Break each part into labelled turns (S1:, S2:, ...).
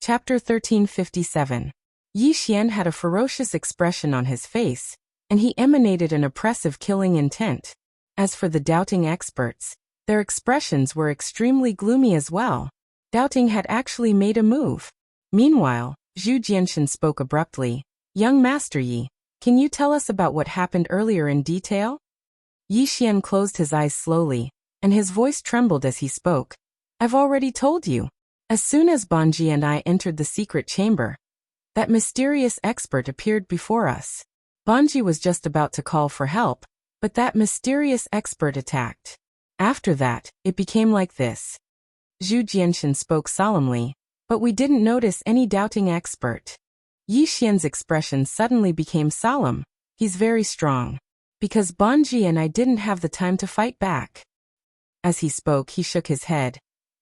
S1: Chapter 1357. Yi Xian had a ferocious expression on his face, and he emanated an oppressive killing intent. As for the doubting experts, their expressions were extremely gloomy as well. Doubting had actually made a move. Meanwhile, Zhu Jianshan spoke abruptly. Young Master Yi, can you tell us about what happened earlier in detail? Yi Xian closed his eyes slowly, and his voice trembled as he spoke. I've already told you. As soon as Banji and I entered the secret chamber, that mysterious expert appeared before us. Banji was just about to call for help, but that mysterious expert attacked. After that, it became like this. Zhu Jianshan spoke solemnly, but we didn't notice any doubting expert. Yi Xian's expression suddenly became solemn. He's very strong. Because Banji and I didn't have the time to fight back. As he spoke, he shook his head.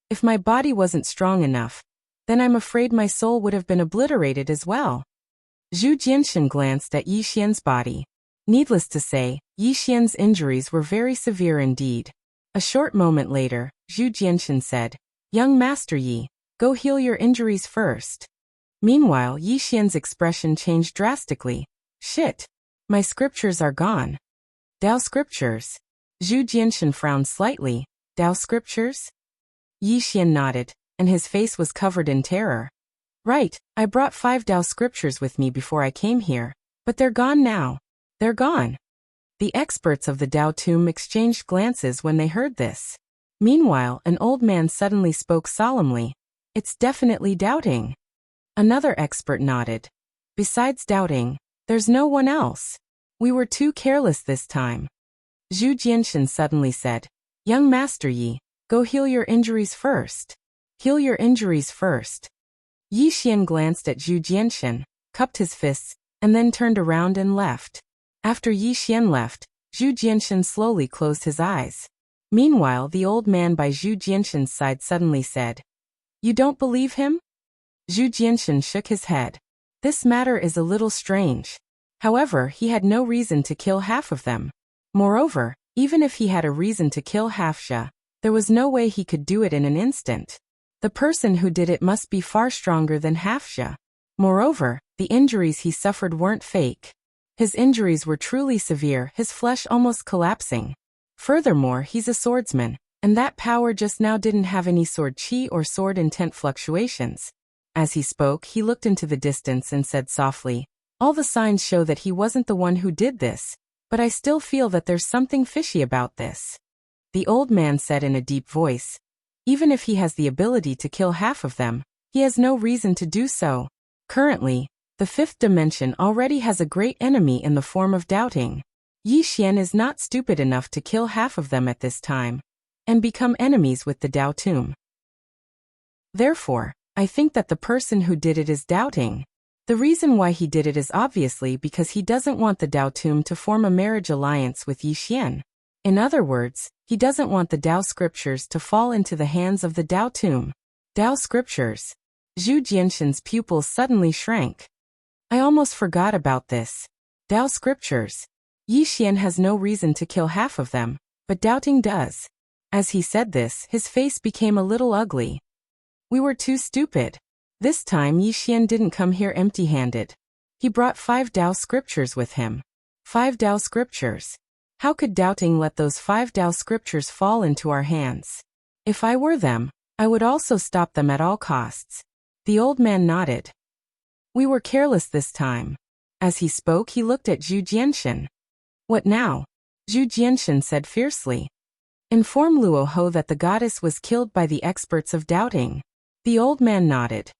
S1: If my body wasn't strong enough, then I'm afraid my soul would have been obliterated as well. Zhu Jianshan glanced at Yi Xian's body. Needless to say, Yi Xian's injuries were very severe indeed. A short moment later, Zhu Jianshan said, Young Master Yi, go heal your injuries first. Meanwhile, Yi Xian's expression changed drastically. Shit. My scriptures are gone. Dao scriptures. Zhu Jianshan frowned slightly. Dao scriptures? Yi Xian nodded, and his face was covered in terror. Right, I brought 5 Dao scriptures with me before I came here, but they're gone now. They're gone. The experts of the Dao tomb exchanged glances when they heard this. Meanwhile, an old man suddenly spoke solemnly. It's definitely doubting. Another expert nodded. Besides doubting, there's no one else. We were too careless this time. Zhu Jianshan suddenly said, Young Master Yi, go heal your injuries first. Heal your injuries first. Yi Xian glanced at Zhu Jianshan, cupped his fists, and then turned around and left. After Yi Xian left, Zhu Jianshan slowly closed his eyes. Meanwhile, the old man by Zhu Jianshan's side suddenly said, You don't believe him? Zhu Jianshan shook his head. This matter is a little strange. However, he had no reason to kill half of them. Moreover, even if he had a reason to kill Hafsha, there was no way he could do it in an instant. The person who did it must be far stronger than Hafsha. Moreover, the injuries he suffered weren't fake. His injuries were truly severe, his flesh almost collapsing. Furthermore, he's a swordsman, and that power just now didn't have any sword chi or sword intent fluctuations. As he spoke, he looked into the distance and said softly, All the signs show that he wasn't the one who did this, but I still feel that there's something fishy about this. The old man said in a deep voice, Even if he has the ability to kill half of them, he has no reason to do so. Currently, the 5th dimension already has a great enemy in the form of doubting. Yi Xian is not stupid enough to kill half of them at this time, and become enemies with the Dao tomb. Therefore, I think that the person who did it is doubting. The reason why he did it is obviously because he doesn't want the Dao tomb to form a marriage alliance with Yi Xian. In other words, he doesn't want the Dao scriptures to fall into the hands of the Dao tomb. Dao scriptures. Zhu Jianshan's pupils suddenly shrank. I almost forgot about this. Dao scriptures. Yi Xian has no reason to kill half of them, but doubting does. As he said this, his face became a little ugly. We were too stupid. This time Yi Xian didn't come here empty-handed. He brought 5 Dao scriptures with him. 5 Dao scriptures. How could doubting let those 5 Dao scriptures fall into our hands? If I were them, I would also stop them at all costs. The old man nodded. We were careless this time. As he spoke, he looked at Zhu Jianshan. What now? Zhu Jianshan said fiercely. Inform Luo Ho that the goddess was killed by the experts of doubting. The old man nodded.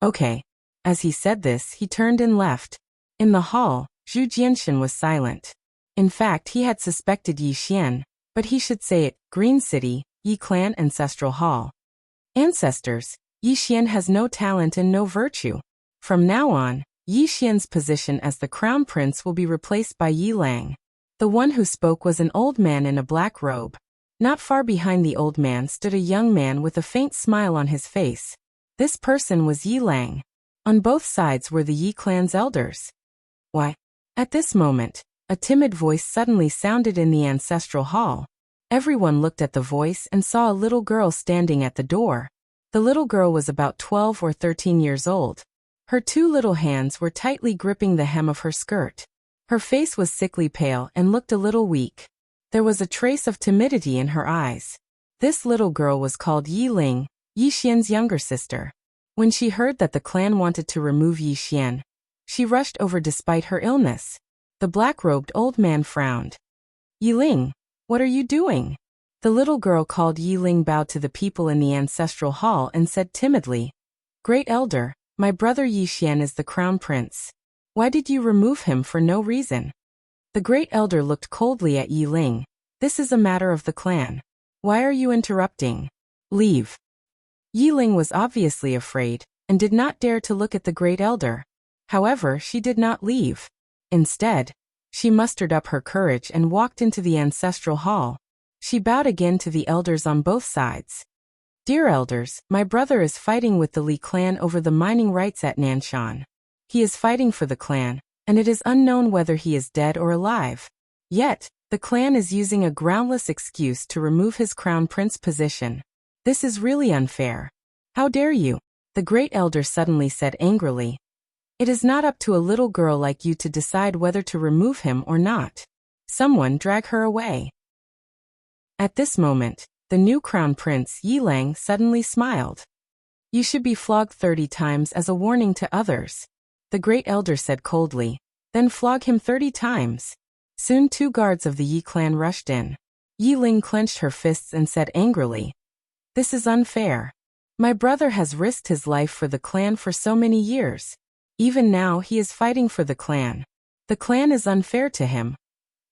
S1: Okay. As he said this, he turned and left. In the hall, Zhu Jianshan was silent. In fact, he had suspected Yi Xian, but he should say it, Green City, Yi Clan Ancestral Hall. Ancestors, Yi Xian has no talent and no virtue. From now on, Yi Xian's position as the crown prince will be replaced by Yi Lang. The one who spoke was an old man in a black robe. Not far behind the old man stood a young man with a faint smile on his face. This person was Yi Lang. On both sides were the Yi clan's elders. Why? At this moment, a timid voice suddenly sounded in the ancestral hall. Everyone looked at the voice and saw a little girl standing at the door. The The little girl was about 12 or 13 years old. Her two little hands were tightly gripping the hem of her skirt. Her face was sickly pale and looked a little weak. There was a trace of timidity in her eyes. This little girl was called Yi Ling, Yi Xian's younger sister. When she heard that the clan wanted to remove Yi Xian, she rushed over despite her illness. The black-robed old man frowned. Yi Ling, what are you doing? The little girl called Yi Ling bowed to the people in the ancestral hall and said timidly, Great Elder, my brother Yi Xian is the crown prince. Why did you remove him for no reason? The great elder looked coldly at Yi Ling. This is a matter of the clan. Why are you interrupting? Leave. Yi Ling was obviously afraid, and did not dare to look at the great elder. However, she did not leave. Instead, she mustered up her courage and walked into the ancestral hall. She bowed again to the elders on both sides. Dear elders, my brother is fighting with the Li clan over the mining rights at Nanshan. He is fighting for the clan, and it is unknown whether he is dead or alive. Yet, the clan is using a groundless excuse to remove his crown prince position. This is really unfair. How dare you? The great elder suddenly said angrily. It is not up to a little girl like you to decide whether to remove him or not. Someone drag her away. At this moment, the new crown prince Yi Lang suddenly smiled. You should be flogged 30 times as a warning to others. The great elder said coldly. Then flog him 30 times. Soon 2 guards of the Yi clan rushed in. Yi Ling clenched her fists and said angrily, This is unfair. My brother has risked his life for the clan for so many years. Even now he is fighting for the clan. The clan is unfair to him.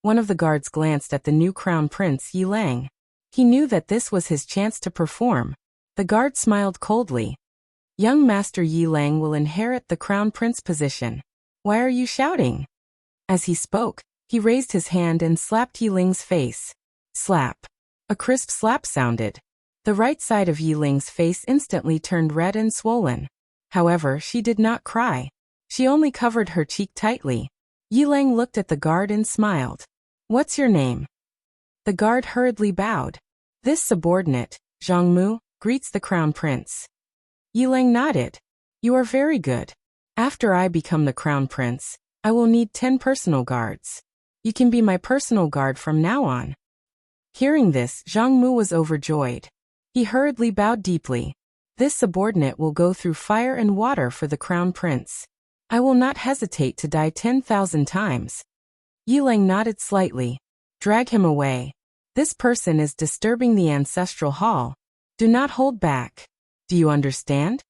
S1: One of the guards glanced at the new crown prince Yi Lang. He knew that this was his chance to perform. The guard smiled coldly. Young Master Yi Lang will inherit the crown prince position. Why are you shouting? As he spoke, he raised his hand and slapped Yi Ling's face. Slap. A crisp slap sounded. The right side of Yi Ling's face instantly turned red and swollen. However, she did not cry. She only covered her cheek tightly. Yi Lang looked at the guard and smiled. What's your name? The guard hurriedly bowed. This subordinate, Zhang Mu, greets the crown prince. Yi Lang nodded. You are very good. After I become the crown prince, I will need 10 personal guards. You can be my personal guard from now on. Hearing this, Zhang Mu was overjoyed. He hurriedly bowed deeply. This subordinate will go through fire and water for the crown prince. I will not hesitate to die 10,000 times. Yi Lang nodded slightly. Drag him away. This person is disturbing the ancestral hall. Do not hold back. Do you understand?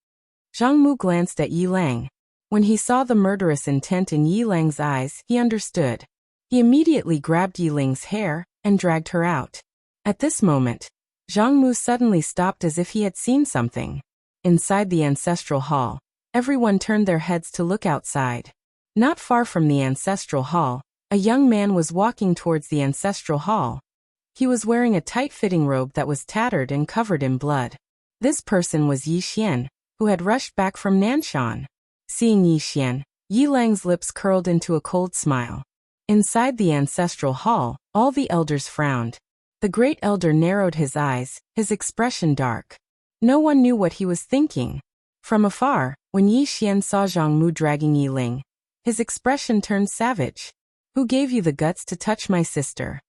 S1: Zhang Mu glanced at Yi Lang. When he saw the murderous intent in Yi Lang's eyes, he understood. He immediately grabbed Yi Ling's hair and dragged her out. At this moment, Zhang Mu suddenly stopped as if he had seen something. Inside the ancestral hall, everyone turned their heads to look outside. Not far from the ancestral hall, a young man was walking towards the ancestral hall. He was wearing a tight-fitting robe that was tattered and covered in blood. This person was Yi Xian, who had rushed back from Nanshan. Seeing Yi Xian, Yi Lang's lips curled into a cold smile. Inside the ancestral hall, all the elders frowned. The great elder narrowed his eyes, his expression dark. No one knew what he was thinking. From afar, when Yi Xian saw Zhang Mu dragging Yi Ling, his expression turned savage. Who gave you the guts to touch my sister?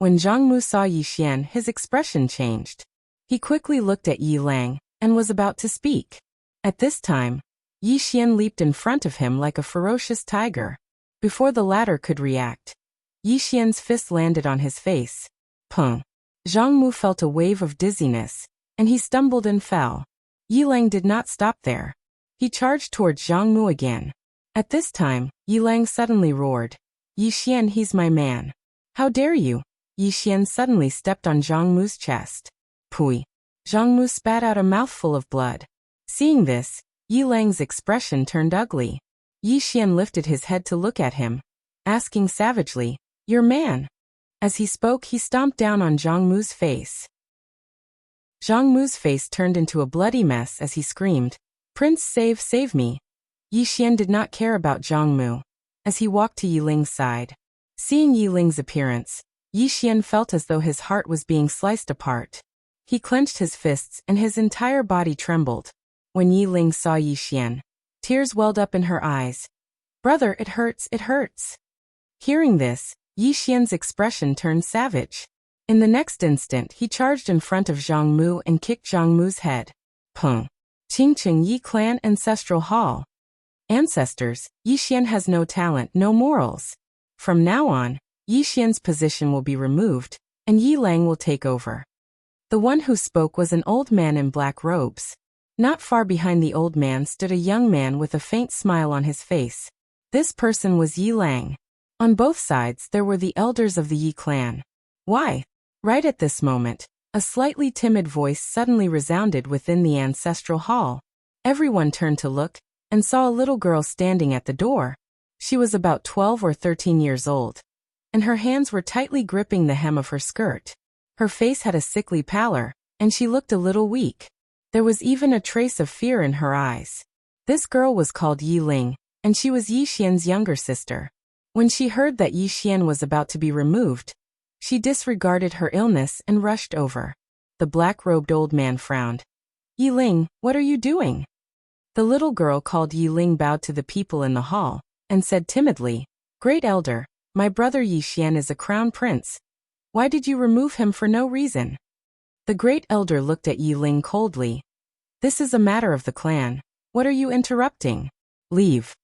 S1: When Zhang Mu saw Yi Xian, his expression changed. He quickly looked at Yi Lang, and was about to speak. At this time, Yi Xian leaped in front of him like a ferocious tiger. Before the latter could react, Yi Xian's fist landed on his face. Pung. Zhang Mu felt a wave of dizziness, and he stumbled and fell. Yi Lang did not stop there. He charged towards Zhang Mu again. At this time, Yi Lang suddenly roared. Yi Xian, he's my man. How dare you? Yi Xian suddenly stepped on Zhang Mu's chest. Pui. Zhang Mu spat out a mouthful of blood. Seeing this, Yi Lang's expression turned ugly. Yi Xian lifted his head to look at him, asking savagely, Your man. As he spoke, he stomped down on Zhang Mu's face. Zhang Mu's face turned into a bloody mess as he screamed, Prince, save me. Yi Xian did not care about Zhang Mu. As he walked to Yi Ling's side, seeing Yi Ling's appearance, Yi Xian felt as though his heart was being sliced apart. He clenched his fists and his entire body trembled. When Yi Ling saw Yi Xian, tears welled up in her eyes. "Brother, it hurts, it hurts." Hearing this, Yi Xian's expression turned savage. In the next instant, he charged in front of Zhang Mu and kicked Zhang Mu's head. Peng. Qingqing Yi Clan Ancestral Hall. Ancestors, Yi Xian has no talent, no morals. From now on, Yi Xian's position will be removed, and Yi Lang will take over. The one who spoke was an old man in black robes. Not far behind the old man stood a young man with a faint smile on his face. This person was Yi Lang. On both sides there were the elders of the Yi clan. Why? Right at this moment, a slightly timid voice suddenly resounded within the ancestral hall. Everyone turned to look, and saw a little girl standing at the door. She was about 12 or 13 years old, and her hands were tightly gripping the hem of her skirt. Her face had a sickly pallor, and she looked a little weak. There was even a trace of fear in her eyes. This girl was called Yi Ling, and she was Yi Xian's younger sister. When she heard that Yi Xian was about to be removed, she disregarded her illness and rushed over. The black-robed old man frowned. "Yi Ling, what are you doing?" The little girl called Yi Ling bowed to the people in the hall, and said timidly, "Great elder, my brother Yi Xian is a crown prince. Why did you remove him for no reason?" The great elder looked at Yi Ling coldly. "This is a matter of the clan. What are you interrupting? Leave."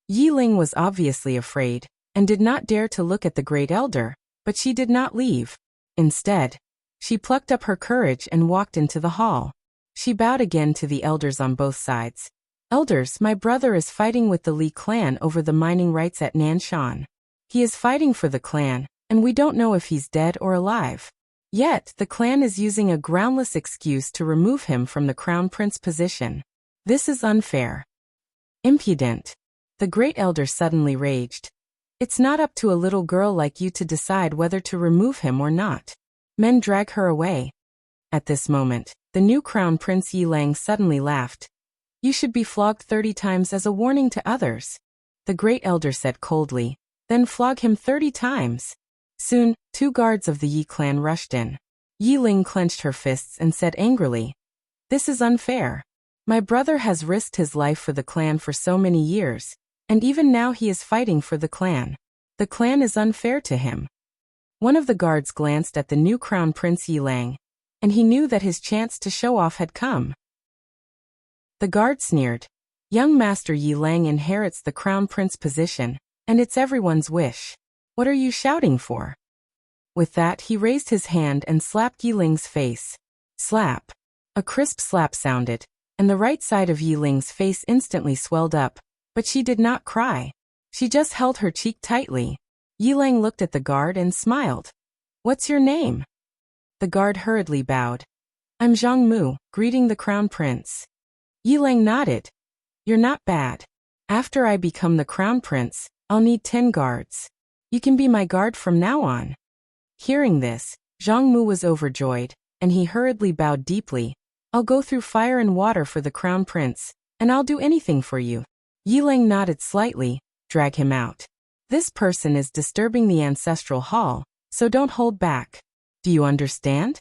S1: Yi Ling was obviously afraid, and did not dare to look at the great elder, but she did not leave. Instead, she plucked up her courage and walked into the hall. She bowed again to the elders on both sides. "Elders, my brother is fighting with the Li clan over the mining rights at Nanshan. He is fighting for the clan, and we don't know if he's dead or alive. Yet, the clan is using a groundless excuse to remove him from the crown prince position. This is unfair." Impudent. The great elder suddenly raged. "It's not up to a little girl like you to decide whether to remove him or not. Men drag her away." At this moment, the new crown prince Yi Lang suddenly laughed. "You should be flogged 30 times as a warning to others." The great elder said coldly, "Then flog him 30 times. Soon, 2 guards of the Yi clan rushed in. Yi Ling clenched her fists and said angrily, "This is unfair. My brother has risked his life for the clan for so many years, and even now he is fighting for the clan. The clan is unfair to him." One of the guards glanced at the new crown prince Yi Lang, and he knew that his chance to show off had come. The guard sneered, "Young Master Yi Lang inherits the crown prince position, and it's everyone's wish. What are you shouting for?" With that, he raised his hand and slapped Yi Ling's face. Slap. A crisp slap sounded, and the right side of Yi Ling's face instantly swelled up, but she did not cry. She just held her cheek tightly. Yi Lang looked at the guard and smiled. "What's your name?" The guard hurriedly bowed. "I'm Zhang Mu, greeting the crown prince." Yi Lang nodded. "You're not bad. After I become the crown prince, I'll need 10 guards. You can be my guard from now on." Hearing this, Zhang Mu was overjoyed, and he hurriedly bowed deeply. "I'll go through fire and water for the crown prince, and I'll do anything for you." Yi Lang nodded slightly. "Drag him out. This person is disturbing the ancestral hall, so don't hold back. Do you understand?"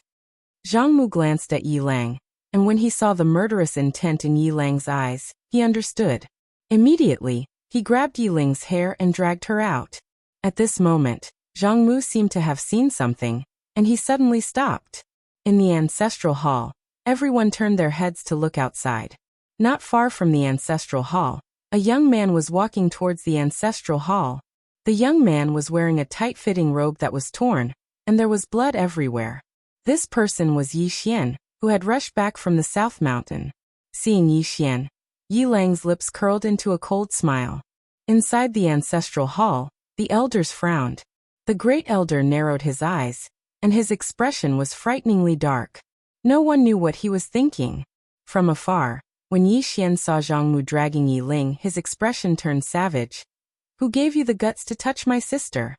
S1: Zhang Mu glanced at Yi Lang, and when he saw the murderous intent in Yi Lang's eyes, he understood. Immediately, he grabbed Yi Ling's hair and dragged her out. At this moment, Zhang Mu seemed to have seen something, and he suddenly stopped. In the ancestral hall, everyone turned their heads to look outside. Not far from the ancestral hall, a young man was walking towards the ancestral hall. The young man was wearing a tight-fitting robe that was torn, and there was blood everywhere. This person was Yi Xian, who had rushed back from the South Mountain. Seeing Yi Xian, Yi Lang's lips curled into a cold smile. Inside the ancestral hall, the elders frowned. The great elder narrowed his eyes, and his expression was frighteningly dark. No one knew what he was thinking. From afar, when Yi Xian saw Zhang Mu dragging Yi Ling, his expression turned savage. "Who gave you the guts to touch my sister?"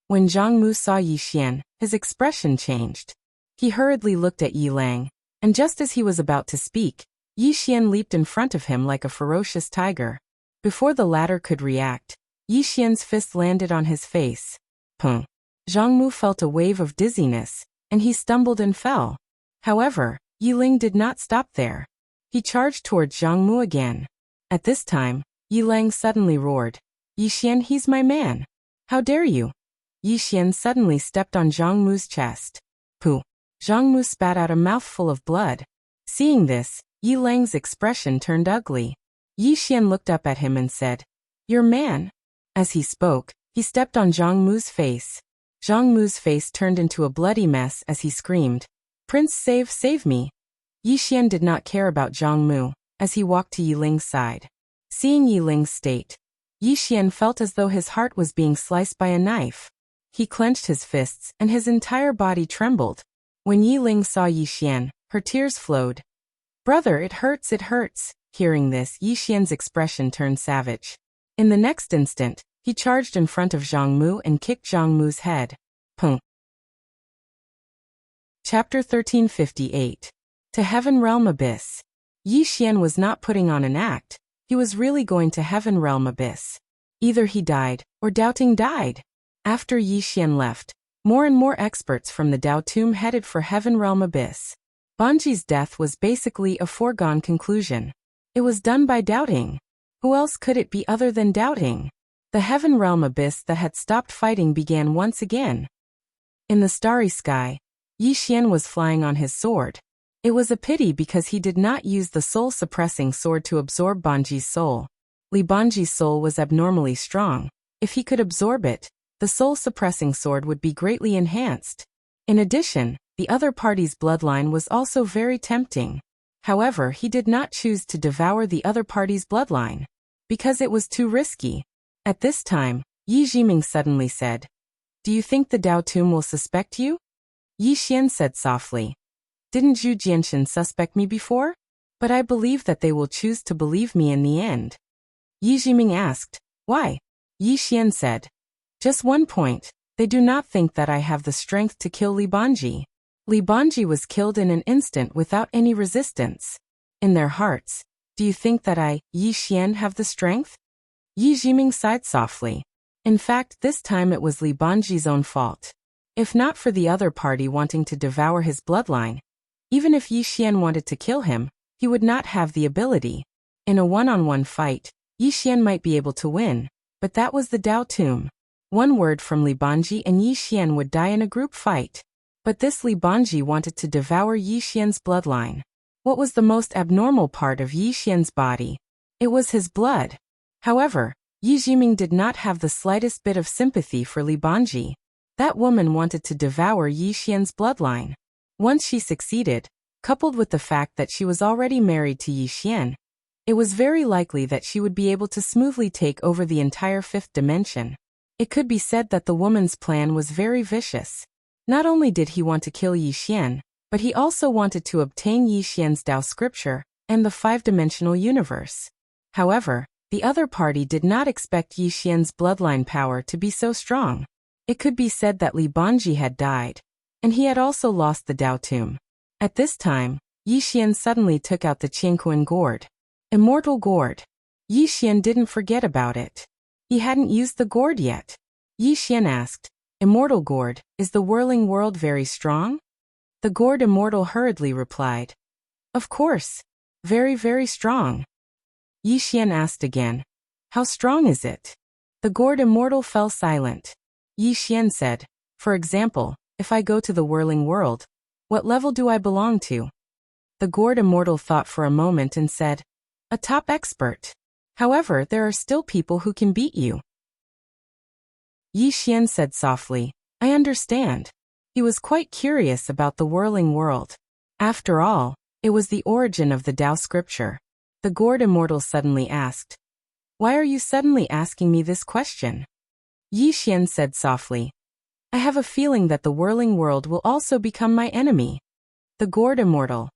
S1: When Zhang Mu saw Yi Xian, his expression changed. He hurriedly looked at Yi Lang, and just as he was about to speak, Yi Xian leaped in front of him like a ferocious tiger. Before the latter could react, Yi Xian's fist landed on his face. Pung. Zhang Mu felt a wave of dizziness, and he stumbled and fell. However, Yi Ling did not stop there. He charged towards Zhang Mu again. At this time, Yi Lang suddenly roared, "Yi Xian, he's my man. How dare you?" Yi Xian suddenly stepped on Zhang Mu's chest. Pooh! Zhang Mu spat out a mouthful of blood. Seeing this, Yi Lang's expression turned ugly. Yi Xian looked up at him and said, "Your man?" As he spoke, he stepped on Zhang Mu's face. Zhang Mu's face turned into a bloody mess as he screamed, "Prince, save me." Yi Xian did not care about Zhang Mu as he walked to Yi Ling's side. Seeing Yi Ling's state, Yi Xian felt as though his heart was being sliced by a knife. He clenched his fists and his entire body trembled. When Yi Ling saw Yi Xian, her tears flowed. "Brother, it hurts, it hurts." Hearing this, Yi Xian's expression turned savage. In the next instant, he charged in front of Zhang Mu and kicked Zhang Mu's head. Pung. Chapter 1358. To Heaven Realm Abyss. Yi Xian was not putting on an act. He was really going to Heaven Realm Abyss. Either he died, or doubting died. After Yi Xian left, more and more experts from the Dao Tomb headed for Heaven Realm Abyss. Banji's death was basically a foregone conclusion. It was done by doubting. Who else could it be other than doubting? The Heaven Realm Abyss that had stopped fighting began once again. In the starry sky, Yi Xian was flying on his sword. It was a pity because he did not use the soul-suppressing sword to absorb Banji's soul. Li Banji's soul was abnormally strong. If he could absorb it, the soul-suppressing sword would be greatly enhanced. In addition, the other party's bloodline was also very tempting. However, he did not choose to devour the other party's bloodline, because it was too risky. At this time, Yi Jiming suddenly said, "Do you think the Dao Tomb will suspect you?" Yi Xian said softly, "Didn't Zhu Jianshan suspect me before? But I believe that they will choose to believe me in the end." Yi Jiming asked, "Why?" Yi Xian said, "Just one point. They do not think that I have the strength to kill Li Banji. Li Banji was killed in an instant without any resistance. In their hearts, do you think that I, Yi Xian, have the strength?" Yi Jiming sighed softly. In fact, this time it was Li Banji's own fault. If not for the other party wanting to devour his bloodline, even if Yi Xian wanted to kill him, he would not have the ability. In a one-on-one fight, Yi Xian might be able to win, but that was the Dao Tomb. One word from Li Banji and Yi Xian would die in a group fight. But this Li Banji wanted to devour Yi Xian's bloodline. What was the most abnormal part of Yi Xian's body? It was his blood. However, Yi Jiming did not have the slightest bit of sympathy for Li Banji. That woman wanted to devour Yi Xian's bloodline. Once she succeeded, coupled with the fact that she was already married to Yi Xian, it was very likely that she would be able to smoothly take over the entire fifth dimension. It could be said that the woman's plan was very vicious. Not only did he want to kill Yi Xian, but he also wanted to obtain Yi Xian's Dao scripture and the five-dimensional universe. However, the other party did not expect Yi Xian's bloodline power to be so strong. It could be said that Li Banji had died, and he had also lost the Dao Tomb. At this time, Yi Xian suddenly took out the Qingquan gourd. Immortal gourd. Yi Xian didn't forget about it. He hadn't used the gourd yet. Yi Xian asked, "Immortal gourd, is the whirling world very strong?" The gourd immortal hurriedly replied, "Of course. Very, very strong." Yi Xian asked again, "How strong is it?" The gourd immortal fell silent. Yi Xian said, "For example, if I go to the whirling world, what level do I belong to?" The gourd immortal thought for a moment and said, "A top expert. However, there are still people who can beat you." Yi Xian said softly, "I understand." He was quite curious about the whirling world. After all, it was the origin of the Dao scripture. The gourd immortal suddenly asked, "Why are you suddenly asking me this question?" Yi Xian said softly, "I have a feeling that the whirling world will also become my enemy." The gourd immortal.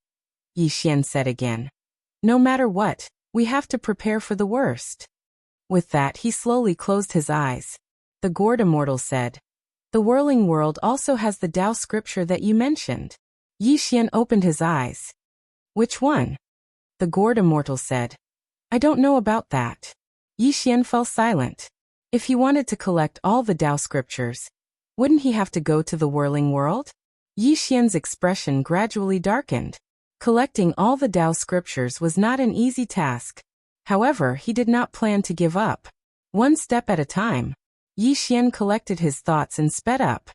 S1: Yi Xian said again, "No matter what, we have to prepare for the worst." With that, he slowly closed his eyes. The gourd immortal said, "The whirling world also has the Dao scripture that you mentioned." Yi Xian opened his eyes. "Which one?" The gourd immortal said, "I don't know about that." Yi Xian fell silent. If he wanted to collect all the Dao scriptures, wouldn't he have to go to the whirling world? Yi Xian's expression gradually darkened. Collecting all the Tao scriptures was not an easy task. However, he did not plan to give up. One step at a time, Yi Xian collected his thoughts and sped up.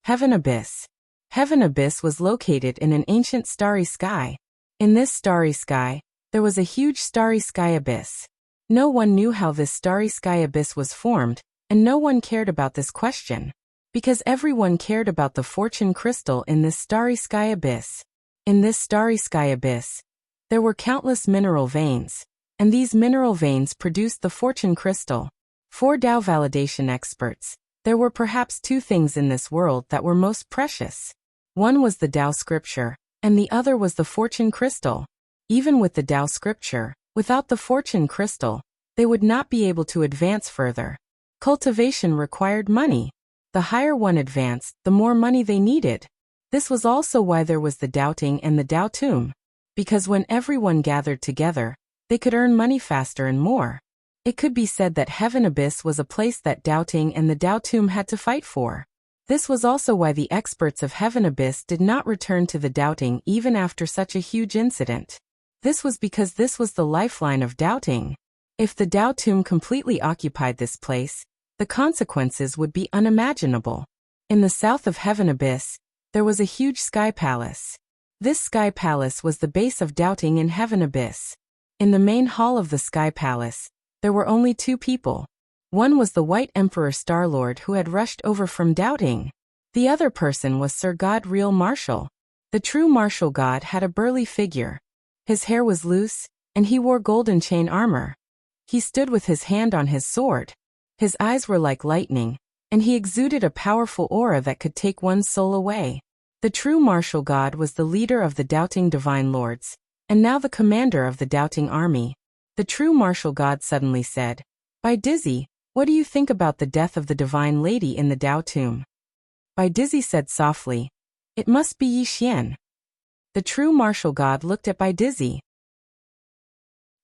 S1: Heaven Abyss. Heaven Abyss was located in an ancient starry sky. In this starry sky, there was a huge starry sky abyss. No one knew how this starry sky abyss was formed, and no one cared about this question, because everyone cared about the fortune crystal in this starry sky abyss. In this starry sky abyss, there were countless mineral veins, and these mineral veins produced the fortune crystal. For Tao validation experts, there were perhaps two things in this world that were most precious. One was the Tao scripture, and the other was the fortune crystal. Even with the Tao scripture, without the fortune crystal, they would not be able to advance further. Cultivation required money. The higher one advanced, the more money they needed. This was also why there was the doubting and the Tao tomb. Because when everyone gathered together, they could earn money faster and more. It could be said that Heaven Abyss was a place that doubting and the Tao tomb had to fight for. This was also why the experts of Heaven Abyss did not return to the doubting even after such a huge incident. This was because this was the lifeline of doubting. If the Tao tomb completely occupied this place, the consequences would be unimaginable. In the south of Heaven Abyss, there was a huge sky palace. This sky palace was the base of doubting in Heaven Abyss. In the main hall of the sky palace, there were only two people. One was the White Emperor Starlord who had rushed over from doubting. The other person was Sir God Real Martial. The true martial god had a burly figure. His hair was loose, and he wore golden chain armor. He stood with his hand on his sword. His eyes were like lightning, and he exuded a powerful aura that could take one's soul away. The true martial god was the leader of the doubting divine lords, and now the commander of the doubting army. The true martial god suddenly said, "By Dizzy, what do you think about the death of the divine lady in the Tao tomb?" Bai Dizzy said softly, "It must be Yi Xian." The true martial god looked at Bai Dizzy.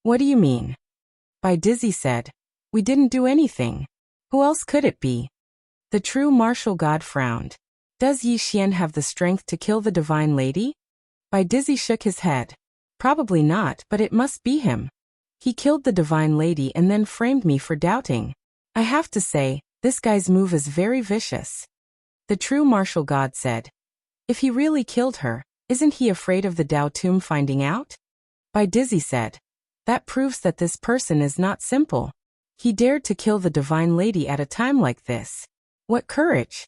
S1: "What do you mean?" Bai Dizzy said, "We didn't do anything. Who else could it be?" The true martial god frowned. "Does Yi Xian have the strength to kill the divine lady?" Bai Dizzy shook his head. "Probably not, but it must be him. He killed the divine lady and then framed me for doubting. I have to say, this guy's move is very vicious." The true martial god said, "If he really killed her, isn't he afraid of the Tao tomb finding out?" Bai Dizzy said, "That proves that this person is not simple. He dared to kill the divine lady at a time like this. What courage!"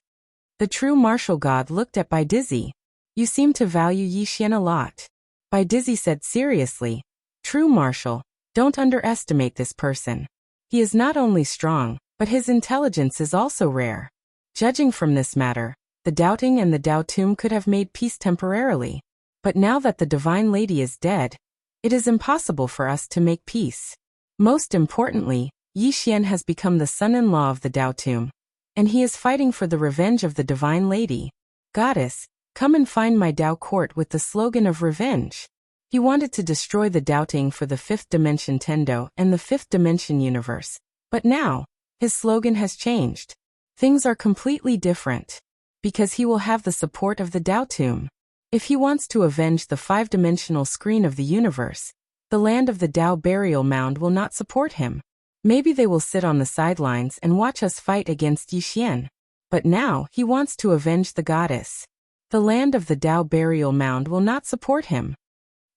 S1: The true martial god looked at Bai Dizzy. "You seem to value Yi Xian a lot." Bai Dizzy said seriously, "True martial, don't underestimate this person. He is not only strong, but his intelligence is also rare. Judging from this matter, the doubting and the Tao tomb could have made peace temporarily. But now that the divine lady is dead, it is impossible for us to make peace. Most importantly, Yi Xian has become the son-in-law of the Tao tomb, and he is fighting for the revenge of the divine lady. Goddess, come and find my Tao court with the slogan of revenge." He wanted to destroy the doubting for the fifth dimension Tendo and the fifth dimension universe. But now, his slogan has changed. Things are completely different. Because he will have the support of the Tao tomb. If he wants to avenge the five-dimensional screen of the universe, the land of the Tao burial mound will not support him. Maybe they will sit on the sidelines and watch us fight against Yi Xian. But now, he wants to avenge the goddess. The land of the Tao burial mound will not support him.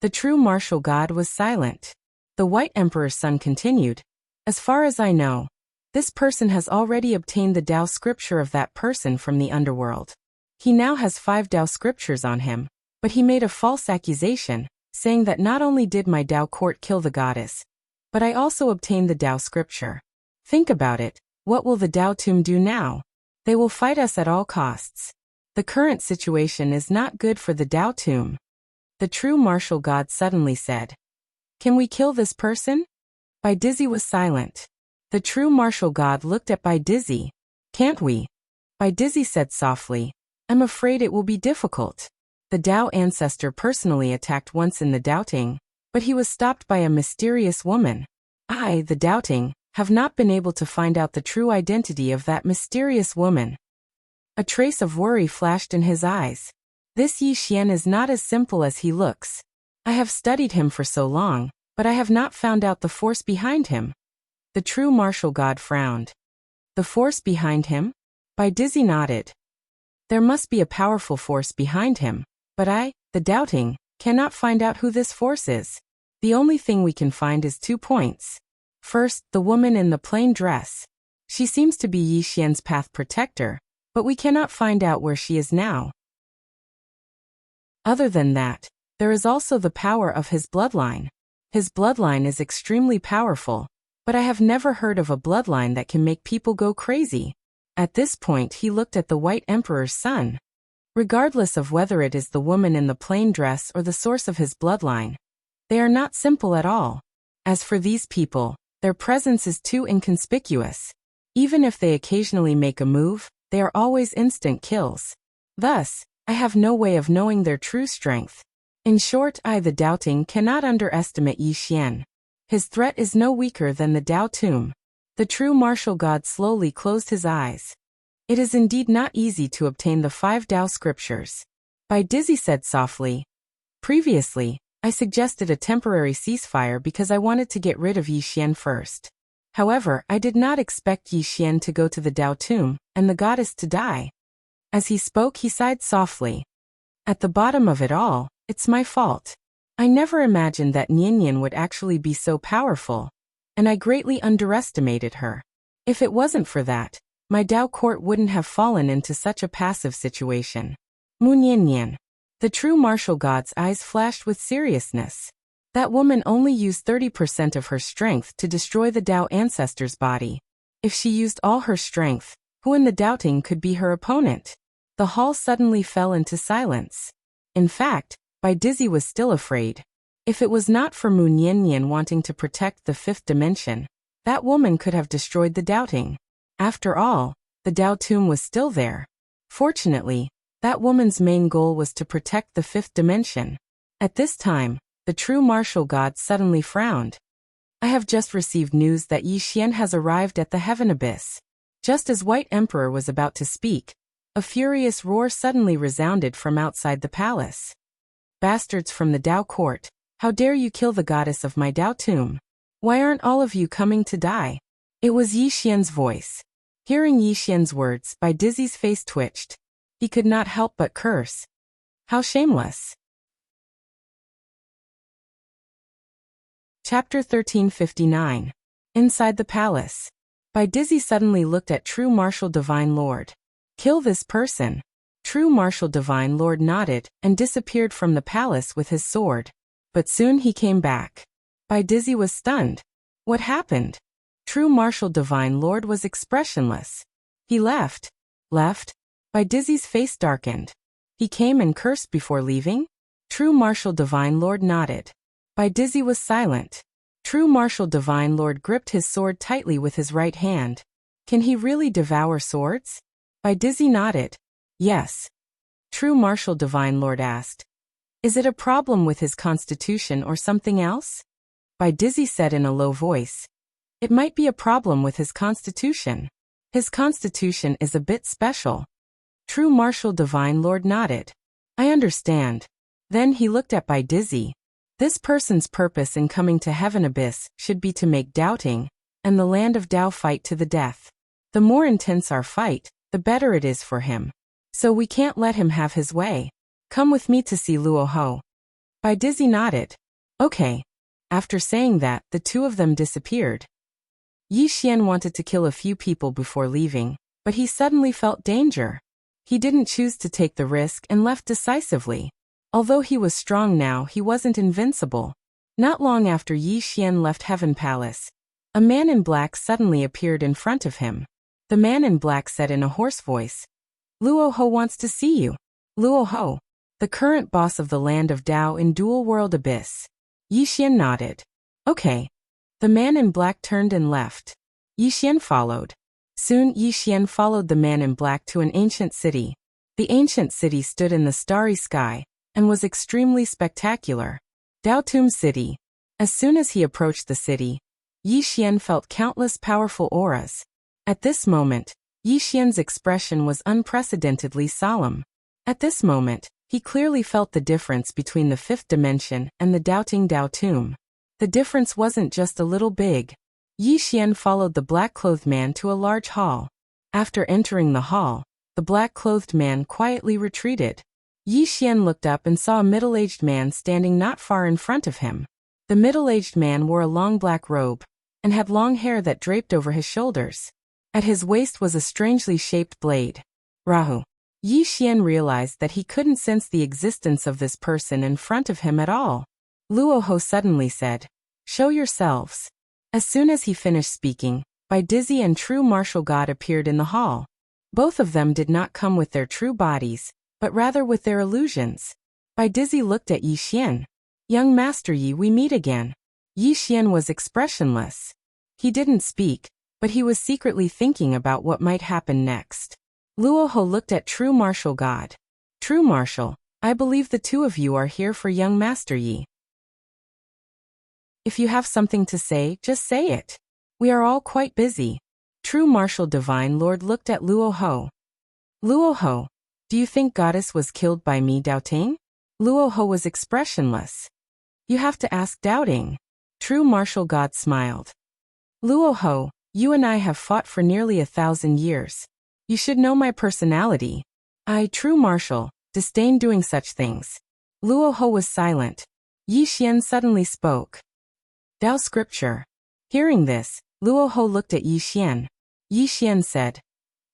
S1: The true martial god was silent. The White Emperor's son continued, "As far as I know, this person has already obtained the Tao scripture of that person from the underworld. He now has 5 Tao scriptures on him, but he made a false accusation, saying that not only did my Tao court kill the goddess, but I also obtained the Tao scripture. Think about it, what will the Tao tomb do now? They will fight us at all costs. The current situation is not good for the Tao tomb." The true martial god suddenly said, "Can we kill this person?" Bai Dizzy was silent. The true martial god looked at Bai Dizzy. "Can't we?" Bai Dizzy said softly, "I'm afraid it will be difficult." The Tao ancestor personally attacked once in the doubting, but he was stopped by a mysterious woman. I, the doubting, have not been able to find out the true identity of that mysterious woman. A trace of worry flashed in his eyes. This Yi Xian is not as simple as he looks. I have studied him for so long, but I have not found out the force behind him. The true martial god frowned. The force behind him? Bai Dizzy nodded. There must be a powerful force behind him, but I, the doubting, cannot find out who this force is. The only thing we can find is 2 points. First, the woman in the plain dress. She seems to be Yi Xian's path protector, but we cannot find out where she is now. Other than that, there is also the power of his bloodline. His bloodline is extremely powerful, but I have never heard of a bloodline that can make people go crazy. At this point he looked at the White Emperor's son. Regardless of whether it is the woman in the plain dress or the source of his bloodline, they are not simple at all. As for these people, their presence is too inconspicuous. Even if they occasionally make a move, they are always instant kills. Thus, I have no way of knowing their true strength. In short, I the doubting cannot underestimate Yi Xian. His threat is no weaker than the Dao Tomb. The true martial god slowly closed his eyes. It is indeed not easy to obtain the 5 Dao scriptures. Bai Dizzy said softly. Previously, I suggested a temporary ceasefire because I wanted to get rid of Yi Xian first. However, I did not expect Yi Xian to go to the Dao Tomb and the goddess to die. As he spoke, he sighed softly. At the bottom of it all, it's my fault. I never imagined that Nian would actually be so powerful, and I greatly underestimated her. If it wasn't for that, my Dao court wouldn't have fallen into such a passive situation. Mu Nian. The true martial god's eyes flashed with seriousness. That woman only used 30% of her strength to destroy the Dao ancestor's body. If she used all her strength, who in the doubting could be her opponent? The hall suddenly fell into silence. In fact, Bai Dizzy was still afraid. If it was not for Mu Nian wanting to protect the 5th dimension, that woman could have destroyed the doubting. After all, the Dao Tomb was still there. Fortunately, that woman's main goal was to protect the 5th dimension. At this time, the true martial god suddenly frowned. I have just received news that Yi Xian has arrived at the Heaven Abyss. Just as White Emperor was about to speak, a furious roar suddenly resounded from outside the palace. Bastards from the Dao court, how dare you kill the goddess of my Dao Tomb? Why aren't all of you coming to die? It was Yi Xian's voice. Hearing Yi Xian's words, Bai Dizzy's face twitched. He could not help but curse. How shameless. Chapter 1359. Inside the palace. Bai Dizzy suddenly looked at True Martial Divine Lord. Kill this person. True Martial Divine Lord nodded and disappeared from the palace with his sword. But soon he came back. Bai Dizzy was stunned. What happened? True Martial Divine Lord was expressionless. He left. Left? Bai Dizzy's face darkened. He came and cursed before leaving? True Martial Divine Lord nodded. Bai Dizzy was silent. True Martial Divine Lord gripped his sword tightly with his right hand. Can he really devour swords? Bai Dizzy nodded. Yes. True Martial Divine Lord asked. Is it a problem with his constitution or something else? Bai Dizzy said in a low voice. It might be a problem with his constitution. His constitution is a bit special. True Martial Divine Lord nodded. I understand. Then he looked at Bai Dizzy. This person's purpose in coming to Heaven Abyss should be to make doubting and the land of Dao fight to the death. The more intense our fight, the better it is for him. So we can't let him have his way. Come with me to see Luo Ho. Bai Dizzy nodded. Okay. After saying that, the two of them disappeared. Yi Xian wanted to kill a few people before leaving, but he suddenly felt danger. He didn't choose to take the risk and left decisively. Although he was strong now, he wasn't invincible. Not long after Yi Xian left Heaven Palace, a man in black suddenly appeared in front of him. The man in black said in a hoarse voice, Luo Ho wants to see you. Luo Ho, the current boss of the land of Dao in Dual World Abyss. Yi Xian nodded. Okay. The man in black turned and left. Yi Xian followed. Soon Yi Xian followed the man in black to an ancient city. The ancient city stood in the starry sky and was extremely spectacular. Dao Tomb City. As soon as he approached the city, Yi Xian felt countless powerful auras. At this moment, Yi Xian's expression was unprecedentedly solemn. At this moment, He clearly felt the difference between the fifth dimension and the doubting Dao tomb. The difference wasn't just a little big. Yi Xian followed the black-clothed man to a large hall. After entering the hall, the black-clothed man quietly retreated. Yi Xian looked up and saw a middle-aged man standing not far in front of him. The middle-aged man wore a long black robe and had long hair that draped over his shoulders. At his waist was a strangely shaped blade. Rahu. Yi Xian realized that he couldn't sense the existence of this person in front of him at all. Luoho suddenly said, "Show yourselves." As soon as he finished speaking, Bai Dizzy and True Martial God appeared in the hall. Both of them did not come with their true bodies, but rather with their illusions. Bai Dizzy looked at Yi Xian. "Young Master Yi, we meet again." Yi Xian was expressionless. He didn't speak, but he was secretly thinking about what might happen next. Luoho looked at True Martial God. "True Martial, I believe the two of you are here for young Master Yi. If you have something to say, just say it. We are all quite busy." True Martial Divine Lord looked at Luoho. "Luoho, do you think Goddess was killed by me doubting?" Luoho was expressionless. "You have to ask doubting." True Martial God smiled. "Luoho, you and I have fought for nearly 1,000 years. You should know my personality. I, True Martial, disdain doing such things." Luoho was silent. Yi Xian suddenly spoke. "Dao scripture." Hearing this, Luoho looked at Yi Xian. Yi Xian said,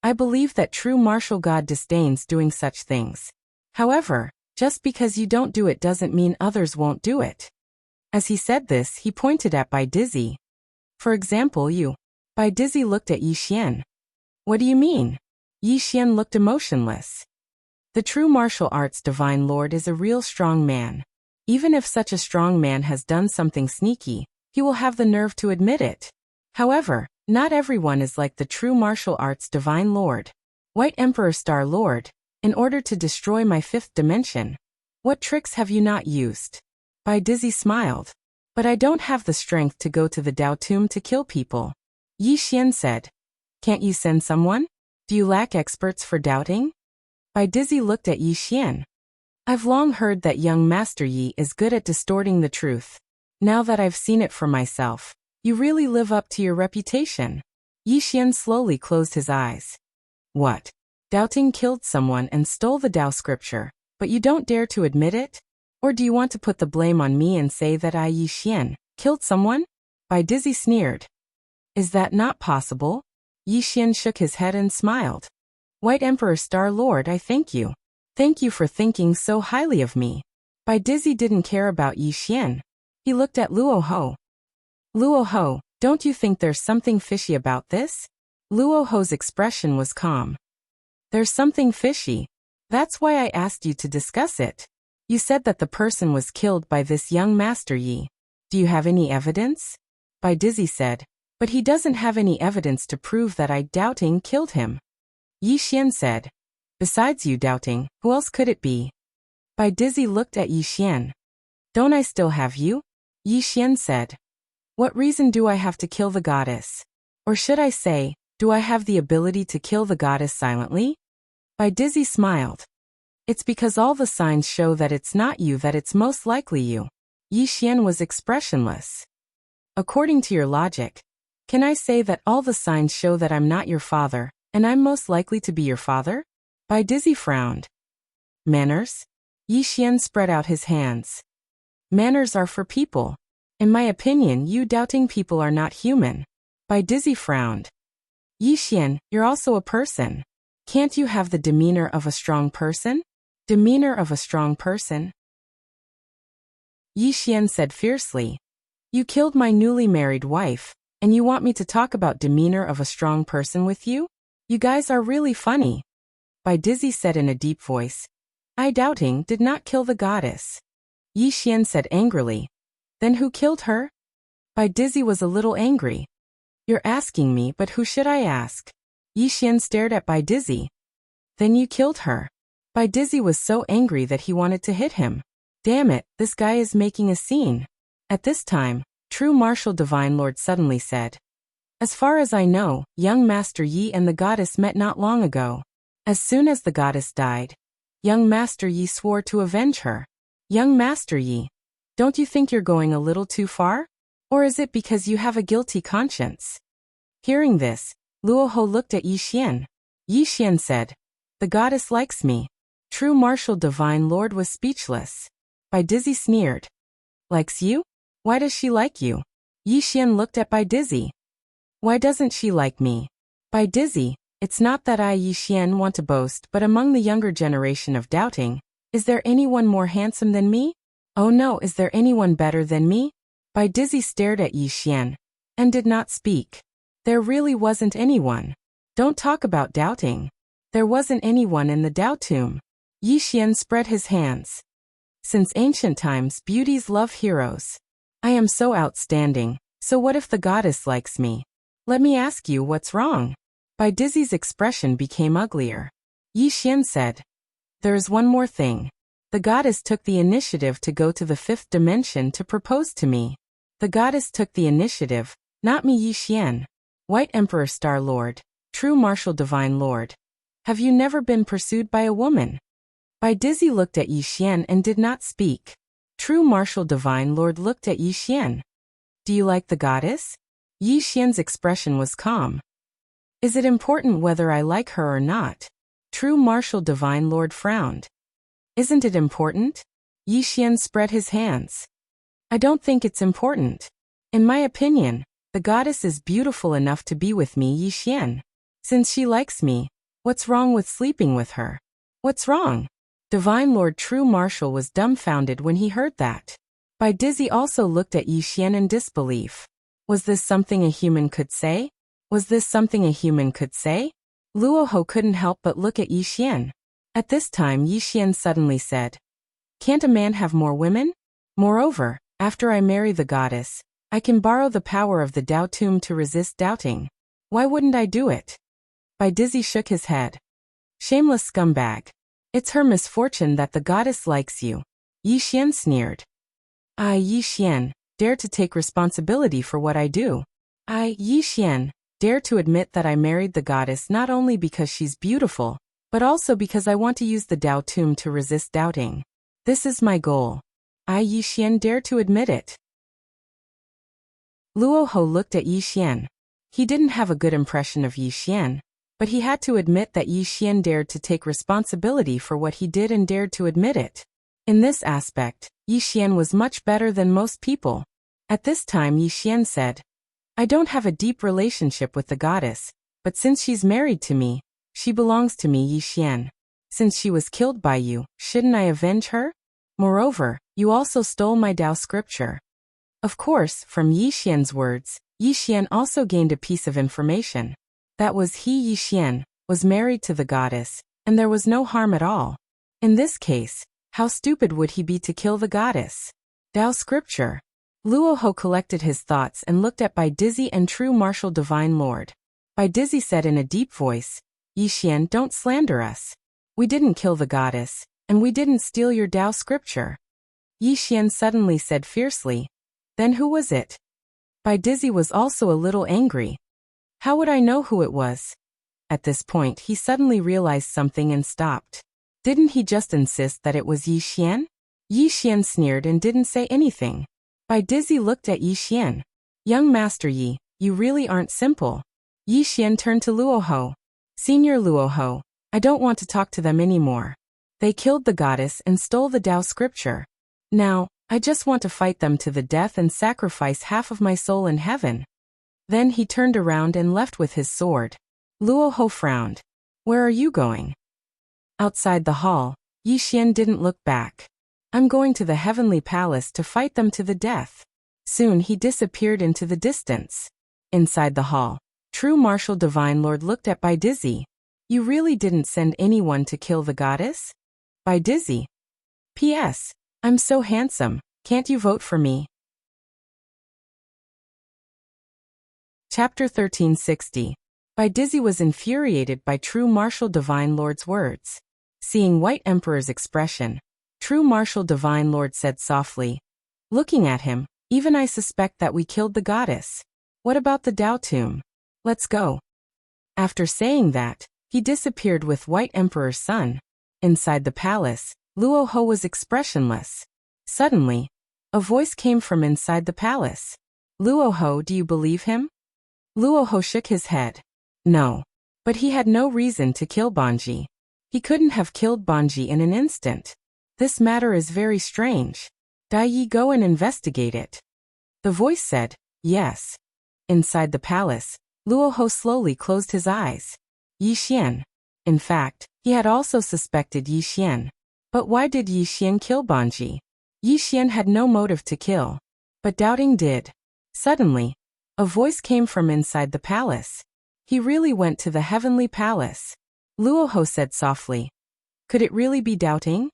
S1: "I believe that True Martial God disdains doing such things. However, just because you don't do it doesn't mean others won't do it." As he said this, he pointed at Bai Dizzy. "For example, you." Bai Dizzy looked at Yi Xian. "What do you mean?" Yi Xian looked emotionless. "The True Martial Arts Divine Lord is a real strong man. Even if such a strong man has done something sneaky, he will have the nerve to admit it. However, not everyone is like the True Martial Arts Divine Lord. White Emperor Star Lord, in order to destroy my fifth dimension, what tricks have you not used?" Bai Dizzy smiled. "But I don't have the strength to go to the Dao tomb to kill people." Yi Xian said, "Can't you send someone? Do you lack experts for doubting?" Bai Dizzy looked at Yi Xian. "I've long heard that young Master Yi is good at distorting the truth. Now that I've seen it for myself, you really live up to your reputation." Yi Xian slowly closed his eyes. "What? Doubting killed someone and stole the Dao scripture, but you don't dare to admit it? Or do you want to put the blame on me and say that I, Yi Xian, killed someone?" Bai Dizzy sneered. "Is that not possible?" Yi Xian shook his head and smiled. "White Emperor Star Lord, I thank you. Thank you for thinking so highly of me." Bai Dizzy didn't care about Yi Xian. He looked at Luoho. "Luoho, don't you think there's something fishy about this?" Luoho's expression was calm. "There's something fishy. That's why I asked you to discuss it. You said that the person was killed by this young Master Yi. Do you have any evidence?" Bai Dizzy said, "But he doesn't have any evidence to prove that I doubting killed him." Yi Xian said, "Besides you doubting, who else could it be?" Bai Dizzy looked at Yi Xian. "Don't I still have you?" Yi Xian said, "What reason do I have to kill the goddess? Or should I say, do I have the ability to kill the goddess silently?" Bai Dizzy smiled. "It's because all the signs show that it's not you, that it's most likely you." Yi Xian was expressionless. "According to your logic, can I say that all the signs show that I'm not your father, and I'm most likely to be your father?" Bai Dizzy frowned. "Manners?" Yi Xian spread out his hands. "Manners are for people. In my opinion, you doubting people are not human." Bai Dizzy frowned. "Yi Xian, you're also a person. Can't you have the demeanor of a strong person?" "Demeanor of a strong person?" Yi Xian said fiercely. "You killed my newly married wife, and you want me to talk about demeanor of a strong person with you? You guys are really funny." Bai Dizzy said in a deep voice, "I doubting did not kill the goddess." Yi Xian said angrily, "Then who killed her?" Bai Dizzy was a little angry. "You're asking me, but who should I ask?" Yi Xian stared at Bai Dizzy. "Then you killed her." Bai Dizzy was so angry that he wanted to hit him. Damn it, this guy is making a scene. At this time, True Martial Divine Lord suddenly said, "As far as I know, young Master Yi and the goddess met not long ago. As soon as the goddess died, Young Master Yi swore to avenge her. Young Master Yi, don't you think you're going a little too far? Or is it because you have a guilty conscience? Hearing this, Luoho looked at Yi Xian. Yi Xian said, "The goddess likes me." True martial divine lord was speechless. Bai Dizzy sneered. Likes you? Why does she like you? Yi Xian looked at Bai Dizzy. Why doesn't she like me? Bai Dizzy, it's not that I Yi Xian want to boast, but among the younger generation of doubting, is there anyone more handsome than me? Oh no, is there anyone better than me? Bai Dizzy stared at Yi Xian and did not speak. There really wasn't anyone. Don't talk about doubting. There wasn't anyone in the Dao tomb. Yi Xian spread his hands. Since ancient times, beauties love heroes. I am so outstanding, so what if the goddess likes me? Let me ask you what's wrong? Bai Dizzy's expression became uglier. Yi Xian said, there is one more thing. The goddess took the initiative to go to the fifth dimension to propose to me. The goddess took the initiative, not me Yi Xian. White Emperor Star Lord, true martial divine lord. Have you never been pursued by a woman? Bai Dizzy looked at Yi Xian and did not speak. True martial divine lord looked at Yi Xian. Do you like the goddess? Yi Xian's expression was calm. Is it important whether I like her or not? True martial divine lord frowned. Isn't it important? Yi Xian spread his hands. I don't think it's important. In my opinion, the goddess is beautiful enough to be with me Yi Xian. Since she likes me, what's wrong with sleeping with her? What's wrong? Divine Lord True Martial was dumbfounded when he heard that. Bai Dizzy also looked at Yi Xian in disbelief. Was this something a human could say? Was this something a human could say? Luoho couldn't help but look at Yi Xian. At this time Yi Xian suddenly said, can't a man have more women? Moreover, after I marry the goddess, I can borrow the power of the Dao tomb to resist doubting. Why wouldn't I do it? Bai Dizzy shook his head. Shameless scumbag. It's her misfortune that the goddess likes you. Yi Xian sneered. I, Yi Xian, dare to take responsibility for what I do. I, Yi Xian, dare to admit that I married the goddess not only because she's beautiful, but also because I want to use the Dao tomb to resist doubting. This is my goal. I, Yi Xian, dare to admit it. Luoho looked at Yi Xian. He didn't have a good impression of Yi Xian, but he had to admit that Yi Xian dared to take responsibility for what he did and dared to admit it. In this aspect, Yi Xian was much better than most people. At this time Yi Xian said, I don't have a deep relationship with the goddess, but since she's married to me, she belongs to me Yi Xian. Since she was killed by you, shouldn't I avenge her? Moreover, you also stole my Dao scripture. Of course, from Yi Xian's words, Yi Xian also gained a piece of information. That was he Yi Xian, was married to the goddess, and there was no harm at all. In this case, how stupid would he be to kill the goddess? Dao scripture. Luoho collected his thoughts and looked at Bai Dizzy and True Martial Divine Lord. Bai Dizzy said in a deep voice, Yi Xian, don't slander us. We didn't kill the goddess, and we didn't steal your Dao scripture. Yi Xian suddenly said fiercely, then who was it? Bai Dizzy was also a little angry. How would I know who it was? At this point he suddenly realized something and stopped. Didn't he just insist that it was Yi Xian? Yi Xian sneered and didn't say anything. Bai Dizzy looked at Yi Xian. Young Master Yi, you really aren't simple. Yi Xian turned to Luoho. Senior Luoho, I don't want to talk to them anymore. They killed the goddess and stole the Dao scripture. Now, I just want to fight them to the death and sacrifice half of my soul in heaven. Then he turned around and left with his sword. Luoho frowned. Where are you going? Outside the hall, Yi Xian didn't look back. I'm going to the heavenly palace to fight them to the death. Soon he disappeared into the distance. Inside the hall, True Martial Divine Lord looked at Bai Dizzy. You really didn't send anyone to kill the goddess? Bai Dizzy. P.S. I'm so handsome, can't you vote for me? Chapter 1360. Bai Dizzy was infuriated by True Martial Divine Lord's words. Seeing White Emperor's expression, True Martial Divine Lord said softly, looking at him, even I suspect that we killed the goddess. What about the Dao tomb? Let's go. After saying that, he disappeared with White Emperor's son. Inside the palace, Luo Ho was expressionless. Suddenly, a voice came from inside the palace. Luo Ho, do you believe him? Luo Ho shook his head. No. But he had no reason to kill Banji. He couldn't have killed Banji in an instant. This matter is very strange. Dai Yi, go and investigate it. The voice said, yes. Inside the palace, Luo Ho slowly closed his eyes. Yi Xian. In fact, he had also suspected Yi Xian. But why did Yi Xian kill Banji? Yi Xian had no motive to kill. But doubting did. Suddenly, a voice came from inside the palace. He really went to the heavenly palace. Luo Ho said softly. Could it really be doubting?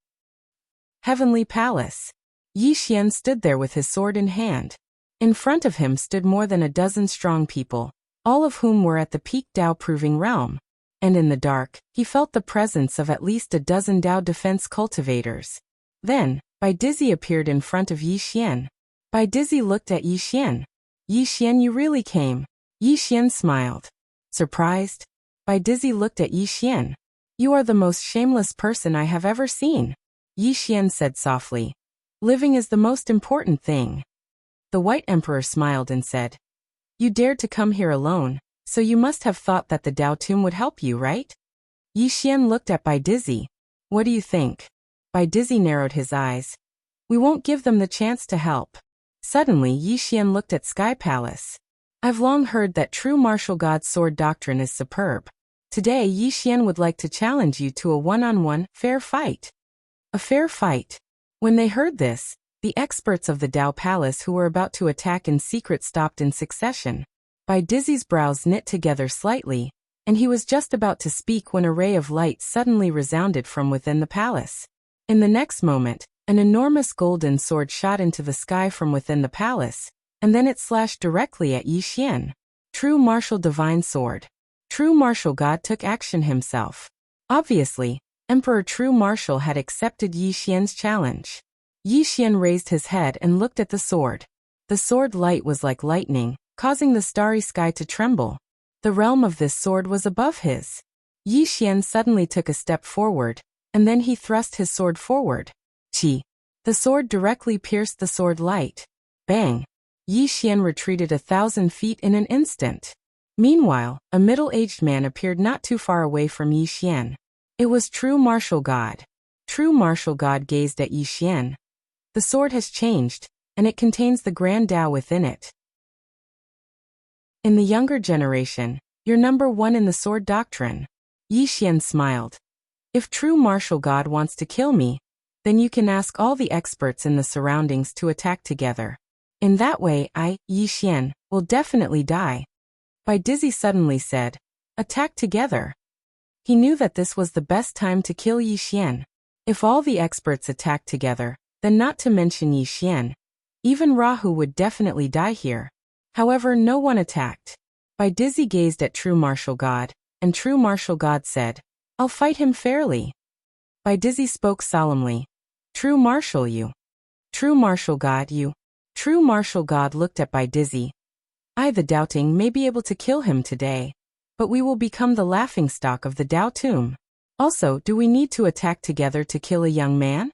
S1: Heavenly palace. Yi Xian stood there with his sword in hand. In front of him stood more than a dozen strong people, all of whom were at the peak Dao-proving realm. And in the dark, he felt the presence of at least a dozen Dao defense cultivators. Then, Bai Dizzy appeared in front of Yi Xian. Bai Dizzy looked at Yi Xian. Yi Xian, you really came. Yi Xian smiled. Surprised? Bai Dizzy looked at Yi Xian. You are the most shameless person I have ever seen. Yi Xian said softly. Living is the most important thing. The White Emperor smiled and said, you dared to come here alone, so you must have thought that the Dao Tomb would help you, right? Yi Xian looked at Bai Dizzy. What do you think? Bai Dizzy narrowed his eyes. We won't give them the chance to help. Suddenly Yi Xian looked at Sky Palace. I've long heard that true martial god sword doctrine is superb. Today Yi Xian would like to challenge you to a one-on-one, fair fight. A fair fight. When they heard this, the experts of the Dao Palace who were about to attack in secret stopped in succession. Bai Dizzy's brows knit together slightly, and he was just about to speak when a ray of light suddenly resounded from within the palace. In the next moment, an enormous golden sword shot into the sky from within the palace, and then it slashed directly at Yi Xian. True martial divine sword. True martial god took action himself. Obviously, Emperor True Martial had accepted Yi Xian's challenge. Yi Xian raised his head and looked at the sword. The sword light was like lightning, causing the starry sky to tremble. The realm of this sword was above his. Yi Xian suddenly took a step forward, and then he thrust his sword forward. Chi. The sword directly pierced the sword light. Bang. Yi Xian retreated 1,000 feet in an instant. Meanwhile, a middle-aged man appeared not too far away from Yi Xian. It was True Martial God. True Martial God gazed at Yi Xian. The sword has changed, and it contains the Grand Dao within it. In the younger generation, you're number one in the sword doctrine. Yi Xian smiled. If True Martial God wants to kill me, then you can ask all the experts in the surroundings to attack together. In that way I, Yi Xian, will definitely die. Bai Dizzy suddenly said, attack together. He knew that this was the best time to kill Yi Xian. If all the experts attacked together, then not to mention Yi Xian, even Rahu would definitely die here. However, no one attacked. Bai Dizzy gazed at True Martial God, and True Martial God said, I'll fight him fairly. Bai Dizzy spoke solemnly. True Martial you. True Martial God you. True Martial God looked at Bai Dizzy. I the doubting may be able to kill him today, but we will become the laughingstock of the Dao Tomb. Also, do we need to attack together to kill a young man?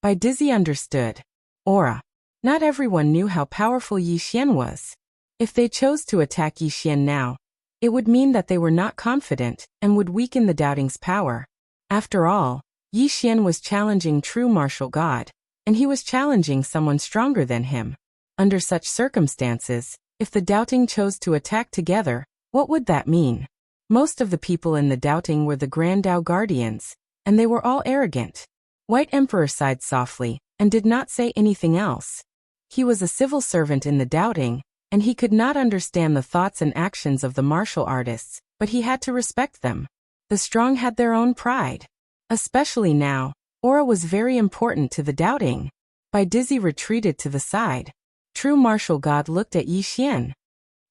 S1: Bai Dizzy understood. Aura. Not everyone knew how powerful Yi Xian was. If they chose to attack Yi Xian now, it would mean that they were not confident and would weaken the doubting's power. After all, Yi Xian was challenging True Martial God, and he was challenging someone stronger than him. Under such circumstances, if the doubting chose to attack together, what would that mean? Most of the people in the doubting were the Grand Dao Guardians, and they were all arrogant. White Emperor sighed softly, and did not say anything else. He was a civil servant in the doubting, and he could not understand the thoughts and actions of the martial artists, but he had to respect them. The strong had their own pride. Especially now, aura was very important to the doubting. Bai Dizzy retreated to the side. True Martial God looked at Yi Xian.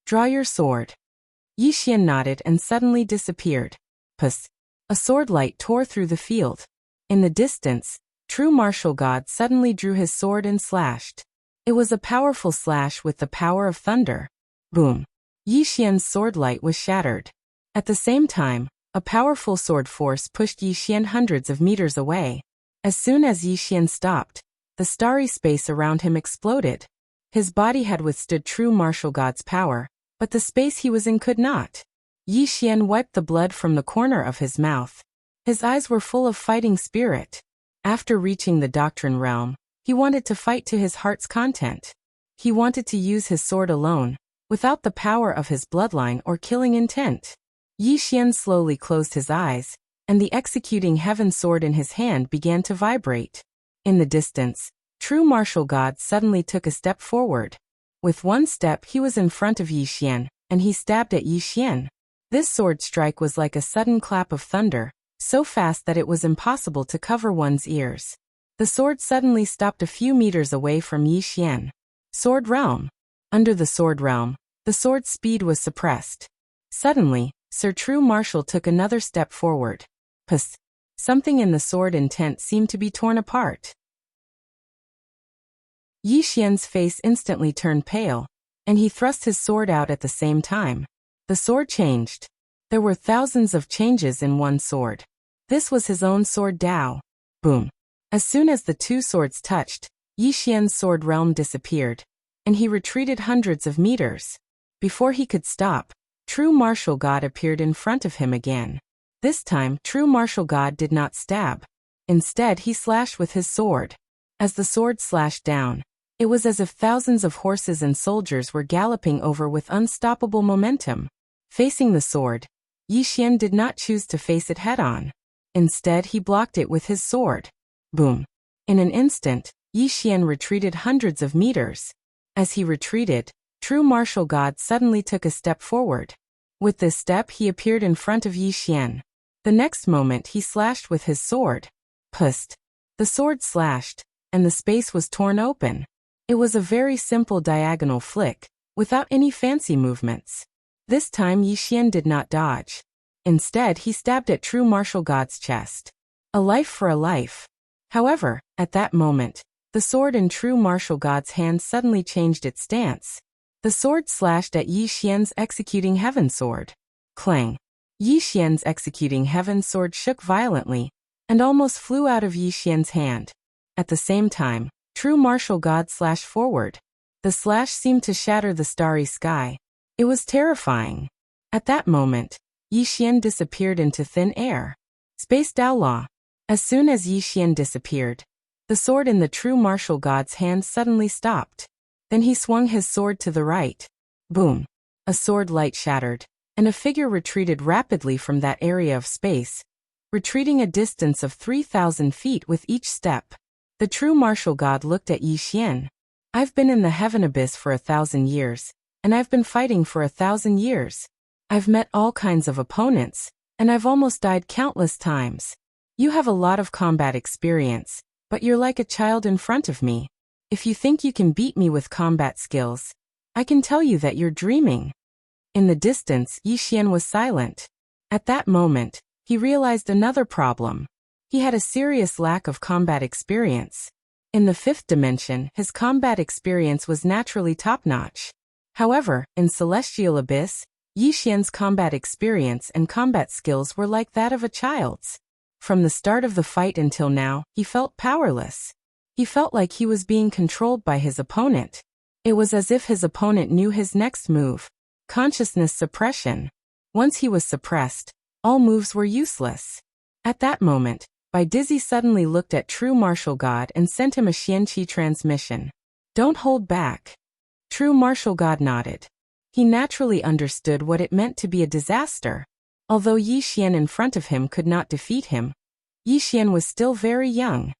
S1: Draw your sword. Yi Xian nodded and suddenly disappeared. Puss. A sword light tore through the field. In the distance, True Martial God suddenly drew his sword and slashed. It was a powerful slash with the power of thunder. Boom. Yi Xian's sword light was shattered. At the same time, A powerful sword force pushed Yi Xian hundreds of meters away. As soon as Yi Xian stopped, the starry space around him exploded. His body had withstood true martial god's power, but the space he was in could not. Yi Xian wiped the blood from the corner of his mouth. His eyes were full of fighting spirit. After reaching the doctrine realm, he wanted to fight to his heart's content. He wanted to use his sword alone, without the power of his bloodline or killing intent. Yi Xian slowly closed his eyes, and the executing heaven sword in his hand began to vibrate. In the distance, true martial god suddenly took a step forward. With one step he was in front of Yi Xian, and he stabbed at Yi Xian. This sword strike was like a sudden clap of thunder, so fast that it was impossible to cover one's ears. The sword suddenly stopped a few meters away from Yi Xian. Sword realm. Under the sword realm, the sword's speed was suppressed. Suddenly, Sir True Martial took another step forward. Puss. Something in the sword intent seemed to be torn apart. Yi Xian's face instantly turned pale, and he thrust his sword out at the same time. The sword changed. There were thousands of changes in one sword. This was his own sword Dao. Boom. As soon as the two swords touched, Yi Xian's sword realm disappeared, and he retreated hundreds of meters. Before he could stop, True Martial God appeared in front of him again. This time, True Martial God did not stab. Instead, he slashed with his sword. As the sword slashed down, it was as if thousands of horses and soldiers were galloping over with unstoppable momentum. Facing the sword, Yi Xian did not choose to face it head-on. Instead, he blocked it with his sword. Boom. In an instant, Yi Xian retreated hundreds of meters. As he retreated, True Martial God suddenly took a step forward. With this step he appeared in front of Yi Xian. The next moment he slashed with his sword. Pust. The sword slashed, and the space was torn open. It was a very simple diagonal flick, without any fancy movements. This time Yi Xian did not dodge. Instead he stabbed at True Martial God's chest. A life for a life. However, at that moment, the sword in True Martial God's hand suddenly changed its stance. The sword slashed at Yi Xian's executing heaven sword. Clang! Yi Xian's executing heaven sword shook violently, and almost flew out of Yi Xian's hand. At the same time, True Martial God slashed forward. The slash seemed to shatter the starry sky. It was terrifying. At that moment, Yi Xian disappeared into thin air. Space Dao Law. As soon as Yi Xian disappeared, the sword in the True Martial God's hand suddenly stopped. Then he swung his sword to the right. Boom! A sword light shattered, and a figure retreated rapidly from that area of space, retreating a distance of 3,000 feet with each step. The True Martial God looked at Yi Xian. I've been in the heaven abyss for 1,000 years, and I've been fighting for 1,000 years. I've met all kinds of opponents, and I've almost died countless times. You have a lot of combat experience, but you're like a child in front of me. If you think you can beat me with combat skills, I can tell you that you're dreaming. In the distance, Yi Xian was silent. At that moment, he realized another problem. He had a serious lack of combat experience. In the fifth dimension, his combat experience was naturally top-notch. However, in Celestial Abyss, Yi Xian's combat experience and combat skills were like that of a child's. From the start of the fight until now, he felt powerless. He felt like he was being controlled by his opponent. It was as if his opponent knew his next move. Consciousness suppression. Once he was suppressed, all moves were useless. At that moment, Bai Dizzy suddenly looked at True Martial God and sent him a Xianqi transmission. Don't hold back. True Martial God nodded. He naturally understood what it meant to be a disaster. Although Yi Xian in front of him could not defeat him, Yi Xian was still very young.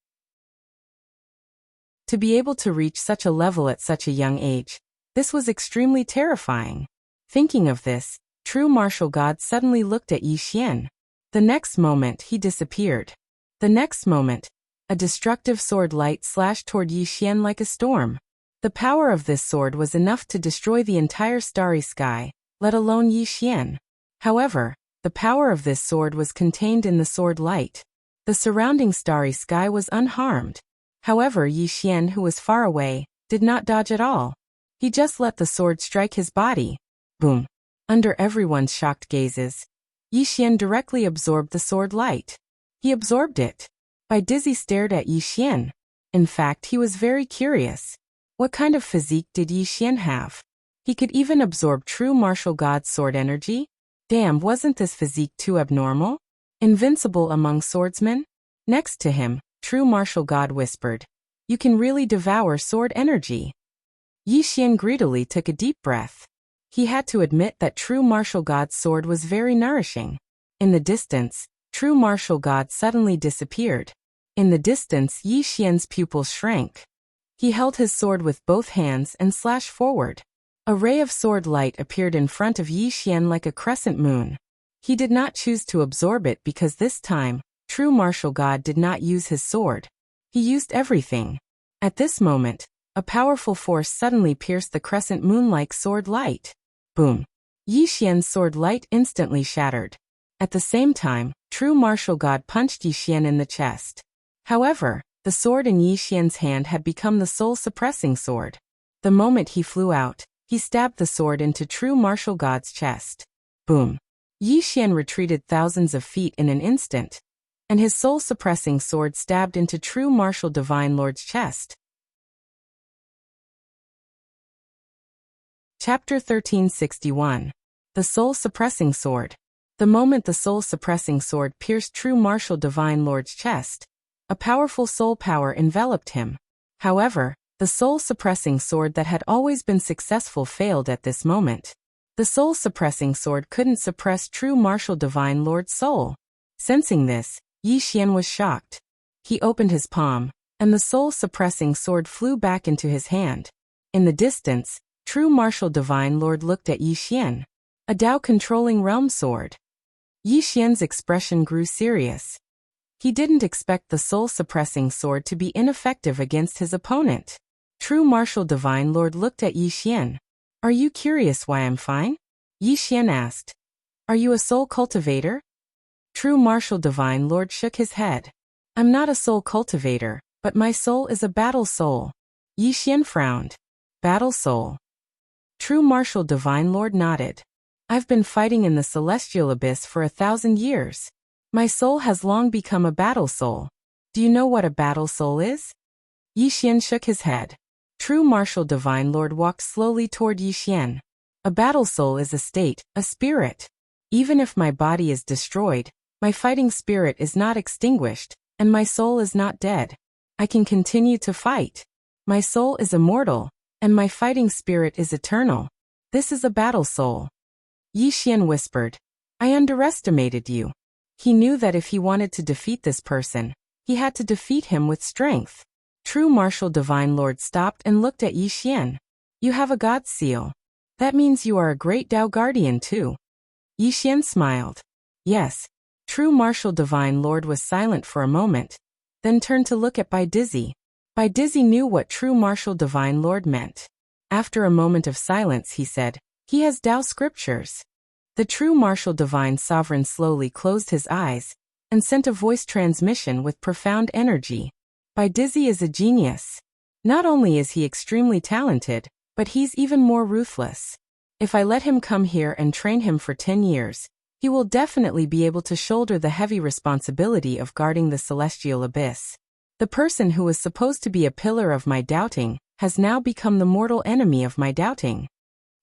S1: To be able to reach such a level at such a young age, this was extremely terrifying. Thinking of this, True Martial God suddenly looked at Yi Xian. The next moment he disappeared. The next moment, a destructive sword light slashed toward Yi Xian like a storm. The power of this sword was enough to destroy the entire starry sky, let alone Yi Xian. However, the power of this sword was contained in the sword light. The surrounding starry sky was unharmed. However, Yi Xian, who was far away, did not dodge at all. He just let the sword strike his body. Boom! Under everyone's shocked gazes, Yi Xian directly absorbed the sword light. He absorbed it. Bai Dizzy stared at Yi Xian. In fact, he was very curious. What kind of physique did Yi Xian have? He could even absorb true martial god's sword energy? Damn, wasn't this physique too abnormal? Invincible among swordsmen? Next to him, true martial god whispered, "You can really devour sword energy." Yi Xian greedily took a deep breath. He had to admit that true martial god's sword was very nourishing. In the distance, true martial god suddenly disappeared. In the distance, Yi Xian's pupils shrank. He held his sword with both hands and slashed forward. A ray of sword light appeared in front of Yi Xian like a crescent moon. He did not choose to absorb it because this time, true martial god did not use his sword. He used everything. At this moment, a powerful force suddenly pierced the crescent moon-like sword light. Boom! Yi Xian's sword light instantly shattered. At the same time, true martial god punched Yi Xian in the chest. However, the sword in Yi Xian's hand had become the soul-suppressing sword. The moment he flew out, he stabbed the sword into true martial god's chest. Boom! Yi Xian retreated thousands of feet in an instant, and his soul-suppressing sword stabbed into true martial divine lord's chest. Chapter 1361. The Soul-Suppressing Sword. The moment the soul-suppressing sword pierced true martial divine lord's chest, a powerful soul power enveloped him. However, the soul-suppressing sword that had always been successful failed at this moment. The soul-suppressing sword couldn't suppress true martial divine lord's soul. Sensing this, Yi Xian was shocked. He opened his palm, and the soul-suppressing sword flew back into his hand. In the distance, true martial divine lord looked at Yi Xian. A Tao-controlling realm sword. Yi Xian's expression grew serious. He didn't expect the soul-suppressing sword to be ineffective against his opponent. True martial divine lord looked at Yi Xian. "Are you curious why I'm fine?" Yi Xian asked. "Are you a soul cultivator?" True martial divine lord shook his head. "I'm not a soul cultivator, but my soul is a battle soul." Yi Xian frowned. "Battle soul?" True martial divine lord nodded. "I've been fighting in the celestial abyss for 1,000 years. My soul has long become a battle soul. Do you know what a battle soul is?" Yi Xian shook his head. True martial divine lord walked slowly toward Yi Xian. "A battle soul is a state, a spirit. Even if my body is destroyed, my fighting spirit is not extinguished, and my soul is not dead. I can continue to fight. My soul is immortal, and my fighting spirit is eternal. This is a battle soul." Yi Xian whispered, "I underestimated you." He knew that if he wanted to defeat this person, he had to defeat him with strength. True martial divine lord stopped and looked at Yi Xian. "You have a god seal. That means you are a great Tao guardian too." Yi Xian smiled. "Yes." True martial divine lord was silent for a moment, then turned to look at Bai Dizzy. Bai Dizzy knew what true martial divine lord meant. After a moment of silence he said, "He has Tao scriptures." The true martial divine sovereign slowly closed his eyes and sent a voice transmission with profound energy. Bai Dizzy is a genius. Not only is he extremely talented, but he's even more ruthless. If I let him come here and train him for 10 years, he will definitely be able to shoulder the heavy responsibility of guarding the celestial abyss. The person who was supposed to be a pillar of my doubting has now become the mortal enemy of my doubting.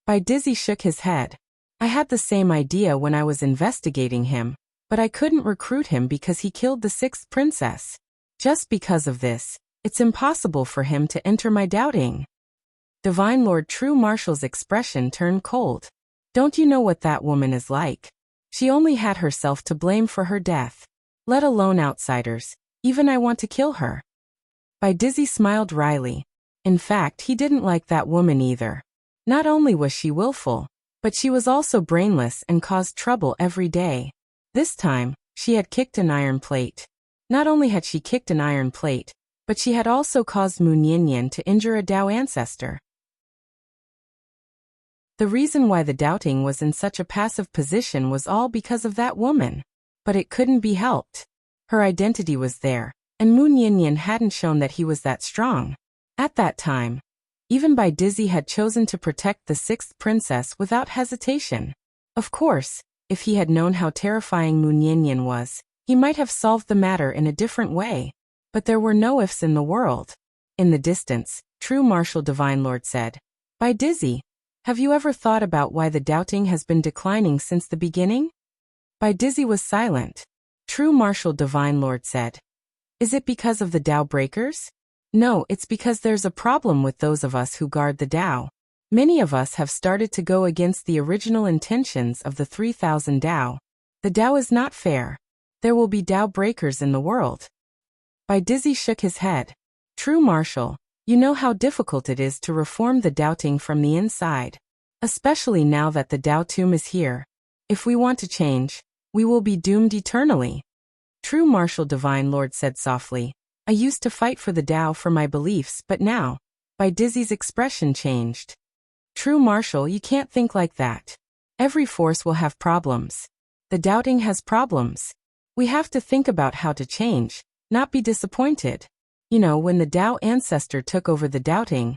S1: Bai Dizzy shook his head. "I had the same idea when I was investigating him, but I couldn't recruit him because he killed the 6th princess. Just because of this, it's impossible for him to enter my doubting." Divine Lord True Martial's expression turned cold. "Don't you know what that woman is like? She only had herself to blame for her death. Let alone outsiders, even I want to kill her." Bai Dizzy smiled wryly. In fact, he didn't like that woman either. Not only was she willful, but she was also brainless and caused trouble every day. This time, she had kicked an iron plate. Not only had she kicked an iron plate, but she had also caused Mu Nianyan to injure a Tao ancestor. The reason why the doubting was in such a passive position was all because of that woman. But it couldn't be helped. Her identity was there, and Mu Nianyan hadn't shown that he was that strong. At that time, even Bai Dizzy had chosen to protect the 6th princess without hesitation. Of course, If he had known how terrifying Mu Niannian was, he might have solved the matter in a different way. But there were no ifs in the world. In the distance, True Martial Divine Lord said, "By Dizzy, have you ever thought about why the doubting has been declining since the beginning?" By Dizzy was silent. True Martial Divine Lord said, "Is it because of the Tao breakers? No, it's because there's a problem with those of us who guard the Tao. Many of us have started to go against the original intentions of the 3000 Tao. The Tao is not fair. There will be Tao breakers in the world." By Dizzy shook his head. "True Martial, you know how difficult it is to reform the doubting from the inside. Especially now that the Tao tomb is here. If we want to change, we will be doomed eternally." True Martial Divine Lord said softly, "I used to fight for the Tao for my beliefs, but now," By Dizzy's expression changed. "True Martial, you can't think like that. Every force will have problems. The doubting has problems. We have to think about how to change, not be disappointed. You know, when the Tao ancestor took over the doubting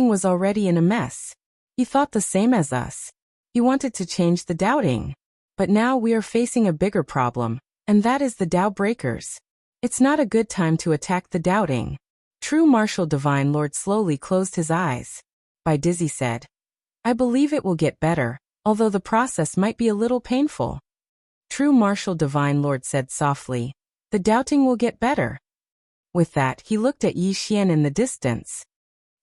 S1: was already in a mess. He thought the same as us. He wanted to change the doubting. But now we are facing a bigger problem, and that is the Tao breakers. It's not a good time to attack the doubting." True Martial Divine Lord slowly closed his eyes. By Dizzy said, "I believe it will get better, although the process might be a little painful." True Martial Divine Lord said softly, "The doubting will get better." With that, he looked at Yi Xian in the distance.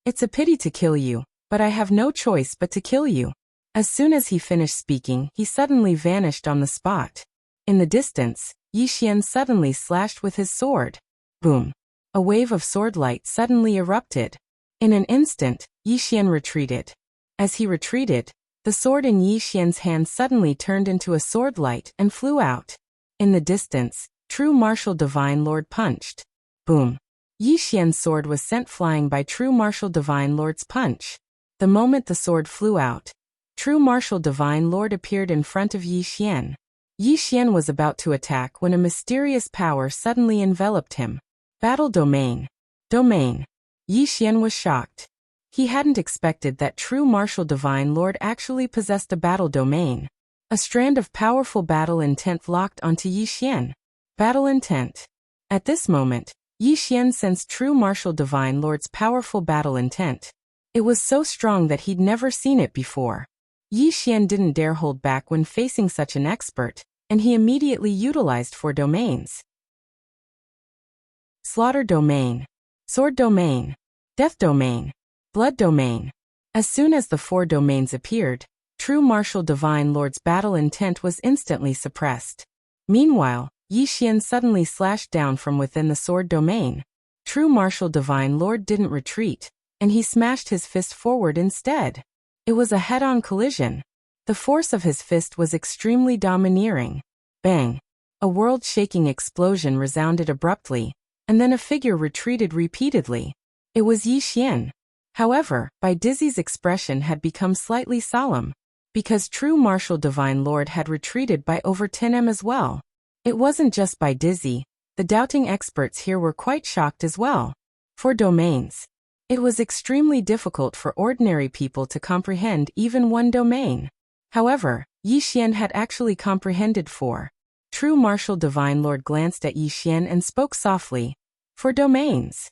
S1: "It's a pity to kill you, but I have no choice but to kill you." As soon as he finished speaking, he suddenly vanished on the spot. In the distance, Yi Xian suddenly slashed with his sword. Boom! A wave of sword light suddenly erupted. In an instant, Yi Xian retreated. As he retreated, the sword in Yi Xian's hand suddenly turned into a sword light and flew out. In the distance, True Martial Divine Lord punched. Boom! Yi Xian's sword was sent flying by True Martial Divine Lord's punch. The moment the sword flew out, True Martial Divine Lord appeared in front of Yi Xian. Yi Xian was about to attack when a mysterious power suddenly enveloped him. Battle Domain. Domain. Yi Xian was shocked. He hadn't expected that True Martial Divine Lord actually possessed a battle domain. A strand of powerful battle intent locked onto Yi Xian. Battle intent. At this moment, Yi Xian sensed True Martial Divine Lord's powerful battle intent. It was so strong that he'd never seen it before. Yi Xian didn't dare hold back when facing such an expert, and he immediately utilized 4 domains. Slaughter Domain. Sword Domain. Death Domain. Blood Domain. As soon as the 4 domains appeared, True Martial Divine Lord's battle intent was instantly suppressed. Meanwhile, Yi Xian suddenly slashed down from within the sword domain. True Martial Divine Lord didn't retreat, and he smashed his fist forward instead. It was a head-on collision. The force of his fist was extremely domineering. Bang! A world-shaking explosion resounded abruptly, and then a figure retreated repeatedly. It was Yi Xian. However, By Dizzy's expression had become slightly solemn, because True Martial Divine Lord had retreated by over 10 as well. It wasn't just By Dizzy. The doubting experts here were quite shocked as well. 4 domains. It was extremely difficult for ordinary people to comprehend even 1 domain. However, Yi Xian had actually comprehended 4. True Martial Divine Lord glanced at Yi Xian and spoke softly. 4 domains.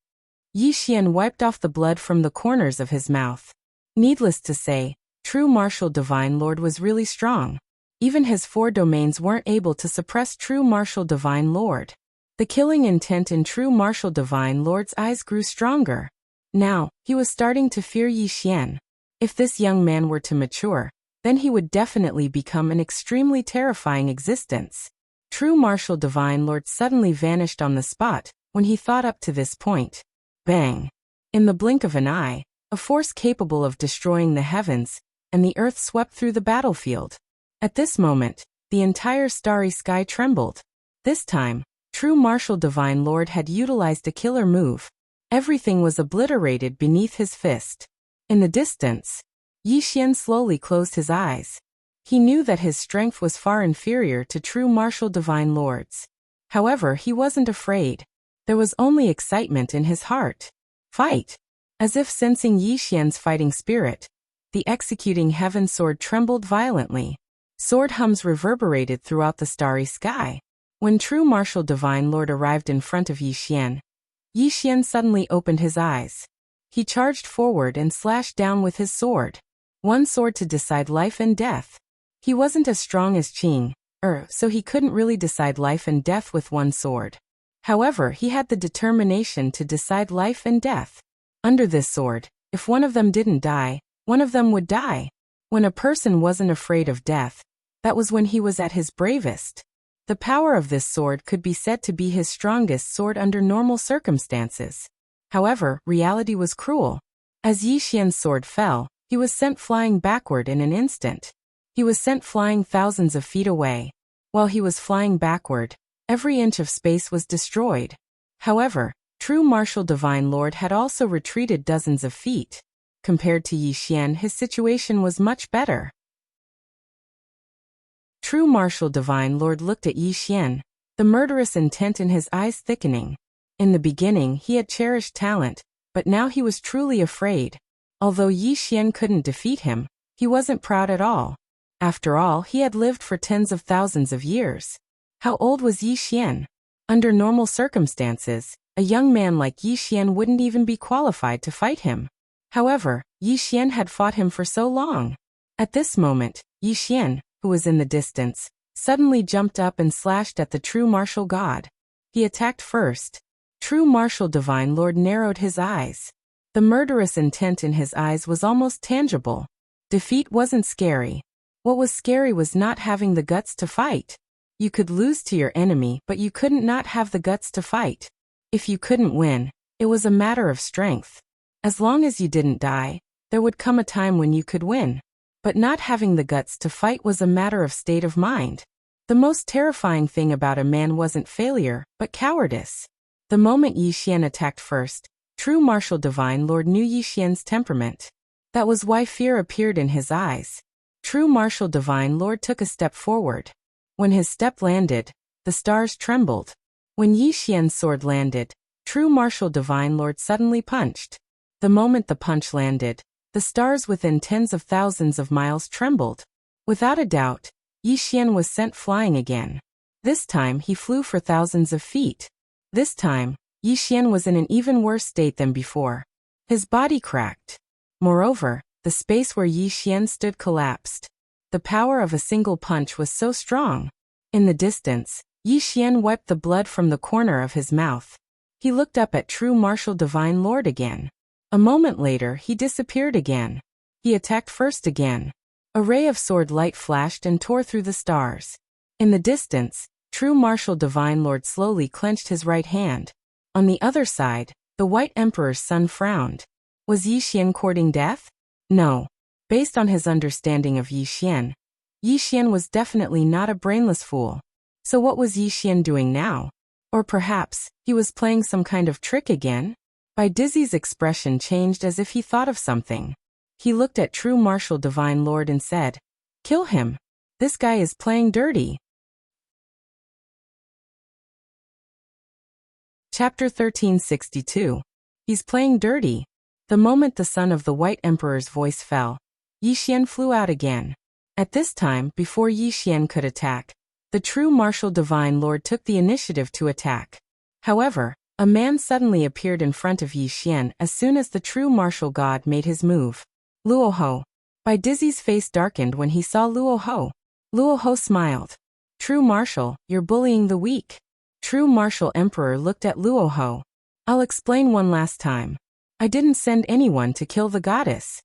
S1: Yi Xian wiped off the blood from the corners of his mouth. Needless to say, True Martial Divine Lord was really strong. Even his 4 domains weren't able to suppress True Martial Divine Lord. The killing intent in True Martial Divine Lord's eyes grew stronger. Now, he was starting to fear Yi Xian. If this young man were to mature, then he would definitely become an extremely terrifying existence. True Martial Divine Lord suddenly vanished on the spot when he thought up to this point. Bang! In the blink of an eye, a force capable of destroying the heavens and the earth swept through the battlefield. At this moment, the entire starry sky trembled. This time, True Martial Divine Lord had utilized a killer move. Everything was obliterated beneath his fist. In the distance, Yi Xian slowly closed his eyes. He knew that his strength was far inferior to True Martial Divine Lord's. However, he wasn't afraid. There was only excitement in his heart. Fight! As if sensing Yi Xian's fighting spirit, the executing heaven sword trembled violently. Sword hums reverberated throughout the starry sky. When true martial divine lord arrived in front of Yi Xian suddenly opened his eyes. He charged forward and slashed down with his sword. One sword to decide life and death. He wasn't as strong as Qing, so he couldn't really decide life and death with one sword. However, he had the determination to decide life and death. Under this sword, if one of them didn't die, one of them would die. When a person wasn't afraid of death, that was when he was at his bravest. The power of this sword could be said to be his strongest sword under normal circumstances. However, reality was cruel. As Yi Xian's sword fell, he was sent flying backward in an instant. He was sent flying thousands of feet away. While he was flying backward, every inch of space was destroyed. However, true martial divine lord had also retreated dozens of feet. Compared to Yi Xian, his situation was much better. True martial divine lord looked at Yi Xian, the murderous intent in his eyes thickening. In the beginning he had cherished talent, but now he was truly afraid. Although Yi Xian couldn't defeat him, he wasn't proud at all. After all, he had lived for tens of thousands of years. How old was Yi Xian? Under normal circumstances, a young man like Yi Xian wouldn't even be qualified to fight him. However, Yi Xian had fought him for so long. At this moment, Yi Xian, who was in the distance, suddenly jumped up and slashed at the true martial god. He attacked first. True martial divine lord narrowed his eyes. The murderous intent in his eyes was almost tangible. Defeat wasn't scary. What was scary was not having the guts to fight. You could lose to your enemy, but you couldn't not have the guts to fight. If you couldn't win, it was a matter of strength. As long as you didn't die, there would come a time when you could win. But not having the guts to fight was a matter of state of mind. The most terrifying thing about a man wasn't failure, but cowardice. The moment Yi Xian attacked first, true martial divine lord knew Yi Xian's temperament. That was why fear appeared in his eyes. True martial divine lord took a step forward. When his step landed, the stars trembled. When Yi Xian's sword landed, true martial divine lord suddenly punched. The moment the punch landed, the stars within tens of thousands of miles trembled. Without a doubt, Yi Xian was sent flying again. This time he flew for thousands of feet. This time, Yi Xian was in an even worse state than before. His body cracked. Moreover, the space where Yi Xian stood collapsed. The power of a single punch was so strong. In the distance, Yi Xian wiped the blood from the corner of his mouth. He looked up at true martial divine lord again. A moment later he disappeared again. He attacked first again. A ray of sword light flashed and tore through the stars. In the distance, true martial divine lord slowly clenched his right hand. On the other side, the White Emperor's son frowned. Was Yi Xian courting death? No. Based on his understanding of Yi Xian was definitely not a brainless fool. So what was Yi Xian doing now? Or perhaps, he was playing some kind of trick again? Bai Dizzy's expression changed as if he thought of something. He looked at true martial divine lord and said, "Kill him. This guy is playing dirty." Chapter 1362. He's playing dirty. The moment the son of the White Emperor's voice fell, Yi Xian flew out again. At this time, before Yi Xian could attack, the true martial divine lord took the initiative to attack. However, a man suddenly appeared in front of Yi Xian as soon as the true martial god made his move. Luo Ho. Bai Dizzy's face darkened when he saw Luo Ho. Luo Ho smiled. "True martial, you're bullying the weak." True martial emperor looked at Luo Ho. "I'll explain one last time. I didn't send anyone to kill the goddess."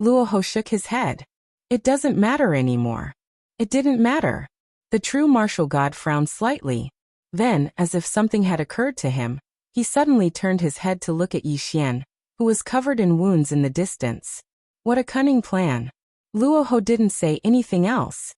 S1: Luo Ho shook his head. "It doesn't matter anymore." It didn't matter. The true martial god frowned slightly. Then, as if something had occurred to him, he suddenly turned his head to look at Yi Xian, who was covered in wounds in the distance. What a cunning plan. Luo Ho didn't say anything else.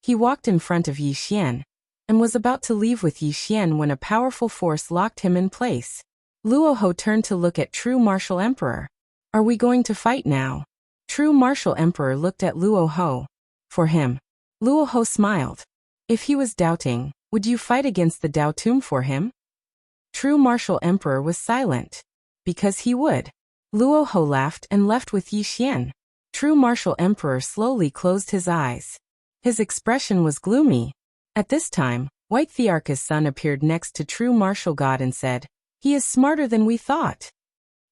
S1: He walked in front of Yi Xian, and was about to leave with Yi Xian when a powerful force locked him in place. Luo Ho turned to look at true martial emperor. "Are we going to fight now?" True martial emperor looked at Luo Ho. For him. Luo Ho smiled. If he was doubting, would you fight against the Dao Tomb for him? True martial emperor was silent. Because he would. Luo Ho laughed and left with Yi Xian. True martial emperor slowly closed his eyes. His expression was gloomy. At this time, White Thearka's son appeared next to True Martial God and said, "He is smarter than we thought."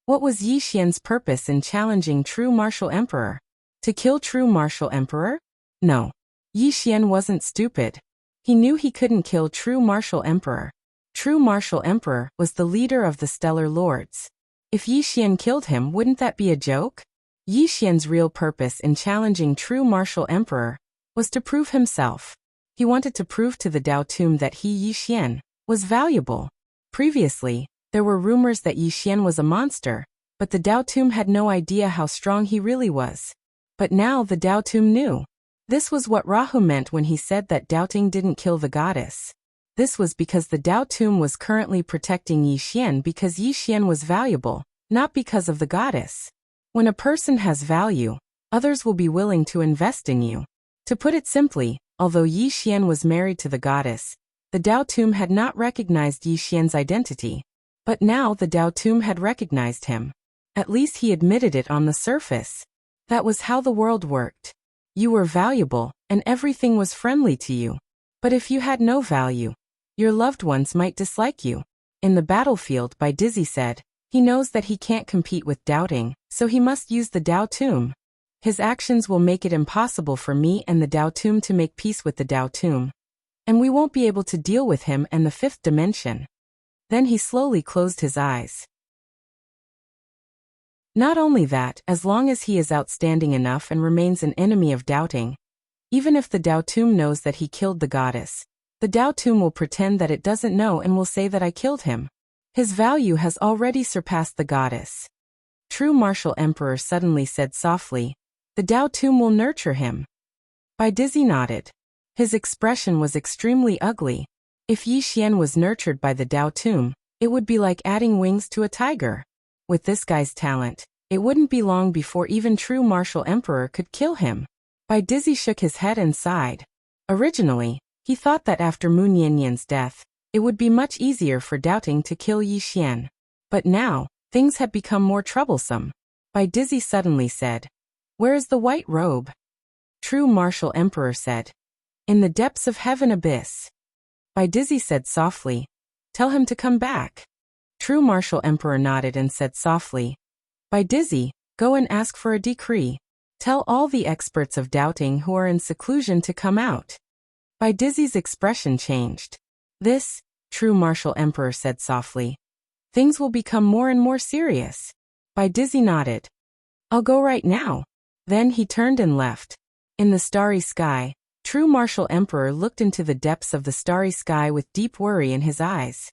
S1: What was Yi Xian's purpose in challenging True Martial Emperor? To kill True Martial Emperor? No. Yi Xian wasn't stupid. He knew he couldn't kill True Martial Emperor. True Martial Emperor was the leader of the Stellar Lords. If Yi Xian killed him, wouldn't that be a joke? Yi Xian's real purpose in challenging True Martial Emperor was to prove himself. He wanted to prove to the Dao Tomb that he, Yi Xian, was valuable. Previously, there were rumors that Yi Xian was a monster, but the Dao Tomb had no idea how strong he really was. But now the Dao Tomb knew. This was what Rahu meant when he said that doubting didn't kill the goddess. This was because the Dao Tomb was currently protecting Yi Xian because Yi Xian was valuable, not because of the goddess. When a person has value, others will be willing to invest in you. To put it simply, although Yi Xian was married to the goddess, the Dao Tomb had not recognized Yi Xian's identity. But now the Dao Tomb had recognized him. At least he admitted it on the surface. That was how the world worked. You were valuable, and everything was friendly to you. But if you had no value, your loved ones might dislike you. In the battlefield, Bai Dizzy said, he knows that he can't compete with doubting, so he must use the Dao Tomb. His actions will make it impossible for me and the Dao Tomb to make peace with the Dao Tomb. And we won't be able to deal with him and the fifth dimension. Then he slowly closed his eyes. Not only that, as long as he is outstanding enough and remains an enemy of doubting, even if the Dao Tomb knows that he killed the goddess, the Dao Tomb will pretend that it doesn't know and will say that I killed him. His value has already surpassed the goddess. True Martial Emperor suddenly said softly, "The Dao Tomb will nurture him." Bai Dizzy nodded. His expression was extremely ugly. If Yi Xian was nurtured by the Dao Tomb, it would be like adding wings to a tiger. With this guy's talent, it wouldn't be long before even True Martial Emperor could kill him. Bai Dizzy shook his head and sighed. Originally, he thought that after Mu Nianyan's death, it would be much easier for doubting to kill Yi Xian. But now, things had become more troublesome. Bai Dizzy suddenly said, "Where is the white robe?" True Martial Emperor said, "In the depths of heaven abyss." Bai Dizzy said softly, "Tell him to come back." True Martial Emperor nodded and said softly, "Bai Dizzy, go and ask for a decree. Tell all the experts of doubting who are in seclusion to come out." Bai Dizzy's expression changed. "This," True Martial Emperor said softly, "things will become more and more serious." Bai Dizzy nodded. "I'll go right now." Then he turned and left. In the starry sky, True Martial Emperor looked into the depths of the starry sky with deep worry in his eyes.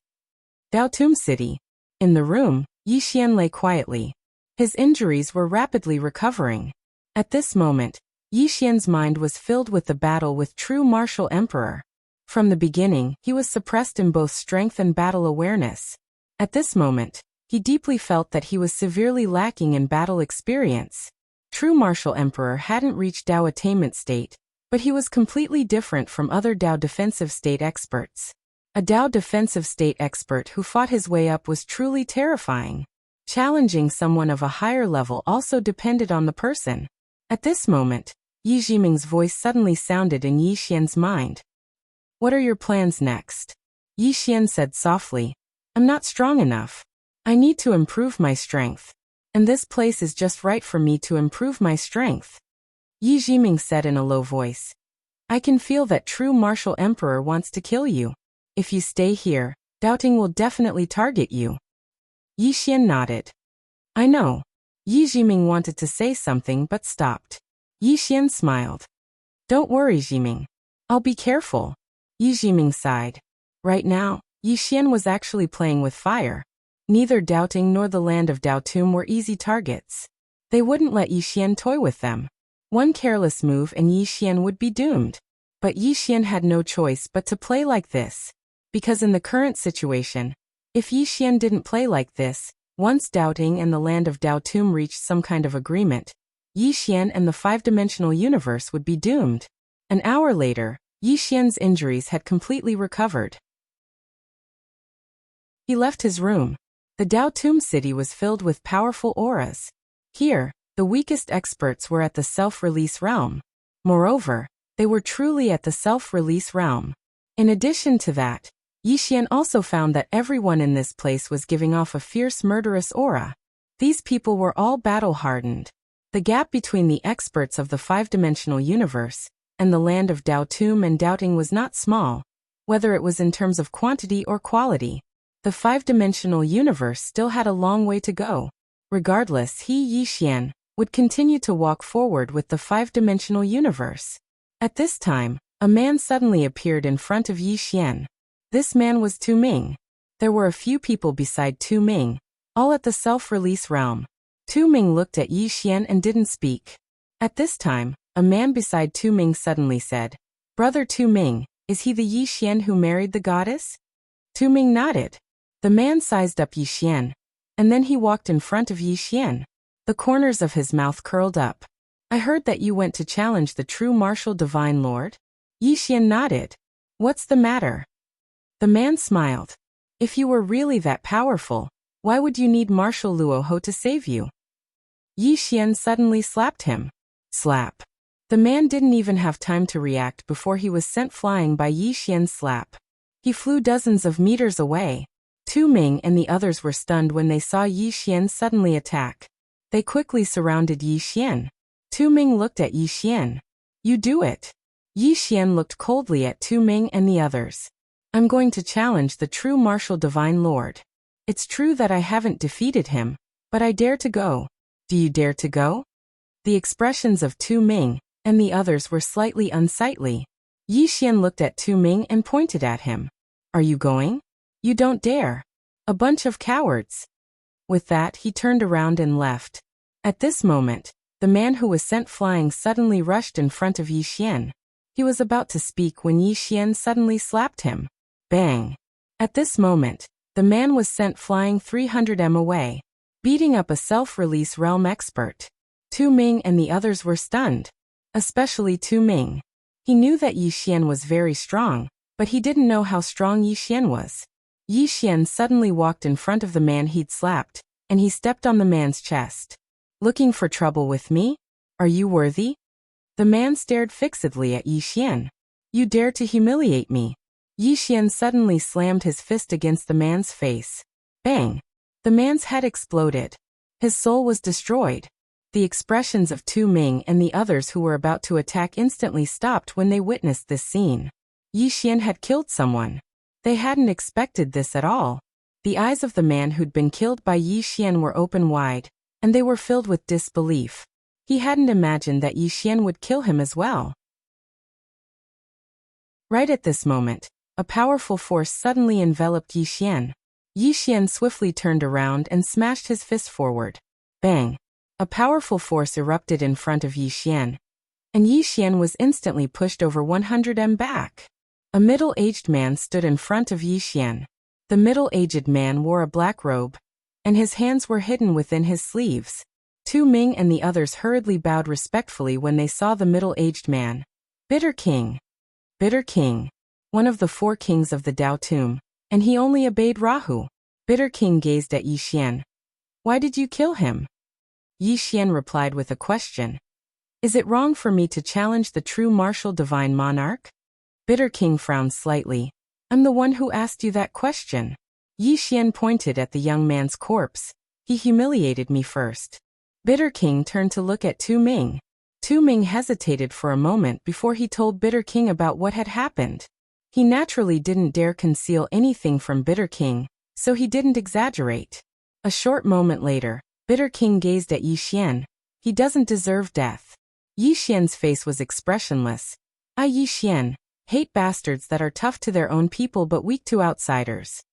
S1: Dao Tomb City. In the room, Yi Xian lay quietly. His injuries were rapidly recovering. At this moment, Yi Xian's mind was filled with the battle with True Martial Emperor. From the beginning, he was suppressed in both strength and battle awareness. At this moment, he deeply felt that he was severely lacking in battle experience. True Martial Emperor hadn't reached Dao attainment state, but he was completely different from other Dao defensive state experts. A Dao defensive state expert who fought his way up was truly terrifying. Challenging someone of a higher level also depended on the person. At this moment, Yi Jiming's voice suddenly sounded in Yi Xian's mind. "What are your plans next?" Yi Xian said softly, "I'm not strong enough. I need to improve my strength. And this place is just right for me to improve my strength." Yi Jiming said in a low voice, "I can feel that True Martial Emperor wants to kill you. If you stay here, doubting will definitely target you." Yi Xian nodded. "I know." Yi Jiming wanted to say something but stopped. Yi Xian smiled. "Don't worry, Jiming. I'll be careful." Yi Jiming sighed. Right now, Yi Xian was actually playing with fire. Neither doubting nor the land of Dao Tomb were easy targets. They wouldn't let Yi Xian toy with them. One careless move and Yi Xian would be doomed. But Yi Xian had no choice but to play like this. Because in the current situation, if Yi Xian didn't play like this, once doubting and the land of Dao Tomb reached some kind of agreement, Yi Xian and the five-dimensional universe would be doomed. An hour later, Yi Xian's injuries had completely recovered. He left his room. The Dao Tomb City was filled with powerful auras. Here, the weakest experts were at the self-release realm. Moreover, They were truly at the self-release realm. In addition to that, Yixian also found that everyone in this place was giving off a fierce murderous aura. These people were all battle-hardened. The gap between the experts of the five-dimensional universe and the land of Daotum and doubting was not small, whether it was in terms of quantity or quality. The five-dimensional universe still had a long way to go. Regardless, he, Yixian, would continue to walk forward with the five-dimensional universe. At this time, a man suddenly appeared in front of Yixian. This man was Tu Ming. There were a few people beside Tu Ming, all at the self-release realm. Tu Ming looked at Yixian and didn't speak. At this time, a man beside Tu Ming suddenly said, "Brother Tu Ming, is he the Yixian who married the goddess?" Tu Ming nodded. The man sized up Yixian, and then he walked in front of Yixian. The corners of his mouth curled up. "I heard that you went to challenge the true martial divine lord?" Yixian nodded. "What's the matter?" The man smiled. "If you were really that powerful, why would you need Marshal Luoho to save you?" Yixian suddenly slapped him. Slap. The man didn't even have time to react before he was sent flying by Yixian's slap. He flew dozens of meters away. Tu Ming and the others were stunned when they saw Yixian suddenly attack. They quickly surrounded Yixian. Tu Ming looked at Yixian. "You do it." Yixian looked coldly at Tu Ming and the others. "I'm going to challenge the true martial divine lord. It's true that I haven't defeated him, but I dare to go. Do you dare to go?" The expressions of Tu Ming and the others were slightly unsightly. Yixian looked at Tu Ming and pointed at him. "Are you going? You don't dare. A bunch of cowards." With that, he turned around and left. At this moment, the man who was sent flying suddenly rushed in front of Yixian. He was about to speak when Yixian suddenly slapped him. Bang! At this moment, the man was sent flying 300 m away, beating up a self-release realm expert. Tu Ming and the others were stunned, especially Tu Ming. He knew that Yixian was very strong, but he didn't know how strong Yixian was. Yixian suddenly walked in front of the man he'd slapped, and he stepped on the man's chest. "Looking for trouble with me? Are you worthy?" The man stared fixedly at Yixian. "You dare to humiliate me?" Yixian suddenly slammed his fist against the man's face. Bang! The man's head exploded. His soul was destroyed. The expressions of Tu Ming and the others who were about to attack instantly stopped when they witnessed this scene. Yixian had killed someone. They hadn't expected this at all. The eyes of the man who'd been killed by Yixian were open wide, and they were filled with disbelief. He hadn't imagined that Yixian would kill him as well. Right at this moment, a powerful force suddenly enveloped Yixian. Yixian swiftly turned around and smashed his fist forward. Bang! A powerful force erupted in front of Yixian, and Yixian was instantly pushed over 100 m back. A middle-aged man stood in front of Yixian. The middle-aged man wore a black robe, and his hands were hidden within his sleeves. Tu Ming and the others hurriedly bowed respectfully when they saw the middle-aged man. Bitter King. Bitter King. One of the 4 kings of the Daotum, and he only obeyed Rahu. Bitter King gazed at Yixian. "Why did you kill him?" Yixian replied with a question. "Is it wrong for me to challenge the true martial divine monarch?" Bitter King frowned slightly. "I'm the one who asked you that question." Yixian pointed at the young man's corpse. "He humiliated me first." Bitter King turned to look at Tu Ming. Tu Ming hesitated for a moment before he told Bitter King about what had happened. He naturally didn't dare conceal anything from Bitter King, so he didn't exaggerate. A short moment later, Bitter King gazed at Yixian. "He doesn't deserve death." Yixian's face was expressionless. "I, Yixian, hate bastards that are tough to their own people but weak to outsiders."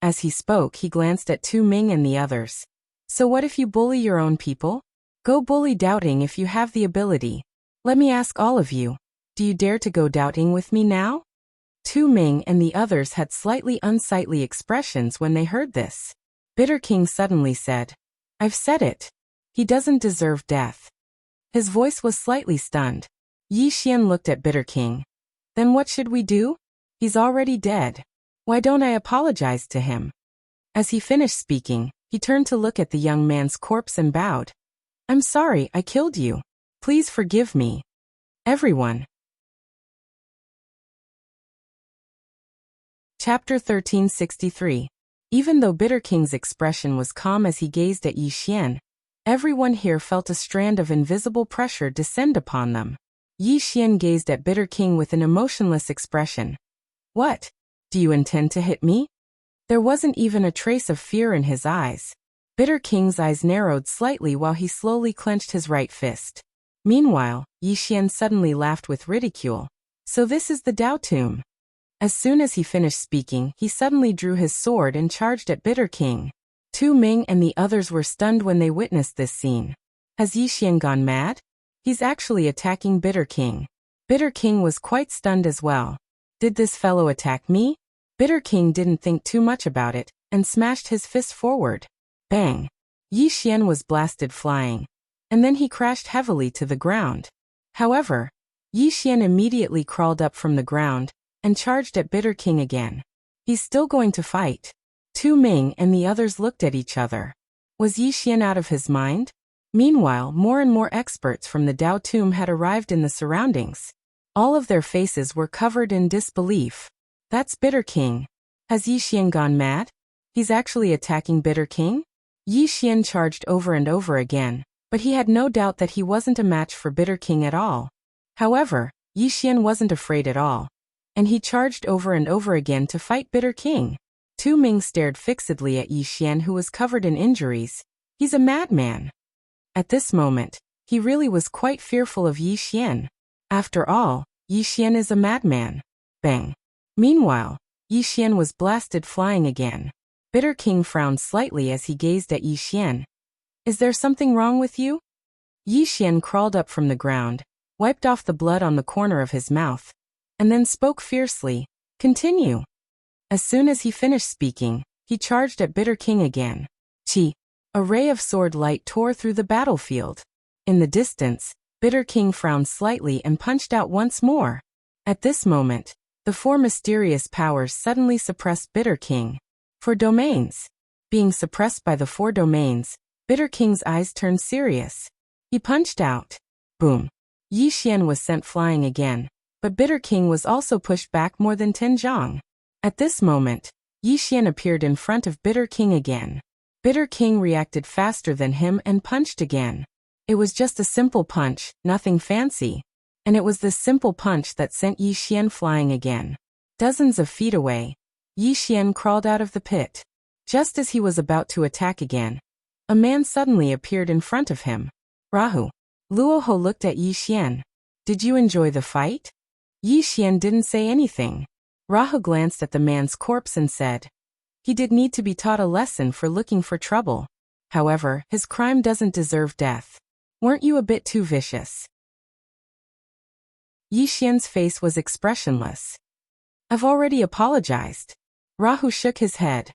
S1: As he spoke, he glanced at Tu Ming and the others. "So what if you bully your own people? Go bully doubting if you have the ability. Let me ask all of you, do you dare to go doubting with me now?" Tu Ming and the others had slightly unsightly expressions when they heard this. Bitter King suddenly said, "I've said it. He doesn't deserve death." His voice was slightly stunned. Yixian looked at Bitter King. "Then what should we do? He's already dead. Why don't I apologize to him?" As he finished speaking, he turned to look at the young man's corpse and bowed. "I'm sorry I killed you. Please forgive me." Everyone, Chapter 1363. Even though Bitter King's expression was calm as he gazed at Yi Xian, everyone here felt a strand of invisible pressure descend upon them. Yi Xian gazed at Bitter King with an emotionless expression. What? Do you intend to hit me? There wasn't even a trace of fear in his eyes. Bitter King's eyes narrowed slightly while he slowly clenched his right fist. Meanwhile, Yi Xian suddenly laughed with ridicule. So this is the Dao Tomb. As soon as he finished speaking, he suddenly drew his sword and charged at Bitter King. Tu Ming and the others were stunned when they witnessed this scene. Has Yi Xian gone mad? He's actually attacking Bitter King. Bitter King was quite stunned as well. Did this fellow attack me? Bitter King didn't think too much about it, and smashed his fist forward. Bang! Yi Xian was blasted flying. And then he crashed heavily to the ground. However, Yi Xian immediately crawled up from the ground, and charged at Bitter King again. He's still going to fight. Tu Ming and the others looked at each other. Was Yi Xian out of his mind? Meanwhile, more and more experts from the Dao Tomb had arrived in the surroundings. All of their faces were covered in disbelief. That's Bitter King. Has Yi Xian gone mad? He's actually attacking Bitter King? Yi Xian charged over and over again, but he had no doubt that he wasn't a match for Bitter King at all. However, Yi Xian wasn't afraid at all, and he charged over and over again to fight Bitter King. Tu Ming stared fixedly at Yi Xian, who was covered in injuries. He's a madman. At this moment, he really was quite fearful of Yi Xian. After all, Yi Xian is a madman. Bang! Meanwhile, Yi Xian was blasted flying again. Bitter King frowned slightly as he gazed at Yi Xian. Is there something wrong with you? Yi Xian crawled up from the ground, wiped off the blood on the corner of his mouth, and then spoke fiercely. Continue. As soon as he finished speaking, he charged at Bitter King again. Chi! A ray of sword light tore through the battlefield. In the distance, Bitter King frowned slightly and punched out once more. At this moment, the four mysterious powers suddenly suppressed Bitter King. Four domains. Being suppressed by the four domains, Bitter King's eyes turned serious. He punched out. Boom! Yi Xian was sent flying again, but Bitter King was also pushed back more than 10 zhang. At this moment, Yi Xian appeared in front of Bitter King again. Bitter King reacted faster than him and punched again. It was just a simple punch, nothing fancy. And it was this simple punch that sent Yi Xian flying again. Dozens of feet away, Yi Xian crawled out of the pit. Just as he was about to attack again, a man suddenly appeared in front of him. Rahu. Luoho looked at Yi Xian. Did you enjoy the fight? Yi Xian didn't say anything. Rahu glanced at the man's corpse and said, he did need to be taught a lesson for looking for trouble. However, his crime doesn't deserve death. Weren't you a bit too vicious? Yi Xian's face was expressionless. I've already apologized. Rahu shook his head.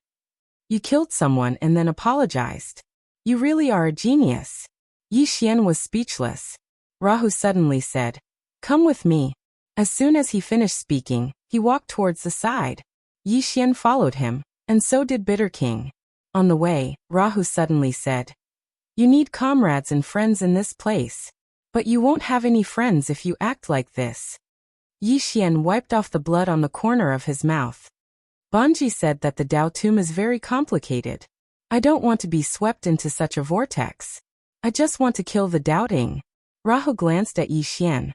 S1: You killed someone and then apologized. You really are a genius. Yi Xian was speechless. Rahu suddenly said, come with me. As soon as he finished speaking, he walked towards the side. Yi Xian followed him, and so did Bitter King. On the way, Rahu suddenly said, you need comrades and friends in this place. But you won't have any friends if you act like this. Yi Xian wiped off the blood on the corner of his mouth. Banji said that the Dao Tomb is very complicated. I don't want to be swept into such a vortex. I just want to kill the doubting. Rahu glanced at Yi Xian.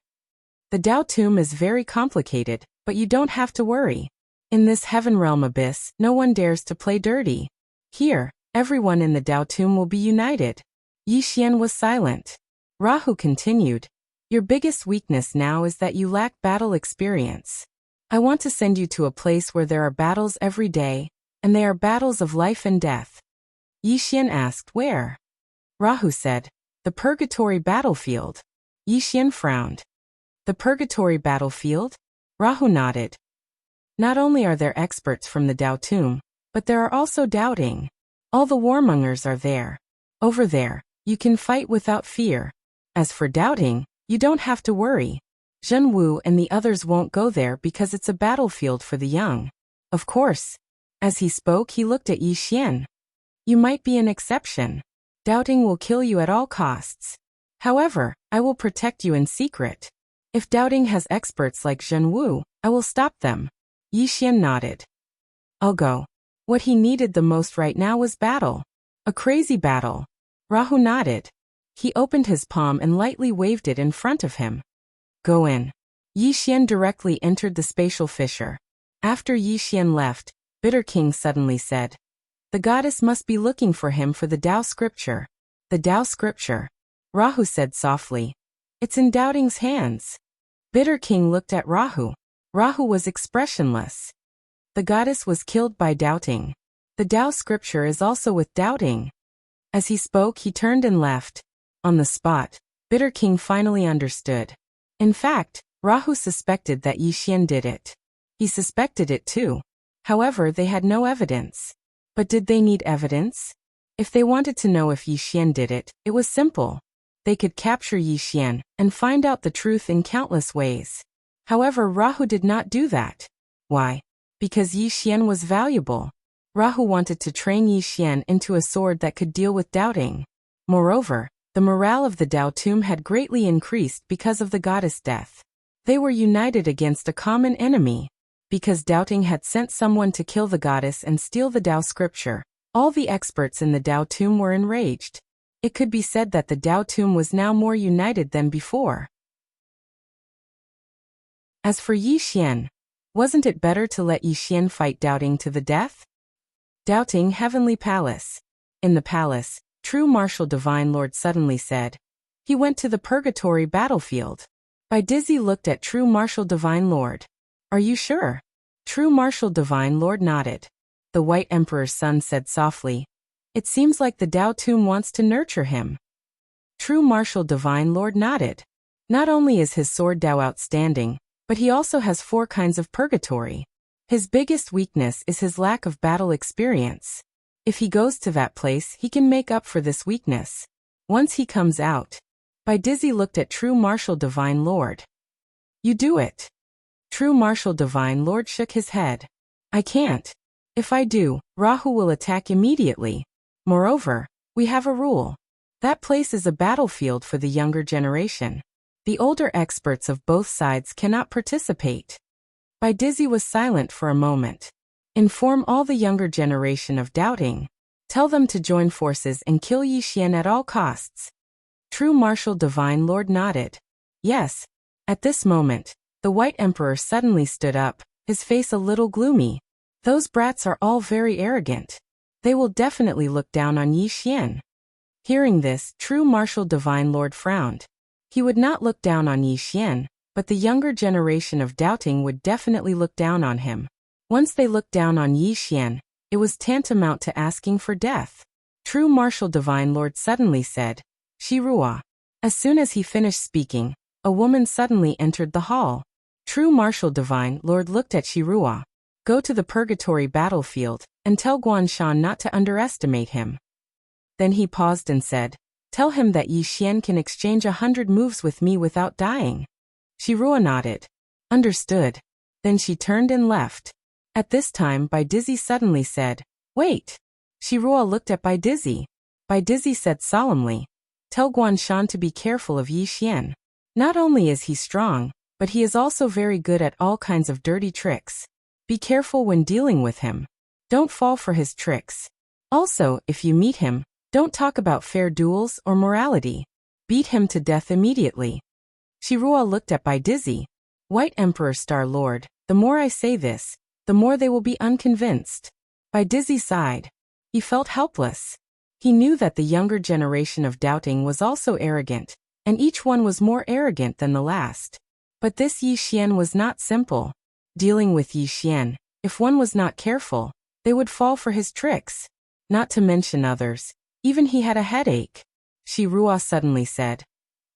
S1: The Dao Tomb is very complicated, but you don't have to worry. In this heaven realm abyss, no one dares to play dirty. Here, everyone in the Dao Tomb will be united. Yi Xian was silent. Rahu continued, your biggest weakness now is that you lack battle experience. I want to send you to a place where there are battles every day, and they are battles of life and death. Yi Xian asked, where? Rahu said, the Purgatory battlefield. Yi Xian frowned. The Purgatory battlefield? Rahu nodded. Not only are there experts from the Dao Tomb, but there are also doubting. All the warmongers are there. Over there, you can fight without fear. As for doubting, you don't have to worry. Zhen Wu and the others won't go there because it's a battlefield for the young. Of course. As he spoke, he looked at Yi Xian. You might be an exception. Doubting will kill you at all costs. However, I will protect you in secret. If doubting has experts like Zhen Wu, I will stop them. Yi Xian nodded. I'll go. What he needed the most right now was battle. A crazy battle. Rahu nodded. He opened his palm and lightly waved it in front of him. Go in. Yi Xian directly entered the spatial fissure. After Yi Xian left, Bitter King suddenly said, "The goddess must be looking for him for the Tao scripture." The Tao scripture. Rahu said softly. It's in Doubting's hands. Bitter King looked at Rahu. Rahu was expressionless. The goddess was killed by Doubting. The Tao scripture is also with Doubting. As he spoke, he turned and left. On the spot, Bitter King finally understood. In fact, Rahu suspected that Yi Xian did it. He suspected it too. However, they had no evidence. But did they need evidence? If they wanted to know if Yi Xian did it, it was simple. They could capture Yi Xian and find out the truth in countless ways. However, Rahu did not do that. Why? Because Yi Xian was valuable. Rahu wanted to train Yi Xian into a sword that could deal with Doubting. Moreover, the morale of the Tao tomb had greatly increased because of the goddess' death. They were united against a common enemy. Because Doubting had sent someone to kill the goddess and steal the Tao scripture, all the experts in the Tao tomb were enraged. It could be said that the Tao tomb was now more united than before. As for Yi Xian, wasn't it better to let Yi Xian fight Doubting to the death? Doubting Heavenly Palace. In the palace, True Martial Divine Lord suddenly said. He went to the Purgatory battlefield. Dizzy looked at True Martial Divine Lord. Are you sure? True Martial Divine Lord nodded. The White Emperor's son said softly. It seems like the Tao tomb wants to nurture him. True Martial Divine Lord nodded. Not only is his sword Tao outstanding, but he also has 4 kinds of purgatory. His biggest weakness is his lack of battle experience. If he goes to that place, he can make up for this weakness. Once he comes out. Dizzy looked at True Martial Divine Lord. You do it. True Martial Divine Lord shook his head. I can't. If I do, Rahu will attack immediately. Moreover, we have a rule. That place is a battlefield for the younger generation. The older experts of both sides cannot participate. Dizzy was silent for a moment. Inform all the younger generation of Doubting. Tell them to join forces and kill Yi Xian at all costs. True Martial Divine Lord nodded. Yes. At this moment, the White Emperor suddenly stood up, his face a little gloomy. Those brats are all very arrogant. They will definitely look down on Yi Xian. Hearing this, True Martial Divine Lord frowned. He would not look down on Yi Xian, but the younger generation of Doubting would definitely look down on him. Once they looked down on Yi Xian, it was tantamount to asking for death. True Martial Divine Lord suddenly said, Shirua. As soon as he finished speaking, a woman suddenly entered the hall. True Martial Divine Lord looked at Shirua. Go to the Purgatory battlefield, and tell Guanshan not to underestimate him. Then he paused and said, tell him that Yi Xian can exchange 100 moves with me without dying. Shirua nodded. Understood. Then she turned and left. At this time, Dizzy suddenly said, wait. Shirua looked at Dizzy. Dizzy said solemnly, tell Guanshan to be careful of Yi Xian. Not only is he strong, but he is also very good at all kinds of dirty tricks. Be careful when dealing with him. Don't fall for his tricks. Also, if you meet him, don't talk about fair duels or morality. Beat him to death immediately. Shirua looked at Dizzy. White Emperor Star Lord, the more I say this, the more they will be unconvinced. Dizzy sighed. He felt helpless. He knew that the younger generation of Doubting was also arrogant, and each one was more arrogant than the last. But this Yi Xian was not simple. Dealing with Yi Xian, if one was not careful, they would fall for his tricks. Not to mention others. Even he had a headache. Shirua suddenly said,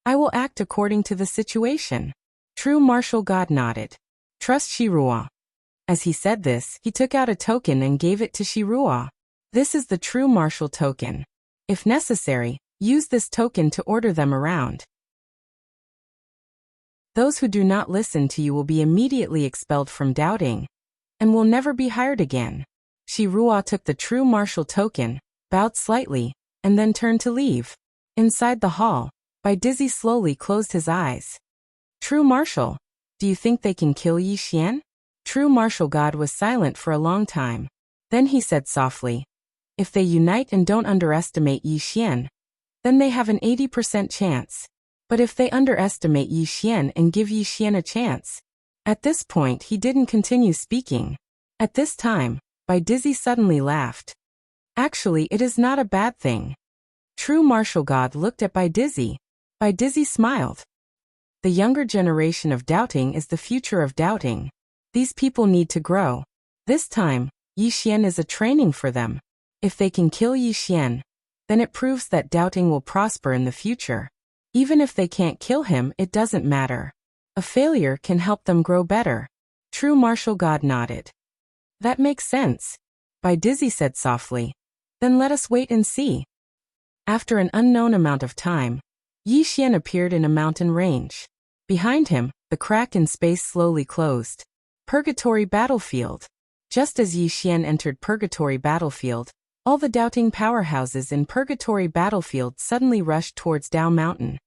S1: I will act according to the situation. True Martial God nodded. Trust Shirua. As he said this, he took out a token and gave it to Shirua. This is the True Martial token. If necessary, use this token to order them around. Those who do not listen to you will be immediately expelled from Doubting, and will never be hired again. Shirua took the True Martial token, bowed slightly, and then turned to leave. Inside the hall, Dizzy slowly closed his eyes. True Martial, do you think they can kill Yi Xian? True Martial God was silent for a long time. Then he said softly, "If they unite and don't underestimate Yi Xian, then they have an 80% chance. But if they underestimate Yi Xian and give Yi Xian a chance..." At this point he didn't continue speaking. At this time, Bai Dizzy suddenly laughed. Actually, it is not a bad thing. True martial god looked at Bai Dizzy. Bai Dizzy smiled. The younger generation of doubting is the future of doubting. These people need to grow. This time, Yi Xian is a training for them. If they can kill Yi Xian, then it proves that doubting will prosper in the future. Even if they can't kill him, it doesn't matter. A failure can help them grow better. True martial god nodded. That makes sense, Bai Dizzy said softly. Then let us wait and see. After an unknown amount of time, Yi Xian appeared in a mountain range. Behind him, the crack in space slowly closed. Purgatory Battlefield. Just as Yi Xian entered Purgatory Battlefield, all the doubting powerhouses in Purgatory Battlefield suddenly rushed towards Dao Mountain.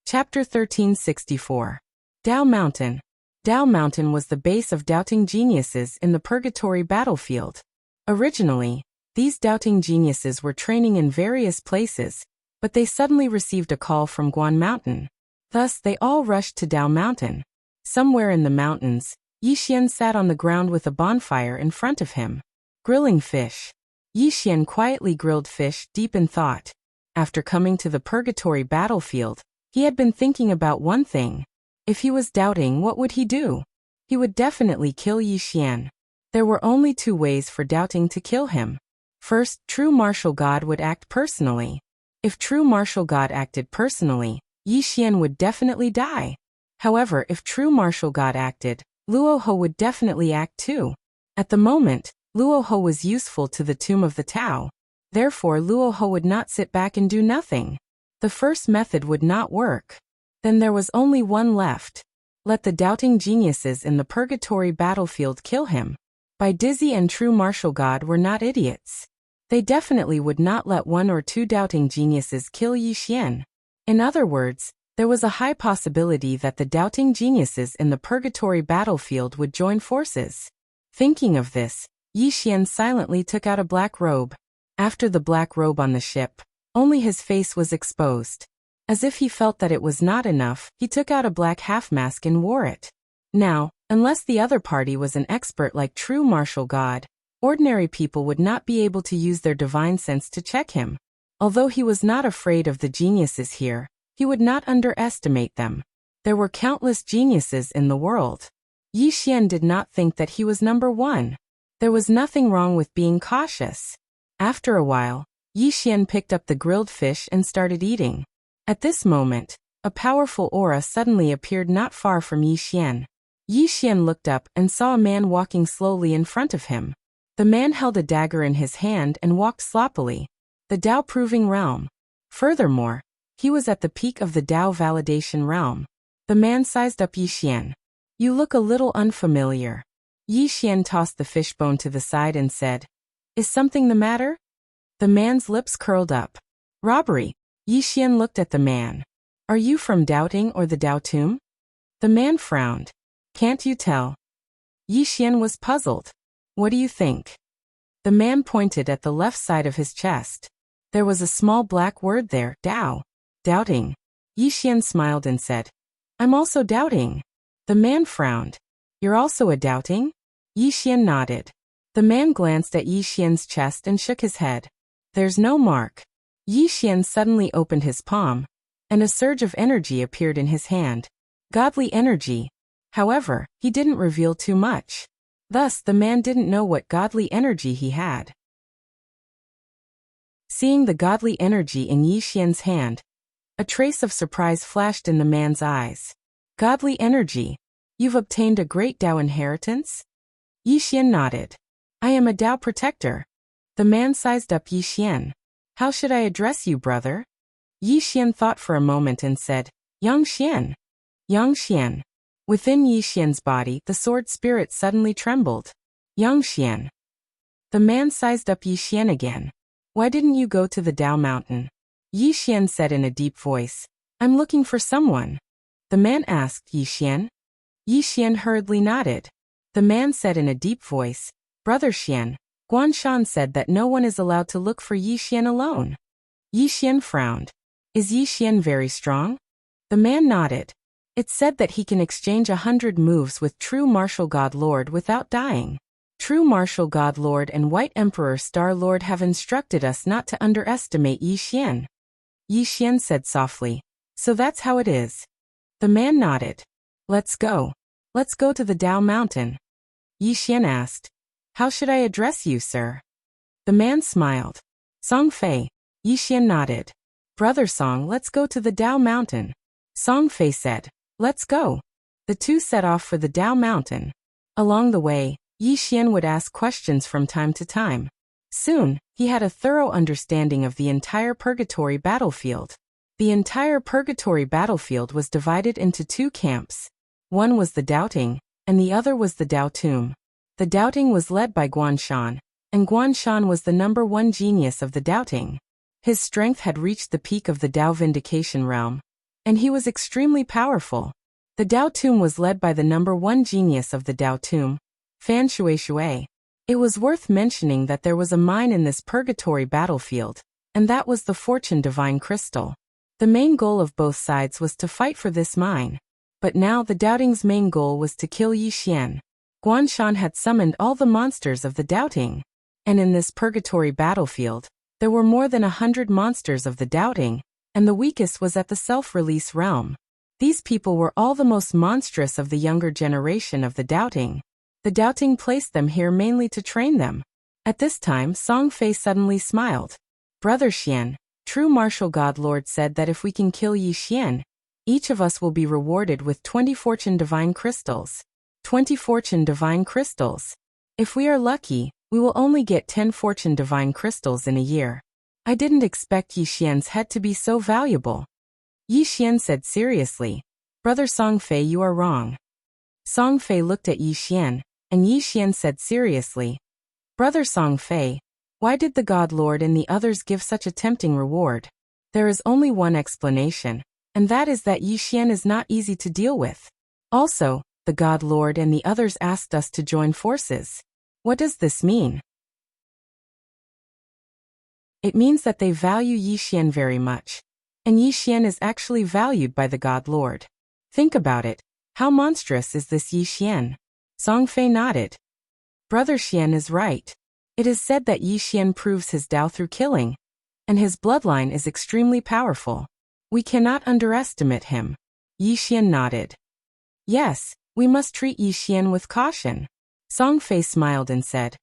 S1: Chapter 1364. Dao Mountain. Dao Mountain was the base of doubting geniuses in the Purgatory Battlefield. Originally, these doubting geniuses were training in various places, but they suddenly received a call from Guan Mountain. Thus, they all rushed to Dao Mountain. Somewhere in the mountains, Yi Xian sat on the ground with a bonfire in front of him. Grilling fish. Yi Xian quietly grilled fish deep in thought. After coming to the Purgatory Battlefield, he had been thinking about one thing. If he was doubting, what would he do? He would definitely kill Yi Xian. There were only two ways for doubting to kill him. First, True Martial God would act personally. If True Martial God acted personally, Yi Xian would definitely die. However, if True Martial God acted, Luo Ho would definitely act too. At the moment, Luo Ho was useful to the Tomb of the Tao. Therefore, Luo Ho would not sit back and do nothing. The first method would not work. Then there was only one left. Let the doubting geniuses in the Purgatory Battlefield kill him. Bai Dizzy and True Martial God were not idiots. They definitely would not let one or two doubting geniuses kill Yi Xian. In other words, there was a high possibility that the doubting geniuses in the Purgatory Battlefield would join forces. Thinking of this, Yi Xian silently took out a black robe. After the black robe on the ship, only his face was exposed. As if he felt that it was not enough, he took out a black half-mask and wore it. Now, unless the other party was an expert like True Martial God, ordinary people would not be able to use their divine sense to check him. Although he was not afraid of the geniuses here, he would not underestimate them. There were countless geniuses in the world. Yi Xian did not think that he was number one. There was nothing wrong with being cautious. After a while, Yi Xian picked up the grilled fish and started eating. At this moment, a powerful aura suddenly appeared not far from Yi Xian. Yi Xian looked up and saw a man walking slowly in front of him. The man held a dagger in his hand and walked sloppily. The Dao Proving Realm. Furthermore, he was at the peak of the Dao Validation Realm. The man sized up Yi Xian. "You look a little unfamiliar." Yi Xian tossed the fishbone to the side and said, "Is something the matter?" The man's lips curled up. "Robbery." Yi Xian looked at the man. "Are you from Doubting or the Dao Tomb?" The man frowned. "Can't you tell?" Yi Xian was puzzled. "What do you think?" The man pointed at the left side of his chest. There was a small black word there, Dao. "Doubting." Yi Xian smiled and said, "I'm also doubting." The man frowned. "You're also a doubting?" Yi Xian nodded. The man glanced at Yi Xian's chest and shook his head. "There's no mark." Yi Xian suddenly opened his palm, and a surge of energy appeared in his hand. Godly energy. However, he didn't reveal too much. Thus, the man didn't know what godly energy he had. Seeing the godly energy in Yi Xian's hand, a trace of surprise flashed in the man's eyes. "Godly energy? You've obtained a great Dao inheritance?" Yi Xian nodded. "I am a Dao protector." The man sized up Yi Xian. "How should I address you, brother?" Yi Xian thought for a moment and said, "Yang Xian." Yang Xian. Within Yi Xian's body, the sword spirit suddenly trembled. Yang Xian. The man sized up Yi Xian again. "Why didn't you go to the Dao Mountain?" Yi Xian said in a deep voice, "I'm looking for someone." The man asked, "Yi Xian?" Yi Xian hurriedly nodded. The man said in a deep voice, "Brother Xian, Guanshan said that no one is allowed to look for Yi Xian alone." Yi Xian frowned. "Is Yi Xian very strong?" The man nodded. "It's said that he can exchange 100 moves with True Martial God Lord without dying. True Martial God Lord and White Emperor Star Lord have instructed us not to underestimate Yi Xian." Yi Xian said softly, "So that's how it is." The man nodded. "Let's go. Let's go to the Dao Mountain." Yi Xian asked, "How should I address you, sir?" The man smiled. "Song Fei." Yi Xian nodded. "Brother Song, let's go to the Dao Mountain." Song Fei said, "Let's go." The two set off for the Dao Mountain. Along the way, Yi Xian would ask questions from time to time. Soon, he had a thorough understanding of the entire purgatory battlefield. The entire purgatory battlefield was divided into two camps. One was the Doubting, and the other was the Dao Tomb. The Doubting was led by Guanshan, and Guanshan was the #1 genius of the Doubting. His strength had reached the peak of the Dao Vindication realm, and he was extremely powerful. The Dao Tomb was led by the #1 genius of the Dao Tomb, Fan Shui. It was worth mentioning that there was a mine in this purgatory battlefield, and that was the Fortune Divine Crystal. The main goal of both sides was to fight for this mine. But now the Doubting's main goal was to kill Yi Xian. Guanshan had summoned all the monsters of the Doubting. And in this purgatory battlefield, there were more than 100 monsters of the Doubting, and the weakest was at the self-release realm. These people were all the most monstrous of the younger generation of the Doubting. The Doubting placed them here mainly to train them. At this time, Song Fei suddenly smiled. "Brother Xian, True Martial God Lord said that if we can kill Yi Xian, each of us will be rewarded with 20 Fortune Divine Crystals. 20 Fortune Divine Crystals. If we are lucky, we will only get 10 Fortune Divine Crystals in a year. I didn't expect Yi Xian's head to be so valuable." Yi Xian said seriously, "Brother Song Fei, you are wrong." Song Fei looked at Yi Xian, and Yi Xian said seriously, "Brother Song Fei, why did the God Lord and the others give such a tempting reward? There is only one explanation, and that is that Yi Xian is not easy to deal with. Also, the God Lord and the others asked us to join forces. What does this mean?" It means that they value Yi Xian very much. And Yi Xian is actually valued by the God Lord. Think about it. How monstrous is this Yi Xian? Song Fei nodded. "Brother Xian is right. It is said that Yi Xian proves his Dao through killing, and his bloodline is extremely powerful. We cannot underestimate him." Yi Xian nodded. "Yes, we must treat Yi Xian with caution." Song Fei smiled and said,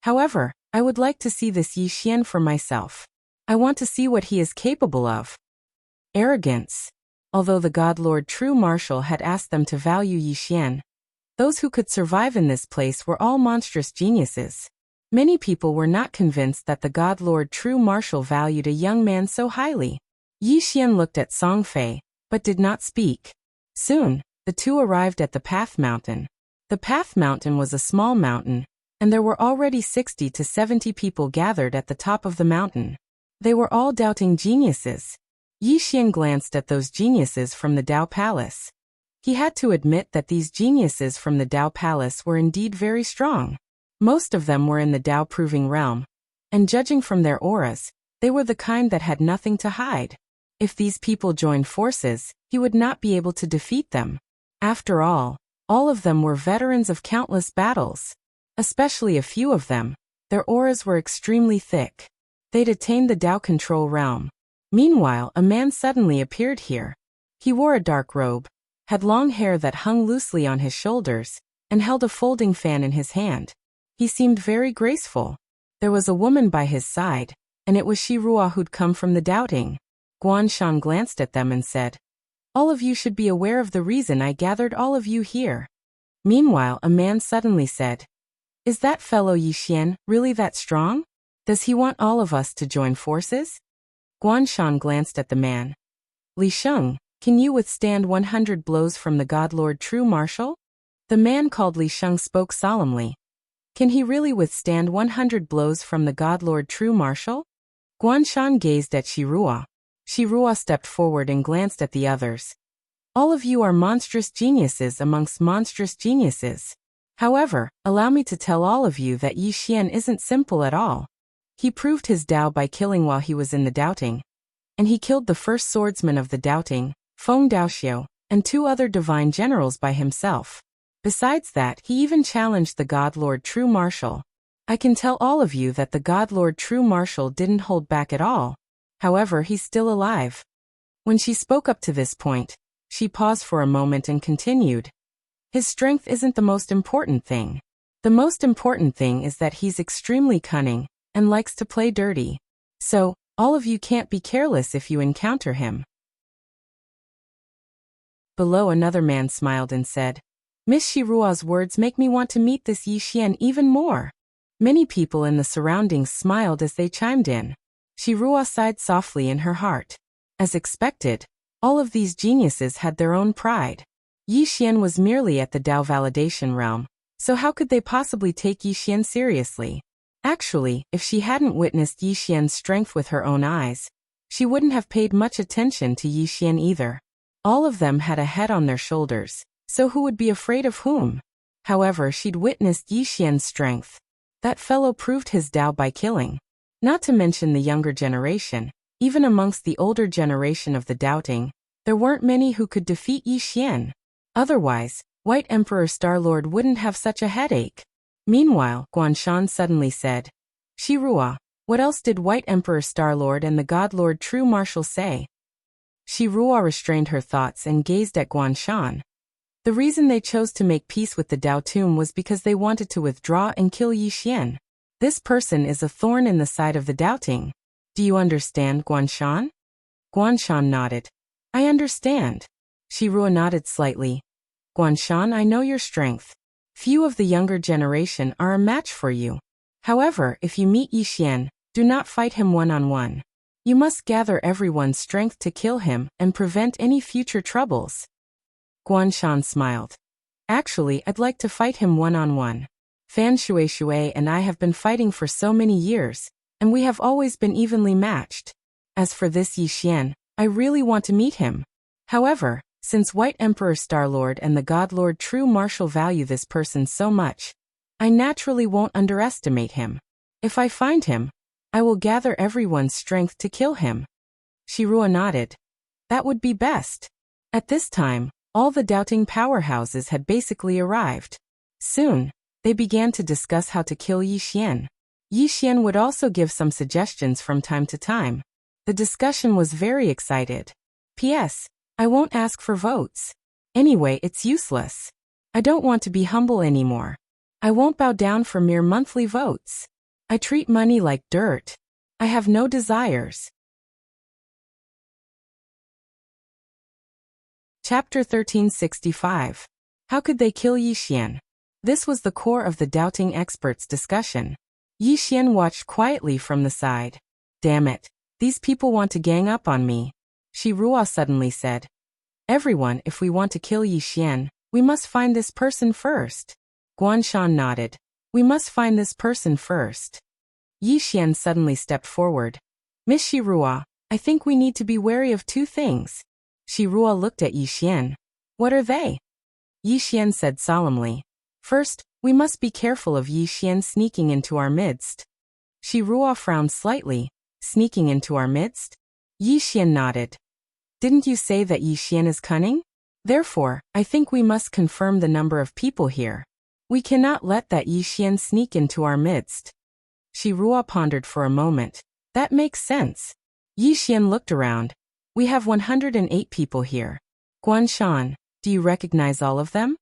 S1: "However, I would like to see this Yi Xian for myself. I want to see what he is capable of." Arrogance. Although the God Lord True Martial had asked them to value Yi Xian, those who could survive in this place were all monstrous geniuses. Many people were not convinced that the God Lord True Martial valued a young man so highly. Yi Xian looked at Song Fei, but did not speak. Soon, the two arrived at the Path Mountain. The Path Mountain was a small mountain, and there were already 60 to 70 people gathered at the top of the mountain. They were all doubting geniuses. Yi Xian glanced at those geniuses from the Dao Palace. He had to admit that these geniuses from the Dao Palace were indeed very strong. Most of them were in the Dao Proving realm, and judging from their auras, they were the kind that had nothing to hide. If these people joined forces, he would not be able to defeat them. After all of them were veterans of countless battles. Especially a few of them, their auras were extremely thick. They'd attained the Dao Control realm. Meanwhile, a man suddenly appeared here. He wore a dark robe, had long hair that hung loosely on his shoulders, and held a folding fan in his hand. He seemed very graceful. There was a woman by his side, and it was Shi Ruo who'd come from the Doubting. Guanshan glanced at them and said, "All of you should be aware of the reason I gathered all of you here." Meanwhile, a man suddenly said, "Is that fellow Yi Xian really that strong? Does he want all of us to join forces?" Guanshan glanced at the man. "Li Sheng, can you withstand 100 blows from the God Lord True Martial?" The man called Li Sheng spoke solemnly. "Can he really withstand 100 blows from the God Lord True Martial?" Guanshan gazed at Shi Ruo. Shi Ruo stepped forward and glanced at the others. All of you are monstrous geniuses amongst monstrous geniuses. However, allow me to tell all of you that Yi Xian isn't simple at all. He proved his Dao by killing while he was in the doubting. And he killed the first swordsman of the doubting, Feng Daoxiu, and 2 other divine generals by himself. Besides that, he even challenged the God Lord True Marshal. I can tell all of you that the God Lord True Marshal didn't hold back at all. However, he's still alive. When she spoke up to this point, she paused for a moment and continued. His strength isn't the most important thing. The most important thing is that he's extremely cunning and likes to play dirty. So, all of you can't be careless if you encounter him. Below, another man smiled and said, Miss Shirua's words make me want to meet this Yi Xian even more. Many people in the surroundings smiled as they chimed in. Shirua sighed softly in her heart. As expected, all of these geniuses had their own pride. Yi Xian was merely at the Dao validation realm, so how could they possibly take Yi Xian seriously? Actually, if she hadn't witnessed Yi Xian's strength with her own eyes, she wouldn't have paid much attention to Yi Xian either. All of them had a head on their shoulders, so who would be afraid of whom? However, she'd witnessed Yi Xian's strength. That fellow proved his Dao by killing. Not to mention the younger generation, even amongst the older generation of the doubting, there weren't many who could defeat Yi Xian. Otherwise, White Emperor Starlord wouldn't have such a headache. Meanwhile, Guanshan suddenly said, Shirua, what else did White Emperor Starlord and the God Lord True Marshal say? Shirua restrained her thoughts and gazed at Guanshan. The reason they chose to make peace with the Dao Tomb was because they wanted to withdraw and kill Yi Xian. This person is a thorn in the side of the doubting. Do you understand, Guanshan? Guanshan nodded. I understand. Shirua nodded slightly. Guanshan, I know your strength. Few of the younger generation are a match for you. However, if you meet Yi Xian, do not fight him one-on-one. You must gather everyone's strength to kill him and prevent any future troubles. Guanshan smiled. Actually, I'd like to fight him one-on-one. Fan Shui and I have been fighting for so many years, and we have always been evenly matched. As for this Yi Xian, I really want to meet him. However, since White Emperor Starlord and the God Lord True Marshal value this person so much, I naturally won't underestimate him. If I find him, I will gather everyone's strength to kill him. Shirua nodded. That would be best. At this time, all the doubting powerhouses had basically arrived. Soon, they began to discuss how to kill Yi Xian. Yi Xian would also give some suggestions from time to time. The discussion was very excited. P.S. I won't ask for votes. Anyway, it's useless. I don't want to be humble anymore. I won't bow down for mere monthly votes. I treat money like dirt. I have no desires. Chapter 1365. How could they kill Yi Xian? This was the core of the doubting experts' discussion. Yi Xian watched quietly from the side. Damn it. These people want to gang up on me. Shirua suddenly said. Everyone, if we want to kill Yi Xian, we must find this person first. Guanshan nodded. We must find this person first. Yi Xian suddenly stepped forward. Miss Shirua, I think we need to be wary of 2 things. Shirua looked at Yi Xian. What are they? Yi Xian said solemnly. First, we must be careful of Yi Xian sneaking into our midst. Shirua frowned slightly. Sneaking into our midst? Yi Xian nodded. Didn't you say that Yi Xian is cunning? Therefore, I think we must confirm the number of people here. We cannot let that Yi Xian sneak into our midst. Shirua pondered for a moment. That makes sense. Yi Xian looked around. We have 108 people here. Guanshan, do you recognize all of them?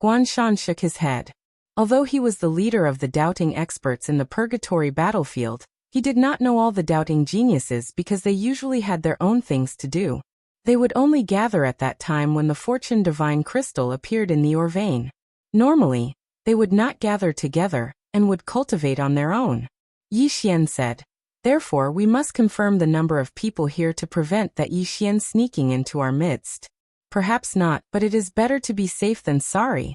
S1: Guanshan shook his head. Although he was the leader of the doubting experts in the purgatory battlefield, he did not know all the doubting geniuses because they usually had their own things to do. They would only gather at that time when the Fortune Divine Crystal appeared in the ore vein. Normally, they would not gather together and would cultivate on their own. Yi Xian said. Therefore, we must confirm the number of people here to prevent that Yi Xian sneaking into our midst. Perhaps not, but it is better to be safe than sorry.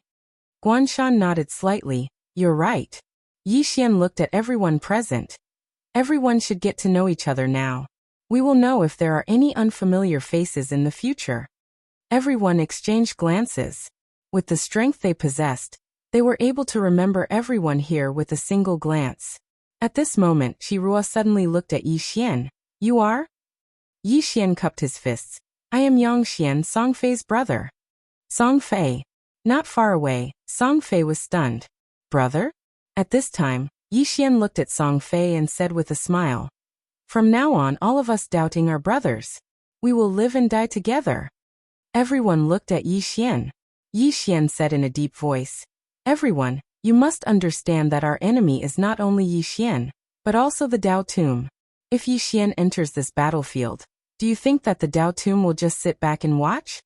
S1: Guanshan nodded slightly. You're right. Yi Xian looked at everyone present. Everyone should get to know each other now. We will know if there are any unfamiliar faces in the future. Everyone exchanged glances. With the strength they possessed, they were able to remember everyone here with a single glance. At this moment, Shirua suddenly looked at Yi Xian. You are? Yi Xian cupped his fists. I am Yang Xian, Song Fei's brother. Song Fei. Not far away, Song Fei was stunned. Brother? At this time, Yi Xian looked at Song Fei and said with a smile. From now on, all of us doubting are brothers. We will live and die together. Everyone looked at Yi Xian. Yi Xian said in a deep voice. Everyone, you must understand that our enemy is not only Yi Xian, but also the Dao Tomb. If Yi Xian enters this battlefield, do you think that the Dao Tomb will just sit back and watch?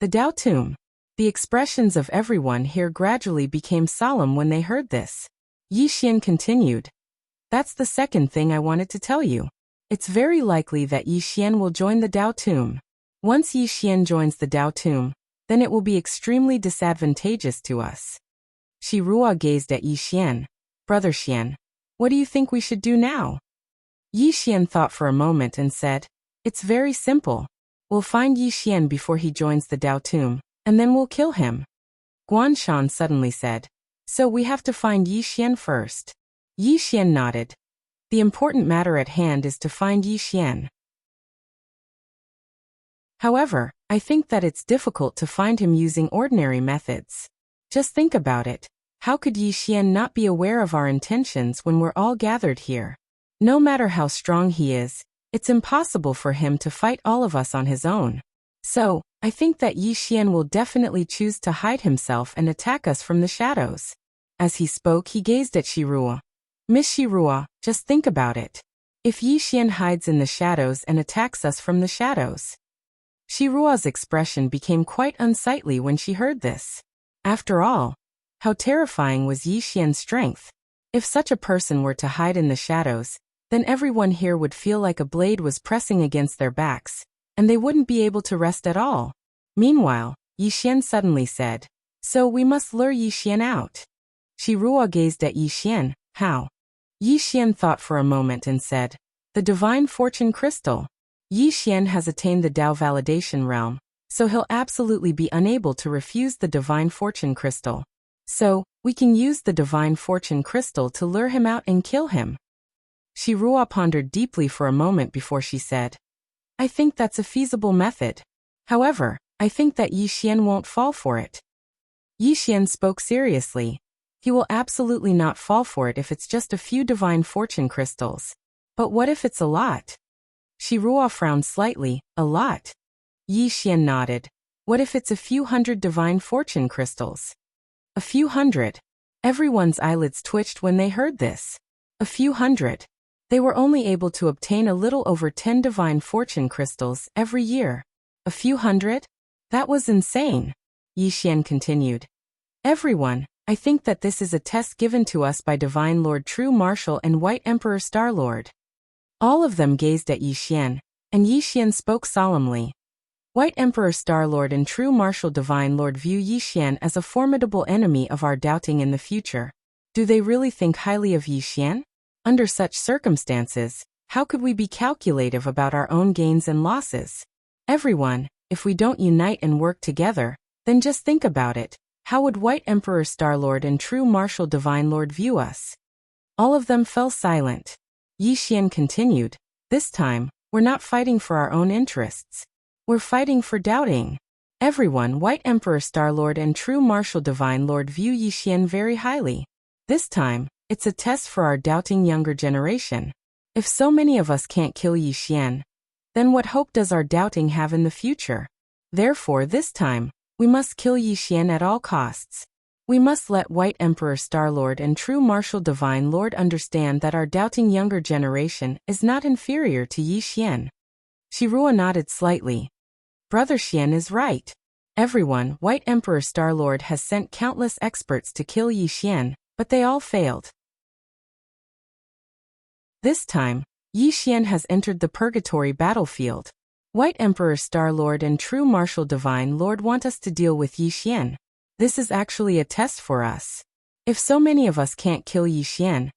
S1: The Dao Tomb. The expressions of everyone here gradually became solemn when they heard this. Yi Xian continued. That's the second thing I wanted to tell you. It's very likely that Yi Xian will join the Dao Tomb. Once Yi Xian joins the Dao Tomb, then it will be extremely disadvantageous to us. Shirua gazed at Yi Xian. Brother Xian, what do you think we should do now? Yi Xian thought for a moment and said, It's very simple. We'll find Yi Xian before he joins the Dao Tomb, and then we'll kill him. Guan Shan suddenly said, So we have to find Yi Xian first. Yi Xian nodded. The important matter at hand is to find Yi Xian. However, I think that it's difficult to find him using ordinary methods. Just think about it. How could Yi Xian not be aware of our intentions when we're all gathered here? No matter how strong he is, it's impossible for him to fight all of us on his own. So, I think that Yi Xian will definitely choose to hide himself and attack us from the shadows. As he spoke, he gazed at Shirua. Miss Shirua, just think about it. If Yi Xian hides in the shadows and attacks us from the shadows. Shirua's expression became quite unsightly when she heard this. After all, how terrifying was Yi Xian's strength? If such a person were to hide in the shadows, then everyone here would feel like a blade was pressing against their backs, and they wouldn't be able to rest at all. Meanwhile, Yi Xian suddenly said, So we must lure Yi Xian out. Shirua gazed at Yi Xian. How? Yi Xian thought for a moment and said, The Divine Fortune Crystal. Yi Xian has attained the Dao Validation Realm, so he'll absolutely be unable to refuse the Divine Fortune Crystal. So, we can use the Divine Fortune Crystal to lure him out and kill him. Shirua pondered deeply for a moment before she said, I think that's a feasible method. However, I think that Yi Xian won't fall for it. Yi Xian spoke seriously. He will absolutely not fall for it if it's just a few Divine Fortune Crystals. But what if it's a lot? Shirua frowned slightly. A lot? Yi Xian nodded. What if it's a few hundred Divine Fortune Crystals? A few hundred. Everyone's eyelids twitched when they heard this. A few hundred. They were only able to obtain a little over 10 Divine Fortune Crystals every year. A few hundred? That was insane. Yi Xian continued. Everyone, I think that this is a test given to us by Divine Lord True Marshal and White Emperor Star-Lord. All of them gazed at Yi Xian, and Yi Xian spoke solemnly. White Emperor Star-Lord and True Marshal Divine Lord view Yi Xian as a formidable enemy of our doubting in the future. Do they really think highly of Yi Xian? Under such circumstances, how could we be calculative about our own gains and losses? Everyone, if we don't unite and work together, then just think about it. How would White Emperor Star-Lord and True Marshal Divine Lord view us? All of them fell silent. Yi Xian continued, This time, we're not fighting for our own interests. We're fighting for doubting. Everyone, White Emperor Star-Lord and True Marshal Divine Lord view Yi Xian very highly. This time, it's a test for our doubting younger generation. If so many of us can't kill Yi Xian, then what hope does our doubting have in the future? Therefore, this time, we must kill Yi Xian at all costs. We must let White Emperor Star-Lord and True Marshal Divine Lord understand that our doubting younger generation is not inferior to Yi Xian. Shirua nodded slightly. Brother Xian is right. Everyone, White Emperor Star-Lord has sent countless experts to kill Yi Xian, but they all failed. This time, Yi Xian has entered the purgatory battlefield. White Emperor Star-Lord and True Marshal Divine Lord want us to deal with Yi Xian. This is actually a test for us. If so many of us can't kill Yi Xian,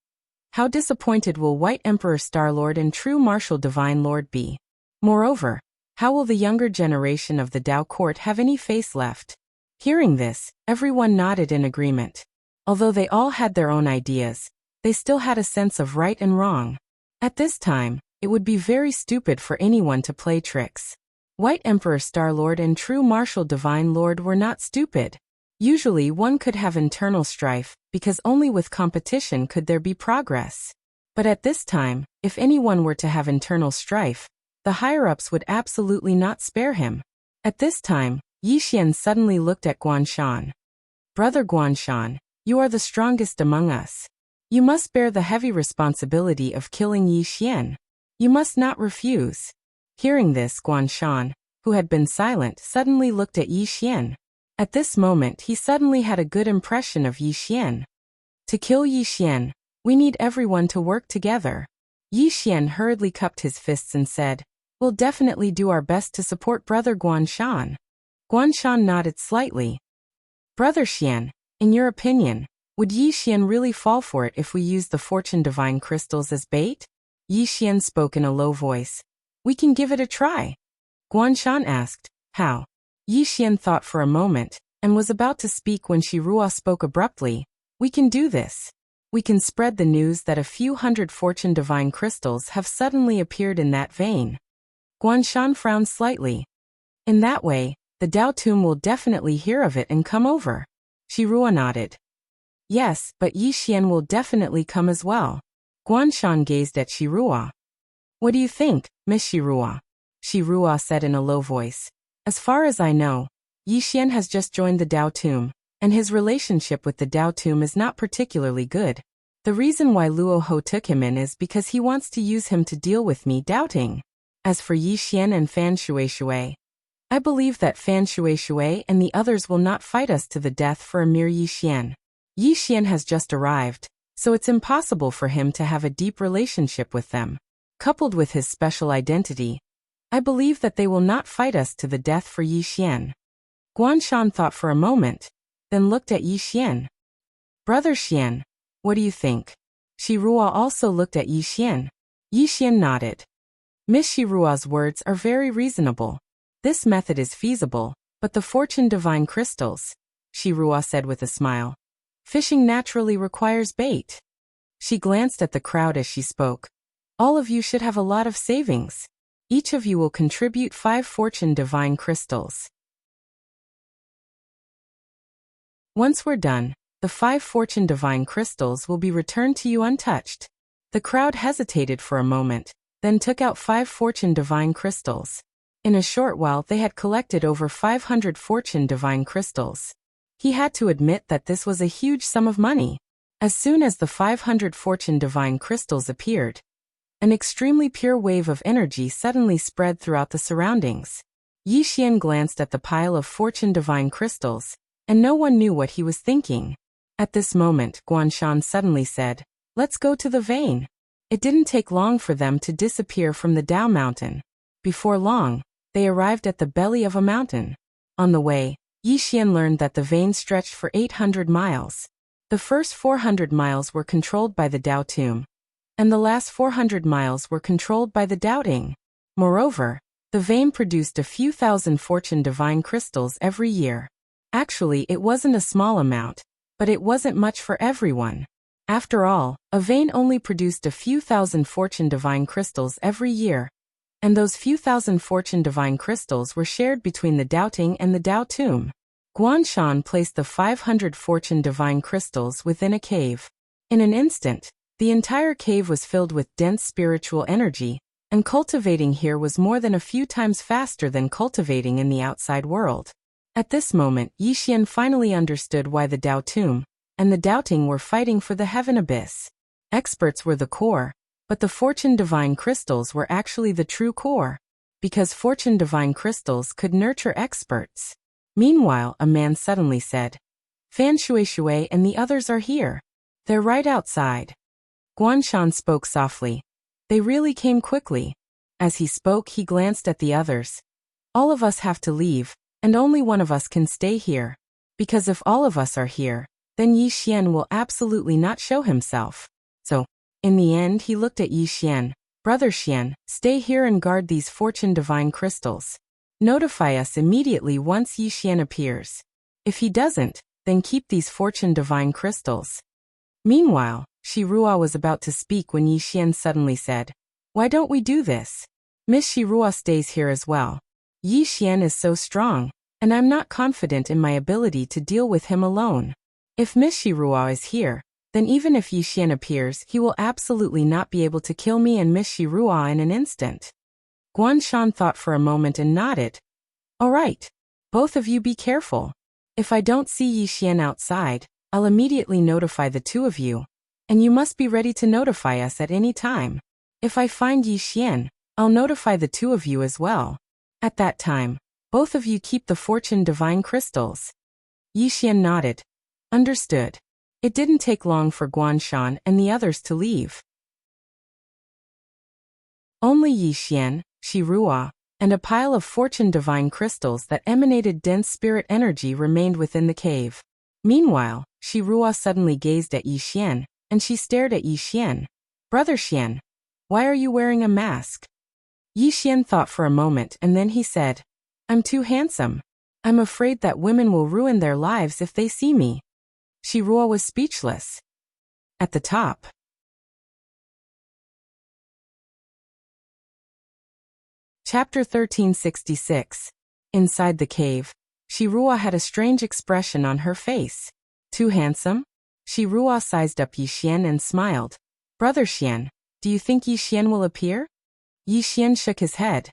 S1: how disappointed will White Emperor Star-Lord and True Marshal Divine Lord be? Moreover, How will the younger generation of the Dao court have any face left? Hearing this, everyone nodded in agreement. Although they all had their own ideas, they still had a sense of right and wrong. At this time, it would be very stupid for anyone to play tricks. White Emperor Star-Lord and True Martial Divine Lord were not stupid. Usually one could have internal strife, because only with competition could there be progress. But at this time, if anyone were to have internal strife, the higher-ups would absolutely not spare him. At this time, Yi Xian suddenly looked at Guanshan. Brother Guanshan, you are the strongest among us. You must bear the heavy responsibility of killing Yi Xian. You must not refuse. Hearing this, Guanshan, who had been silent, suddenly looked at Yi Xian. At this moment he suddenly had a good impression of Yi Xian. To kill Yi Xian, we need everyone to work together. Yi Xian hurriedly cupped his fists and said, "We'll definitely do our best to support Brother Guanshan." Guanshan nodded slightly. Brother Xian, in your opinion, would Yi Xian really fall for it if we use the Fortune Divine Crystals as bait? Yi Xian spoke in a low voice. We can give it a try. Guanshan asked, how? Yi Xian thought for a moment, and was about to speak when Shirua spoke abruptly. We can do this. We can spread the news that a few hundred Fortune Divine Crystals have suddenly appeared in that vein. Guanshan frowned slightly. In that way, the Dao Tomb will definitely hear of it and come over. Shirua nodded. Yes, but Yi Xian will definitely come as well. Guanshan gazed at Shirua. What do you think, Miss Shirua? Shirua said in a low voice. As far as I know, Yi Xian has just joined the Dao Tomb, and his relationship with the Dao Tomb is not particularly good. The reason why Luo Ho took him in is because he wants to use him to deal with me doubting. As for Yi Xian and Fan Shui, I believe that Fan Shui and the others will not fight us to the death for a mere Yi Xian. Yi Xian has just arrived, so it's impossible for him to have a deep relationship with them. Coupled with his special identity, I believe that they will not fight us to the death for Yi Xian. Guanshan thought for a moment, then looked at Yi Xian. Brother Xian, what do you think? Shirua also looked at Yi Xian. Yi Xian nodded. Miss Shirua's words are very reasonable. This method is feasible, but the Fortune Divine Crystals, Shirua said with a smile. Fishing naturally requires bait. She glanced at the crowd as she spoke. All of you should have a lot of savings. Each of you will contribute 5 Fortune Divine Crystals. Once we're done, the 5 Fortune Divine Crystals will be returned to you untouched. The crowd hesitated for a moment, then took out 5 Fortune Divine Crystals. In a short while they had collected over 500 Fortune Divine Crystals. He had to admit that this was a huge sum of money. As soon as the 500 Fortune Divine Crystals appeared, an extremely pure wave of energy suddenly spread throughout the surroundings. Yi Xian glanced at the pile of Fortune Divine Crystals, and no one knew what he was thinking. At this moment, Guanshan suddenly said, "Let's go to the vein." It didn't take long for them to disappear from the Dao Mountain. Before long, they arrived at the belly of a mountain. On the way, Yi Xian learned that the vein stretched for 800 miles. The first 400 miles were controlled by the Dao Tomb, and the last 400 miles were controlled by the doubting. Moreover, the vein produced a few thousand Fortune Divine Crystals every year. Actually, it wasn't a small amount, but it wasn't much for everyone. After all, a vein only produced a few thousand Fortune Divine Crystals every year, and those few thousand Fortune Divine Crystals were shared between the doubting and the Dao Tomb. Guanshan placed the 500 Fortune Divine Crystals within a cave. In an instant, the entire cave was filled with dense spiritual energy, and cultivating here was more than a few times faster than cultivating in the outside world. At this moment, Yi Xian finally understood why the Dao Tomb and the doubting were fighting for the heaven abyss. Experts were the core, but the Fortune Divine Crystals were actually the true core, because Fortune Divine Crystals could nurture experts. Meanwhile, a man suddenly said, "Fan Shui and the others are here. They're right outside." Guanshan spoke softly. They really came quickly. As he spoke, he glanced at the others. All of us have to leave, and only one of us can stay here. Because if all of us are here, then Yi Xian will absolutely not show himself. So, in the end, he looked at Yi Xian, Brother Xian, stay here and guard these fortune divine crystals. Notify us immediately once Yi Xian appears. If he doesn't, then keep these fortune divine crystals. Meanwhile, Shi Ruo was about to speak when Yi Xian suddenly said, "Why don't we do this? Miss Shi Ruo stays here as well. Yi Xian is so strong, and I'm not confident in my ability to deal with him alone. If Miss Shi Ruo is here, then even if Yi Xian appears, he will absolutely not be able to kill me and Miss Shi Ruo in an instant." Guan Shan thought for a moment and nodded. "All right. Both of you be careful. If I don't see Yi Xian outside, I'll immediately notify the two of you, and you must be ready to notify us at any time. If I find Yi Xian, I'll notify the two of you as well. At that time, both of you keep the fortune divine crystals." Yi Xian nodded. Understood. It didn't take long for Guan Shan and the others to leave. Only Yi Xian, Shi Ruo, and a pile of fortune divine crystals that emanated dense spirit energy remained within the cave. Meanwhile, Shi Ruo suddenly gazed at Yi Xian, and she stared at Yi Xian. "Brother Xian, why are you wearing a mask?" Yi Xian thought for a moment and then he said, "I'm too handsome. I'm afraid that women will ruin their lives if they see me." Shi Ruo was speechless. At the top. Chapter 1366. Inside the cave, Shi Ruo had a strange expression on her face. "Too handsome?" Shi Ruo sized up Yi Xian and smiled. "Brother Xian, do you think Yi Xian will appear?" Yi Xian shook his head.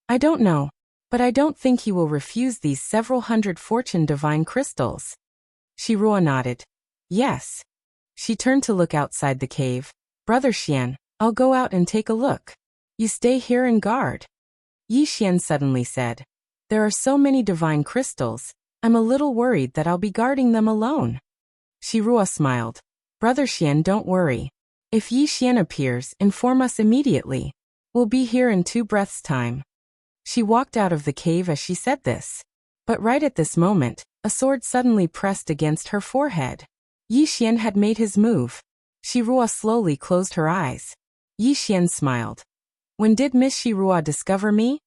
S1: "I don't know, but I don't think he will refuse these several hundred fortune divine crystals." Shi Ruo nodded. "Yes." She turned to look outside the cave. "Brother Xian, I'll go out and take a look. You stay here and guard." Yi Xian suddenly said, "There are so many divine crystals, I'm a little worried that I'll be guarding them alone." Shi Ruo smiled. "Brother Xian, don't worry. If Yi Xian appears, inform us immediately. We'll be here in 2 breaths' time." She walked out of the cave as she said this. But right at this moment, a sword suddenly pressed against her forehead. Yi Xian had made his move. Shi Ruo slowly closed her eyes. Yi Xian smiled. "When did Miss Shi Ruo discover me?"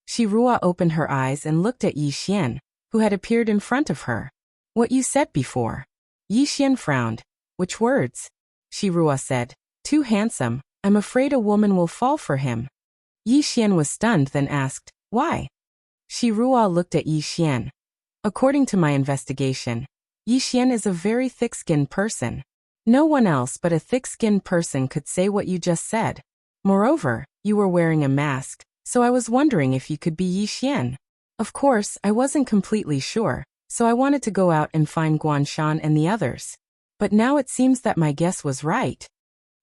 S1: Shi Ruo opened her eyes and looked at Yi Xian, who had appeared in front of her. "What you said before." Yi Xian frowned. "Which words?" Shi Ruo said. "Too handsome. I'm afraid a woman will fall for him." Yi Xian was stunned, then asked, "Why?" Shi Ruo looked at Yi Xian. "According to my investigation, Yi Xian is a very thick-skinned person. No one else but a thick-skinned person could say what you just said. Moreover, you were wearing a mask, so I was wondering if you could be Yi Xian. Of course, I wasn't completely sure, so I wanted to go out and find Guan Shan and the others. But now it seems that my guess was right."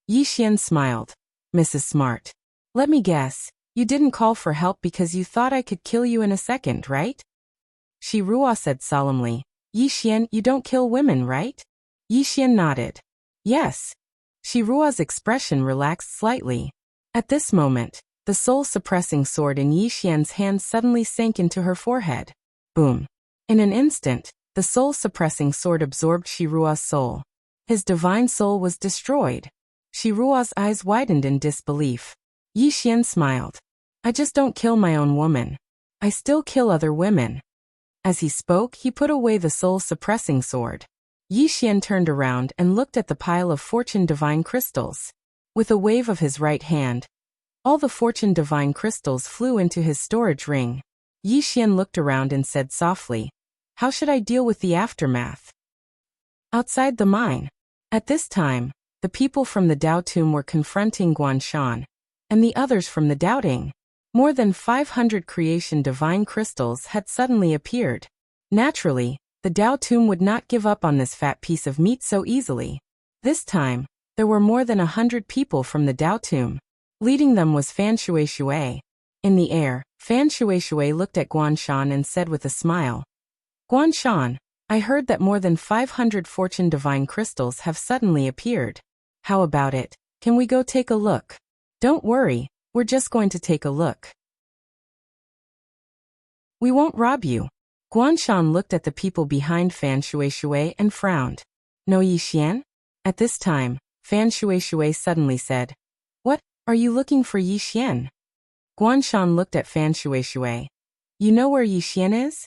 S1: Yi Xian smiled. "Mrs. Smart. Let me guess, you didn't call for help because you thought I could kill you in a second, right?" Shi Ruo said solemnly. "Yi Xian, you don't kill women, right?" Yi Xian nodded. "Yes." Shi Ruo's expression relaxed slightly. At this moment, the soul-suppressing sword in Yi Xian's hand suddenly sank into her forehead. Boom. In an instant, the soul-suppressing sword absorbed Shi Ruo's soul. His divine soul was destroyed. Shi Ruo's eyes widened in disbelief. Yi Xian smiled. "I just don't kill my own woman. I still kill other women." As he spoke, he put away the soul-suppressing sword. Yi Xian turned around and looked at the pile of fortune divine crystals. With a wave of his right hand, all the fortune divine crystals flew into his storage ring. Yi Xian looked around and said softly, "How should I deal with the aftermath?" Outside the mine. At this time, the people from the Dao Tomb were confronting Guan Shan, and the others from the Doubting. More than 500 creation divine crystals had suddenly appeared. Naturally, the Dao Tomb would not give up on this fat piece of meat so easily. This time, there were more than 100 people from the Dao Tomb. Leading them was Fan Shui. In the air, Fan Shui looked at Guan Shan and said with a smile, "Guan Shan, I heard that more than 500 fortune divine crystals have suddenly appeared. How about it? Can we go take a look?" "Don't worry, we're just going to take a look. We won't rob you." Guan Shan looked at the people behind Fan Shui and frowned. "No Yi Xian?" At this time, Fan Shui suddenly said, "What? Are you looking for Yi Xian? Guan Shan looked at Fan Shuishui. You know where Yi Xian is?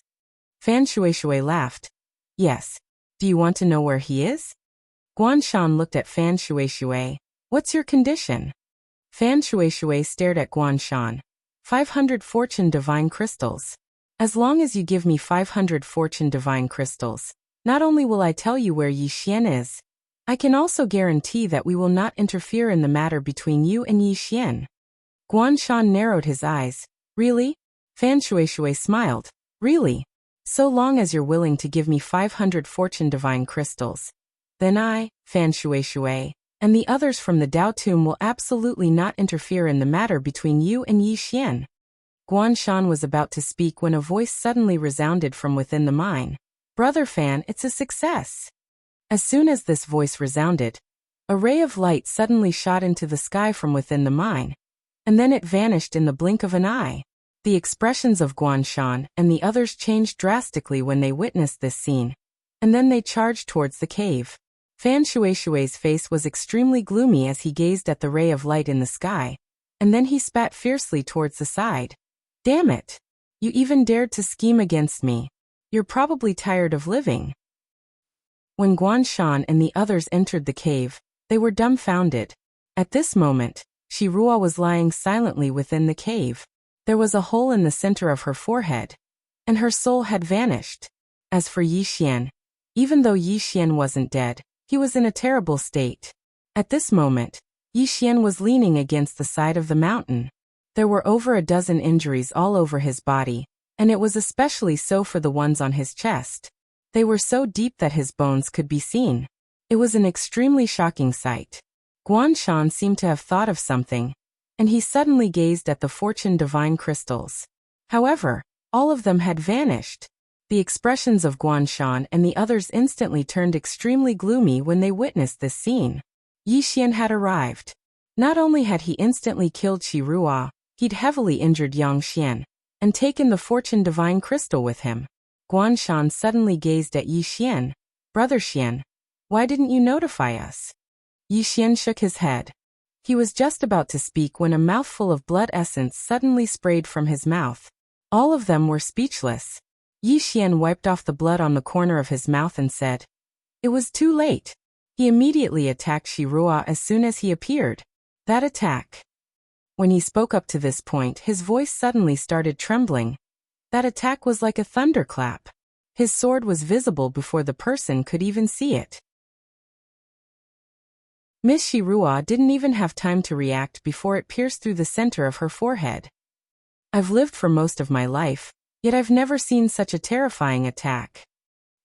S1: Fan Shuishui laughed. Yes. Do you want to know where he is? Guan Shan looked at Fan Shuishui. What's your condition? Fan Shuishui stared at Guan Shan. 500 fortune divine crystals. As long as you give me 500 fortune divine crystals, not only will I tell you where Yi Xian is, I can also guarantee that we will not interfere in the matter between you and Yi Xian. Guan Shan narrowed his eyes. Really? Fan Shuishui smiled. Really? So long as you're willing to give me 500 fortune divine crystals, then I, Fan Shuishui, and the others from the Dao Tomb will absolutely not interfere in the matter between you and Yi Xian. Guan Shan was about to speak when a voice suddenly resounded from within the mine. Brother Fan, it's a success. As soon as this voice resounded, a ray of light suddenly shot into the sky from within the mine, and then it vanished in the blink of an eye. The expressions of Guan Shan and the others changed drastically when they witnessed this scene, and then they charged towards the cave. Fan Shuishui's face was extremely gloomy as he gazed at the ray of light in the sky, and then he spat fiercely towards the side. Damn it! You even dared to scheme against me. You're probably tired of living. When Guan Shan and the others entered the cave, they were dumbfounded. At this moment, Shi Ruo was lying silently within the cave. There was a hole in the center of her forehead, and her soul had vanished. As for Yi Xian, even though Yi Xian wasn't dead, he was in a terrible state. At this moment, Yi Xian was leaning against the side of the mountain. There were over a dozen injuries all over his body, and it was especially so for the ones on his chest. They were so deep that his bones could be seen. It was an extremely shocking sight. Guan Shan seemed to have thought of something, and he suddenly gazed at the fortune divine crystals. However, all of them had vanished. The expressions of Guan Shan and the others instantly turned extremely gloomy when they witnessed this scene. Yi Xian had arrived. Not only had he instantly killed Shi Ruo, he'd heavily injured Yang Xian, and taken the fortune divine crystal with him. Guan Shan suddenly gazed at Yi Xian. Brother Xian, why didn't you notify us? Yi Xian shook his head. He was just about to speak when a mouthful of blood essence suddenly sprayed from his mouth. All of them were speechless. Yi Xian wiped off the blood on the corner of his mouth and said, "It was too late." He immediately attacked Shi Ruo as soon as he appeared. That attack. When he spoke up to this point, his voice suddenly started trembling. That attack was like a thunderclap. His sword was visible before the person could even see it. Miss Shi Ruo didn't even have time to react before it pierced through the center of her forehead. I've lived for most of my life, yet I've never seen such a terrifying attack.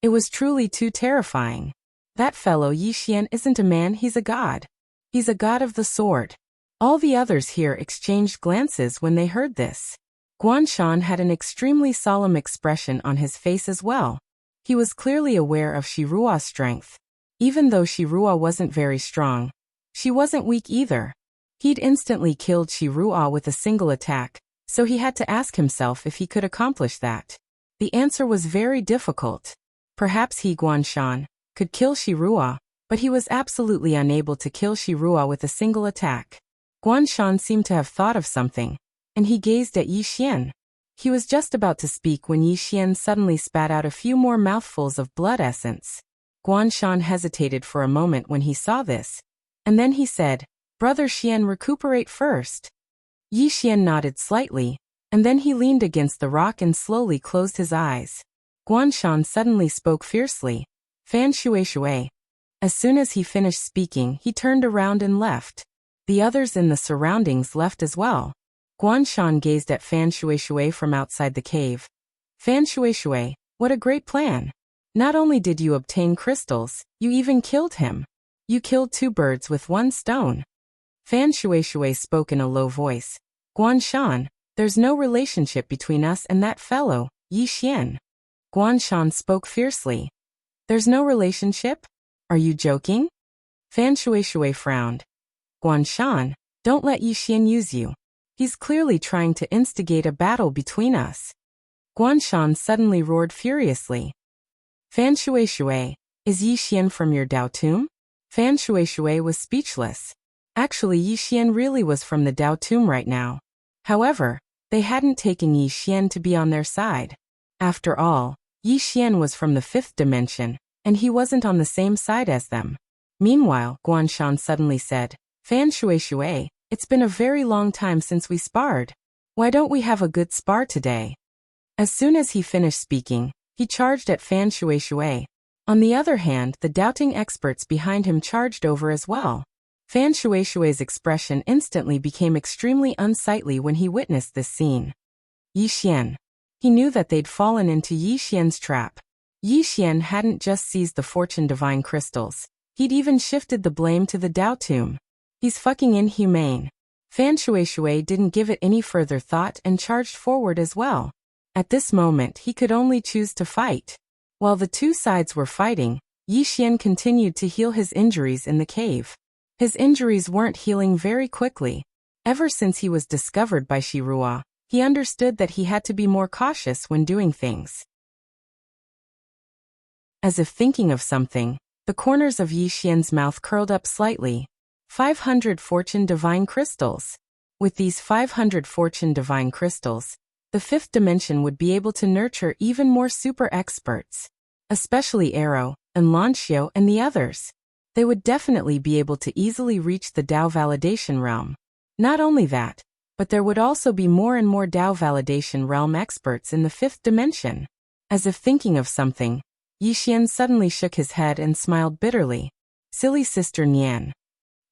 S1: It was truly too terrifying. That fellow Yi Xian isn't a man, he's a god. He's a god of the sword. All the others here exchanged glances when they heard this. Guan Shan had an extremely solemn expression on his face as well. He was clearly aware of Shi Ruo's strength. Even though Shi Ruo wasn't very strong, she wasn't weak either. He'd instantly killed Shi Ruo with a single attack, so he had to ask himself if he could accomplish that. The answer was very difficult. Perhaps he, Guan Shan, could kill Shi Ruo, but he was absolutely unable to kill Shi Ruo with a single attack. Guan Shan seemed to have thought of something, and he gazed at Yi Xian. He was just about to speak when Yi Xian suddenly spat out a few more mouthfuls of blood essence. Guan Shan hesitated for a moment when he saw this, and then he said, "Brother Xian, recuperate first." Yi Xian nodded slightly, and then he leaned against the rock and slowly closed his eyes. Guan Shan suddenly spoke fiercely. Fan Shuishui. As soon as he finished speaking, he turned around and left. The others in the surroundings left as well. Guan Shan gazed at Fan Shuishui from outside the cave. Fan Shuishui, what a great plan. Not only did you obtain crystals, you even killed him. You killed two birds with one stone. Fan Shuishui spoke in a low voice. Guan Shan, there's no relationship between us and that fellow, Yi Xian. Guan Shan spoke fiercely. There's no relationship? Are you joking? Fan Shuishui frowned. Guan Shan, don't let Yi Xian use you. He's clearly trying to instigate a battle between us. Guan Shan suddenly roared furiously. Fan Shuishui, is Yi Xian from your Dao Tomb? Fan Shuishui was speechless. Actually, Yi Xian really was from the Dao Tomb right now. However, they hadn't taken Yi Xian to be on their side. After all, Yi Xian was from the 5th dimension, and he wasn't on the same side as them. Meanwhile, Guanshan suddenly said, Fan Shui, it's been a very long time since we sparred. Why don't we have a good spar today? As soon as he finished speaking, he charged at Fan Shui. On the other hand, the doubting experts behind him charged over as well. Fan Shui's expression instantly became extremely unsightly when he witnessed this scene. Yi Xian. He knew that they'd fallen into Yi Xian's trap. Yi Xian hadn't just seized the Fortune Divine Crystals. He'd even shifted the blame to the Dao Tomb. He's fucking inhumane. Fan Shui didn't give it any further thought and charged forward as well. At this moment, he could only choose to fight. While the two sides were fighting, Yi Xian continued to heal his injuries in the cave. His injuries weren't healing very quickly. Ever since he was discovered by Shirua, he understood that he had to be more cautious when doing things. As if thinking of something, the corners of Yi Xian's mouth curled up slightly. 500 Fortune Divine Crystals. With these 500 Fortune Divine Crystals, the 5th dimension would be able to nurture even more super experts, especially Arrow, and Lanxiao and the others. They would definitely be able to easily reach the Dao Validation Realm. Not only that, but there would also be more and more Dao Validation Realm experts in the 5th dimension. As if thinking of something, Yi Xian suddenly shook his head and smiled bitterly. Silly Sister Nian.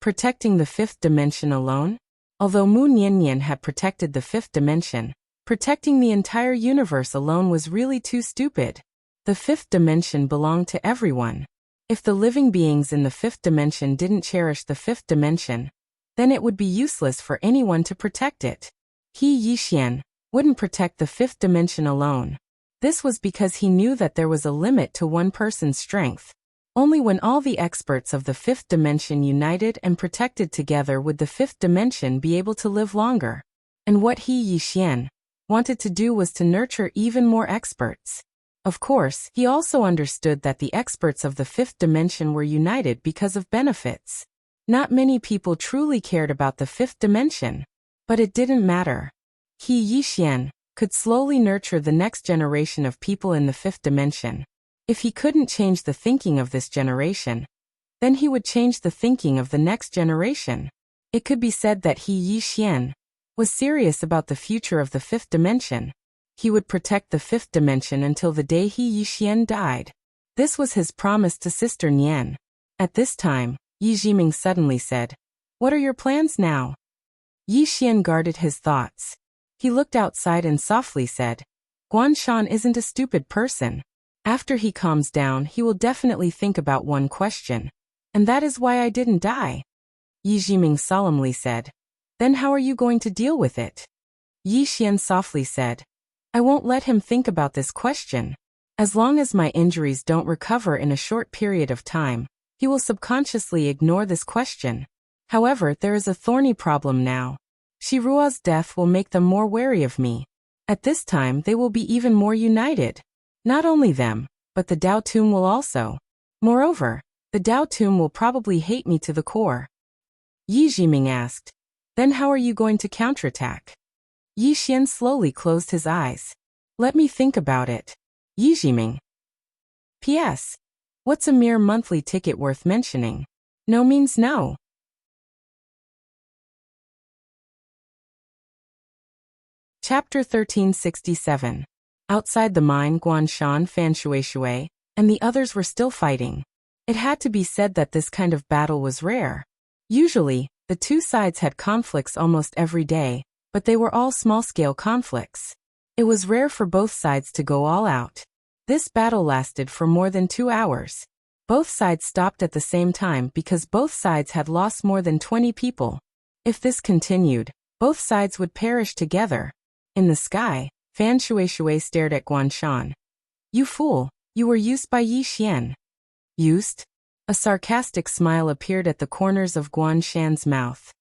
S1: Protecting the 5th dimension alone? Although Mu Nian had protected the 5th dimension, protecting the entire universe alone was really too stupid. The 5th dimension belonged to everyone. If the living beings in the 5th dimension didn't cherish the 5th dimension, then it would be useless for anyone to protect it. He, Yi Xian, wouldn't protect the 5th dimension alone. This was because he knew that there was a limit to one person's strength. Only when all the experts of the 5th dimension united and protected together would the 5th dimension be able to live longer. And what he, Yi Xian, wanted to do was to nurture even more experts. Of course, he also understood that the experts of the 5th dimension were united because of benefits. Not many people truly cared about the 5th dimension. But it didn't matter. He, Yi Xian, could slowly nurture the next generation of people in the 5th dimension. If he couldn't change the thinking of this generation, then he would change the thinking of the next generation. It could be said that he, Yi Xian, was serious about the future of the 5th dimension. He would protect the 5th dimension until the day he, Yi Xian, died. This was his promise to Sister Nian. At this time, Yi Jiming suddenly said, "What are your plans now?" Yi Xian guarded his thoughts. He looked outside and softly said, Guanshan isn't a stupid person. After he calms down, he will definitely think about one question. And that is why I didn't die. Yi Jiming solemnly said. Then how are you going to deal with it? Yi Xian softly said. I won't let him think about this question. As long as my injuries don't recover in a short period of time, he will subconsciously ignore this question. However, there is a thorny problem now. Shirua's death will make them more wary of me. At this time, they will be even more united. Not only them, but the Dao Tomb will also. Moreover, the Dao Tomb will probably hate me to the core. Yi Jiming asked. Then how are you going to counterattack? Yi Xian slowly closed his eyes. Let me think about it. Yi Jiming. P.S. What's a mere monthly ticket worth mentioning? No means no. Chapter 1367. Outside the mine, Guanshan, Fan Shui, and the others were still fighting. It had to be said that this kind of battle was rare. Usually, the two sides had conflicts almost every day, but they were all small-scale conflicts. It was rare for both sides to go all out. This battle lasted for more than 2 hours. Both sides stopped at the same time because both sides had lost more than 20 people. If this continued, both sides would perish together. In the sky, Fan Shui stared at Guanshan. You fool, you were used by Yi Xian. Used? A sarcastic smile appeared at the corners of Guanshan's mouth.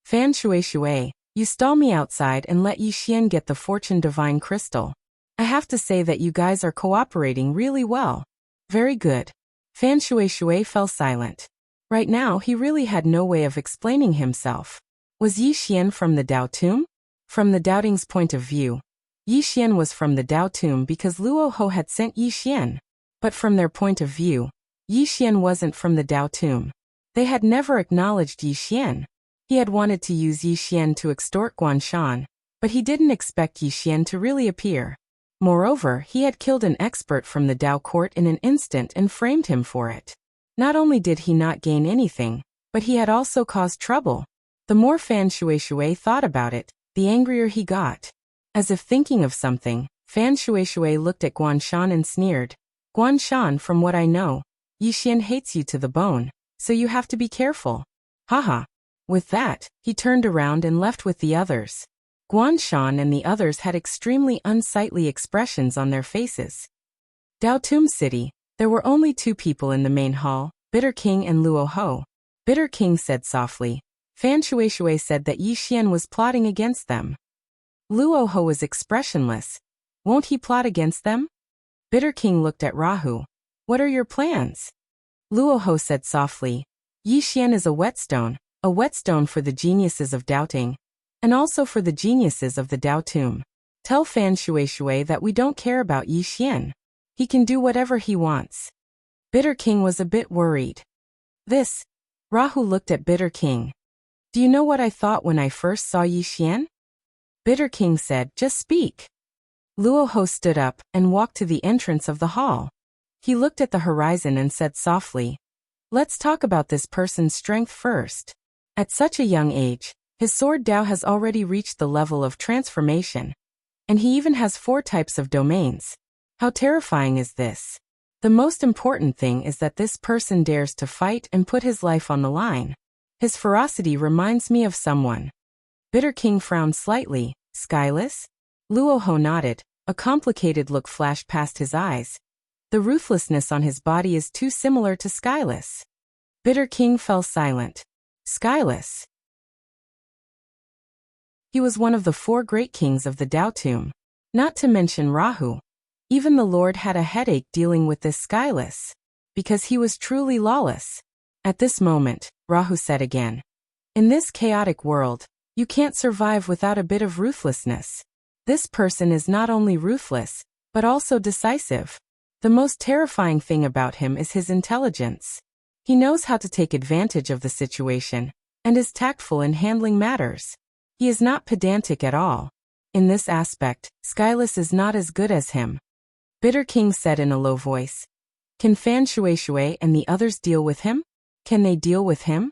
S1: Fan Shui, you stall me outside and let Yi Xian get the Fortune Divine Crystal. I have to say that you guys are cooperating really well. Very good. Fan Shui fell silent. Right now he really had no way of explaining himself. Was Yi Xian from the Dao tomb? From the Doubting's point of view, Yi Xian was from the Dao tomb because Luo Ho had sent Yi Xian. But from their point of view, Yi Xian wasn't from the Dao tomb. They had never acknowledged Yi Xian. He had wanted to use Yi Xian to extort Guanshan, but he didn't expect Yi Xian to really appear. Moreover, he had killed an expert from the Dao court in an instant and framed him for it. Not only did he not gain anything, but he had also caused trouble. The more Fan Shuai thought about it, the angrier he got. As if thinking of something, Fan Shuai looked at Guanshan and sneered. Guanshan, from what I know, Yi Xian hates you to the bone, so you have to be careful. Haha. With that, he turned around and left with the others. Guanshan and the others had extremely unsightly expressions on their faces. Dao Tomb City, there were only two people in the main hall, Bitter King and Luo Ho. Bitter King said softly. Fan Shuai said that Yi Xian was plotting against them. Luo Ho was expressionless. Won't he plot against them? Bitter King looked at Rahu. What are your plans? Luo Ho said softly. Yi Xian is a whetstone for the geniuses of doubting, and also for the geniuses of the Dao Tomb. Tell Fan Shuai that we don't care about Yi Xian. He can do whatever he wants. Bitter King was a bit worried. Rahu looked at Bitter King. Do you know what I thought when I first saw Yi Xian? Bitter King said, just speak. Luo Ho stood up and walked to the entrance of the hall. He looked at the horizon and said softly, let's talk about this person's strength first. At such a young age, his sword Dao has already reached the level of transformation. And he even has 4 types of domains. How terrifying is this? The most important thing is that this person dares to fight and put his life on the line. His ferocity reminds me of someone. Bitter King frowned slightly. Skyless? Luo Ho nodded. A complicated look flashed past his eyes. The ruthlessness on his body is too similar to Skyless. Bitter King fell silent. Skyless. He was one of the 4 great kings of the Dao Tomb. Not to mention Rahu. Even the Lord had a headache dealing with this Skyless. Because he was truly lawless. At this moment, Rahu said again. In this chaotic world, you can't survive without a bit of ruthlessness. This person is not only ruthless, but also decisive. The most terrifying thing about him is his intelligence. He knows how to take advantage of the situation, and is tactful in handling matters. He is not pedantic at all. In this aspect, Skyless is not as good as him. Bitter King said in a low voice. Can Fan Shuai and the others deal with him? Can they deal with him?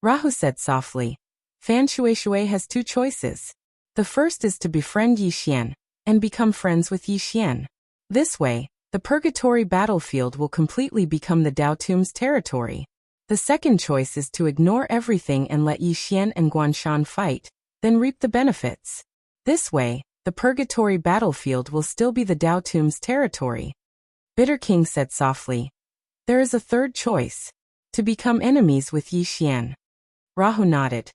S1: Rahu said softly. Fan Shuai has 2 choices. The first is to befriend Yi Xian, and become friends with Yi Xian. This way, the purgatory battlefield will completely become the Dao Tomb's territory. The second choice is to ignore everything and let Yi Xian and Guanshan fight, then reap the benefits. This way, the purgatory battlefield will still be the Dao Tomb's territory. Bitter King said softly. There is a third choice. To become enemies with Yi Xian. Rahu nodded.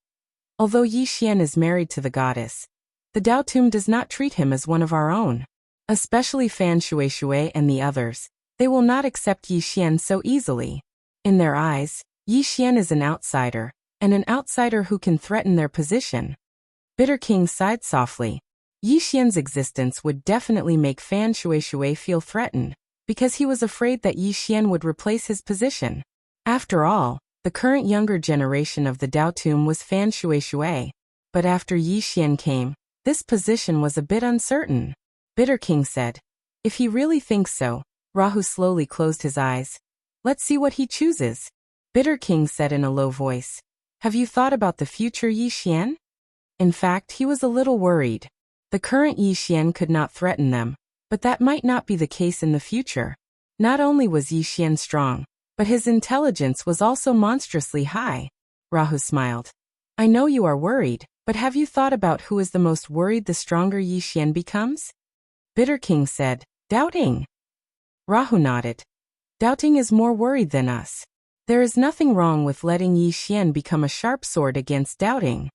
S1: Although Yi Xian is married to the goddess, the Dao Tomb does not treat him as one of our own. Especially Fan Shuai and the others, they will not accept Yi Xian so easily. In their eyes, Yi Xian is an outsider, and an outsider who can threaten their position. Bitter King sighed softly. Yi Xian's existence would definitely make Fan Shuai feel threatened, because he was afraid that Yi Xian would replace his position. After all, the current younger generation of the Dao Tomb was Fan Shuai, but after Yi Xian came, this position was a bit uncertain. Bitter King said. If he really thinks so. Rahu slowly closed his eyes. Let's see what he chooses. Bitter King said in a low voice. Have you thought about the future Yi Xian? In fact, he was a little worried. The current Yi Xian could not threaten them, but that might not be the case in the future. Not only was Yi Xian strong, but his intelligence was also monstrously high. Rahu smiled. I know you are worried, but have you thought about who is the most worried the stronger Yi Xian becomes? Bitter King said, Doubting. Rahu nodded. Doubting is more worried than us. There is nothing wrong with letting Yi Xian become a sharp sword against Doubting.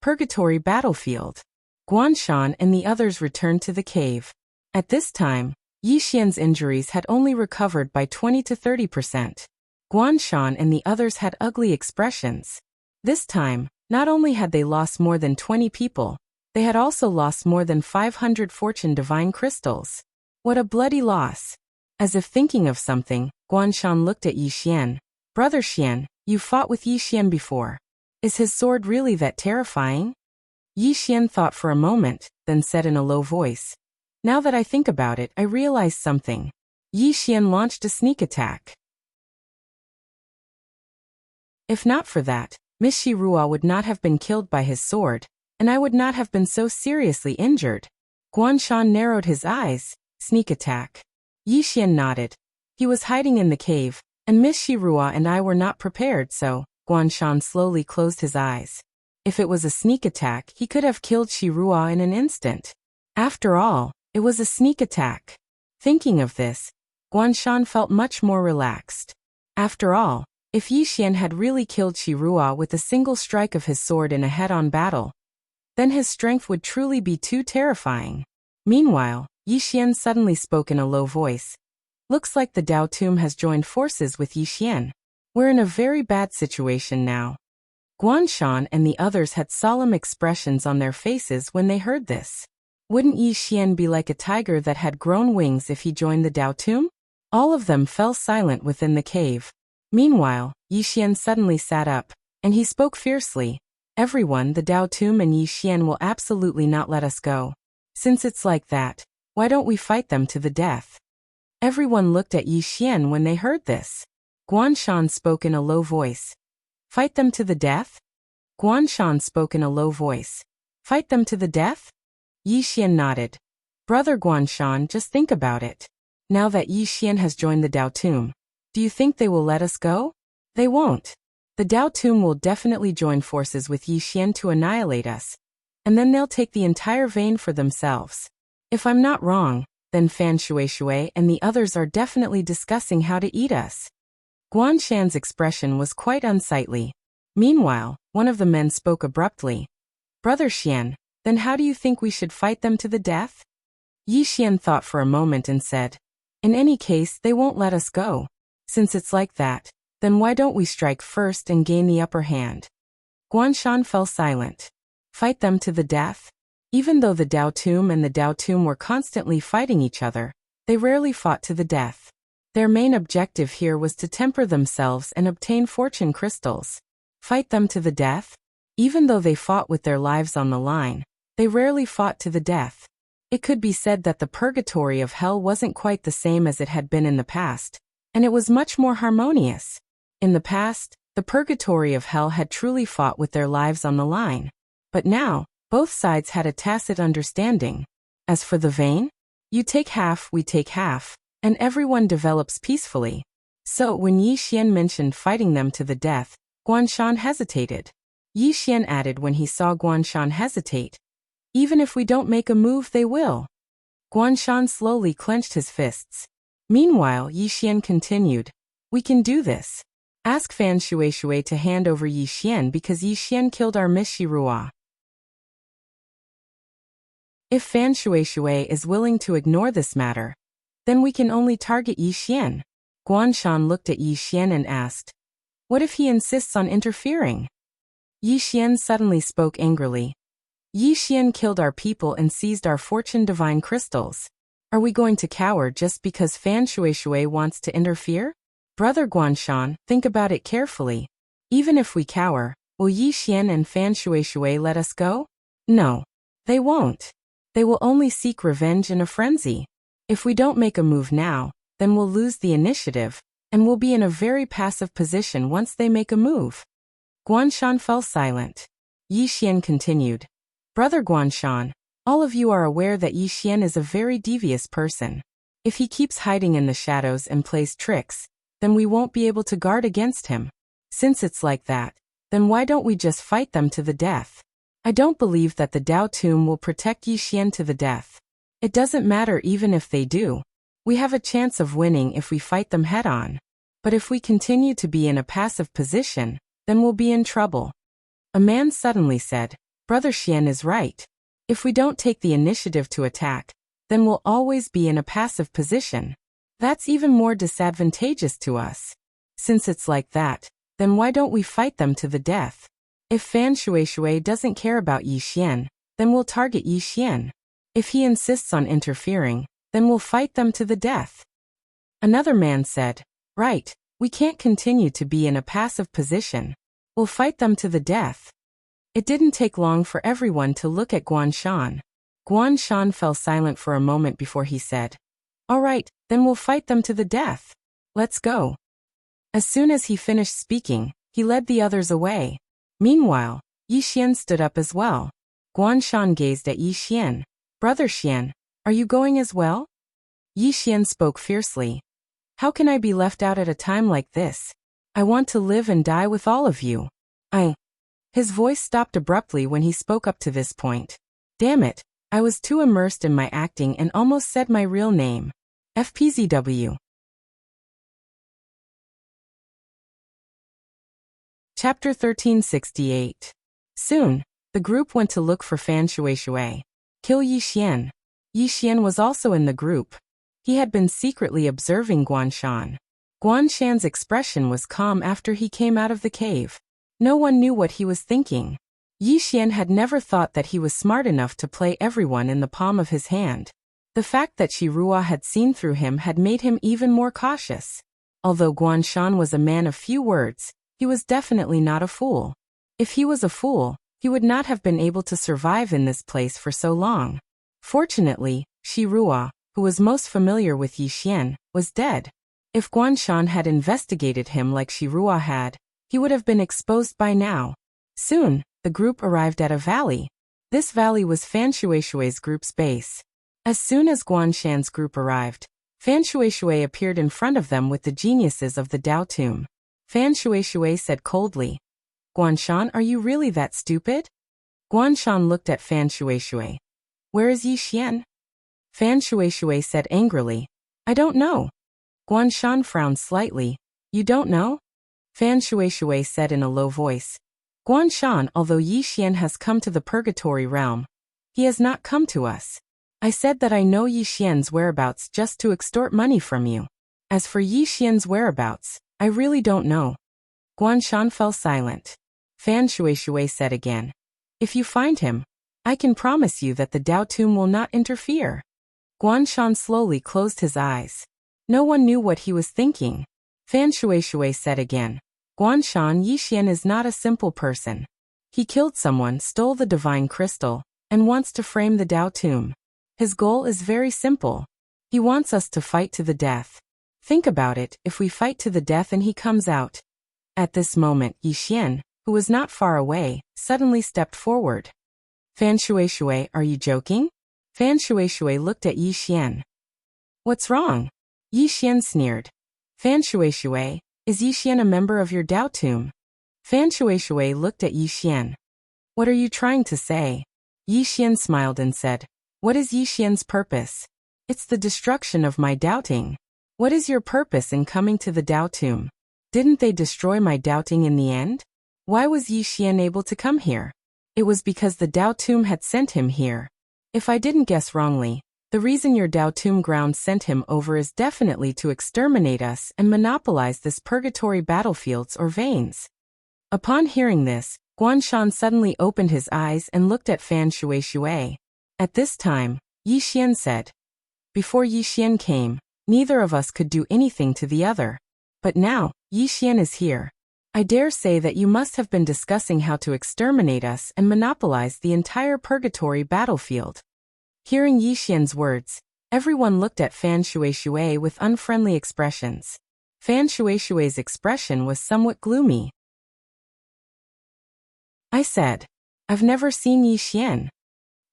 S1: Purgatory battlefield. Guanshan and the others returned to the cave. At this time, Yi Xian's injuries had only recovered by 20 to 30%. Guanshan and the others had ugly expressions. This time, not only had they lost more than 20 people, they had also lost more than 500 fortune divine crystals. What a bloody loss. As if thinking of something, Guanshan looked at Yi Xian. Brother Xian, you fought with Yi Xian before. Is his sword really that terrifying? Yi Xian thought for a moment, then said in a low voice. Now that I think about it, I realize something. Yi Xian launched a sneak attack. If not for that, Miss Shirua would not have been killed by his sword, and I would not have been so seriously injured. Guanshan narrowed his eyes. Sneak attack. Yi Xian nodded. He was hiding in the cave, and Miss Shirua and I were not prepared, so Guanshan slowly closed his eyes. If it was a sneak attack, he could have killed Shirua in an instant. After all, it was a sneak attack. Thinking of this, Guanshan felt much more relaxed. After all, if Yi Xian had really killed Shirua with a single strike of his sword in a head-on battle, then his strength would truly be too terrifying. Meanwhile, Yi Xian suddenly spoke in a low voice. Looks like the Dao Tomb has joined forces with Yi Xian. We're in a very bad situation now. Guanshan and the others had solemn expressions on their faces when they heard this. Wouldn't Yi Xian be like a tiger that had grown wings if he joined the Dao Tomb? All of them fell silent within the cave. Meanwhile, Yi Xian suddenly sat up, and he spoke fiercely. Everyone, the Dao Tomb and Yi Xian will absolutely not let us go. Since it's like that, why don't we fight them to the death? Everyone looked at Yi Xian when they heard this. Guanshan spoke in a low voice. Fight them to the death? Guanshan spoke in a low voice. Fight them to the death? Yi Xian nodded. Brother Guanshan, just think about it. Now that Yi Xian has joined the Dao Tomb, do you think they will let us go? They won't. The Dao Tomb will definitely join forces with Yi Xian to annihilate us, and then they'll take the entire vein for themselves. If I'm not wrong, then Fan Shui and the others are definitely discussing how to eat us. Guanshan's expression was quite unsightly. Meanwhile, one of the men spoke abruptly. Brother Xian, then how do you think we should fight them to the death? Yi Xian thought for a moment and said, in any case, they won't let us go. Since it's like that, then why don't we strike first and gain the upper hand? Guanshan fell silent. Fight them to the death? Even though the Dao Tomb and the Dao Tomb were constantly fighting each other, they rarely fought to the death. Their main objective here was to temper themselves and obtain fortune crystals. Fight them to the death? Even though they fought with their lives on the line, they rarely fought to the death. It could be said that the purgatory of hell wasn't quite the same as it had been in the past, and it was much more harmonious. In the past, the purgatory of hell had truly fought with their lives on the line. But now, both sides had a tacit understanding. As for the vein, you take half, we take half, and everyone develops peacefully. So when Yi Xian mentioned fighting them to the death, Guanshan hesitated. Yi Xian added when he saw Guanshan hesitate, even if we don't make a move, they will. Guanshan slowly clenched his fists. Meanwhile, Yi Xian continued, we can do this. Ask Fan Shui to hand over Yi Xian because Yi Xian killed our Miss Shirua. If Fan Shui is willing to ignore this matter, then we can only target Yi Xian. Guanshan looked at Yi Xian and asked, what if he insists on interfering? Yi Xian suddenly spoke angrily. Yi Xian killed our people and seized our fortune divine crystals. Are we going to cower just because Fan Shui wants to interfere? Brother Guanshan, think about it carefully. Even if we cower, will Yi Xian and Fan Shui let us go? No. They won't. They will only seek revenge in a frenzy. If we don't make a move now, then we'll lose the initiative, and we'll be in a very passive position once they make a move. Guanshan fell silent. Yi Xian continued. Brother Guanshan, all of you are aware that Yi Xian is a very devious person. If he keeps hiding in the shadows and plays tricks, then we won't be able to guard against him. Since it's like that, then why don't we just fight them to the death? I don't believe that the Dao Tomb will protect Yi Xian to the death. It doesn't matter even if they do. We have a chance of winning if we fight them head-on. But if we continue to be in a passive position, then we'll be in trouble. A man suddenly said, Brother Xian is right. If we don't take the initiative to attack, then we'll always be in a passive position. That's even more disadvantageous to us. Since it's like that, then why don't we fight them to the death? If Fan Shuishui doesn't care about Yi Xian, then we'll target Yi Xian. If he insists on interfering, then we'll fight them to the death. Another man said, right, we can't continue to be in a passive position. We'll fight them to the death. It didn't take long for everyone to look at Guan Shan. Guan Shan fell silent for a moment before he said, all right, then we'll fight them to the death. Let's go. As soon as he finished speaking, he led the others away. Meanwhile, Yi Xian stood up as well. Guan Shan gazed at Yi Xian. Brother Xian, are you going as well? Yi Xian spoke fiercely. How can I be left out at a time like this? I want to live and die with all of you. His voice stopped abruptly when he spoke up to this point. Damn it, I was too immersed in my acting and almost said my real name. FPZW. Chapter 1368. Soon, the group went to look for Fan Shuishui. Kill Yi Xian. Yi Xian was also in the group. He had been secretly observing Guan Shan. Guan Shan's expression was calm after he came out of the cave. No one knew what he was thinking. Yi Xian had never thought that he was smart enough to play everyone in the palm of his hand. The fact that Shi Ruo had seen through him had made him even more cautious. Although Guan Shan was a man of few words, he was definitely not a fool. If he was a fool, he would not have been able to survive in this place for so long. Fortunately, Shi Ruo, who was most familiar with Yi Xian, was dead. If Guan Shan had investigated him like Shi Ruo had, he would have been exposed by now. Soon, the group arrived at a valley. This valley was Fan Shuishui's group's base. As soon as Guan Shan's group arrived, Fan Shuishui appeared in front of them with the geniuses of the Dao Tomb. Fan Shuishui said coldly, Guan Shan, are you really that stupid? Guan Shan looked at Fan Shuishui. Where is Yi Xian? Fan Shuishui said angrily, I don't know. Guan Shan frowned slightly. You don't know? Fan Shuishui said in a low voice. Guan Shan, although Yi Xian has come to the purgatory realm, he has not come to us. I said that I know Yi Xian's whereabouts just to extort money from you. As for Yi Xian's whereabouts, I really don't know. Guan Shan fell silent. Fan Shuishui said again, if you find him, I can promise you that the Dao Tomb will not interfere. Guan Shan slowly closed his eyes. No one knew what he was thinking. Fan Shuishui said again, Guan Shan, Yi Xian is not a simple person. He killed someone, stole the divine crystal, and wants to frame the Dao Tomb. His goal is very simple. He wants us to fight to the death. Think about it, if we fight to the death and he comes out. At this moment, Yi Xian, who was not far away, suddenly stepped forward. Fan Shuishui, are you joking? Fan Shuishui looked at Yi Xian. What's wrong? Yi Xian sneered. Fan Shuishui, is Yi Xian a member of your Dao Tomb? Fan Shuishui looked at Yi Xian. What are you trying to say? Yi Xian smiled and said, what is Yi Xian's purpose? It's the destruction of my doubting. What is your purpose in coming to the Dao Tomb? Didn't they destroy my doubting in the end? Why was Yi Xian able to come here? It was because the Dao Tomb had sent him here. If I didn't guess wrongly, the reason your Dao Tomb ground sent him over is definitely to exterminate us and monopolize this purgatory battlefields or veins. Upon hearing this, Guan Shan suddenly opened his eyes and looked at Fan Shuishui. At this time, Yi Xian said, before Yi Xian came, neither of us could do anything to the other. But now, Yi Xian is here. I dare say that you must have been discussing how to exterminate us and monopolize the entire purgatory battlefield. Hearing Yi Xian's words, everyone looked at Fan Shuishui with unfriendly expressions. Fan Shuishui's expression was somewhat gloomy. I said, I've never seen Yi Xian.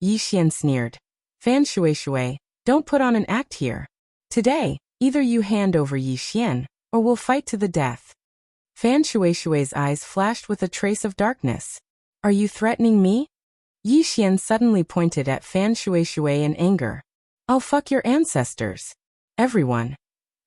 S1: Yi Xian sneered. Fan Shuishui, don't put on an act here. Today, either you hand over Yi Xian, or we'll fight to the death. Fan Shuishui's eyes flashed with a trace of darkness. Are you threatening me? Yi Xian suddenly pointed at Fan Shuishui in anger. I'll fuck your ancestors. Everyone.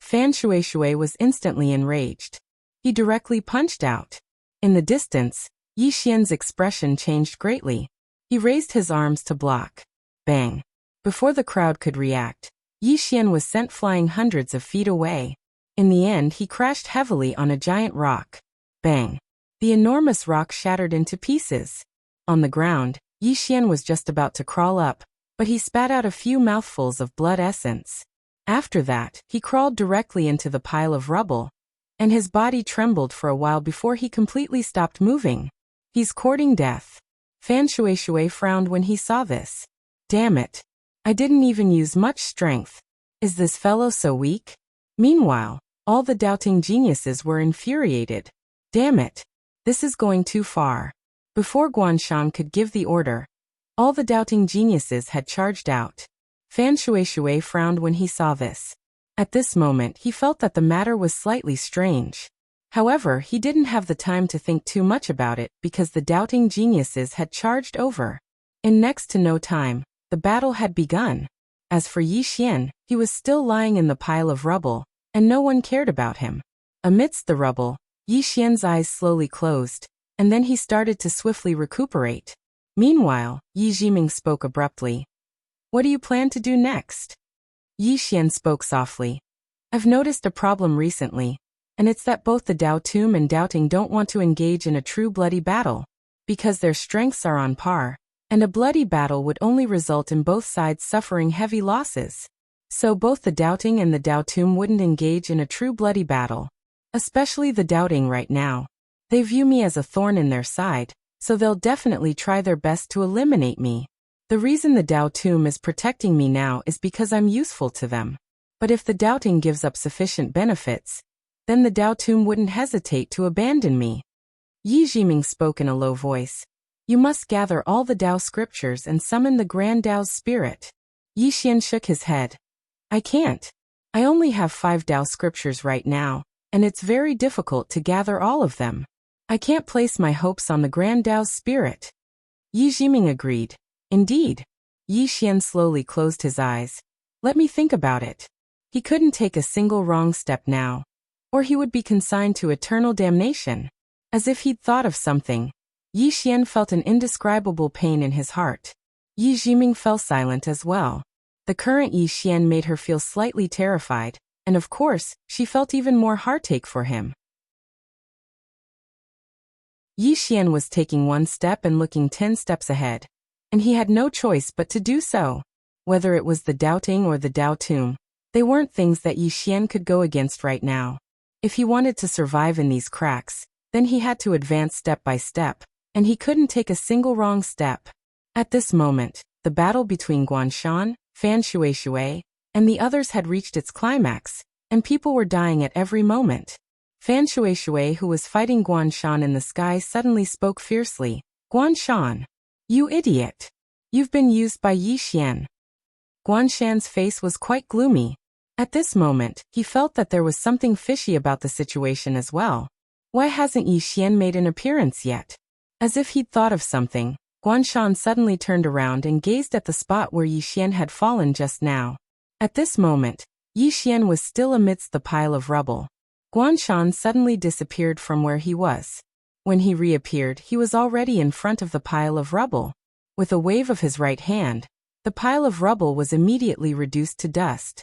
S1: Fan Shuishui was instantly enraged. He directly punched out. In the distance, Yi Xian's expression changed greatly. He raised his arms to block. Bang. Before the crowd could react, Yi Xian was sent flying hundreds of feet away. In the end, he crashed heavily on a giant rock. Bang! The enormous rock shattered into pieces. On the ground, Yi Xian was just about to crawl up, but he spat out a few mouthfuls of blood essence. After that, he crawled directly into the pile of rubble, and his body trembled for a while before he completely stopped moving. He's courting death. Fan Shui frowned when he saw this. Damn it. I didn't even use much strength. Is this fellow so weak? Meanwhile, all the doubting geniuses were infuriated. Damn it. This is going too far. Before Guanshan could give the order, all the doubting geniuses had charged out. Fan Shui frowned when he saw this. At this moment, he felt that the matter was slightly strange. However, he didn't have the time to think too much about it because the doubting geniuses had charged over. In next to no time, the battle had begun. As for Yi Xian, he was still lying in the pile of rubble, and no one cared about him. Amidst the rubble, Yi Xian's eyes slowly closed, and then he started to swiftly recuperate. Meanwhile, Yi Jiming spoke abruptly. What do you plan to do next? Yi Xian spoke softly. I've noticed a problem recently, and it's that both the Dao Tomb and Doubting don't want to engage in a true bloody battle, because their strengths are on par, and a bloody battle would only result in both sides suffering heavy losses. So both the Doubting and the Dao Tomb wouldn't engage in a true bloody battle. Especially the Doubting right now. They view me as a thorn in their side, so they'll definitely try their best to eliminate me. The reason the Dao Tomb is protecting me now is because I'm useful to them. But if the Doubting gives up sufficient benefits, then the Dao Tomb wouldn't hesitate to abandon me. Yi Jiming spoke in a low voice. You must gather all the Dao scriptures and summon the Grand Dao's spirit. Yi Xian shook his head. I can't. I only have 5 Dao scriptures right now, and it's very difficult to gather all of them. I can't place my hopes on the Grand Dao's spirit. Yi Jiming agreed. Indeed. Yi Xian slowly closed his eyes. Let me think about it. He couldn't take a single wrong step now, or he would be consigned to eternal damnation. As if he'd thought of something, Yi Xian felt an indescribable pain in his heart. Yi Jiming fell silent as well. The current Yi Xian made her feel slightly terrified, and of course, she felt even more heartache for him. Yi Xian was taking one step and looking 10 steps ahead, and he had no choice but to do so. Whether it was the Doubting or the Dao Tomb, they weren't things that Yi Xian could go against right now. If he wanted to survive in these cracks, then he had to advance step by step, and he couldn't take a single wrong step. At this moment, the battle between Guanshan, Fan Shui, and the others had reached its climax, and people were dying at every moment. Fan Shui, who was fighting Guanshan in the sky, suddenly spoke fiercely. Guanshan! You idiot! You've been used by Yi Xian. Guanshan's face was quite gloomy. At this moment, he felt that there was something fishy about the situation as well. Why hasn't Yi Xian made an appearance yet? As if he'd thought of something, Guanshan suddenly turned around and gazed at the spot where Yi Xian had fallen just now. At this moment, Yi Xian was still amidst the pile of rubble. Guanshan suddenly disappeared from where he was. When he reappeared, he was already in front of the pile of rubble. With a wave of his right hand, the pile of rubble was immediately reduced to dust.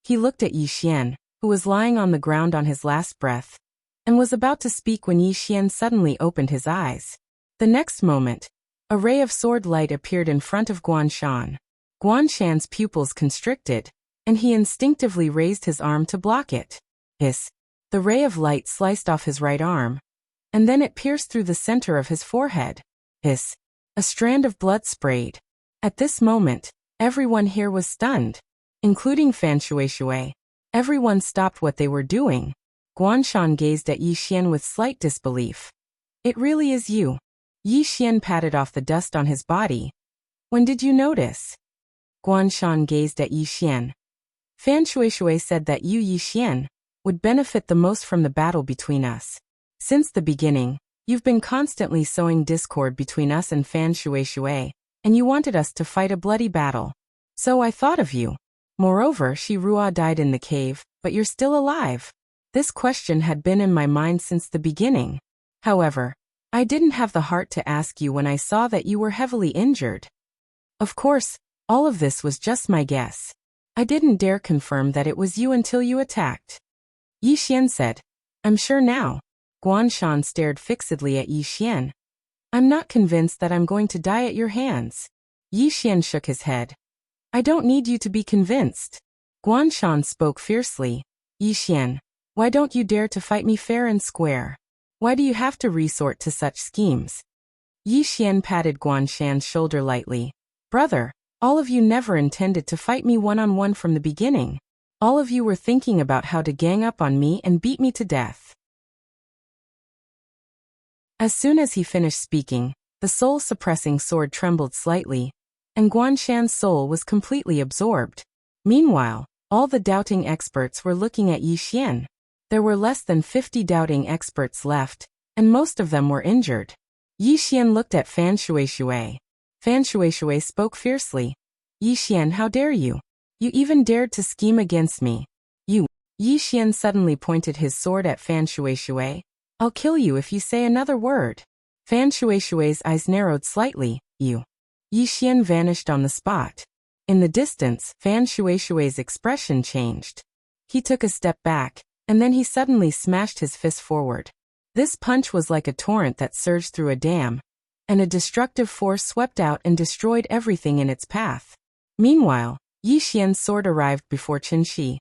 S1: He looked at Yi Xian, who was lying on the ground on his last breath, and was about to speak when Yi Xian suddenly opened his eyes. The next moment, a ray of sword light appeared in front of Guanshan. Guanshan's pupils constricted, and he instinctively raised his arm to block it. Hiss! The ray of light sliced off his right arm, and then it pierced through the center of his forehead. Hiss! A strand of blood sprayed. At this moment, everyone here was stunned, including Fan Shui. Everyone stopped what they were doing. Guanshan gazed at Yi Xian with slight disbelief. It really is you. Yi Xian patted off the dust on his body. When did you notice? Guanshan gazed at Yi Xian. Fan Shui said that you, Yi Xian, would benefit the most from the battle between us. Since the beginning, you've been constantly sowing discord between us and Fan Shui, and you wanted us to fight a bloody battle. So I thought of you. Moreover, Shi Ruo died in the cave, but you're still alive. This question had been in my mind since the beginning. However, I didn't have the heart to ask you when I saw that you were heavily injured. Of course, all of this was just my guess. I didn't dare confirm that it was you until you attacked. Yi Xian said. I'm sure now. Guan Shan stared fixedly at Yi Xian. I'm not convinced that I'm going to die at your hands. Yi Xian shook his head. I don't need you to be convinced. Guan Shan spoke fiercely. Yi Xian, why don't you dare to fight me fair and square? Why do you have to resort to such schemes? Yi Xian patted Guan Shan's shoulder lightly. Brother, all of you never intended to fight me one-on-one from the beginning. All of you were thinking about how to gang up on me and beat me to death. As soon as he finished speaking, the soul-suppressing sword trembled slightly, and Guan Shan's soul was completely absorbed. Meanwhile, all the doubting experts were looking at Yi Xian. There were less than 50 doubting experts left, and most of them were injured. Yi Xian looked at Fan Shuai. Fan Shuai spoke fiercely. Yi Xian, how dare you? You even dared to scheme against me. You. Yi Xian suddenly pointed his sword at Fan Shuai. I'll kill you if you say another word. Fan Shuai's eyes narrowed slightly. You. Yi Xian vanished on the spot. In the distance, Fan Shuai's expression changed. He took a step back, and then he suddenly smashed his fist forward. This punch was like a torrent that surged through a dam, and a destructive force swept out and destroyed everything in its path. Meanwhile, Yi Xian's sword arrived before Qin Shi.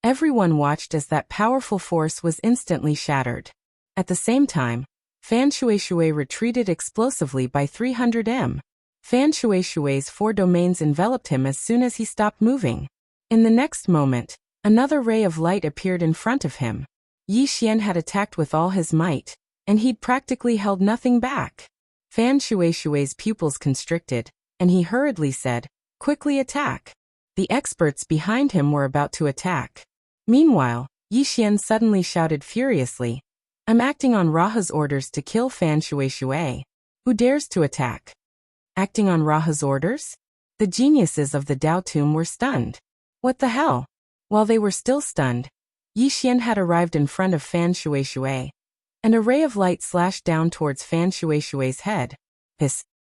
S1: Everyone watched as that powerful force was instantly shattered. At the same time, Fan Shuai retreated explosively by 300 m. Fan Shuai's 4 domains enveloped him as soon as he stopped moving. In the next moment, another ray of light appeared in front of him. Yi Xian had attacked with all his might, and he'd practically held nothing back. Fan Shuai's pupils constricted, and he hurriedly said, "Quickly attack." The experts behind him were about to attack. Meanwhile, Yi Xian suddenly shouted furiously, I'm acting on Raha's orders to kill Fan Shuai. Who dares to attack? Acting on Raha's orders? The geniuses of the Dao Tomb were stunned. What the hell? While they were still stunned, Yi Xian had arrived in front of Fan Shuai, and a ray of light slashed down towards Fan Shuai's head.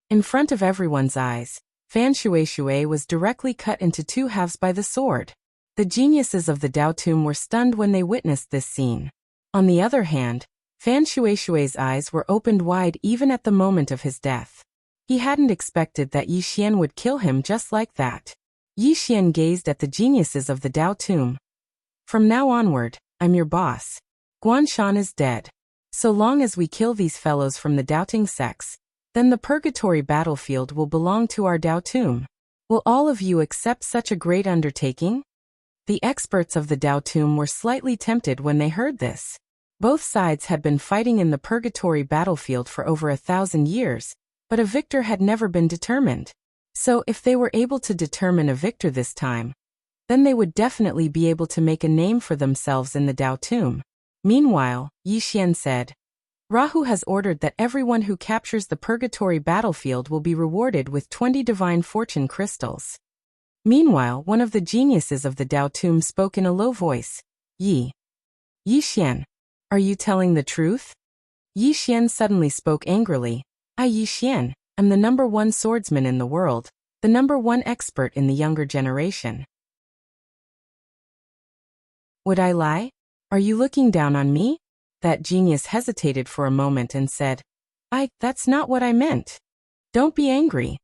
S1: In front of everyone's eyes, Fan Shuai was directly cut into 2 halves by the sword. The geniuses of the Dao Tomb were stunned when they witnessed this scene. On the other hand, Fan Shuai's eyes were opened wide even at the moment of his death. He hadn't expected that Yi Xian would kill him just like that. Yi Xian gazed at the geniuses of the Dao Tomb. From now onward, I'm your boss. Guan Shan is dead. So long as we kill these fellows from the doubting sects, then the purgatory battlefield will belong to our Dao Tomb. Will all of you accept such a great undertaking? The experts of the Dao Tomb were slightly tempted when they heard this. Both sides had been fighting in the purgatory battlefield for over 1,000 years, but a victor had never been determined. So if they were able to determine a victor this time, then they would definitely be able to make a name for themselves in the Dao Tomb. Meanwhile, Yi Xian said, Rahu has ordered that everyone who captures the purgatory battlefield will be rewarded with 20 divine fortune crystals. Meanwhile, one of the geniuses of the Dao Tomb spoke in a low voice. Yi Xian, are you telling the truth? Yi Xian suddenly spoke angrily. I, Yi Xian, am the #1 swordsman in the world, the #1 expert in the younger generation. Would I lie? Are you looking down on me? That genius hesitated for a moment and said, that's not what I meant. Don't be angry.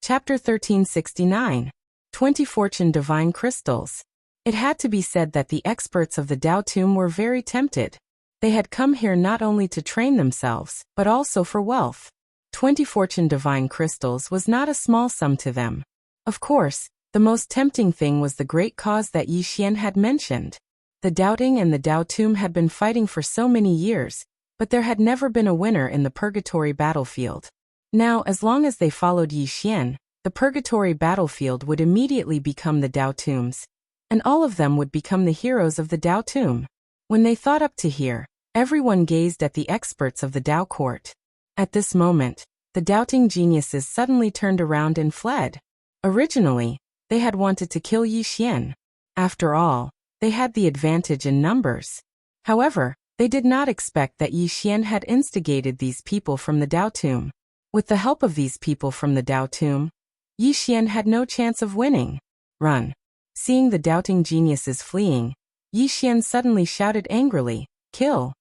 S1: Chapter 1369. 20 Fortune Divine Crystals. It had to be said that the experts of the Dao Tomb were very tempted. They had come here not only to train themselves, but also for wealth. 20 Fortune Divine Crystals was not a small sum to them. Of course, the most tempting thing was the great cause that Yi Xian had mentioned. The doubting and the Dao Tomb had been fighting for so many years, but there had never been a winner in the purgatory battlefield. Now, as long as they followed Yi Xian, the purgatory battlefield would immediately become the Dao Tombs, and all of them would become the heroes of the Dao Tomb. When they thought up to here, everyone gazed at the experts of the Dao court. At this moment, the doubting geniuses suddenly turned around and fled. Originally, they had wanted to kill Yi Xian. After all, they had the advantage in numbers. However, they did not expect that Yi Xian had instigated these people from the Dao Tomb. With the help of these people from the Dao tomb, Yi Xian had no chance of winning. Run. Seeing the doubting geniuses fleeing, Yi Xian suddenly shouted angrily, "Kill!"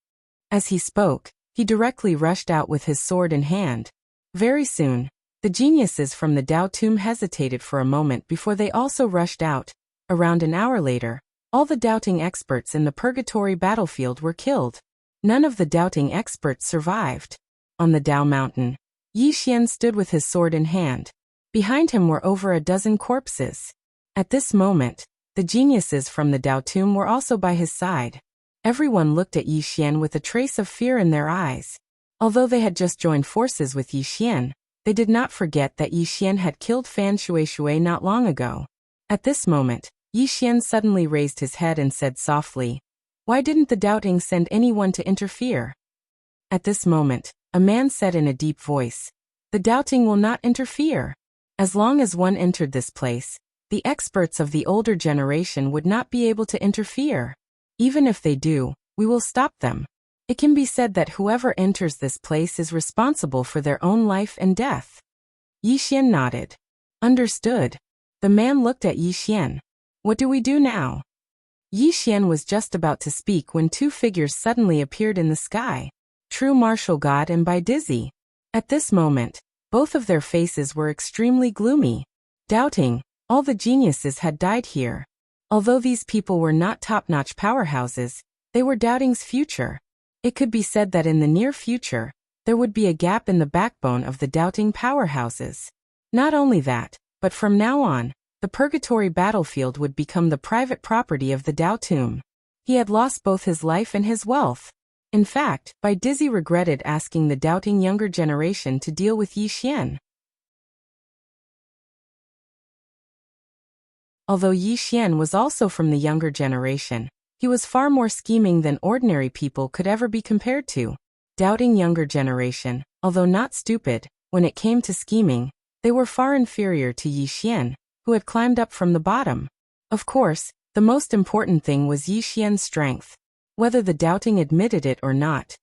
S1: As he spoke, he directly rushed out with his sword in hand. Very soon, the geniuses from the Dao tomb hesitated for a moment before they also rushed out. Around an hour later, all the doubting experts in the purgatory battlefield were killed. None of the doubting experts survived. On the Dao mountain, Yi Xian stood with his sword in hand. Behind him were over a dozen corpses. At this moment, the geniuses from the Dao tomb were also by his side. Everyone looked at Yi Xian with a trace of fear in their eyes. Although they had just joined forces with Yi Xian, they did not forget that Yi Xian had killed Fan Shui not long ago. At this moment, Yi Xian suddenly raised his head and said softly, "Why didn't the doubting send anyone to interfere?" At this moment, a man said in a deep voice, "The doubting will not interfere. As long as one entered this place, the experts of the older generation would not be able to interfere. Even if they do, we will stop them. It can be said that whoever enters this place is responsible for their own life and death." Yi Xian nodded. "Understood." The man looked at Yi Xian. "What do we do now?" Yi Xian was just about to speak when two figures suddenly appeared in the sky. True Martial God and Bai Dizzy. At this moment, both of their faces were extremely gloomy. Doubting, all the geniuses had died here. Although these people were not top-notch powerhouses, they were doubting's future. It could be said that in the near future, there would be a gap in the backbone of the doubting powerhouses. Not only that, but from now on, the purgatory battlefield would become the private property of the Dao tomb. He had lost both his life and his wealth. In fact, Bai Dizzy regretted asking the doubting younger generation to deal with Yi Xian. Although Yi Xian was also from the younger generation, he was far more scheming than ordinary people could ever be compared to. Doubting younger generation, although not stupid, when it came to scheming, they were far inferior to Yi Xian, who had climbed up from the bottom. Of course, the most important thing was Yi Xian's strength. Whether the doubting admitted it or not,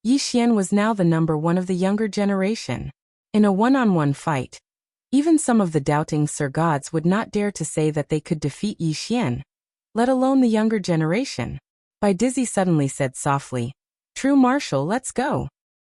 S1: Yi Xian was now the number one of the younger generation. In a one-on-one fight, even some of the doubting Sir Gods would not dare to say that they could defeat Yi Xian, let alone the younger generation. Bai Dizzy suddenly said softly, "True Martial, let's go."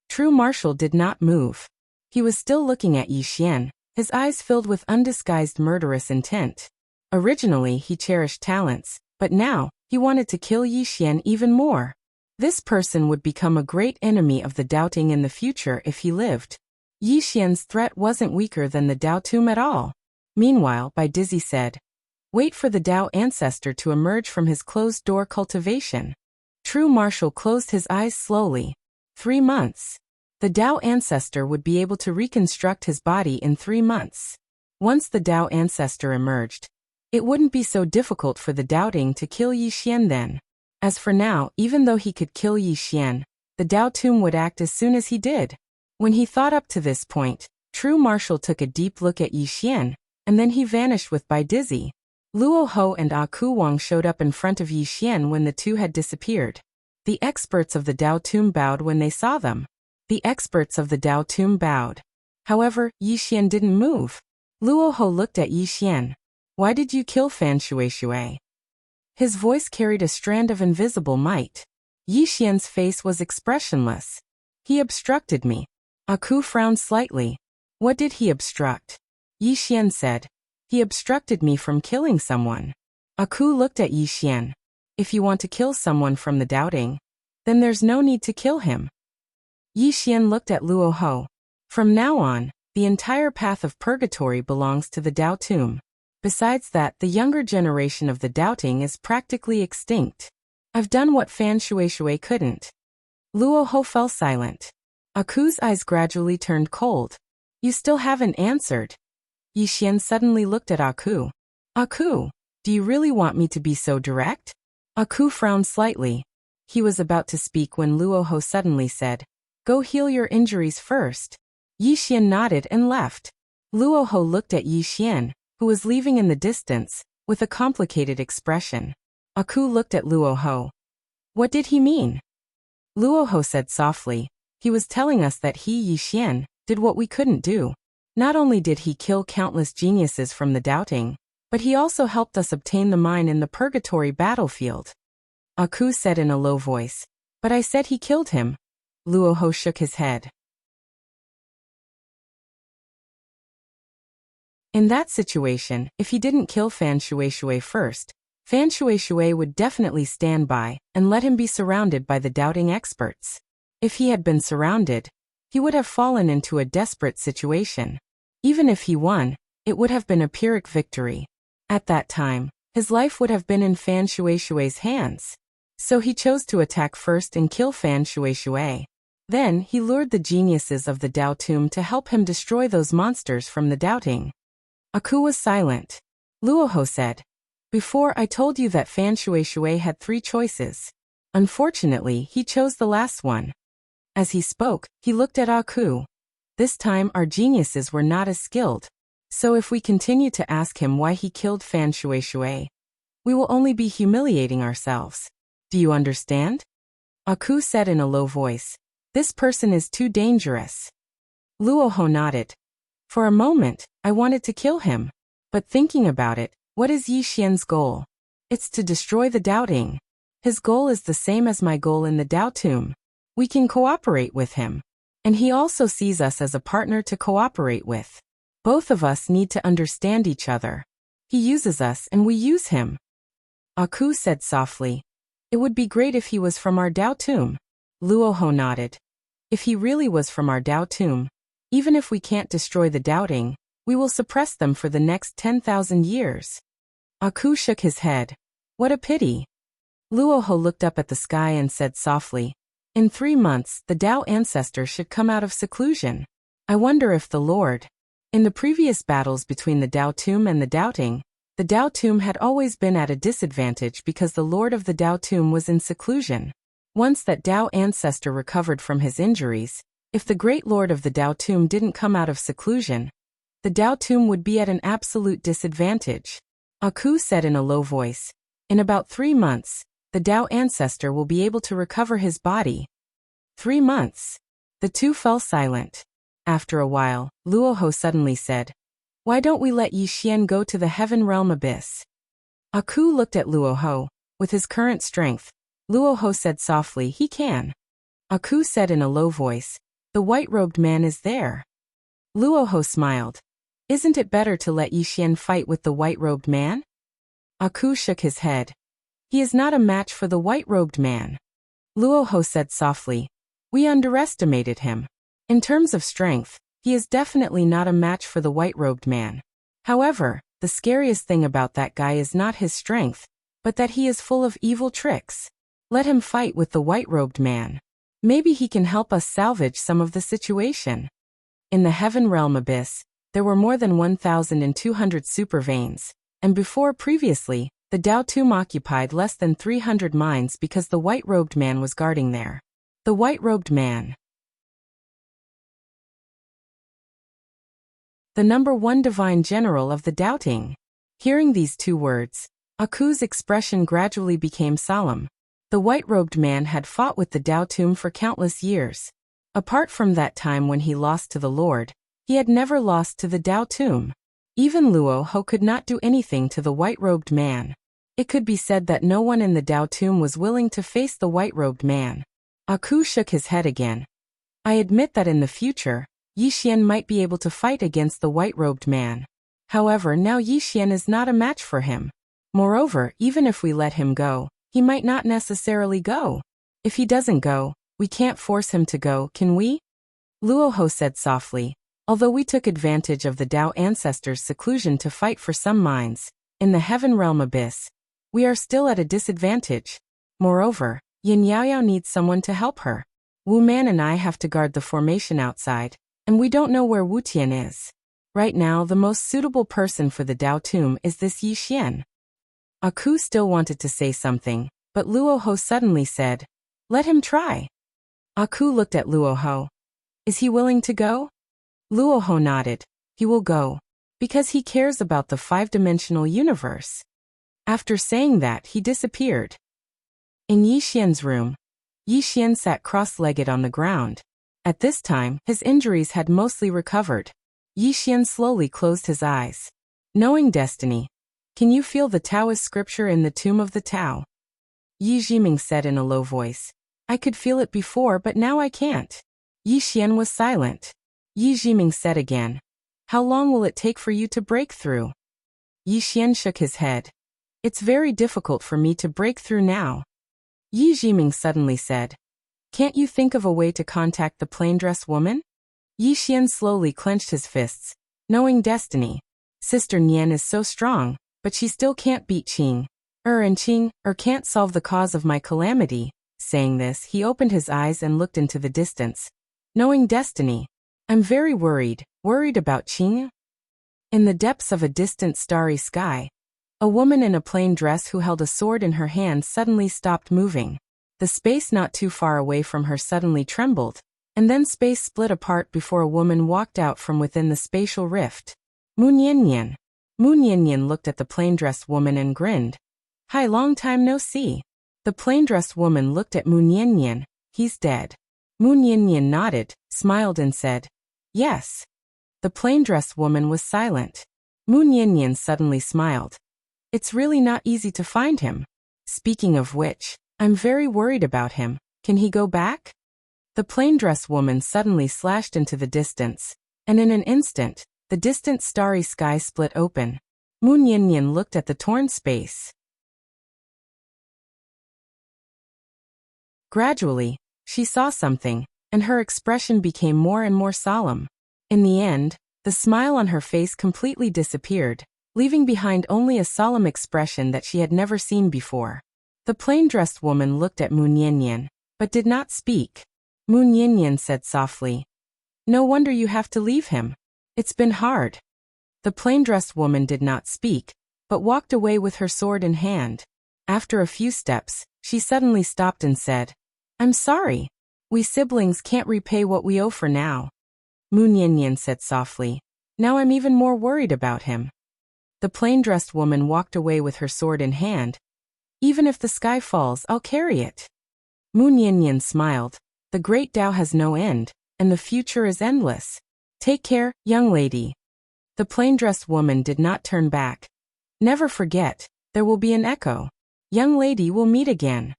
S1: True Martial did not move. He was still looking at Yi Xian, his eyes filled with undisguised murderous intent. Originally he cherished talents, but now, he wanted to kill Yi Xian even more. This person would become a great enemy of the doubting in the future if he lived. Yi Xian's threat wasn't weaker than the Dao tomb at all. Meanwhile, Bai Dizzy said, "Wait for the Dao ancestor to emerge from his closed-door cultivation." True Martial closed his eyes slowly. 3 months. The Dao ancestor would be able to reconstruct his body in 3 months. Once the Dao ancestor emerged, it wouldn't be so difficult for the doubting to kill Yi Xian then. As for now, even though he could kill Yi Xian, the Dao tomb would act as soon as he did. When he thought up to this point, True Martial took a deep look at Yi Xian, and then he vanished with Bai Dizzy. Luo Ho and Ku Wang showed up in front of Yi Xian when the two had disappeared. The experts of the Dao tomb bowed when they saw them. The experts of the Dao tomb bowed. However, Yi Xian didn't move. Luo Ho looked at Yi Xian. "Why did you kill Fan Shui?" His voice carried a strand of invisible might. Yi Xian's face was expressionless. "He obstructed me." Aku frowned slightly. "What did he obstruct?" Yi Xian said, "He obstructed me from killing someone." Aku looked at Yi Xian. "If you want to kill someone from the doubting, then there's no need to kill him." Yi Xian looked at Luo Ho. "From now on, the entire path of purgatory belongs to the Dao tomb. Besides that, the younger generation of the doubting is practically extinct. I've done what Fan Shui couldn't." Luo Ho fell silent. Aku's eyes gradually turned cold. "You still haven't answered." Yi Xian suddenly looked at Aku. "Aku, do you really want me to be so direct?" Aku frowned slightly. He was about to speak when Luo Ho suddenly said, "Go heal your injuries first." Yi Xian nodded and left. Luo Ho looked at Yi Xian, who was leaving in the distance, with a complicated expression. Aku looked at Luo Ho. "What did he mean?" Luo Ho said softly, "He was telling us that he, Yi Xian, did what we couldn't do. Not only did he kill countless geniuses from the doubting, but he also helped us obtain the mine in the purgatory battlefield. Aku said in a low voice. But I said he killed him. Luoho shook his head. In that situation, if he didn't kill Fan Shueishui first, Fan Shueishui would definitely stand by and let him be surrounded by the doubting experts. If he had been surrounded, he would have fallen into a desperate situation. Even if he won, it would have been a Pyrrhic victory. At that time, his life would have been in Fan Shueishui's hands. So he chose to attack first and kill Fan Shueishui. Then he lured the geniuses of the Dao Tomb to help him destroy those monsters from the doubting. Aku was silent. Luoho said, "Before I told you that Fan Shueishui had 3 choices. Unfortunately, he chose the last one." As he spoke, he looked at Aku. This time our geniuses were not as skilled. So if we continue to ask him why he killed Fan Shueishui, we will only be humiliating ourselves. Do you understand? Aku said in a low voice. This person is too dangerous. Luoho nodded. For a moment, I wanted to kill him. But thinking about it, what is Yi Xian's goal? It's to destroy the doubting. His goal is the same as my goal in the Dao Tomb. We can cooperate with him. And he also sees us as a partner to cooperate with. Both of us need to understand each other. He uses us and we use him. Aku said softly. It would be great if he was from our Dao Tomb. Luoho nodded. If he really was from our Dao Tomb, even if we can't destroy the doubting, we will suppress them for the next 10,000 years. Aku shook his head. What a pity. Luoho looked up at the sky and said softly, in 3 months, the Dao ancestor should come out of seclusion. I wonder if the Lord. In the previous battles between the Dao Tomb and the doubting, the Dao Tomb had always been at a disadvantage because the Lord of the Dao Tomb was in seclusion. Once that Dao ancestor recovered from his injuries, if the great Lord of the Dao Tomb didn't come out of seclusion, the Dao Tomb would be at an absolute disadvantage. Aku said in a low voice, in about 3 months, the Dao ancestor will be able to recover his body. 3 months. The two fell silent. After a while, Luoho suddenly said, why don't we let Yi Xian go to the heaven realm abyss? Aku looked at Luoho. With his current strength, Luoho said softly, he can. Aku said in a low voice, the white-robed man is there. Luoho smiled. Isn't it better to let Yi Xian fight with the white-robed man? Aku shook his head. He is not a match for the white-robed man. Luoho said softly, we underestimated him. In terms of strength, he is definitely not a match for the white-robed man. However, the scariest thing about that guy is not his strength, but that he is full of evil tricks. Let him fight with the white-robed man. Maybe he can help us salvage some of the situation. In the heaven realm abyss, there were more than 1,200 super veins, and previously, the Dao Tomb occupied less than 300 mines because the white-robed man was guarding there. The white-robed man. The number 1 divine general of the doubting. Hearing these 2 words, Aku's expression gradually became solemn. The white-robed man had fought with the Dao Tomb for countless years. Apart from that time when he lost to the Lord, he had never lost to the Dao Tomb. Even Luoho could not do anything to the white-robed man. It could be said that no one in the Dao Tomb was willing to face the white-robed man. Aku shook his head again. I admit that in the future, Yi Xian might be able to fight against the white-robed man. However, now Yi Xian is not a match for him. Moreover, even if we let him go, he might not necessarily go. If he doesn't go, we can't force him to go, can we? Luoho said softly, although we took advantage of the Dao ancestors' seclusion to fight for some minds, in the heaven realm abyss, we are still at a disadvantage. Moreover, Yin Yaoyao needs someone to help her. Wu Man and I have to guard the formation outside, and we don't know where Wu Tian is. Right now, the most suitable person for the Dao Tomb is this Yi Xian. Aku still wanted to say something, but Luoho suddenly said, let him try. Aku looked at Luoho. Is he willing to go? Luoho nodded. He will go. Because he cares about the 5-dimensional universe. After saying that, he disappeared. In Yi Xian's room, Yi Xian sat cross-legged on the ground. At this time, his injuries had mostly recovered. Yixian slowly closed his eyes. Knowing destiny. Can you feel the Taoist scripture in the tomb of the Tao? Yi Jiming said in a low voice. I could feel it before, but now I can't. Yixian was silent. Yi Jiming said again. How long will it take for you to break through? Yixian shook his head. It's very difficult for me to break through now. Yi Jiming suddenly said. Can't you think of a way to contact the plain-dressed woman? Yixian slowly clenched his fists. Knowing destiny. Sister Nian is so strong, but she still can't beat Qing. And Qing, can't solve the cause of my calamity. Saying this, he opened his eyes and looked into the distance. Knowing destiny. I'm very worried about Qing. In the depths of a distant starry sky, a woman in a plain dress who held a sword in her hand suddenly stopped moving. The space not too far away from her suddenly trembled, and then space split apart before a woman walked out from within the spatial rift. Mu Nian. Mu Nian looked at the plain-dressed woman and grinned. Hi, long time no see. The plain-dressed woman looked at Mu Nian. He's dead. Mu Nian nodded, smiled and said, Yes. The plain-dressed woman was silent. Mu Nian suddenly smiled. It's really not easy to find him. Speaking of which, I'm very worried about him. Can he go back? The plain-dressed woman suddenly slashed into the distance, and in an instant, the distant starry sky split open. Mu Nian looked at the torn space. Gradually, she saw something, and her expression became more and more solemn. In the end, the smile on her face completely disappeared, leaving behind only a solemn expression that she had never seen before. The plain-dressed woman looked at Mu Nian, but did not speak. Mu Nian said softly, No wonder you have to leave him. It's been hard. The plain-dressed woman did not speak, but walked away with her sword in hand. After a few steps, she suddenly stopped and said, I'm sorry. We siblings can't repay what we owe for now. Mu Nian said softly, Now I'm even more worried about him. The plain-dressed woman walked away with her sword in hand. Even if the sky falls, I'll carry it. Mu Nian smiled. The great Tao has no end, and the future is endless. Take care, young lady. The plain-dressed woman did not turn back. Never forget, there will be an echo. Young lady will meet again.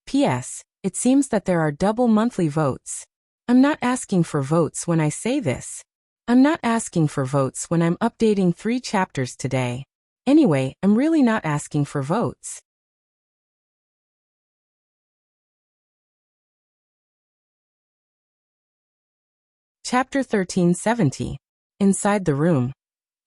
S1: P.S. It seems that there are double monthly votes. I'm not asking for votes when I say this. I'm not asking for votes when I'm updating 3 chapters today. Anyway, I'm really not asking for votes. Chapter 1370. Inside the room.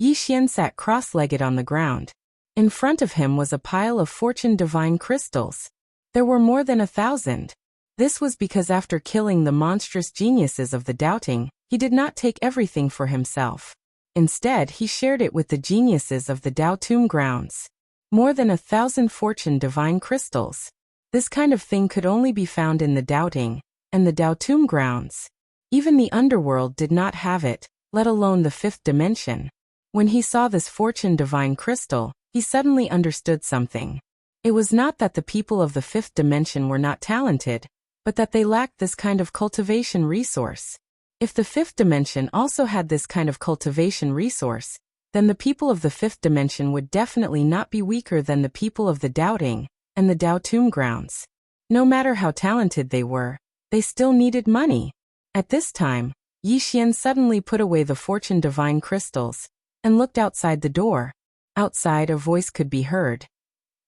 S1: Yixian sat cross-legged on the ground. In front of him was a pile of fortune divine crystals. There were more than 1,000. This was because after killing the monstrous geniuses of the doubting, he did not take everything for himself. Instead, he shared it with the geniuses of the Dao Tomb grounds. More than 1,000 fortune divine crystals. This kind of thing could only be found in the doubting and the Dao Tomb grounds. Even the underworld did not have it, let alone the 5th dimension. When he saw this fortune divine crystal, he suddenly understood something. It was not that the people of the 5th dimension were not talented, but that they lacked this kind of cultivation resource. If the 5th dimension also had this kind of cultivation resource, then the people of the 5th dimension would definitely not be weaker than the people of the doubting and the Dao Tomb grounds. No matter how talented they were, they still needed money. At this time, Yixian suddenly put away the fortune divine crystals and looked outside the door. Outside, a voice could be heard.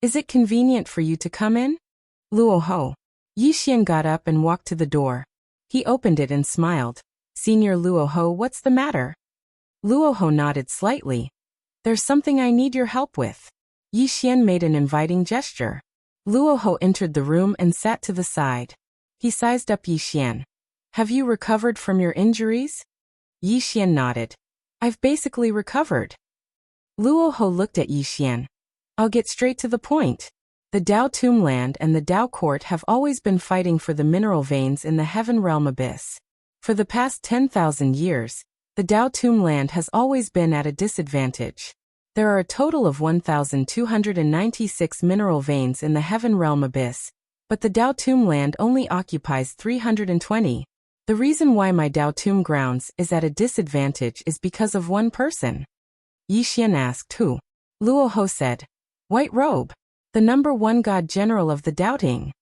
S1: Is it convenient for you to come in? Luoho. Yixian got up and walked to the door. He opened it and smiled. Senior Luoho, what's the matter? Luoho nodded slightly. There's something I need your help with. Yixian made an inviting gesture. Luoho entered the room and sat to the side. He sized up Yixian. Have you recovered from your injuries? Yixian nodded. I've basically recovered. Luoho looked at Yixian. I'll get straight to the point. The Dao Tomb Land and the Dao Court have always been fighting for the mineral veins in the Heaven Realm Abyss. For the past 10,000 years, the Dao Tomb Land has always been at a disadvantage. There are a total of 1,296 mineral veins in the Heaven Realm Abyss, but the Dao Tomb Land only occupies 320. The reason why my Dao Tomb grounds is at a disadvantage is because of one person. Yi Xian asked who. Luo Ho said, White Robe, the #1 god general of the Doubting.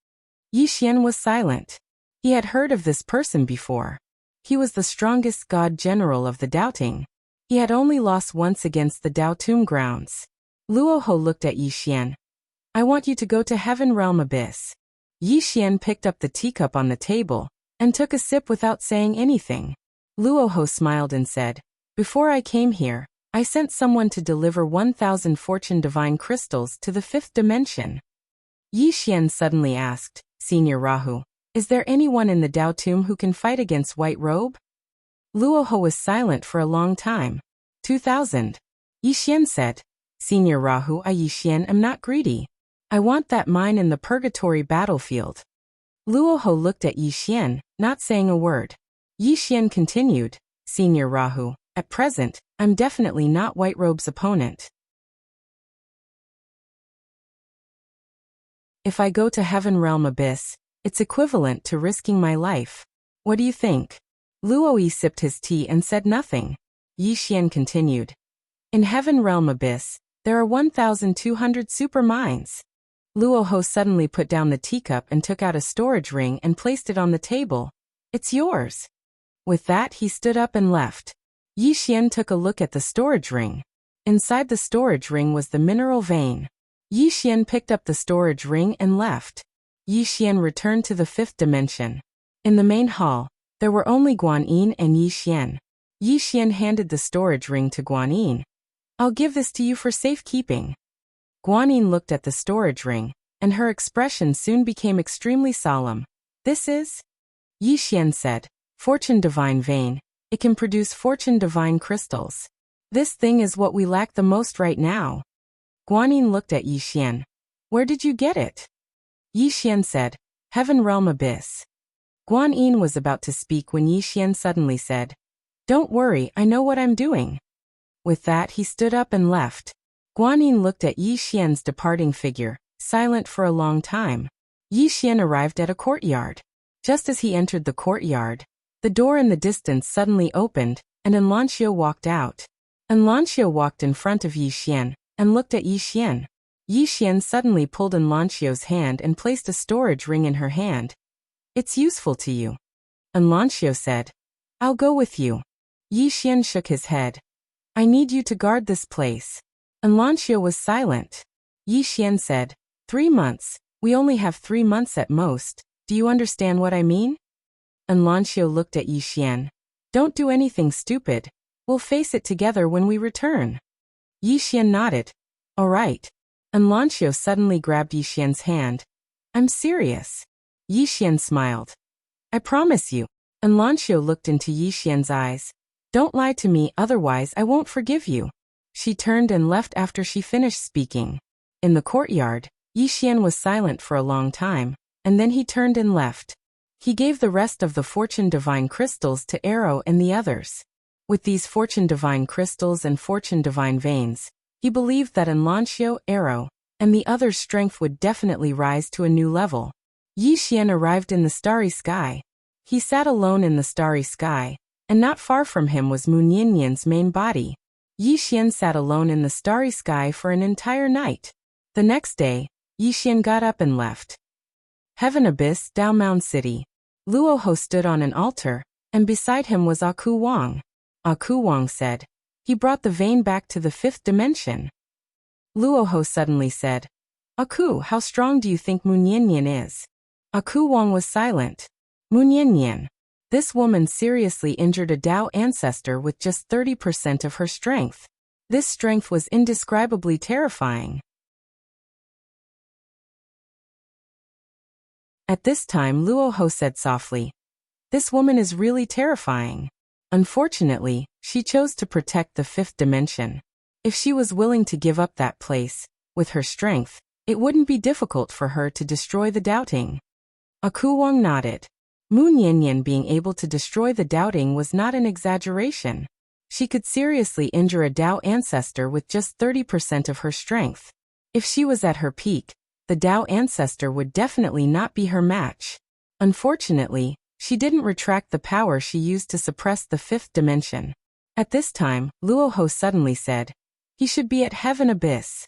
S1: Yi Xian was silent. He had heard of this person before. He was the strongest god general of the Doubting. He had only lost once against the Dao Tomb grounds. Luo Ho looked at Yi Xian. I want you to go to Heaven Realm Abyss. Yi Xian picked up the teacup on the table and took a sip without saying anything. Luo Ho smiled and said, Before I came here, I sent someone to deliver 1,000 fortune divine crystals to the 5th dimension. Yi Xian suddenly asked, Senior Rahu, is there anyone in the Dao Tomb who can fight against White Robe? Luo Ho was silent for a long time. 2,000. Yi Xian said, Senior Rahu, I Yi Xian am not greedy. I want that mine in the purgatory battlefield. Luo Ho looked at Yi Xian, not saying a word. Yi Xian continued, Senior Rahu, at present, I'm definitely not White Robe's opponent. If I go to Heaven Realm Abyss, it's equivalent to risking my life. What do you think? Luo Yi sipped his tea and said nothing. Yi Xian continued. In Heaven Realm Abyss, there are 1,200 super mines. Luo Ho suddenly put down the teacup and took out a storage ring and placed it on the table. It's yours. With that he stood up and left. Yi Xian took a look at the storage ring. Inside the storage ring was the mineral vein. Yi Xian picked up the storage ring and left. Yi Xian returned to the 5th dimension. In the main hall, there were only Guan Yin and Yi Xian. Yi Xian handed the storage ring to Guan Yin. I'll give this to you for safekeeping. Guan Yin looked at the storage ring, and her expression soon became extremely solemn. This is? Yi Xian said, Fortune Divine Vein. It can produce Fortune Divine crystals. This thing is what we lack the most right now. Guan Yin looked at Yi Xian. Where did you get it? Yi Xian said, Heaven Realm Abyss. Guan Yin was about to speak when Yi Xian suddenly said, Don't worry, I know what I'm doing. With that he stood up and left. Guan Yin looked at Yi Xian's departing figure, silent for a long time. Yi Xian arrived at a courtyard. Just as he entered the courtyard, the door in the distance suddenly opened, and Enlancio walked out. Enlancio walked in front of Yi Xian, and looked at Yi Xian. Yi Xian suddenly pulled Enlancio's hand and placed a storage ring in her hand. It's useful to you. Enlancio said, I'll go with you. Yi Xian shook his head. I need you to guard this place. Enlancio was silent. Yi Xian said, 3 months, we only have 3 months at most, do you understand what I mean? Enlancio looked at Yi Xian. Don't do anything stupid, we'll face it together when we return. Yi Xian nodded. All right. Enlancio suddenly grabbed Yi Xian's hand. I'm serious. Yi Xian smiled. I promise you. Enlancio looked into Yi Xian's eyes. Don't lie to me, otherwise I won't forgive you. She turned and left after she finished speaking. In the courtyard, Yi Xian was silent for a long time, and then he turned and left. He gave the rest of the Fortune Divine crystals to Arrow and the others. With these Fortune Divine crystals and Fortune Divine veins, he believed that Enlancio, Arrow, and the others' strength would definitely rise to a new level. Yi Xian arrived in the starry sky. He sat alone in the starry sky, and not far from him was Moon Yinyan's main body. Yi Xian sat alone in the starry sky for an entire night. The next day, Yi Xian got up and left. Heaven Abyss, Dao Mound City. Luo Ho stood on an altar, and beside him was Aku Wang. Aku Wang said, He brought the vein back to the 5th dimension. Luo Ho suddenly said, Aku, how strong do you think Moon Yinyan is? Aku Wang was silent. Moon Yinyan. This woman seriously injured a Dao ancestor with just 30% of her strength. This strength was indescribably terrifying. At this time Luo Ho said softly, This woman is really terrifying. Unfortunately, she chose to protect the 5th dimension. If she was willing to give up that place, with her strength, it wouldn't be difficult for her to destroy the Doubting. Aku Wang nodded. Moon Yinyan being able to destroy the Doubting was not an exaggeration. She could seriously injure a Dao ancestor with just 30% of her strength. If she was at her peak, the Dao ancestor would definitely not be her match. Unfortunately, She didn't retract the power she used to suppress the fifth dimension. At this time, Luoho suddenly said, "He should be at Heaven Abyss."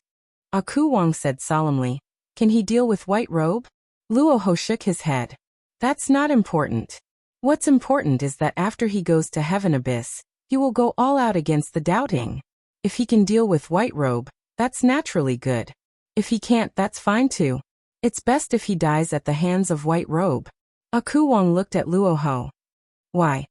S1: Aku Wang said solemnly, "Can he deal with White Robe?" Luoho shook his head. "That's not important. What's important is that after he goes to Heaven Abyss, he will go all out against the doubting. If he can deal with White Robe, that's naturally good. If he can't, that's fine too. It's best if he dies at the hands of White Robe." Aku Wang looked at Luoho. "Why?"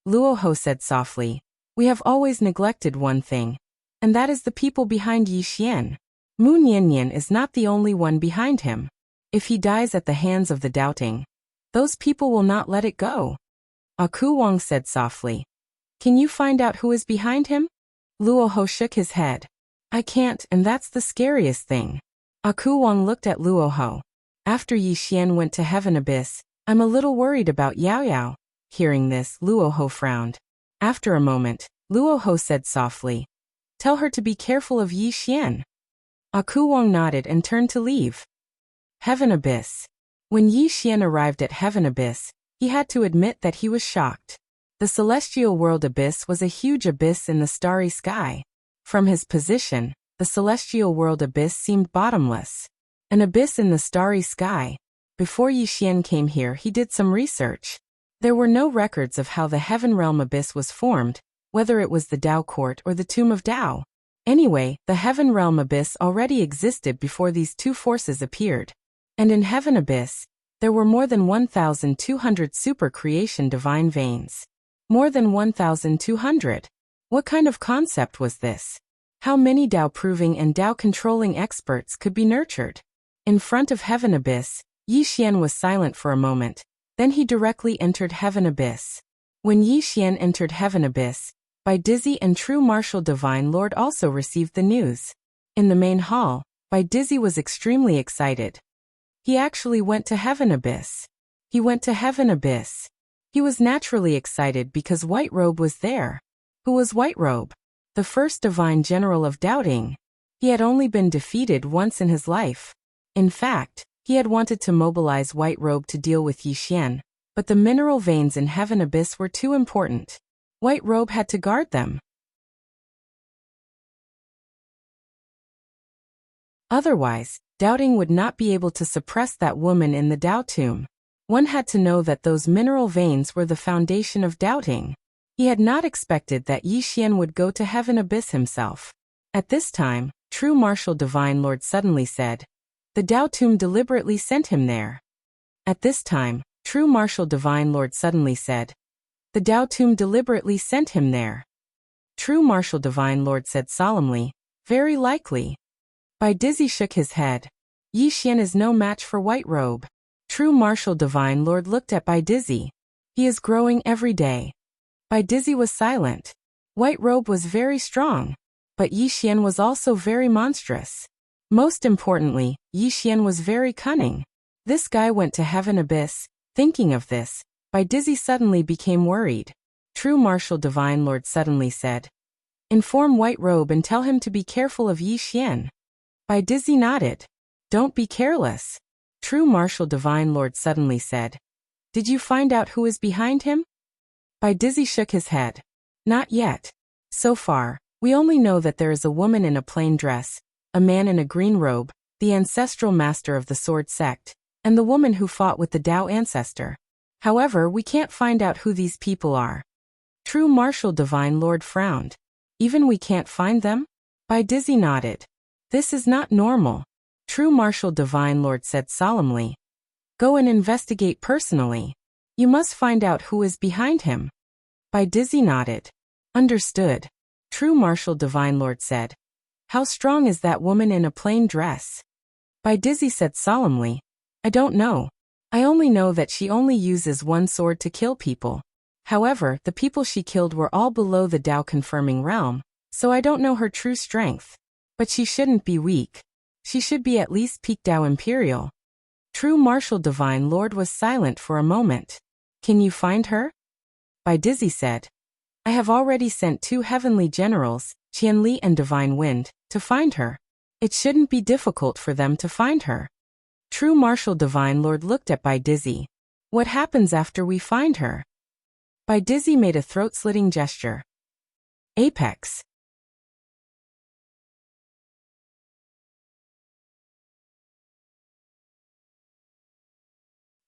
S1: Luoho said softly, "We have always neglected one thing, and that is the people behind Yi Xian. Mu Niannian is not the only one behind him. If he dies at the hands of the doubting, those people will not let it go." Aku Wang said softly, "Can you find out who is behind him?" Luoho shook his head. "I can't, and that's the scariest thing." Aku Wang looked at Luoho. "After Yi Xian went to Heaven Abyss, I'm a little worried about Yao Yao." Hearing this, Luoho frowned. After a moment, Luoho said softly, "Tell her to be careful of Yi Xian." Aku Wang nodded and turned to leave. Heaven Abyss. When Yi Xian arrived at Heaven Abyss, he had to admit that he was shocked. The celestial world abyss was a huge abyss in the starry sky. From his position, the celestial world abyss seemed bottomless. An abyss in the starry sky. Before Yi Xian came here, he did some research. There were no records of how the Heaven Realm abyss was formed, whether it was the Tao Court or the Tomb of Tao. Anyway, the Heaven Realm abyss already existed before these two forces appeared. And in Heaven Abyss, there were more than 1,200 super creation divine veins. More than 1,200. What kind of concept was this? How many Tao-proving and Tao-controlling experts could be nurtured? In front of Heaven Abyss, Yi Xian was silent for a moment, then he directly entered Heaven Abyss. When Yi Xian entered Heaven Abyss, Bai Dizzy and True Martial Divine Lord also received the news. In the main hall, Bai Dizzy was extremely excited. He actually went to Heaven Abyss. He went to Heaven Abyss. He was naturally excited because White Robe was there. Who was White Robe? The first divine general of doubting. He had only been defeated once in his life. In fact, he had wanted to mobilize White Robe to deal with Yi Xian, but the mineral veins in Heaven Abyss were too important. White Robe had to guard them. Otherwise, doubting would not be able to suppress that woman in the Tao tomb. One had to know that those mineral veins were the foundation of doubting. He had not expected that Yi Xian would go to Heaven Abyss himself. At this time, True Martial Divine Lord suddenly said, "The Tao tomb deliberately sent him there." At this time, True Martial Divine Lord suddenly said, "The Tao tomb deliberately sent him there." True Martial Divine Lord said solemnly, "Very likely." Bai Dizzy shook his head. Yi Xian is no match for White Robe. True Martial Divine Lord looked at Bai Dizzy. He is growing every day. Bai Dizzy was silent. White Robe was very strong, but Yi Xian was also very monstrous. Most importantly, Yi Xian was very cunning. This guy went to Heaven Abyss. Thinking of this, Bai Dizzy suddenly became worried. True Martial Divine Lord suddenly said, "Inform White Robe and tell him to be careful of Yi Xian." Bai Dizzy nodded. "Don't be careless." True Martial Divine Lord suddenly said, "Did you find out who is behind him?" Bai Dizzy shook his head. "Not yet. So far, we only know that there is a woman in a plain dress, a man in a green robe, the ancestral master of the sword sect, and the woman who fought with the Tao ancestor. However, we can't find out who these people are." True Martial Divine Lord frowned. "Even we can't find them?" Bai Dizzy nodded. "This is not normal." True Martial Divine Lord said solemnly, "Go and investigate personally. You must find out who is behind him." Bai Dizzy nodded. "Understood." True Martial Divine Lord said, "How strong is that woman in a plain dress?" Bai Dizzy said solemnly, "I don't know. I only know that she only uses one sword to kill people. However, the people she killed were all below the Tao confirming realm, so I don't know her true strength. But she shouldn't be weak. She should be at least peak Tao Imperial." True Martial Divine Lord was silent for a moment. "Can you find her?" Bai Dizzy said, "I have already sent 2 heavenly generals, Qianli and Divine Wind, to find her. It shouldn't be difficult for them to find her." True Martial Divine Lord looked at Bai Dizzy. What happens after we find her? Bai Dizzy made a throat-slitting gesture. Apex.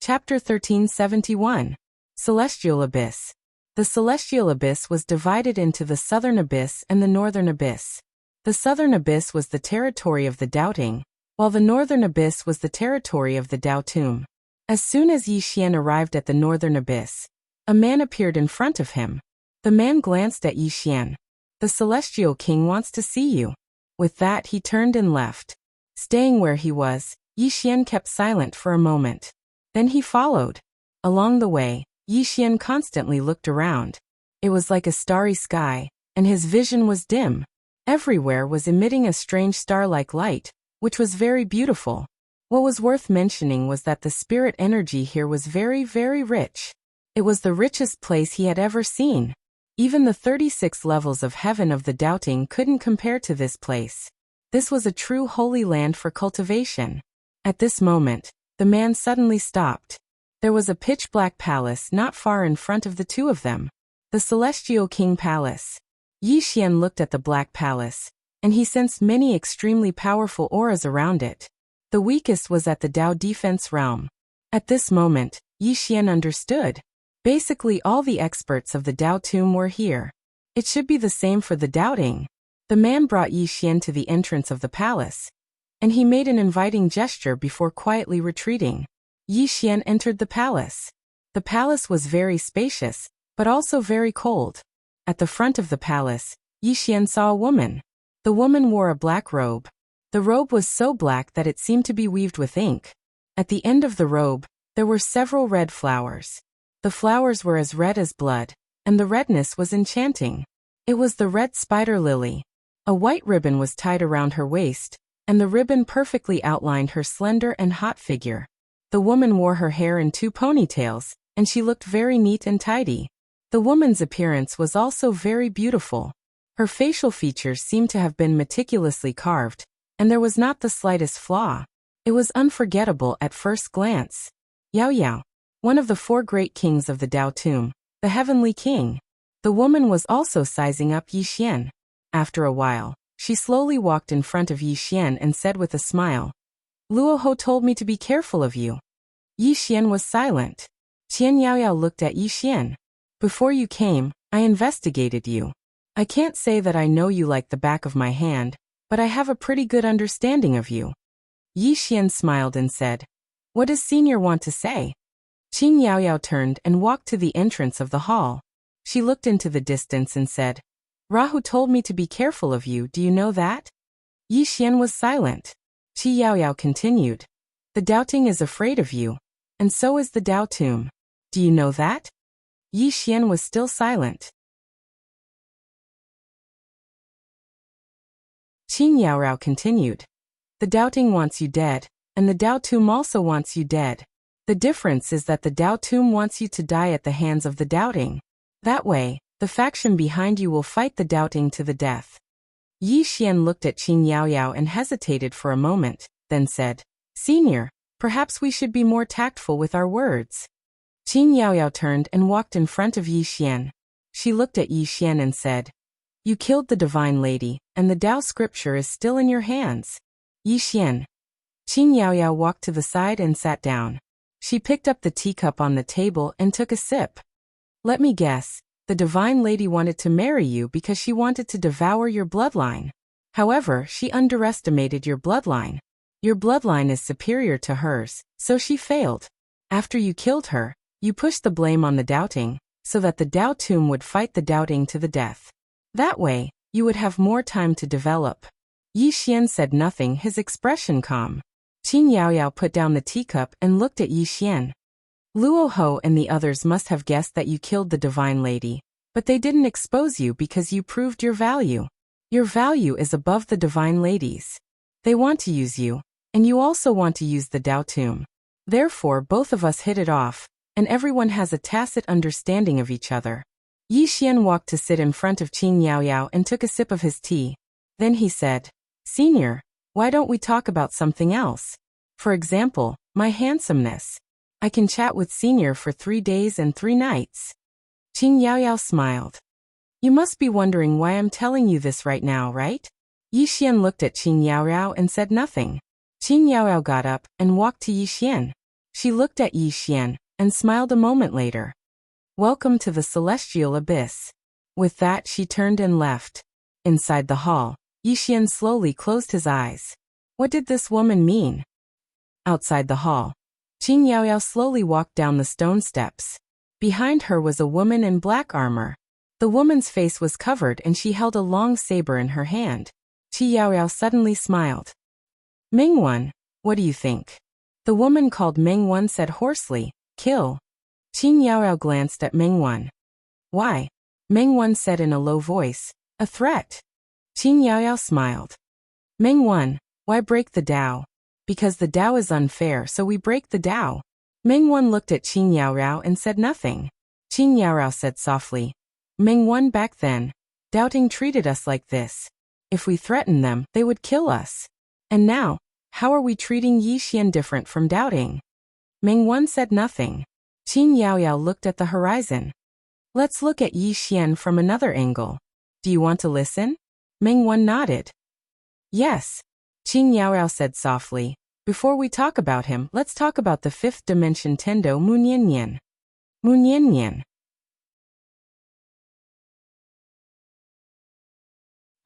S1: Chapter 1371. Celestial Abyss. The Celestial Abyss was divided into the Southern Abyss and the Northern Abyss. The Southern Abyss was the territory of the Doubting, while the Northern Abyss was the territory of the Dao Tomb. As soon as Yi Xian arrived at the Northern Abyss, a man appeared in front of him. The man glanced at Yi Xian. The Celestial King wants to see you. With that he turned and left. Staying where he was, Yi Xian kept silent for a moment. Then he followed. Along the way, Yi Xian constantly looked around. It was like a starry sky, and his vision was dim. Everywhere was emitting a strange star-like light, which was very beautiful. What was worth mentioning was that the spirit energy here was very, very rich. It was the richest place he had ever seen. Even the 36 levels of heaven of the Doubting couldn't compare to this place. This was a true holy land for cultivation. At this moment, the man suddenly stopped. There was a pitch-black palace not far in front of the two of them. The Celestial King Palace. Yi Xian looked at the black palace, and he sensed many extremely powerful auras around it. The weakest was at the Dao Defense realm. At this moment, Yi Xian understood. Basically all the experts of the Dao Tomb were here. It should be the same for the Doubting. The man brought Yi Xian to the entrance of the palace, and he made an inviting gesture before quietly retreating. Yi Xian entered the palace. The palace was very spacious, but also very cold. At the front of the palace, Yi Xian saw a woman. The woman wore a black robe. The robe was so black that it seemed to be weaved with ink. At the end of the robe, there were several red flowers. The flowers were as red as blood, and the redness was enchanting. It was the red spider lily. A white ribbon was tied around her waist, and the ribbon perfectly outlined her slender and hot figure. The woman wore her hair in 2 ponytails, and she looked very neat and tidy. The woman's appearance was also very beautiful. Her facial features seemed to have been meticulously carved, and there was not the slightest flaw. It was unforgettable at first glance. Yao Yao, one of the 4 great kings of the Dao Tomb, the Heavenly King. The woman was also sizing up Yi Xian. After a while, she slowly walked in front of Yi Xian and said with a smile, Luoho told me to be careful of you. Yi Xian was silent. Qian Yaoyao looked at Yi Xian. Before you came, I investigated you. I can't say that I know you like the back of my hand, but I have a pretty good understanding of you. Yi Xian smiled and said, What does Senior want to say? Qin Yaoyao turned and walked to the entrance of the hall. She looked into the distance and said, Rahu told me to be careful of you, do you know that? Yi Xian was silent. Qi Yaoyao continued, The Doubting is afraid of you, and so is the Dao Tomb. Do you know that? Yi Xian was still silent. Qin Yaorao continued, The Doubting wants you dead, and the Dao Tomb also wants you dead. The difference is that the Dao Tomb wants you to die at the hands of the Doubting. That way, the faction behind you will fight the Doubting to the death. Yi Xian looked at Qin Yaoyao and hesitated for a moment, then said, Senior, perhaps we should be more tactful with our words. Qin Yaoyao turned and walked in front of Yi Xian. She looked at Yi Xian and said, You killed the Divine Lady, and the Dao scripture is still in your hands. Yi Xian. Qin Yaoyao walked to the side and sat down. She picked up the teacup on the table and took a sip. Let me guess, the Divine Lady wanted to marry you because she wanted to devour your bloodline. However, she underestimated your bloodline. Your bloodline is superior to hers, so she failed. After you killed her, you pushed the blame on the Doubting, so that the Dao Tomb would fight the Doubting to the death. That way, you would have more time to develop. Yi Xian said nothing, his expression calm. Qin Yaoyao put down the teacup and looked at Yi Xian. Luo Ho and the others must have guessed that you killed the Divine Lady, but they didn't expose you because you proved your value. Your value is above the Divine Lady's. They want to use you, and you also want to use the Dao Tomb. Therefore both of us hit it off, and everyone has a tacit understanding of each other. Yi Xian walked to sit in front of Qin Yaoyao and took a sip of his tea. Then he said, Senior, why don't we talk about something else? For example, my handsomeness. I can chat with Senior for 3 days and 3 nights. Qing Yaoyao smiled. You must be wondering why I'm telling you this right now, right? Yixian looked at Qing Yaoyao and said nothing. Qing Yaoyao got up and walked to Yixian. She looked at Yixian and smiled a moment later. Welcome to the celestial abyss. With that, she turned and left. Inside the hall, Yixian slowly closed his eyes. What did this woman mean? Outside the hall, Qing Yaoyao slowly walked down the stone steps. Behind her was a woman in black armor. The woman's face was covered and she held a long saber in her hand. Qi Yaoyao suddenly smiled. Mingwan, what do you think? The woman called Mingwan said hoarsely, kill. Qing Yaoyao glanced at Mingwan. Why? Mingwan said in a low voice, a threat. Qing Yaoyao smiled. Mingwan, why break the Tao? Because the Tao is unfair, so we break the Tao. Mingwan looked at Qing Yaoyao and said nothing. Qing Yaoyao said softly, Mingwan, back then, doubting treated us like this. If we threatened them, they would kill us. And now, how are we treating Yixian different from doubting? Mingwan said nothing. Qing Yaoyao looked at the horizon. Let's look at Yixian from another angle. Do you want to listen? Mingwan nodded. Yes. Qing Yaoyao said softly. Before we talk about him, let's talk about the 5th dimension Tendo Munyanyan. Munyanyan.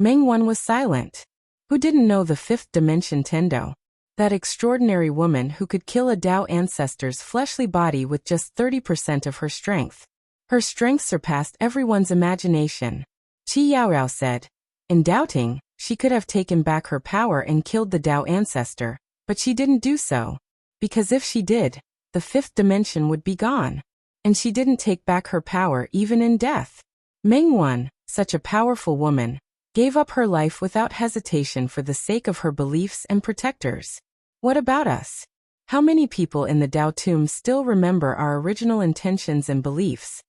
S1: Mingwan was silent. Who didn't know the 5th dimension Tendo? That extraordinary woman who could kill a Tao ancestor's fleshly body with just 30% of her strength. Her strength surpassed everyone's imagination. Qi Yaoyao said. In doubting, she could have taken back her power and killed the Tao ancestor, but she didn't do so. Because if she did, the 5th dimension would be gone. And she didn't take back her power even in death. Mingwan, such a powerful woman, gave up her life without hesitation for the sake of her beliefs and protectors. What about us? How many people in the Tao tomb still remember our original intentions and beliefs?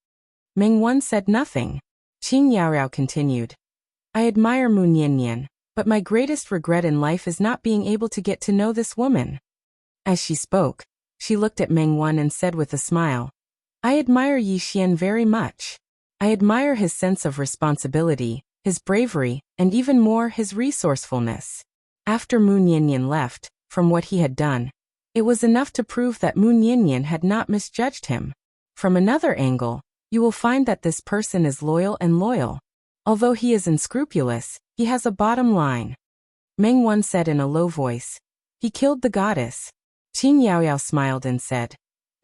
S1: Mingwan said nothing. Qing Yaoyao continued. I admire Munyanyan, but my greatest regret in life is not being able to get to know this woman. As she spoke, she looked at Mingwan and said with a smile, I admire Yixian very much. I admire his sense of responsibility, his bravery, and even more his resourcefulness. After Munyanyan left, from what he had done, it was enough to prove that Munyanyan had not misjudged him. From another angle, you will find that this person is loyal and loyal. Although he is unscrupulous, he has a bottom line. Mingwan said in a low voice. He killed the goddess. Qing Yaoyao smiled and said,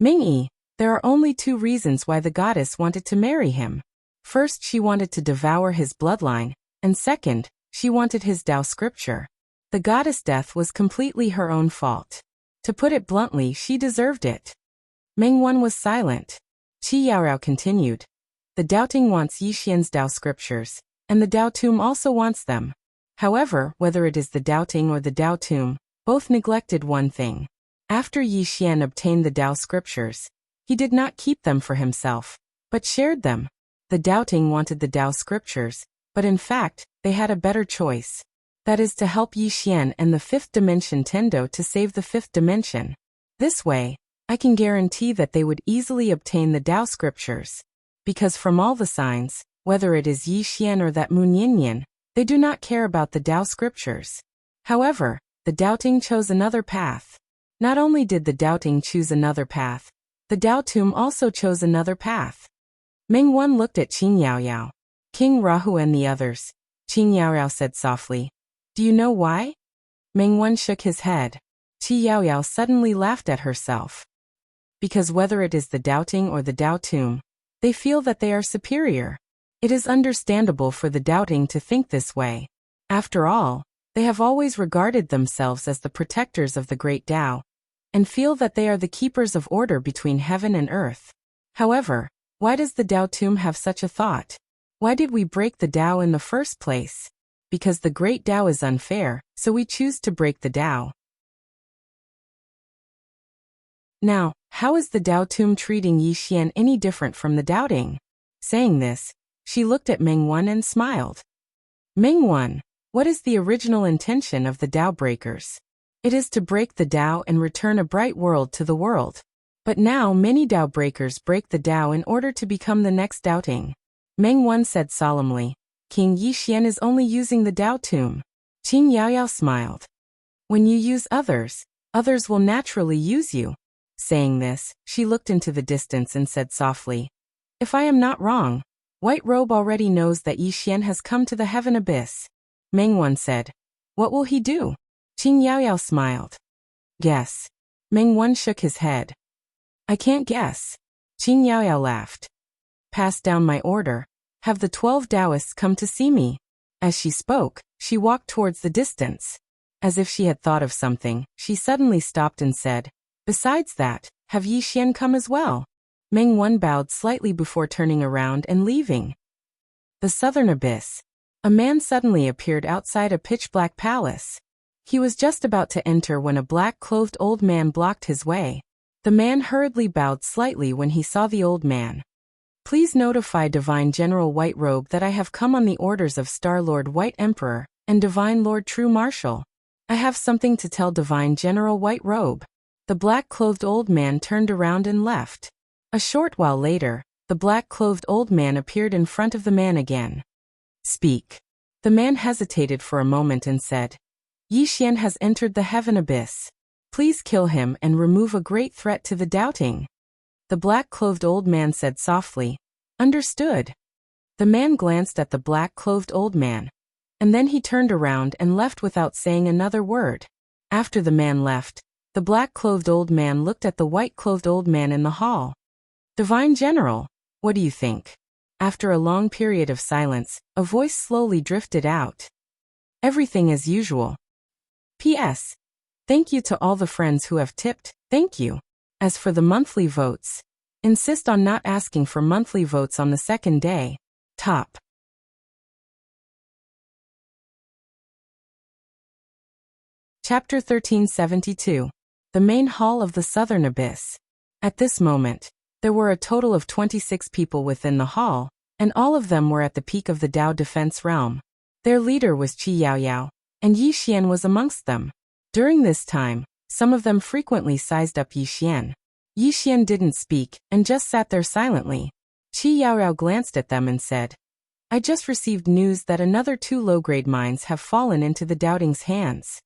S1: Mingyi, there are only 2 reasons why the goddess wanted to marry him. First, she wanted to devour his bloodline, and second, she wanted his Tao scripture. The goddess' death was completely her own fault. To put it bluntly, she deserved it. Mingwan was silent. Qi Yaoyao continued. The doubting wants Yixian's Tao scriptures, and the Tao tomb also wants them. However, whether it is the doubting or the Tao tomb, both neglected one thing. After Yixian obtained the Tao scriptures, he did not keep them for himself, but shared them. The doubting wanted the Tao scriptures, but in fact, they had a better choice. That is to help Yixian and the 5th dimension Tendo to save the 5th dimension. This way, I can guarantee that they would easily obtain the Tao scriptures. Because from all the signs, whether it is Yixian or that Munyanyan, they do not care about the Tao scriptures. However, the doubting chose another path. Not only did the doubting choose another path, the Tao tomb also chose another path. Mingwan looked at Qing Yaoyao, King Rahu and the others. Qing Yaoyao said softly, Do you know why? Mingwan shook his head. Qi Yaoyao suddenly laughed at herself. Because whether it is the doubting or the Tao tomb, they feel that they are superior. It is understandable for the doubting to think this way. After all, they have always regarded themselves as the protectors of the great Tao, and feel that they are the keepers of order between heaven and earth. However, why does the Tao tomb have such a thought? Why did we break the Tao in the first place? Because the great Tao is unfair, so we choose to break the Tao. Now, how is the Tao tomb treating Yixian any different from the doubting? Saying this, she looked at Mingwan and smiled. Mingwan, what is the original intention of the Tao breakers? It is to break the Tao and return a bright world to the world. But now many Tao breakers break the Tao in order to become the next doubting. Meng Wan said solemnly, King Yixian is only using the Tao tomb. Qing Yaoyao smiled. When you use others, others will naturally use you. Saying this, she looked into the distance and said softly, If I am not wrong, White Robe already knows that Yixian has come to the heaven abyss. Meng Wan said, What will he do? Qing Yaoyao smiled. Guess. Meng Wan shook his head. I can't guess. Qing Yaoyao laughed. Pass down my order. Have the 12 Taoists come to see me. As she spoke, she walked towards the distance. As if she had thought of something, she suddenly stopped and said, Besides that, have Yixian come as well? Meng Wan bowed slightly before turning around and leaving. The Southern Abyss. A man suddenly appeared outside a pitch-black palace. He was just about to enter when a black-clothed old man blocked his way. The man hurriedly bowed slightly when he saw the old man. Please notify Divine General White Robe that I have come on the orders of Star-Lord White Emperor and Divine Lord True Marshal. I have something to tell Divine General White Robe. The black-clothed old man turned around and left. A short while later, the black-clothed old man appeared in front of the man again. Speak. The man hesitated for a moment and said, Yixian has entered the heaven abyss. Please kill him and remove a great threat to the doubting. The black-clothed old man said softly, Understood. The man glanced at the black-clothed old man, and then he turned around and left without saying another word. After the man left, the black-clothed old man looked at the white-clothed old man in the hall. Divine General, what do you think? After a long period of silence, a voice slowly drifted out. Everything as usual. P.S. Thank you to all the friends who have tipped, thank you. As for the monthly votes, insist on not asking for monthly votes on the second day. Top. Chapter 1372. The Main Hall of the Southern Abyss. At this moment, there were a total of 26 people within the hall, and all of them were at the peak of the Tao defense realm. Their leader was Qi Yaoyao, and Yixian was amongst them. During this time, some of them frequently sized up Yixian. Yixian didn't speak and just sat there silently. Qi Yaoyao glanced at them and said, I just received news that another 2 low-grade mines have fallen into the doubting's hands.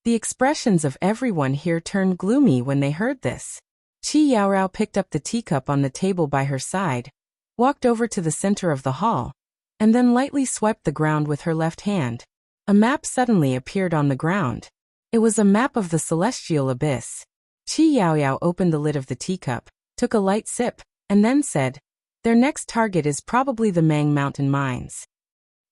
S1: The expressions of everyone here turned gloomy when they heard this. Qi Yaoyao picked up the teacup on the table by her side, walked over to the center of the hall, and then lightly swept the ground with her left hand. A map suddenly appeared on the ground. It was a map of the celestial abyss. Qi Yaoyao opened the lid of the teacup, took a light sip, and then said, Their next target is probably the Mang Mountain mines.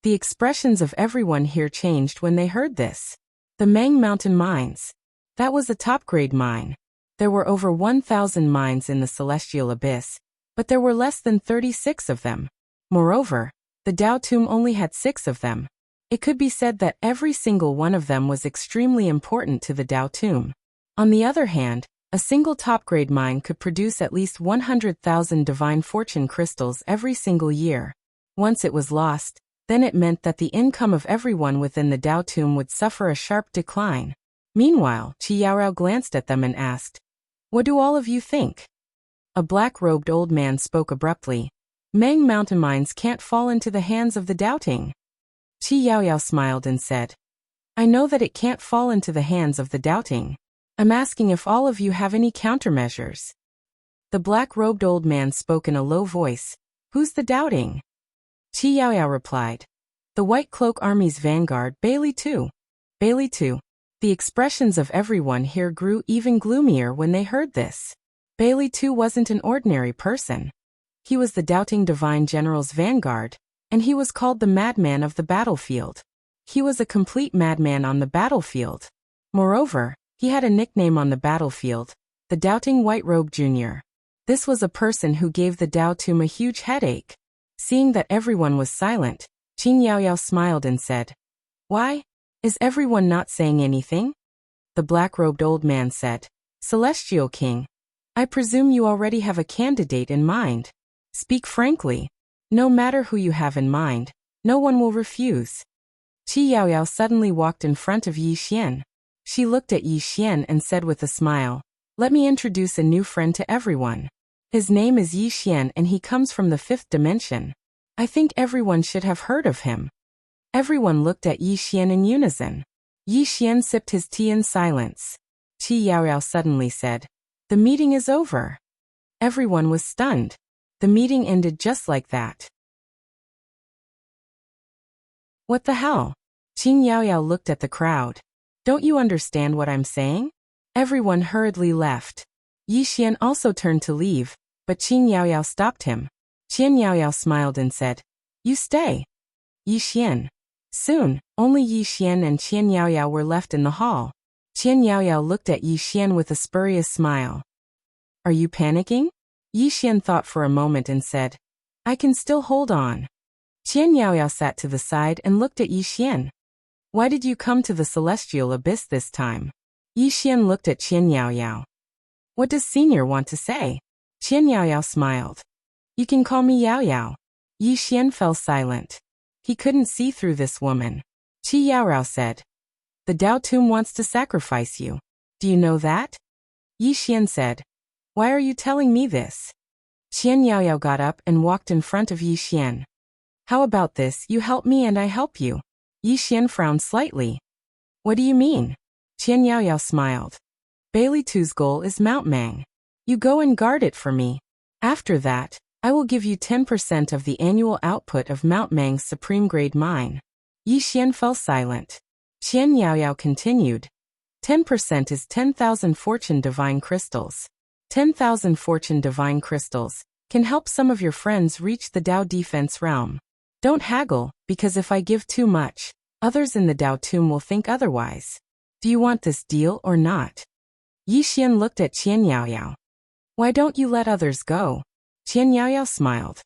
S1: The expressions of everyone here changed when they heard this. The Mang Mountain mines. That was a top-grade mine. There were over 1,000 mines in the celestial abyss, but there were less than 36 of them. Moreover, the Tao Tomb only had 6 of them. It could be said that every single one of them was extremely important to the Tao Tomb. On the other hand, a single top-grade mine could produce at least 100,000 divine fortune crystals every single year. Once it was lost, then it meant that the income of everyone within the Tao Tomb would suffer a sharp decline. Meanwhile, Qi Yaoyao glanced at them and asked, What do all of you think? A black-robed old man spoke abruptly. Mang Mountain mines can't fall into the hands of the doubting. Qi Yaoyao smiled and said, I know that it can't fall into the hands of the doubting. I'm asking if all of you have any countermeasures. The black-robed old man spoke in a low voice. Who's the doubting? Qi Yaoyao replied, The White Cloak Army's vanguard, Bailey Tu. Bailey Tu. The expressions of everyone here grew even gloomier when they heard this. Bailey Tu wasn't an ordinary person. He was the doubting Divine General's vanguard, and he was called the Madman of the Battlefield. He was a complete madman on the battlefield. Moreover, he had a nickname on the battlefield, the Doubting White Robe Jr. This was a person who gave the Tao Tomb a huge headache. Seeing that everyone was silent, Qing Yaoyao smiled and said, Why? Is everyone not saying anything? The black-robed old man said, Celestial King, I presume you already have a candidate in mind. Speak frankly. No matter who you have in mind, no one will refuse. Qi Yaoyao suddenly walked in front of Yixian. She looked at Yixian and said with a smile, Let me introduce a new friend to everyone. His name is Yi Xian and he comes from the 5th dimension. I think everyone should have heard of him. Everyone looked at Yi Xian in unison. Yi Xian sipped his tea in silence. Qi Yaoyao suddenly said, "The meeting is over." Everyone was stunned. The meeting ended just like that. What the hell? Qin Yaoyao looked at the crowd. Don't you understand what I'm saying? Everyone hurriedly left. Yi Xian also turned to leave, but Qin Yaoyao stopped him. Qin Yaoyao smiled and said, "You stay." Yi Xian. Soon, only Yi Xian and Qin Yaoyao were left in the hall. Qin Yaoyao looked at Yi Xian with a spurious smile. Are you panicking? Yi Xian thought for a moment and said, I can still hold on. Qin Yaoyao sat to the side and looked at Yi Xian. Why did you come to the celestial abyss this time? Yi Xian looked at Qin Yaoyao. What does Senior want to say? Qin Yaoyao smiled. You can call me Yaoyao. Yi Xian fell silent. He couldn't see through this woman. Qi Yaorao said, The Dao Tomb wants to sacrifice you. Do you know that? Yi Xian said, Why are you telling me this? Qin Yaoyao got up and walked in front of Yi Xian. How about this, you help me and I help you? Yi Xian frowned slightly. What do you mean? Qin Yaoyao smiled. Bailey 2's goal is Mount Mang. You go and guard it for me. After that, I will give you 10% of the annual output of Mount Mang's supreme grade mine. Yi Xian fell silent. Qin Yaoyao continued. 10% is 10,000 fortune divine crystals. 10,000 fortune divine crystals can help some of your friends reach the Dao defense realm. Don't haggle, because if I give too much, others in the Dao Tomb will think otherwise. Do you want this deal or not? Yi Xian looked at Qin Yaoyao. Why don't you let others go? Qin Yaoyao smiled.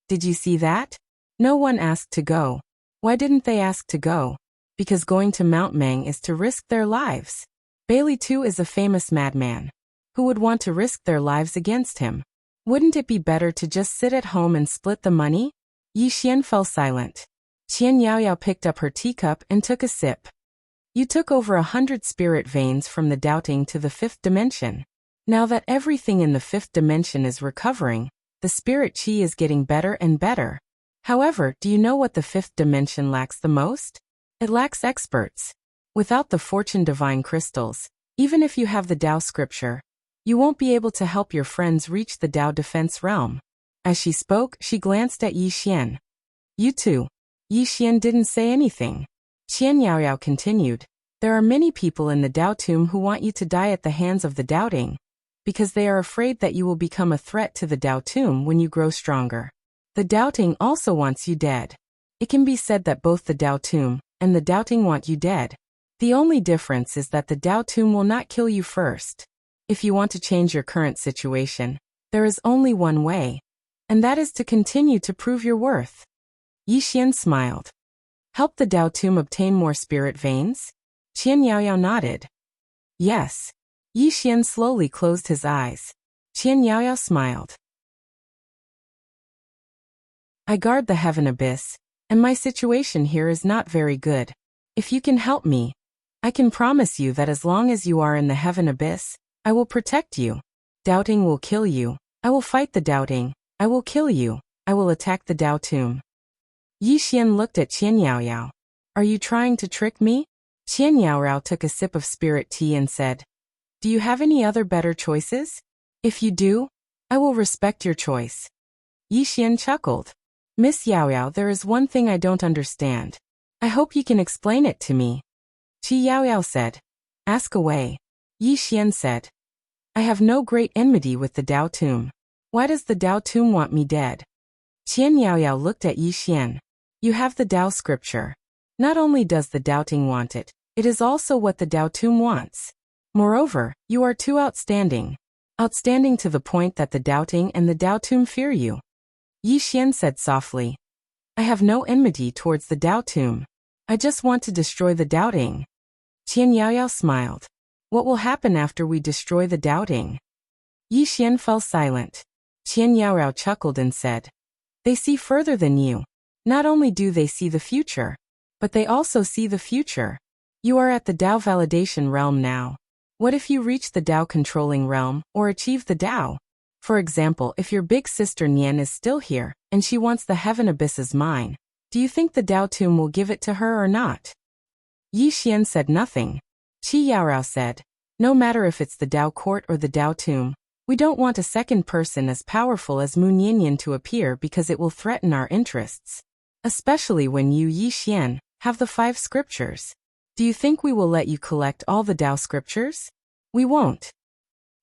S1: Did you see that? No one asked to go. Why didn't they ask to go? Because going to Mount Mang is to risk their lives. Bailey 2 is a famous madman. Who would want to risk their lives against him? Wouldn't it be better to just sit at home and split the money? Yi Xian fell silent. Qin Yaoyao picked up her teacup and took a sip. You took over 100 spirit veins from the doubting to the 5th dimension. Now that everything in the 5th dimension is recovering, the spirit chi is getting better and better. However, do you know what the 5th dimension lacks the most? It lacks experts. Without the fortune divine crystals, even if you have the Dao scripture, you won't be able to help your friends reach the Dao defense realm. As she spoke, she glanced at Yi Xian. You too. Yi Xian didn't say anything. Qin Yaoyao continued. There are many people in the Dao Tomb who want you to die at the hands of the doubting, because they are afraid that you will become a threat to the Dao Tomb when you grow stronger. The doubting also wants you dead. It can be said that both the Dao Tomb and the doubting want you dead. The only difference is that the Dao Tomb will not kill you first. If you want to change your current situation, there is only one way, and that is to continue to prove your worth. Yi Xian smiled. Help the Dao Tomb obtain more spirit veins? Qin Yaoyao nodded. Yes. Yi Xian slowly closed his eyes. Qin Yaoyao smiled. I guard the heaven abyss, and my situation here is not very good. If you can help me, I can promise you that as long as you are in the heaven abyss, I will protect you. Doubting will kill you. I will fight the doubting. I will kill you. I will attack the Dao Tomb. Yi Xian looked at Qin Yaoyao. Are you trying to trick me? Qin Yaoyao took a sip of spirit tea and said, Do you have any other better choices? If you do, I will respect your choice. Yi Xian chuckled. Miss Yaoyao, there is one thing I don't understand. I hope you can explain it to me. Qi Yaoyao said. Ask away. Yi Xian said. I have no great enmity with the Dao Tomb. Why does the Dao Tomb want me dead? Qin Yaoyao looked at Yi Xian. You have the Dao scripture. Not only does the doubting want it, it is also what the Dao Tomb wants. Moreover, you are too outstanding. Outstanding to the point that the doubting and the Dao Tomb fear you. Yi Xian said softly. I have no enmity towards the Dao Tomb. I just want to destroy the doubting. Qin Yaoyao smiled. What will happen after we destroy the doubting? Yi Xian fell silent. Qin Yaoyao chuckled and said, They see further than you. Not only do they see the future, but they also see the future. You are at the Dao validation realm now. What if you reach the Tao controlling realm, or achieve the Tao? For example, if your big sister Nian is still here, and she wants the heaven abyss as mine, do you think the Tao tomb will give it to her or not? Yi Xian said nothing. Qi Yaorao said, no matter if it's the Tao court or the Tao tomb, we don't want a second person as powerful as Mu Nianyan to appear because it will threaten our interests. Especially when you, Yi Xian, have the 5 scriptures. Do you think we will let you collect all the Tao scriptures? We won't.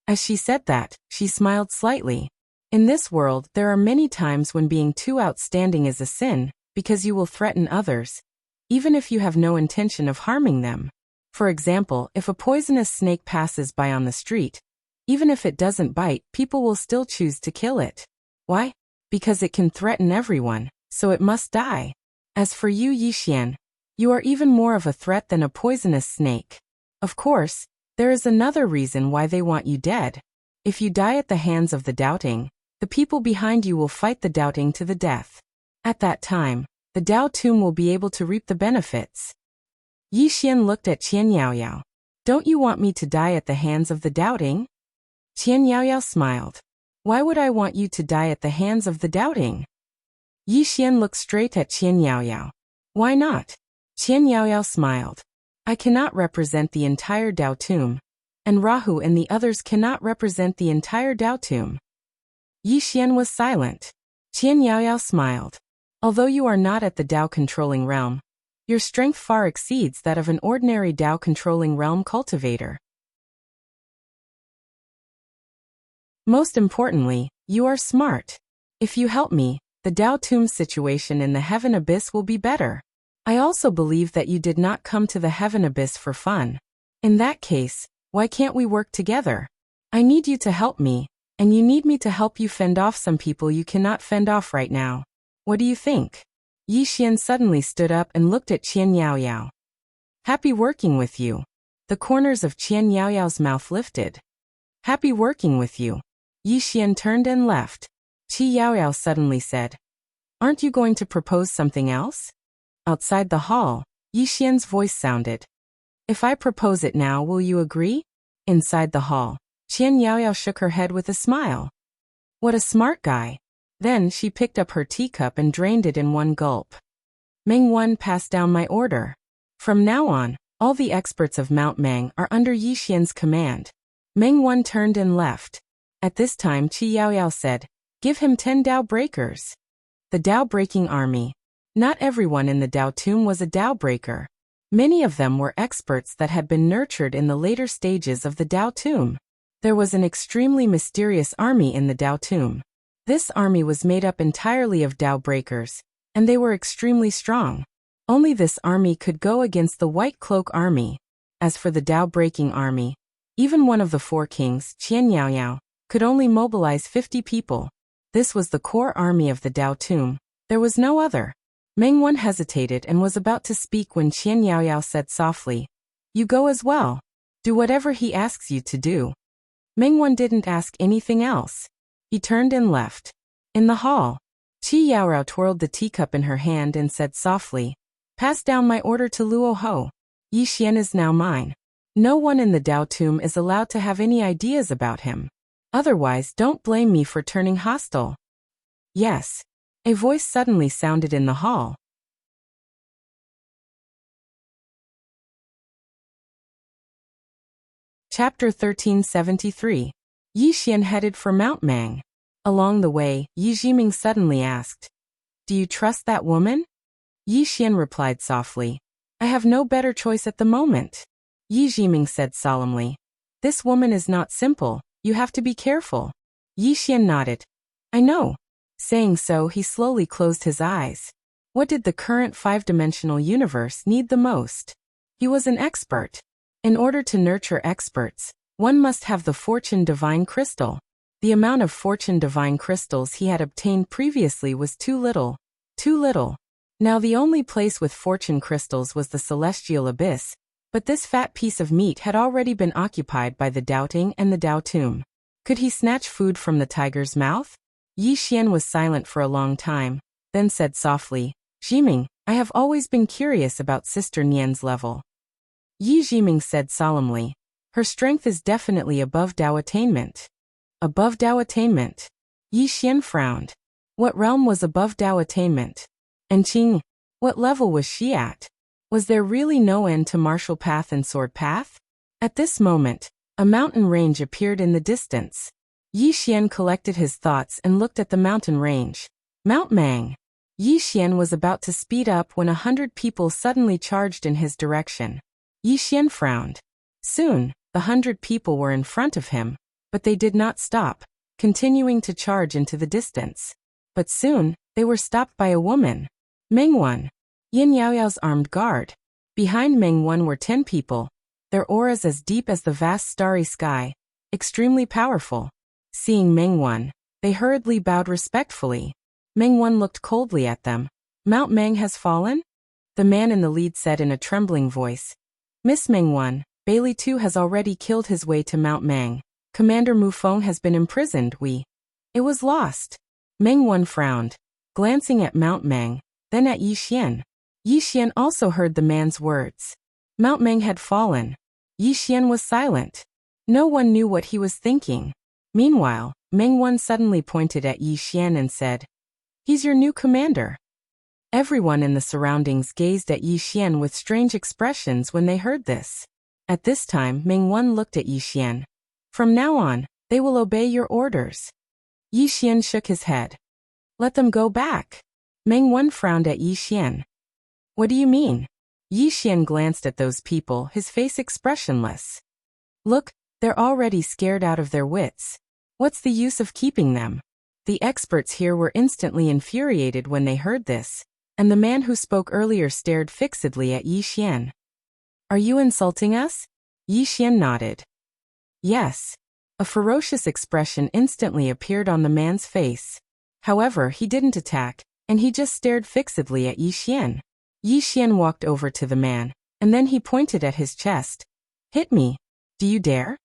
S1: As she said that, she smiled slightly. In this world, there are many times when being too outstanding is a sin, because you will threaten others, even if you have no intention of harming them. For example, if a poisonous snake passes by on the street, even if it doesn't bite, people will still choose to kill it. Why? Because it can threaten everyone, so it must die. As for you, Yi Xian, you are even more of a threat than a poisonous snake. Of course, there is another reason why they want you dead. If you die at the hands of the doubting, the people behind you will fight the doubting to the death. At that time, the Tao tomb will be able to reap the benefits. Yi Xian looked at Qian Yaoyao. Don't you want me to die at the hands of the doubting? Qian Yaoyao smiled. Why would I want you to die at the hands of the doubting? Yi Xian looked straight at Qian Yaoyao. Why not? Qian Yaoyao smiled. I cannot represent the entire Tao tomb, and Rahu and the others cannot represent the entire Tao tomb. Yi Xian was silent. Qian Yaoyao smiled. Although you are not at the Tao controlling realm, your strength far exceeds that of an ordinary Tao controlling realm cultivator. Most importantly, you are smart. If you help me, the Tao tomb situation in the heaven abyss will be better. I also believe that you did not come to the heaven abyss for fun. In that case, why can't we work together? I need you to help me, and you need me to help you fend off some people you cannot fend off right now. What do you think? Yi Xian suddenly stood up and looked at Qian Yaoyao. Happy working with you. The corners of Qian Yaoyao's mouth lifted. Happy working with you. Yi Xian turned and left. Qi Yaoyao suddenly said, aren't you going to propose something else? Outside the hall, Yi Xian's voice sounded. If I propose it now, will you agree? Inside the hall, Qian Yaoyao shook her head with a smile. What a smart guy. Then she picked up her teacup and drained it in one gulp. Meng Wan passed down my order. From now on, all the experts of Mount Meng are under Yi Xian's command. Meng Wan turned and left. At this time Qi Yaoyao said, give him 10 Tao breakers. The Tao breaking army. Not everyone in the Tao tomb was a Tao breaker. Many of them were experts that had been nurtured in the later stages of the Tao tomb. There was an extremely mysterious army in the Tao tomb. This army was made up entirely of Tao breakers, and they were extremely strong. Only this army could go against the White Cloak army. As for the Tao breaking army, even one of the 4 kings, Qian Yaoyao, could only mobilize 50 people. This was the core army of the Tao tomb. There was no other. Meng Wan hesitated and was about to speak when Qian Yaoyao said softly, you go as well. Do whatever he asks you to do. Meng Wan didn't ask anything else. He turned and left. In the hall, Qi Yaorao twirled the teacup in her hand and said softly, pass down my order to Luo Ho. Yi Xian is now mine. No one in the Tao tomb is allowed to have any ideas about him. Otherwise, don't blame me for turning hostile. Yes. A voice suddenly sounded in the hall. Chapter 1373. Yi Xian headed for Mount Meng. Along the way, Yi Jiming suddenly asked, do you trust that woman? Yi Xian replied softly, I have no better choice at the moment. Yi Jiming said solemnly, this woman is not simple, you have to be careful. Yi Xian nodded. I know. Saying so, he slowly closed his eyes. What did the current 5-dimensional universe need the most? He was an expert. In order to nurture experts, one must have the Fortune Divine Crystal. The amount of Fortune Divine Crystals he had obtained previously was too little. Too little. Now the only place with Fortune Crystals was the Celestial Abyss, but this fat piece of meat had already been occupied by the doubting and the Tao tomb. Could he snatch food from the tiger's mouth? Yi Xian was silent for a long time, then said softly, Jiming, I have always been curious about Sister Nian's level. Yi Jiming said solemnly, Her strength is definitely above Dao attainment. Above Dao attainment. Yi Xian frowned. What realm was above Dao attainment? And Qing, what level was she at? Was there really no end to martial path and sword path? At this moment, a mountain range appeared in the distance. Yi Xian collected his thoughts and looked at the mountain range. Mount Mang. Yi Xian was about to speed up when 100 people suddenly charged in his direction. Yi Xian frowned. Soon, the 100 people were in front of him, but they did not stop, continuing to charge into the distance. But soon, they were stopped by a woman. Meng Wan. Yin Yaoyao's armed guard. Behind Meng Wan were 10 people, their auras as deep as the vast starry sky, extremely powerful. Seeing Meng Wan, they hurriedly bowed respectfully. Meng Wan looked coldly at them. Mount Mang has fallen? The man in the lead said in a trembling voice. Miss Meng Wan, Bailey too has already killed his way to Mount Mang. Commander Mu Feng has been imprisoned. It was lost. Meng Wan frowned, glancing at Mount Mang, then at Yi Xian. Yi Xian also heard the man's words. Mount Mang had fallen. Yi Xian was silent. No one knew what he was thinking. Meanwhile, Meng Wan suddenly pointed at Yi Xian and said, "He's your new commander." Everyone in the surroundings gazed at Yi Xian with strange expressions when they heard this. At this time, Meng Wan looked at Yi Xian. From now on, they will obey your orders. Yi Xian shook his head. Let them go back. Meng Wan frowned at Yi Xian. What do you mean? Yi Xian glanced at those people, his face expressionless. Look, they're already scared out of their wits. What's the use of keeping them? The experts here were instantly infuriated when they heard this, and the man who spoke earlier stared fixedly at Yi Xian. Are you insulting us? Yi Xian nodded. Yes. A ferocious expression instantly appeared on the man's face. However, he didn't attack, and he just stared fixedly at Yi Xian. Yi Xian walked over to the man, and then he pointed at his chest. Hit me. Do you dare?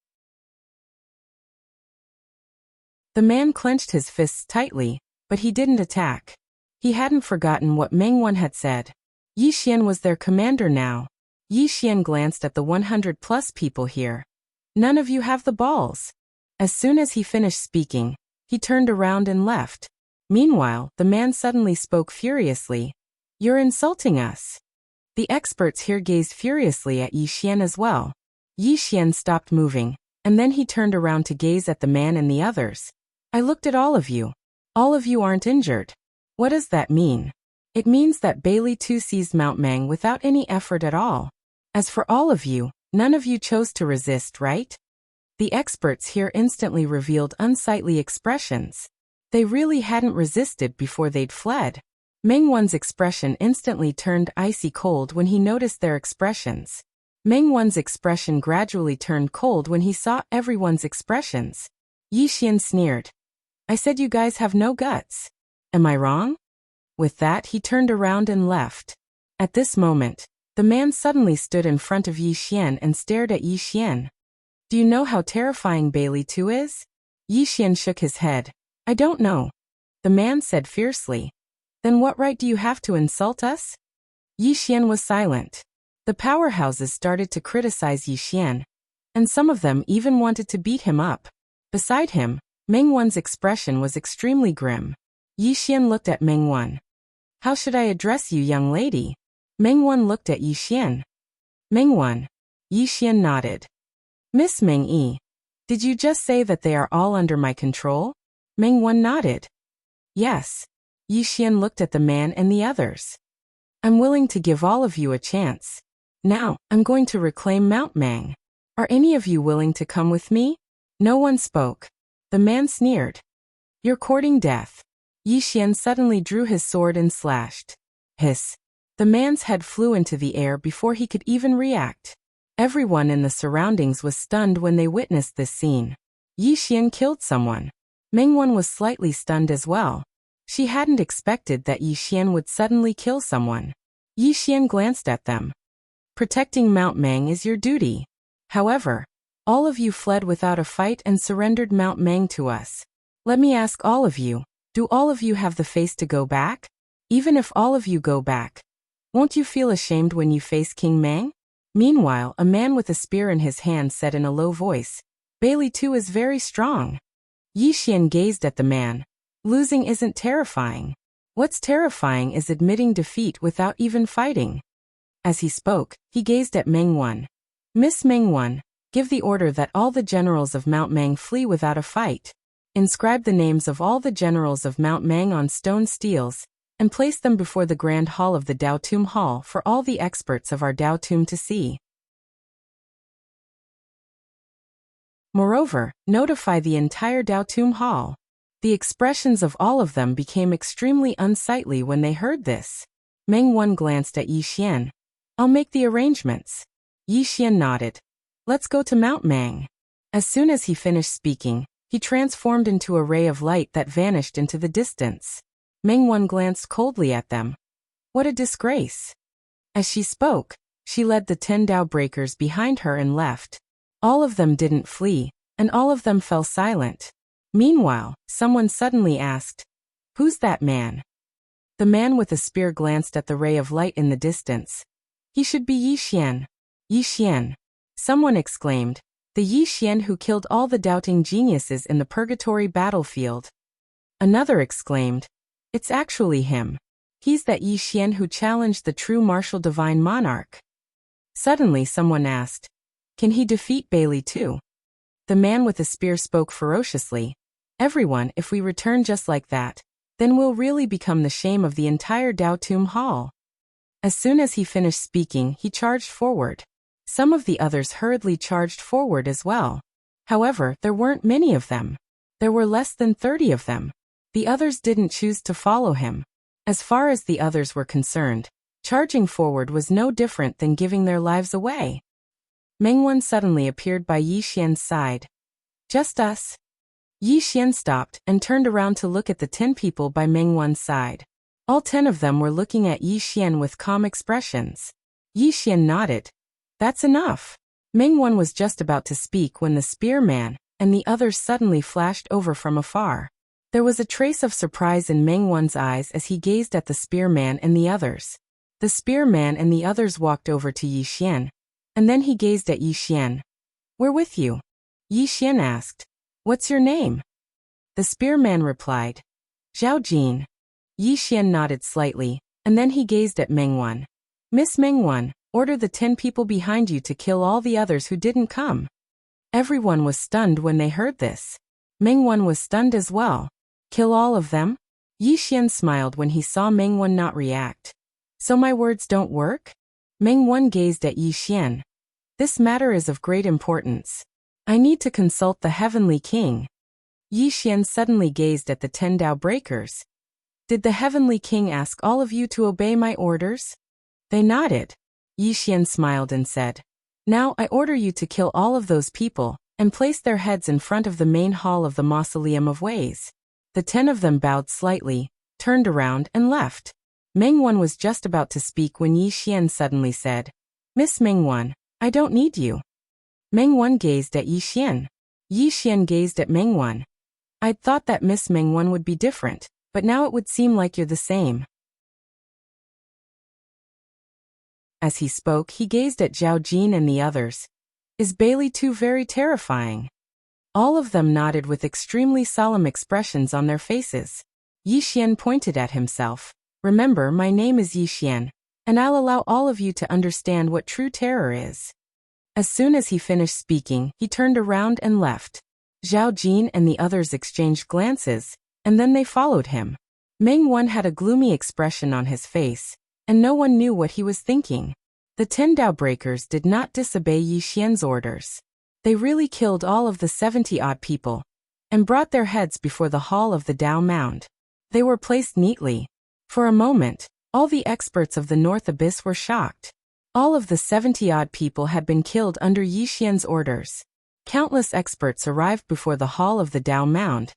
S1: The man clenched his fists tightly, but he didn't attack. He hadn't forgotten what Meng Wan had said. Yi Xian was their commander now. Yi Xian glanced at the 100+ people here. None of you have the balls. As soon as he finished speaking, he turned around and left. Meanwhile, the man suddenly spoke furiously. You're insulting us. The experts here gazed furiously at Yi Xian as well. Yi Xian stopped moving, and then he turned around to gaze at the man and the others. I looked at all of you. All of you aren't injured. What does that mean? It means that Bailey too seized Mount Mang without any effort at all. As for all of you, none of you chose to resist, right? The experts here instantly revealed unsightly expressions. They really hadn't resisted before they'd fled. Meng Wan's expression instantly turned icy cold when he noticed their expressions. Meng Wan's expression gradually turned cold when he saw everyone's expressions. Yi Xian sneered. I said you guys have no guts. Am I wrong? With that, he turned around and left. At this moment, the man suddenly stood in front of Yi Xian and stared at Yi Xian. Do you know how terrifying Bailey too is? Yi Xian shook his head. I don't know. The man said fiercely. Then what right do you have to insult us? Yi Xian was silent. The powerhouses started to criticize Yi Xian, and some of them even wanted to beat him up. Beside him, Meng Wan's expression was extremely grim. Yi Xian looked at Meng Wan. How should I address you, young lady? Meng Wan looked at Yi Xian. Meng Wan. Yi Xian nodded. Miss Meng Yi, did you just say that they are all under my control? Meng Wan nodded. Yes. Yi Xian looked at the man and the others. I'm willing to give all of you a chance. Now, I'm going to reclaim Mount Mang. Are any of you willing to come with me? No one spoke. The man sneered. You're courting death. Yi Xian suddenly drew his sword and slashed. Hiss. The man's head flew into the air before he could even react. Everyone in the surroundings was stunned when they witnessed this scene. Yi Xian killed someone. Meng Wan was slightly stunned as well. She hadn't expected that Yi Xian would suddenly kill someone. Yi Xian glanced at them. Protecting Mount Mang is your duty. However, all of you fled without a fight and surrendered Mount Mang to us. Let me ask all of you, do all of you have the face to go back? Even if all of you go back, won't you feel ashamed when you face King Mang? Meanwhile, a man with a spear in his hand said in a low voice, "Bailey too is very strong." Yi Xian gazed at the man. Losing isn't terrifying. What's terrifying is admitting defeat without even fighting. As he spoke, he gazed at Meng Wan. "Miss Meng Wan, give the order that all the generals of Mount Mang flee without a fight. Inscribe the names of all the generals of Mount Mang on stone steels, and place them before the Grand Hall of the Dao Tomb Hall for all the experts of our Dao Tomb to see. Moreover, notify the entire Dao Tomb Hall." The expressions of all of them became extremely unsightly when they heard this. Meng Wan glanced at Yi Xian. "I'll make the arrangements." Yi Xian nodded. "Let's go to Mount Mang." As soon as he finished speaking, he transformed into a ray of light that vanished into the distance. Meng Wan glanced coldly at them. What a disgrace. As she spoke, she led the 10 Dao breakers behind her and left. All of them didn't flee, and all of them fell silent. Meanwhile, someone suddenly asked, "Who's that man?" The man with a spear glanced at the ray of light in the distance. "He should be Yi Xian." "Yi Xian!" Someone exclaimed. "The Yi Xian who killed all the doubting geniuses in the purgatory battlefield." Another exclaimed, "It's actually him. He's that Yi Xian who challenged the true martial divine monarch." Suddenly someone asked, "Can he defeat Bailey too?" The man with the spear spoke ferociously. "Everyone, if we return just like that, then we'll really become the shame of the entire Dao Tomb Hall." As soon as he finished speaking, he charged forward. Some of the others hurriedly charged forward as well. However, there weren't many of them. There were less than 30 of them. The others didn't choose to follow him. As far as the others were concerned, charging forward was no different than giving their lives away. Meng Wan suddenly appeared by Yi Xian's side. "Just us." Yi Xian stopped and turned around to look at the 10 people by Meng Wan's side. All 10 of them were looking at Yi Xian with calm expressions. Yi Xian nodded. "That's enough." Meng Wan was just about to speak when the spearman and the others suddenly flashed over from afar. There was a trace of surprise in Meng Wan's eyes as he gazed at the spearman and the others. The spearman and the others walked over to Yi Xian, and then he gazed at Yi Xian. "We're with you." Yi Xian asked, "What's your name?" The spearman replied, "Zhao Jin." Yi Xian nodded slightly, and then he gazed at Meng Wan. "Miss Meng Wan, order the 10 people behind you to kill all the others who didn't come." Everyone was stunned when they heard this. Meng Wan was stunned as well. "Kill all of them?" Yi Xian smiled when he saw Meng Wan not react. "So my words don't work?" Meng Wan gazed at Yi Xian. "This matter is of great importance. I need to consult the Heavenly King." Yi Xian suddenly gazed at the 10 Dao breakers. "Did the Heavenly King ask all of you to obey my orders?" They nodded. Yi Xian smiled and said, "Now I order you to kill all of those people, and place their heads in front of the main hall of the Mausoleum of Ways." The 10 of them bowed slightly, turned around and left. Meng Wan was just about to speak when Yi Xian suddenly said, "Miss Meng Wan, I don't need you." Meng Wan gazed at Yi Xian. Yi Xian gazed at Meng Wan. "I'd thought that Miss Meng Wan would be different, but now it would seem like you're the same." As he spoke, he gazed at Zhao Jin and the others. "Is Bailey too very terrifying?" All of them nodded with extremely solemn expressions on their faces. Yi Xian pointed at himself. "Remember, my name is Yi Xian, and I'll allow all of you to understand what true terror is." As soon as he finished speaking, he turned around and left. Zhao Jin and the others exchanged glances, and then they followed him. Meng Wan had a gloomy expression on his face, and no one knew what he was thinking. The 10 Dao breakers did not disobey Yi Xian's orders. They really killed all of the 70-odd people, and brought their heads before the hall of the Dao Mound. They were placed neatly. For a moment, all the experts of the North Abyss were shocked. All of the 70-odd people had been killed under Yi Xian's orders. Countless experts arrived before the hall of the Dao Mound,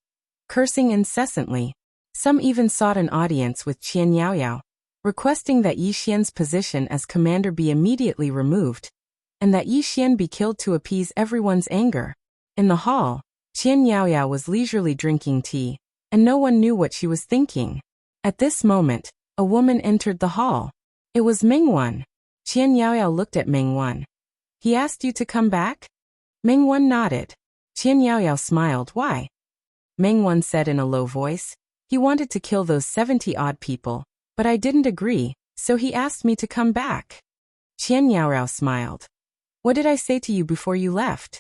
S1: cursing incessantly. Some even sought an audience with Qian Yaoyao, requesting that Yi Xian's position as commander be immediately removed, and that Yi Xian be killed to appease everyone's anger. In the hall, Qian Yaoyao was leisurely drinking tea, and no one knew what she was thinking. At this moment, a woman entered the hall. It was Meng Wan. Qian Yaoyao looked at Meng Wan. He asked you to come back? Meng Wan nodded. Qian Yaoyao smiled. Why? Meng Wan said in a low voice. He wanted to kill those 70-odd people, but I didn't agree, so he asked me to come back. Qian Yaoyao smiled. What did I say to you before you left?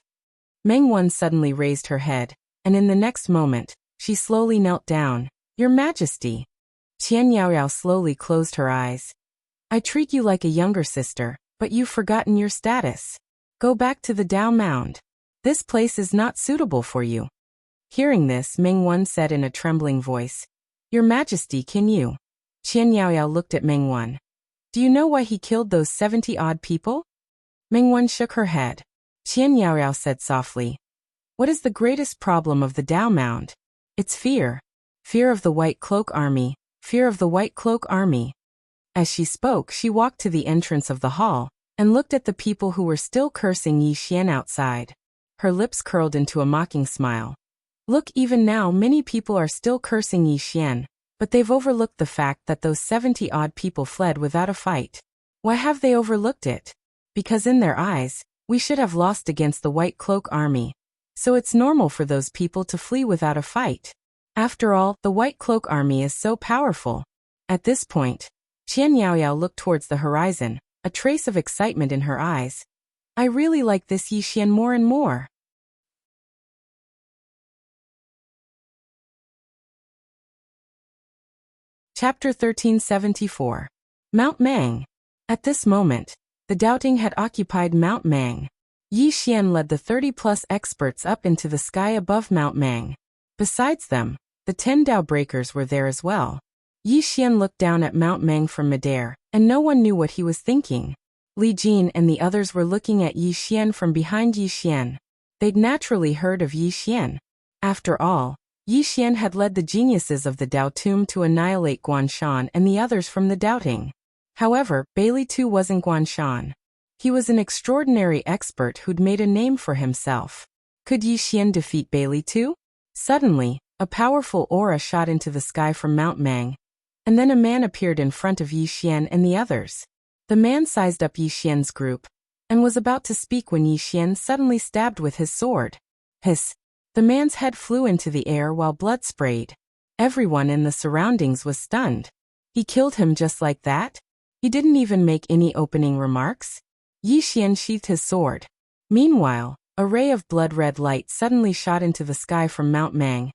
S1: Meng Wan suddenly raised her head, and in the next moment, she slowly knelt down. Your Majesty. Qian Yaoyao slowly closed her eyes. I treat you like a younger sister, but you've forgotten your status. Go back to the Dao Mound. This place is not suitable for you. Hearing this, Meng Wan said in a trembling voice, Your Majesty, can you? Qian Yaoyao looked at Meng Wan. Do you know why he killed those 70-odd people? Meng Wan shook her head. Qian Yaoyao said softly, What is the greatest problem of the Dao Mound? It's fear. Fear of the White Cloak Army. Fear of the White Cloak Army. As she spoke, she walked to the entrance of the hall and looked at the people who were still cursing Yi Xian outside. Her lips curled into a mocking smile. Look, even now many people are still cursing Yi Xian, but they've overlooked the fact that those 70-odd people fled without a fight. Why have they overlooked it? Because in their eyes, we should have lost against the White Cloak Army. So it's normal for those people to flee without a fight. After all, the White Cloak Army is so powerful. At this point, Qian Yaoyao looked towards the horizon, a trace of excitement in her eyes. I really like this Yi Xian more and more. Chapter 1374. Mount Mang. At this moment, the doubting had occupied Mount Mang. Yi Xian led the 30-plus experts up into the sky above Mount Mang. Besides them, the 10 Dao breakers were there as well. Yi Xian looked down at Mount Mang from midair, and no one knew what he was thinking. Li Jin and the others were looking at Yi Xian from behind Yi Xian. They'd naturally heard of Yi Xian. After all, Yi Xian had led the geniuses of the Dao Tomb to annihilate Guanshan and the others from the doubting. However, Bailey too wasn't Guanshan. He was an extraordinary expert who'd made a name for himself. Could Yi Xian defeat Bailey too? Suddenly, a powerful aura shot into the sky from Mount Mang, and then a man appeared in front of Yi Xian and the others. The man sized up Yi Xian's group, and was about to speak when Yi Xian suddenly stabbed with his sword. Hiss! The man's head flew into the air while blood sprayed. Everyone in the surroundings was stunned. He killed him just like that? He didn't even make any opening remarks? Yi Xian sheathed his sword. Meanwhile, a ray of blood-red light suddenly shot into the sky from Mount Mang,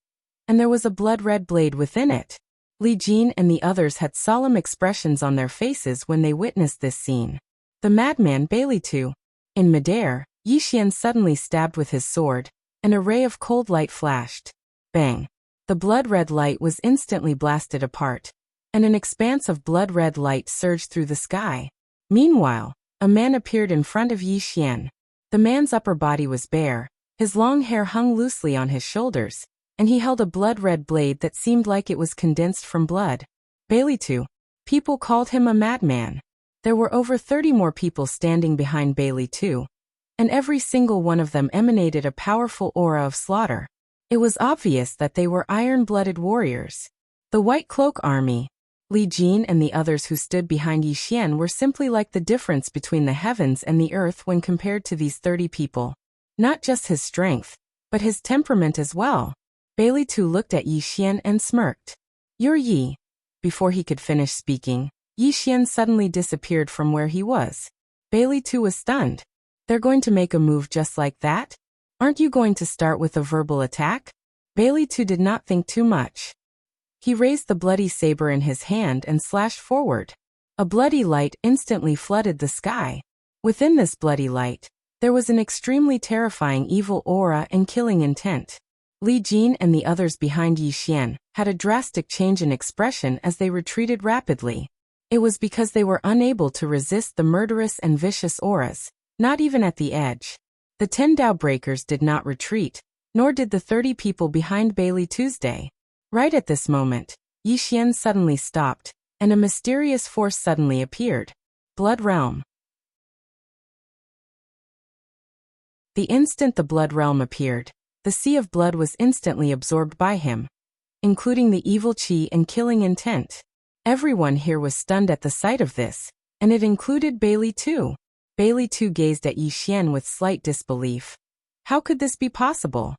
S1: and there was a blood-red blade within it. Li Jin and the others had solemn expressions on their faces when they witnessed this scene. The madman Bailey too. In midair, Yi Xian suddenly stabbed with his sword, and a ray of cold light flashed. Bang! The blood-red light was instantly blasted apart, and an expanse of blood-red light surged through the sky. Meanwhile, a man appeared in front of Yi Xian. The man's upper body was bare, his long hair hung loosely on his shoulders, and he held a blood-red blade that seemed like it was condensed from blood. Bailey too. People called him a madman. There were over 30 more people standing behind Bailey too, and every single one of them emanated a powerful aura of slaughter. It was obvious that they were iron-blooded warriors. The White Cloak Army. Li Jin and the others who stood behind Yi Xian were simply like the difference between the heavens and the earth when compared to these 30 people. Not just his strength, but his temperament as well. Bailey too looked at Yi Xian and smirked. You're Yi. Before he could finish speaking, Yi Xian suddenly disappeared from where he was. Bailey too was stunned. They're going to make a move just like that? Aren't you going to start with a verbal attack? Bailey too did not think too much. He raised the bloody saber in his hand and slashed forward. A bloody light instantly flooded the sky. Within this bloody light, there was an extremely terrifying evil aura and killing intent. Li Jin and the others behind Yi Xian had a drastic change in expression as they retreated rapidly. It was because they were unable to resist the murderous and vicious auras, not even at the edge. The 10 Dao breakers did not retreat, nor did the 30 people behind Bailey Tuesday. Right at this moment, Yi Xian suddenly stopped, and a mysterious force suddenly appeared. Blood Realm. The instant the Blood Realm appeared, the sea of blood was instantly absorbed by him, including the evil qi and killing intent. Everyone here was stunned at the sight of this, And it included Bailey too. Bailey too gazed at Yi Xian with slight disbelief. How could this be possible?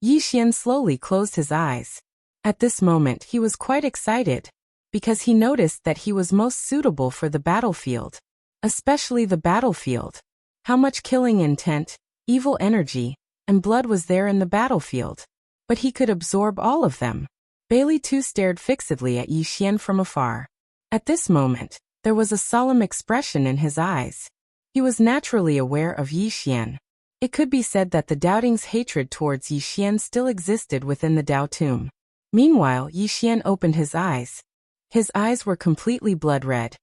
S1: Yi Xian slowly closed his eyes. At this moment he was quite excited, because he noticed that he was most suitable for the battlefield. Especially the battlefield. How much killing intent, evil energy, and blood was there in the battlefield? But he could absorb all of them. Bailey too stared fixedly at Yi Xian from afar. At this moment, there was a solemn expression in his eyes. He was naturally aware of Yi Xian. It could be said that the doubting's hatred towards Yi Xian still existed within the Dao tomb. Meanwhile, Yi Xian opened his eyes. His eyes were completely blood-red.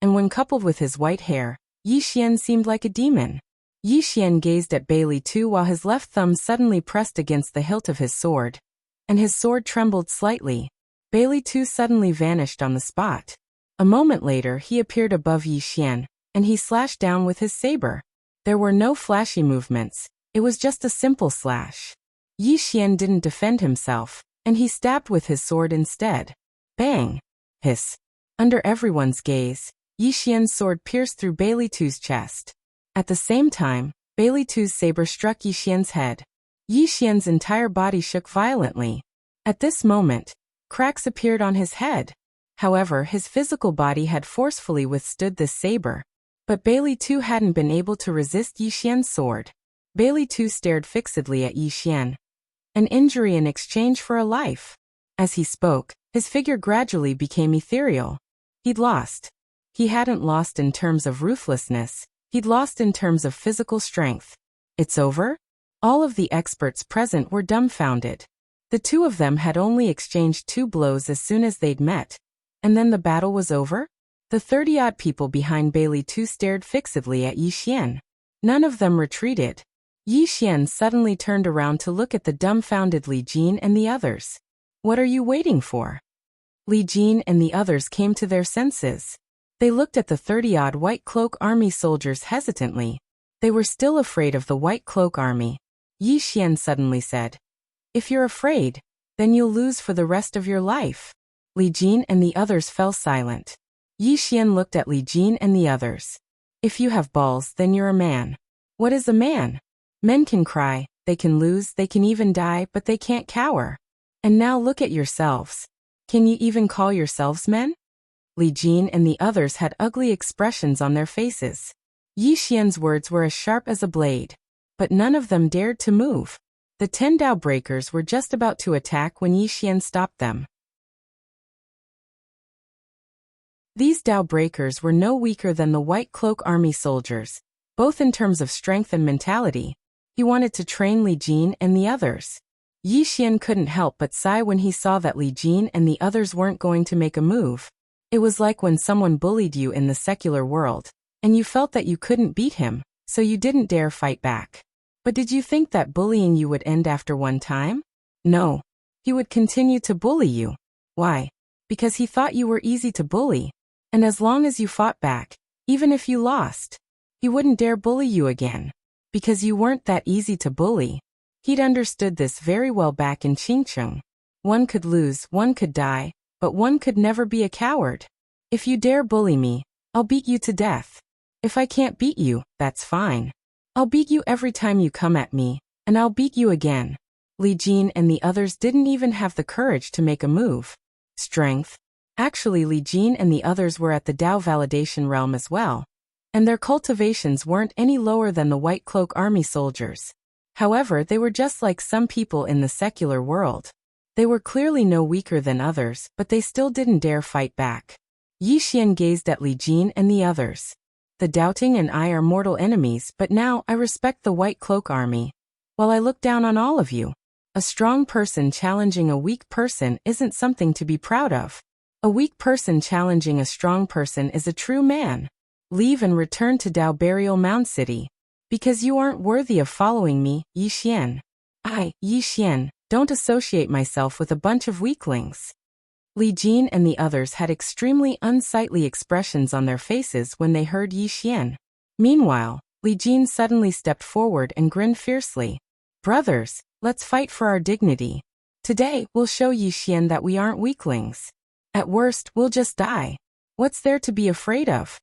S1: And when coupled with his white hair, Yi Xian seemed like a demon. Yi Xian gazed at Bailey too while his left thumb suddenly pressed against the hilt of his sword. And his sword trembled slightly. Bailey too suddenly vanished on the spot. A moment later he appeared above Yi Xian, and he slashed down with his saber. There were no flashy movements, it was just a simple slash. Yi Xian didn't defend himself, and he stabbed with his sword instead. Bang! Hiss! Under everyone's gaze, Yi Xian's sword pierced through Bailey too's chest. At the same time, Bailey too's saber struck Yi Xian's head. Yi Xian's entire body shook violently. At this moment, cracks appeared on his head. However, his physical body had forcefully withstood this saber. But Bailey too hadn't been able to resist Yi Xian's sword. Bailey too stared fixedly at Yi Xian. An injury in exchange for a life. As he spoke, his figure gradually became ethereal. He'd lost. He hadn't lost in terms of ruthlessness, he'd lost in terms of physical strength. It's over? All of the experts present were dumbfounded. The two of them had only exchanged 2 blows as soon as they'd met. And then the battle was over? The 30-odd people behind Bailey too stared fixedly at Yi Xian. None of them retreated. Yi Xian suddenly turned around to look at the dumbfounded Li Jin and the others. What are you waiting for? Li Jin and the others came to their senses. They looked at the 30-odd White Cloak Army soldiers hesitantly. They were still afraid of the White Cloak Army. Yi Xian suddenly said, "If you're afraid, then you'll lose for the rest of your life." Li Jin and the others fell silent. Yi Xian looked at Li Jin and the others. "If you have balls, then you're a man." What is a man? Men can cry, they can lose, they can even die, but they can't cower. And now look at yourselves. Can you even call yourselves men? Li Jin and the others had ugly expressions on their faces. Yi Xian's words were as sharp as a blade. But none of them dared to move. The 10 Dao breakers were just about to attack when Yi Xian stopped them. These Dao breakers were no weaker than the White Cloak Army soldiers, both in terms of strength and mentality. He wanted to train Li Jin and the others. Yi Xian couldn't help but sigh when he saw that Li Jin and the others weren't going to make a move. It was like when someone bullied you in the secular world, and you felt that you couldn't beat him, so you didn't dare fight back. But did you think that bullying you would end after one time? No. He would continue to bully you. Why? Because he thought you were easy to bully. And as long as you fought back, even if you lost, he wouldn't dare bully you again. Because you weren't that easy to bully. He'd understood this very well back in Qingcheng. One could lose, one could die, but one could never be a coward. If you dare bully me, I'll beat you to death. If I can't beat you, that's fine. I'll beat you every time you come at me, and I'll beat you again. Li Jin and the others didn't even have the courage to make a move. Strength. Actually, Li Jin and the others were at the Dao validation realm as well, and their cultivations weren't any lower than the White Cloak Army soldiers. However, they were just like some people in the secular world. They were clearly no weaker than others, but they still didn't dare fight back. Yi Xian gazed at Li Jin and the others. The doubting and I are mortal enemies, but now I respect the White Cloak Army. While I look down on all of you, a strong person challenging a weak person isn't something to be proud of. A weak person challenging a strong person is a true man. Leave and return to Dao Burial Mound City. Because you aren't worthy of following me, Yi Xian. I, Yi Xian, don't associate myself with a bunch of weaklings. Li Jin and the others had extremely unsightly expressions on their faces when they heard Yi Xian. Meanwhile, Li Jin suddenly stepped forward and grinned fiercely. Brothers, let's fight for our dignity. Today, we'll show Yi Xian that we aren't weaklings. At worst, we'll just die. What's there to be afraid of?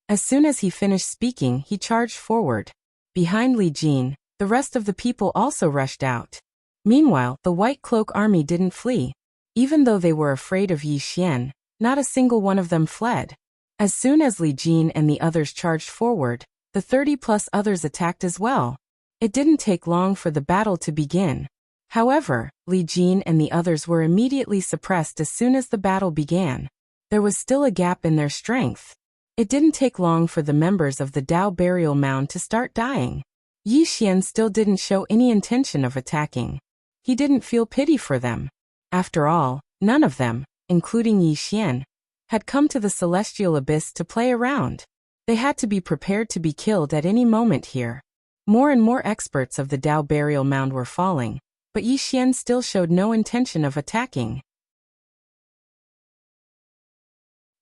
S1: As soon as he finished speaking, he charged forward. Behind Li Jin, the rest of the people also rushed out. Meanwhile, the White Cloak army didn't flee. Even though they were afraid of Yi Xian, not a single one of them fled. As soon as Li Jin and the others charged forward, the 30+ others attacked as well. It didn't take long for the battle to begin. However, Li Jin and the others were immediately suppressed as soon as the battle began. There was still a gap in their strength. It didn't take long for the members of the Dao burial mound to start dying. Yi Xian still didn't show any intention of attacking. He didn't feel pity for them. After all, none of them, including Yi Xian, had come to the celestial abyss to play around. They had to be prepared to be killed at any moment here. More and more experts of the Dao burial mound were falling, but Yi Xian still showed no intention of attacking.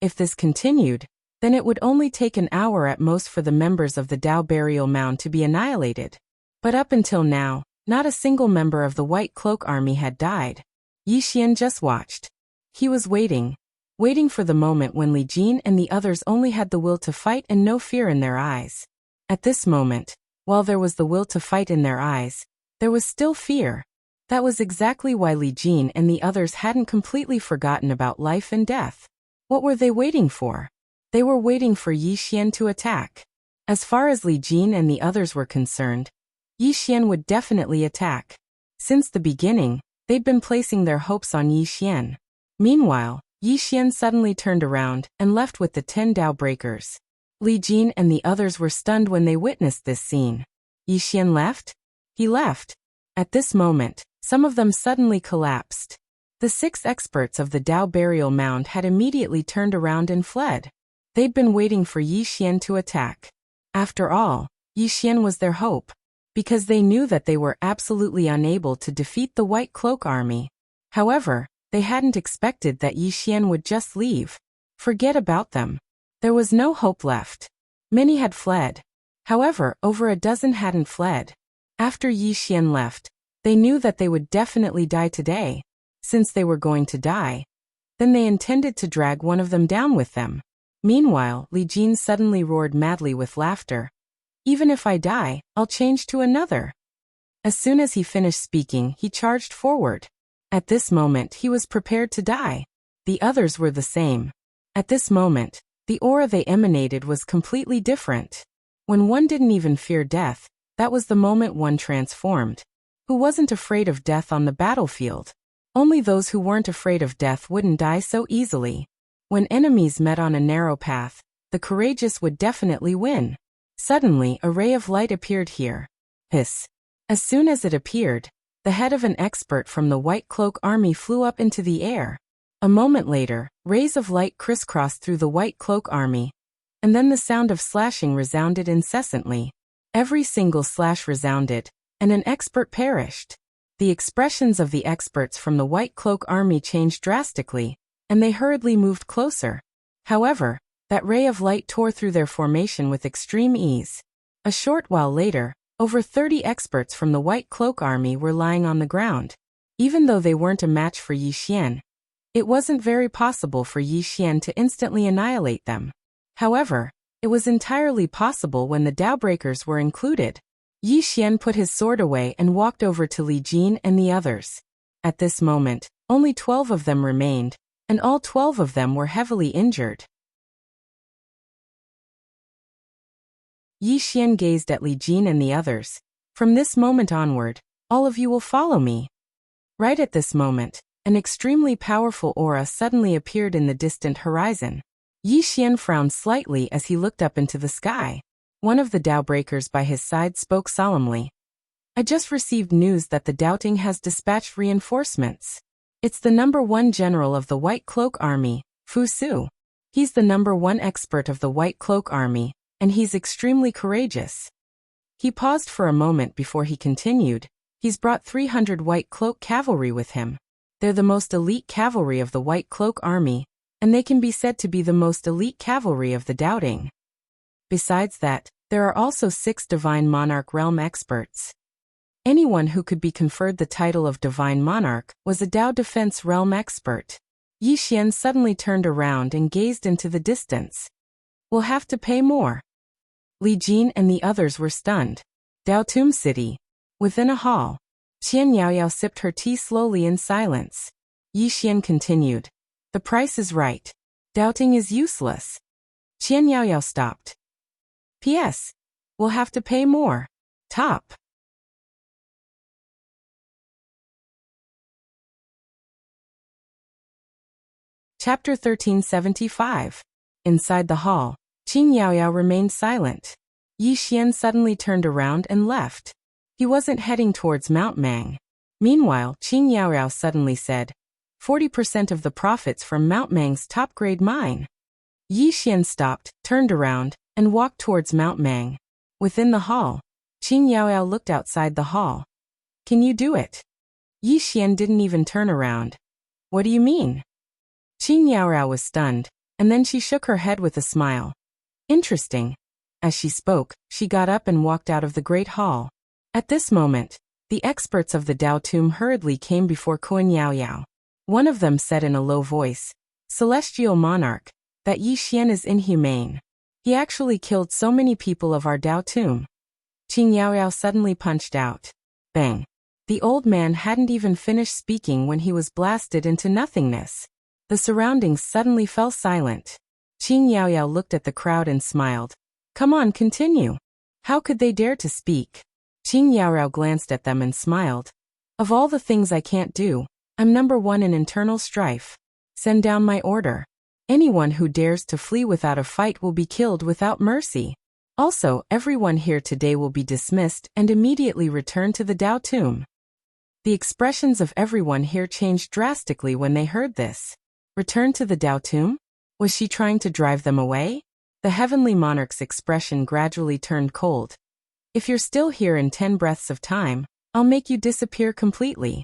S1: If this continued, then it would only take an hour at most for the members of the Dao burial mound to be annihilated. But up until now, not a single member of the White Cloak army had died. Yi Xian just watched. He was waiting for the moment when Li Jin and the others only had the will to fight and no fear in their eyes. At this moment, while there was the will to fight in their eyes, there was still fear. That was exactly why Li Jin and the others hadn't completely forgotten about life and death. What were they waiting for? They were waiting for Yi Xian to attack. As far as Li Jin and the others were concerned, Yi Xian would definitely attack. Since the beginning, they'd been placing their hopes on Yi Xian. Meanwhile, Yi Xian suddenly turned around and left with the 10 Dao breakers. Li Jin and the others were stunned when they witnessed this scene. Yi Xian left? He left. At this moment, some of them suddenly collapsed. The 6 experts of the Dao burial mound had immediately turned around and fled. They'd been waiting for Yi Xian to attack. After all, Yi Xian was their hope, because they knew that they were absolutely unable to defeat the White Cloak army. However, they hadn't expected that Yi Xian would just leave. Forget about them. There was no hope left. Many had fled. However, over a dozen hadn't fled. After Yi Xian left, they knew that they would definitely die today. Since they were going to die, then they intended to drag one of them down with them. Meanwhile, Li Jin suddenly roared madly with laughter. Even if I die, I'll change to another. As soon as he finished speaking, he charged forward. At this moment, he was prepared to die. The others were the same. At this moment, the aura they emanated was completely different. When one didn't even fear death, that was the moment one transformed. Who wasn't afraid of death on the battlefield? Only those who weren't afraid of death wouldn't die so easily. When enemies met on a narrow path, the courageous would definitely win. Suddenly, a ray of light appeared here. Hiss. As soon as it appeared, the head of an expert from the White Cloak army flew up into the air. A moment later, rays of light crisscrossed through the White Cloak army, and then the sound of slashing resounded incessantly. Every single slash resounded, and an expert perished. The expressions of the experts from the White Cloak army changed drastically, and they hurriedly moved closer. However, that ray of light tore through their formation with extreme ease. A short while later, over 30 experts from the White Cloak army were lying on the ground. Even though they weren't a match for Yi Xian, it wasn't very possible for Yi Xian to instantly annihilate them. However, it was entirely possible when the Dao breakers were included. Yi Xian put his sword away and walked over to Li Jin and the others. At this moment, only 12 of them remained, and all 12 of them were heavily injured. Yi Xian gazed at Li Jin and the others. From this moment onward, all of you will follow me. Right at this moment, an extremely powerful aura suddenly appeared in the distant horizon. Yi Xian frowned slightly as he looked up into the sky. One of the Dao breakers by his side spoke solemnly. I just received news that the Doubting has dispatched reinforcements. It's the #1 general of the White Cloak army, Fu Su. He's the #1 expert of the White Cloak army, and he's extremely courageous. He paused for a moment before he continued. He's brought 300 White Cloak cavalry with him. They're the most elite cavalry of the White Cloak army, and they can be said to be the most elite cavalry of the Doubting. Besides that, there are also 6 Divine Monarch realm experts. Anyone who could be conferred the title of Divine Monarch was a Dao Defense realm expert. Yi Xian suddenly turned around and gazed into the distance. We'll have to pay more. Li Jin and the others were stunned. Daotum City. Within a hall. Qian Yaoyao sipped her tea slowly in silence. Yi Xian continued. The price is right. Doubting is useless. Qian Yaoyao stopped. P.S. We'll have to pay more. Top. Chapter 1375. Inside the hall, Qin Yaoyao remained silent. Yi Xian suddenly turned around and left. He wasn't heading towards Mount Mang. Meanwhile, Qin Yaoyao suddenly said, 40% of the profits from Mount Mang's top-grade mine. Yi Xian stopped, turned around, and walked towards Mount Mang. Within the hall, Qin Yaoyao looked outside the hall. Can you do it? Yi Xian didn't even turn around. What do you mean? Qin Yaoyao was stunned, and then she shook her head with a smile. Interesting. As she spoke, she got up and walked out of the great hall. At this moment, the experts of the Dao Tomb hurriedly came before Qin Yaoyao. One of them said in a low voice, Celestial Monarch, that Yi Xian is inhumane. He actually killed so many people of our Dao Tomb. Qin Yaoyao suddenly punched out. Bang. The old man hadn't even finished speaking when he was blasted into nothingness. The surroundings suddenly fell silent. Qin Yaoyao looked at the crowd and smiled. Come on, continue. How could they dare to speak? Qin Yaoyao glanced at them and smiled. Of all the things I can't do, I'm number one in internal strife. Send down my order. Anyone who dares to flee without a fight will be killed without mercy. Also, everyone here today will be dismissed and immediately returned to the Dao Tomb. The expressions of everyone here changed drastically when they heard this. Return to the Dao Tomb? Was she trying to drive them away? The heavenly monarch's expression gradually turned cold. If you're still here in 10 breaths of time, I'll make you disappear completely.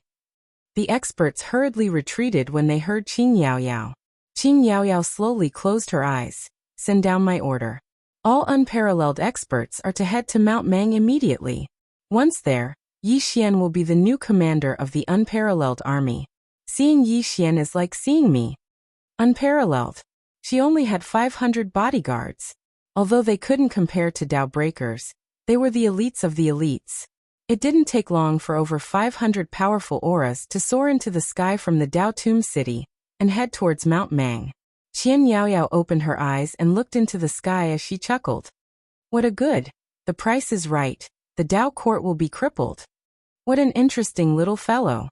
S1: The experts hurriedly retreated when they heard Qin Yaoyao. Qin Yaoyao slowly closed her eyes. Send down my order. All unparalleled experts are to head to Mount Mang immediately. Once there, Yi Xian will be the new commander of the unparalleled army. Seeing Yi Xian is like seeing me. Unparalleled. She only had 500 bodyguards. Although they couldn't compare to Dao Breakers, they were the elites of the elites. It didn't take long for over 500 powerful auras to soar into the sky from the Dao Tomb city and head towards Mount Mang. Qian Yaoyao opened her eyes and looked into the sky as she chuckled. What a good. The price is right. The Dao court will be crippled. What an interesting little fellow.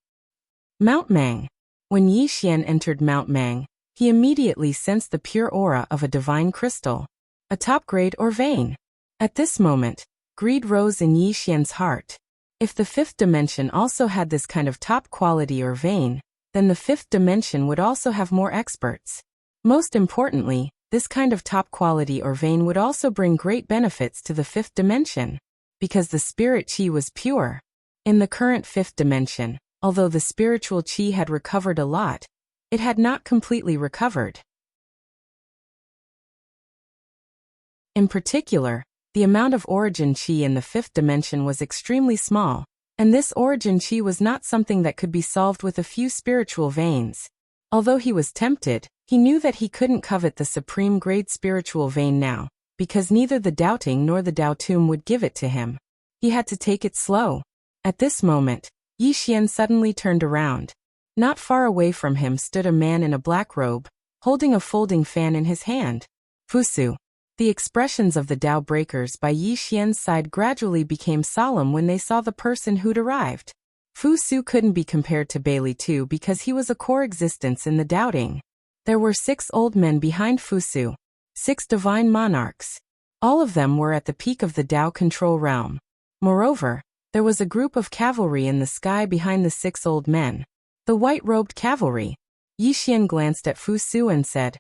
S1: Mount Mang. When Yi Xian entered Mount Mang, he immediately sensed the pure aura of a divine crystal. A top grade or vein. At this moment, greed rose in Yi Xian's heart. If the fifth dimension also had this kind of top quality or vein, then the fifth dimension would also have more experts. Most importantly, this kind of top quality or vein would also bring great benefits to the fifth dimension, because the spirit chi was pure. In the current fifth dimension, although the spiritual chi had recovered a lot, it had not completely recovered. In particular, the amount of origin chi in the fifth dimension was extremely small, and this origin chi was not something that could be solved with a few spiritual veins. Although he was tempted, he knew that he couldn't covet the supreme grade spiritual vein now, because neither the doubting nor the Dao Tomb would give it to him. He had to take it slow. At this moment, Yi Xian suddenly turned around. Not far away from him stood a man in a black robe, holding a folding fan in his hand. Fusu. The expressions of the Dao Breakers by Yi Xian's side gradually became solemn when they saw the person who'd arrived. Fusu couldn't be compared to Bailey too because he was a core existence in the doubting. There were 6 old men behind Fusu. 6 divine monarchs. All of them were at the peak of the Dao control realm. Moreover, there was a group of cavalry in the sky behind the 6 old men. The white-robed cavalry. Yi Xian glanced at Fusu and said,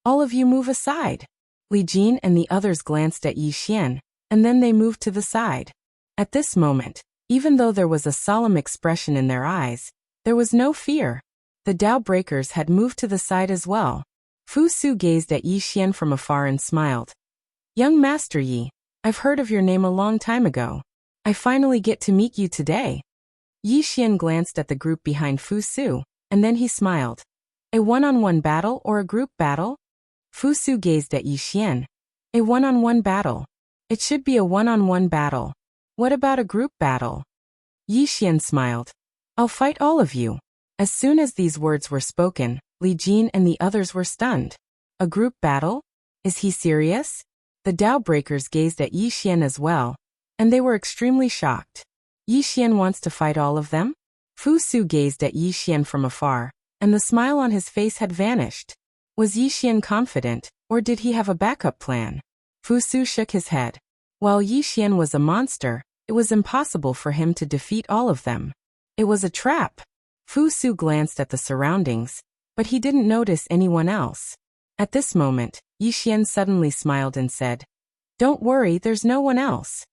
S1: All of you move aside. Li Jin and the others glanced at Yi Xian, and then they moved to the side. At this moment, even though there was a solemn expression in their eyes, there was no fear. The Dao Breakers had moved to the side as well. Fusu gazed at Yi Xian from afar and smiled. Young Master Yi, I've heard of your name a long time ago. I finally get to meet you today. Yi Xian glanced at the group behind Fusu, and then he smiled. A one-on-one battle or a group battle? Fusu gazed at Yi Xian. A one-on-one battle. It should be a one-on-one battle. What about a group battle? Yi Xian smiled. I'll fight all of you. As soon as these words were spoken, Li Jin and the others were stunned. A group battle? Is he serious? The Dao Breakers gazed at Yi Xian as well, and they were extremely shocked. Yi Xian wants to fight all of them? Fu Su gazed at Yi Xian from afar, and the smile on his face had vanished. Was Yi Xian confident, or did he have a backup plan? Fu Su shook his head. While Yi Xian was a monster, it was impossible for him to defeat all of them. It was a trap. Fu Su glanced at the surroundings, but he didn't notice anyone else. At this moment, Yi Xian suddenly smiled and said, "Don't worry, there's no one else."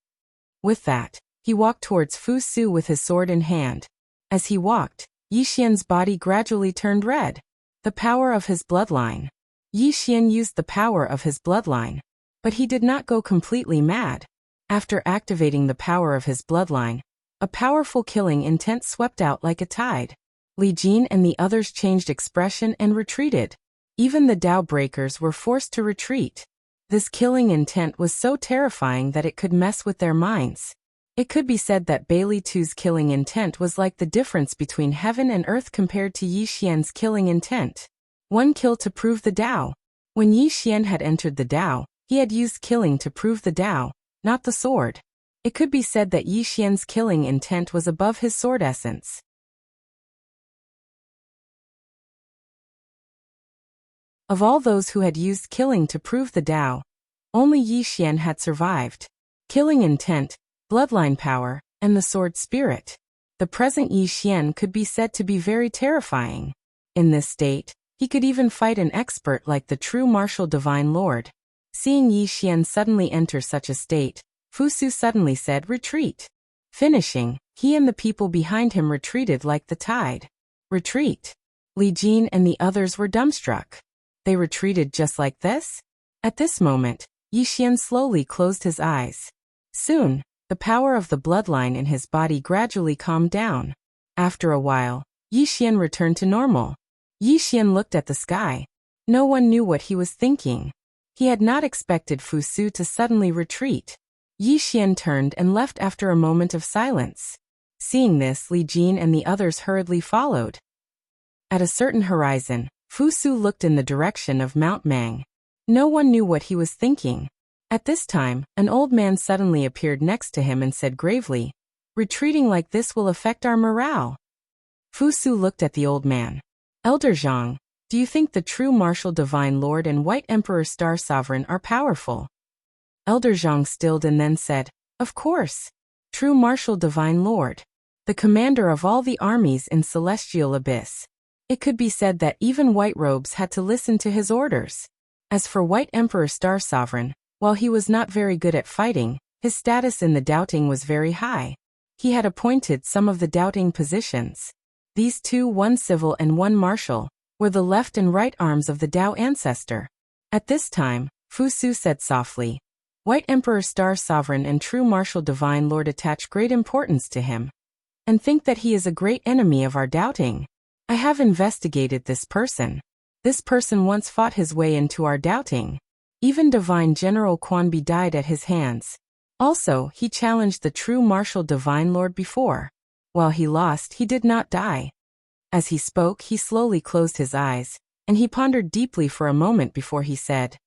S1: With that, he walked towards Fu Su with his sword in hand. As he walked, Yi Xian's body gradually turned red. The power of his bloodline. Yi Xian used the power of his bloodline. But he did not go completely mad. After activating the power of his bloodline, a powerful killing intent swept out like a tide. Li Jin and the others changed expression and retreated. Even the Dao Breakers were forced to retreat. This killing intent was so terrifying that it could mess with their minds. It could be said that Bailey Tu's killing intent was like the difference between heaven and earth compared to Yi Xian's killing intent. One kill to prove the Dao. When Yi Xian had entered the Dao, he had used killing to prove the Dao, not the sword. It could be said that Yi Xian's killing intent was above his sword essence. Of all those who had used killing to prove the Dao, only Yi Xian had survived. Killing intent, bloodline power, and the sword spirit. The present Yi Xian could be said to be very terrifying. In this state, he could even fight an expert like the true martial divine lord. Seeing Yi Xian suddenly enter such a state, Fu Su suddenly said, "Retreat." Finishing, he and the people behind him retreated like the tide. Retreat. Li Jin and the others were dumbstruck. They retreated just like this? At this moment, Yi Xian slowly closed his eyes. Soon, the power of the bloodline in his body gradually calmed down. After a while, Yi Xian returned to normal. Yi Xian looked at the sky. No one knew what he was thinking. He had not expected Fu Su to suddenly retreat. Yi Xian turned and left after a moment of silence. Seeing this, Li Jin and the others hurriedly followed. At a certain horizon, Fu Su looked in the direction of Mount Mang. No one knew what he was thinking. At this time, an old man suddenly appeared next to him and said gravely, "Retreating like this will affect our morale." Fu Su looked at the old man. "Elder Zhang, do you think the true martial divine lord and White Emperor Star Sovereign are powerful?" Elder Zhang stilled and then said, "Of course. True martial divine lord. The commander of all the armies in Celestial Abyss. It could be said that even White Robes had to listen to his orders. As for White Emperor Star Sovereign, while he was not very good at fighting, his status in the doubting was very high. He had appointed some of the doubting positions. These two, one civil and one martial, were the left and right arms of the Dao ancestor. At this time, Fu Su said softly, "White Emperor Star Sovereign and true martial divine lord attach great importance to him, and think that he is a great enemy of our doubting. I have investigated this person. This person once fought his way into our doubting. Even Divine General Quan Bi died at his hands. Also, he challenged the true martial divine lord before. While he lost, he did not die." As he spoke, he slowly closed his eyes, and he pondered deeply for a moment before he said,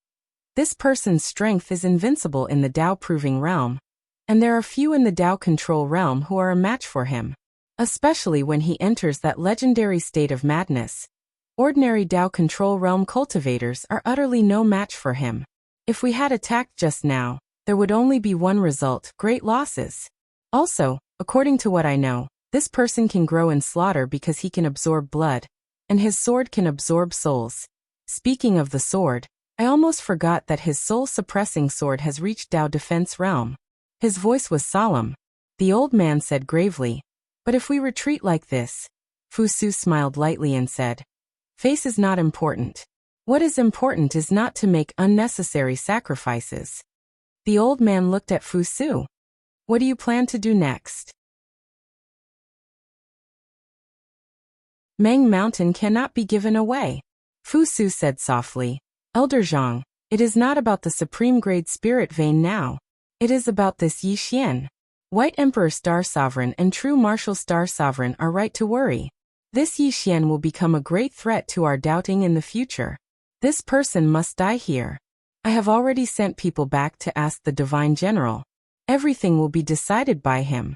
S1: "This person's strength is invincible in the Dao-proving realm, and there are few in the Dao control realm who are a match for him. Especially when he enters that legendary state of madness. Ordinary Dao control realm cultivators are utterly no match for him. If we had attacked just now, there would only be one result, great losses. Also, according to what I know, this person can grow in slaughter because he can absorb blood, and his sword can absorb souls. Speaking of the sword, I almost forgot that his soul-suppressing sword has reached Dao defense realm." His voice was solemn. The old man said gravely, "But if we retreat like this?" Fu Su smiled lightly and said, "Face is not important. What is important is not to make unnecessary sacrifices." The old man looked at Fu Su. "What do you plan to do next?" Mang Mountain cannot be given away. Fu Su said softly, "Elder Zhang, It is not about the supreme grade spirit vein now. It is about this Yi Xian. White Emperor Star Sovereign and True Martial Star Sovereign are right to worry. This Yi Xian will become a great threat to our doubting in the future. This person must die here. I have already sent people back to ask the Divine General. Everything will be decided by him.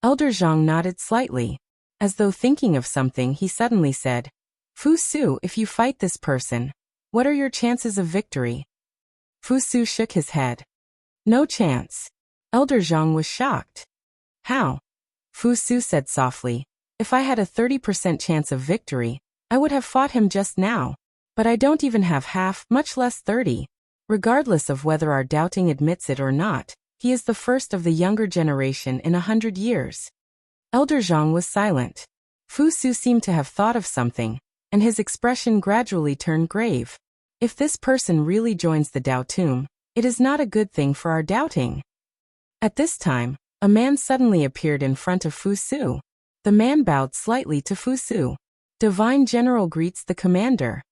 S1: Elder Zhang nodded slightly. As though thinking of something, he suddenly said, Fu Su, if you fight this person, what are your chances of victory? Fu Su shook his head. No chance. Elder Zhang was shocked. How? Fu Su said softly, if I had a 30% chance of victory, I would have fought him just now. But I don't even have half, much less 30. Regardless of whether our doubting admits it or not, he is the first of the younger generation in 100 years. Elder Zhang was silent. Fu Su seemed to have thought of something, and his expression gradually turned grave. If this person really joins the Dao Tomb, it is not a good thing for our doubting. At this time, a man suddenly appeared in front of Fu Su. The man bowed slightly to Fu Su. Divine General greets the commander.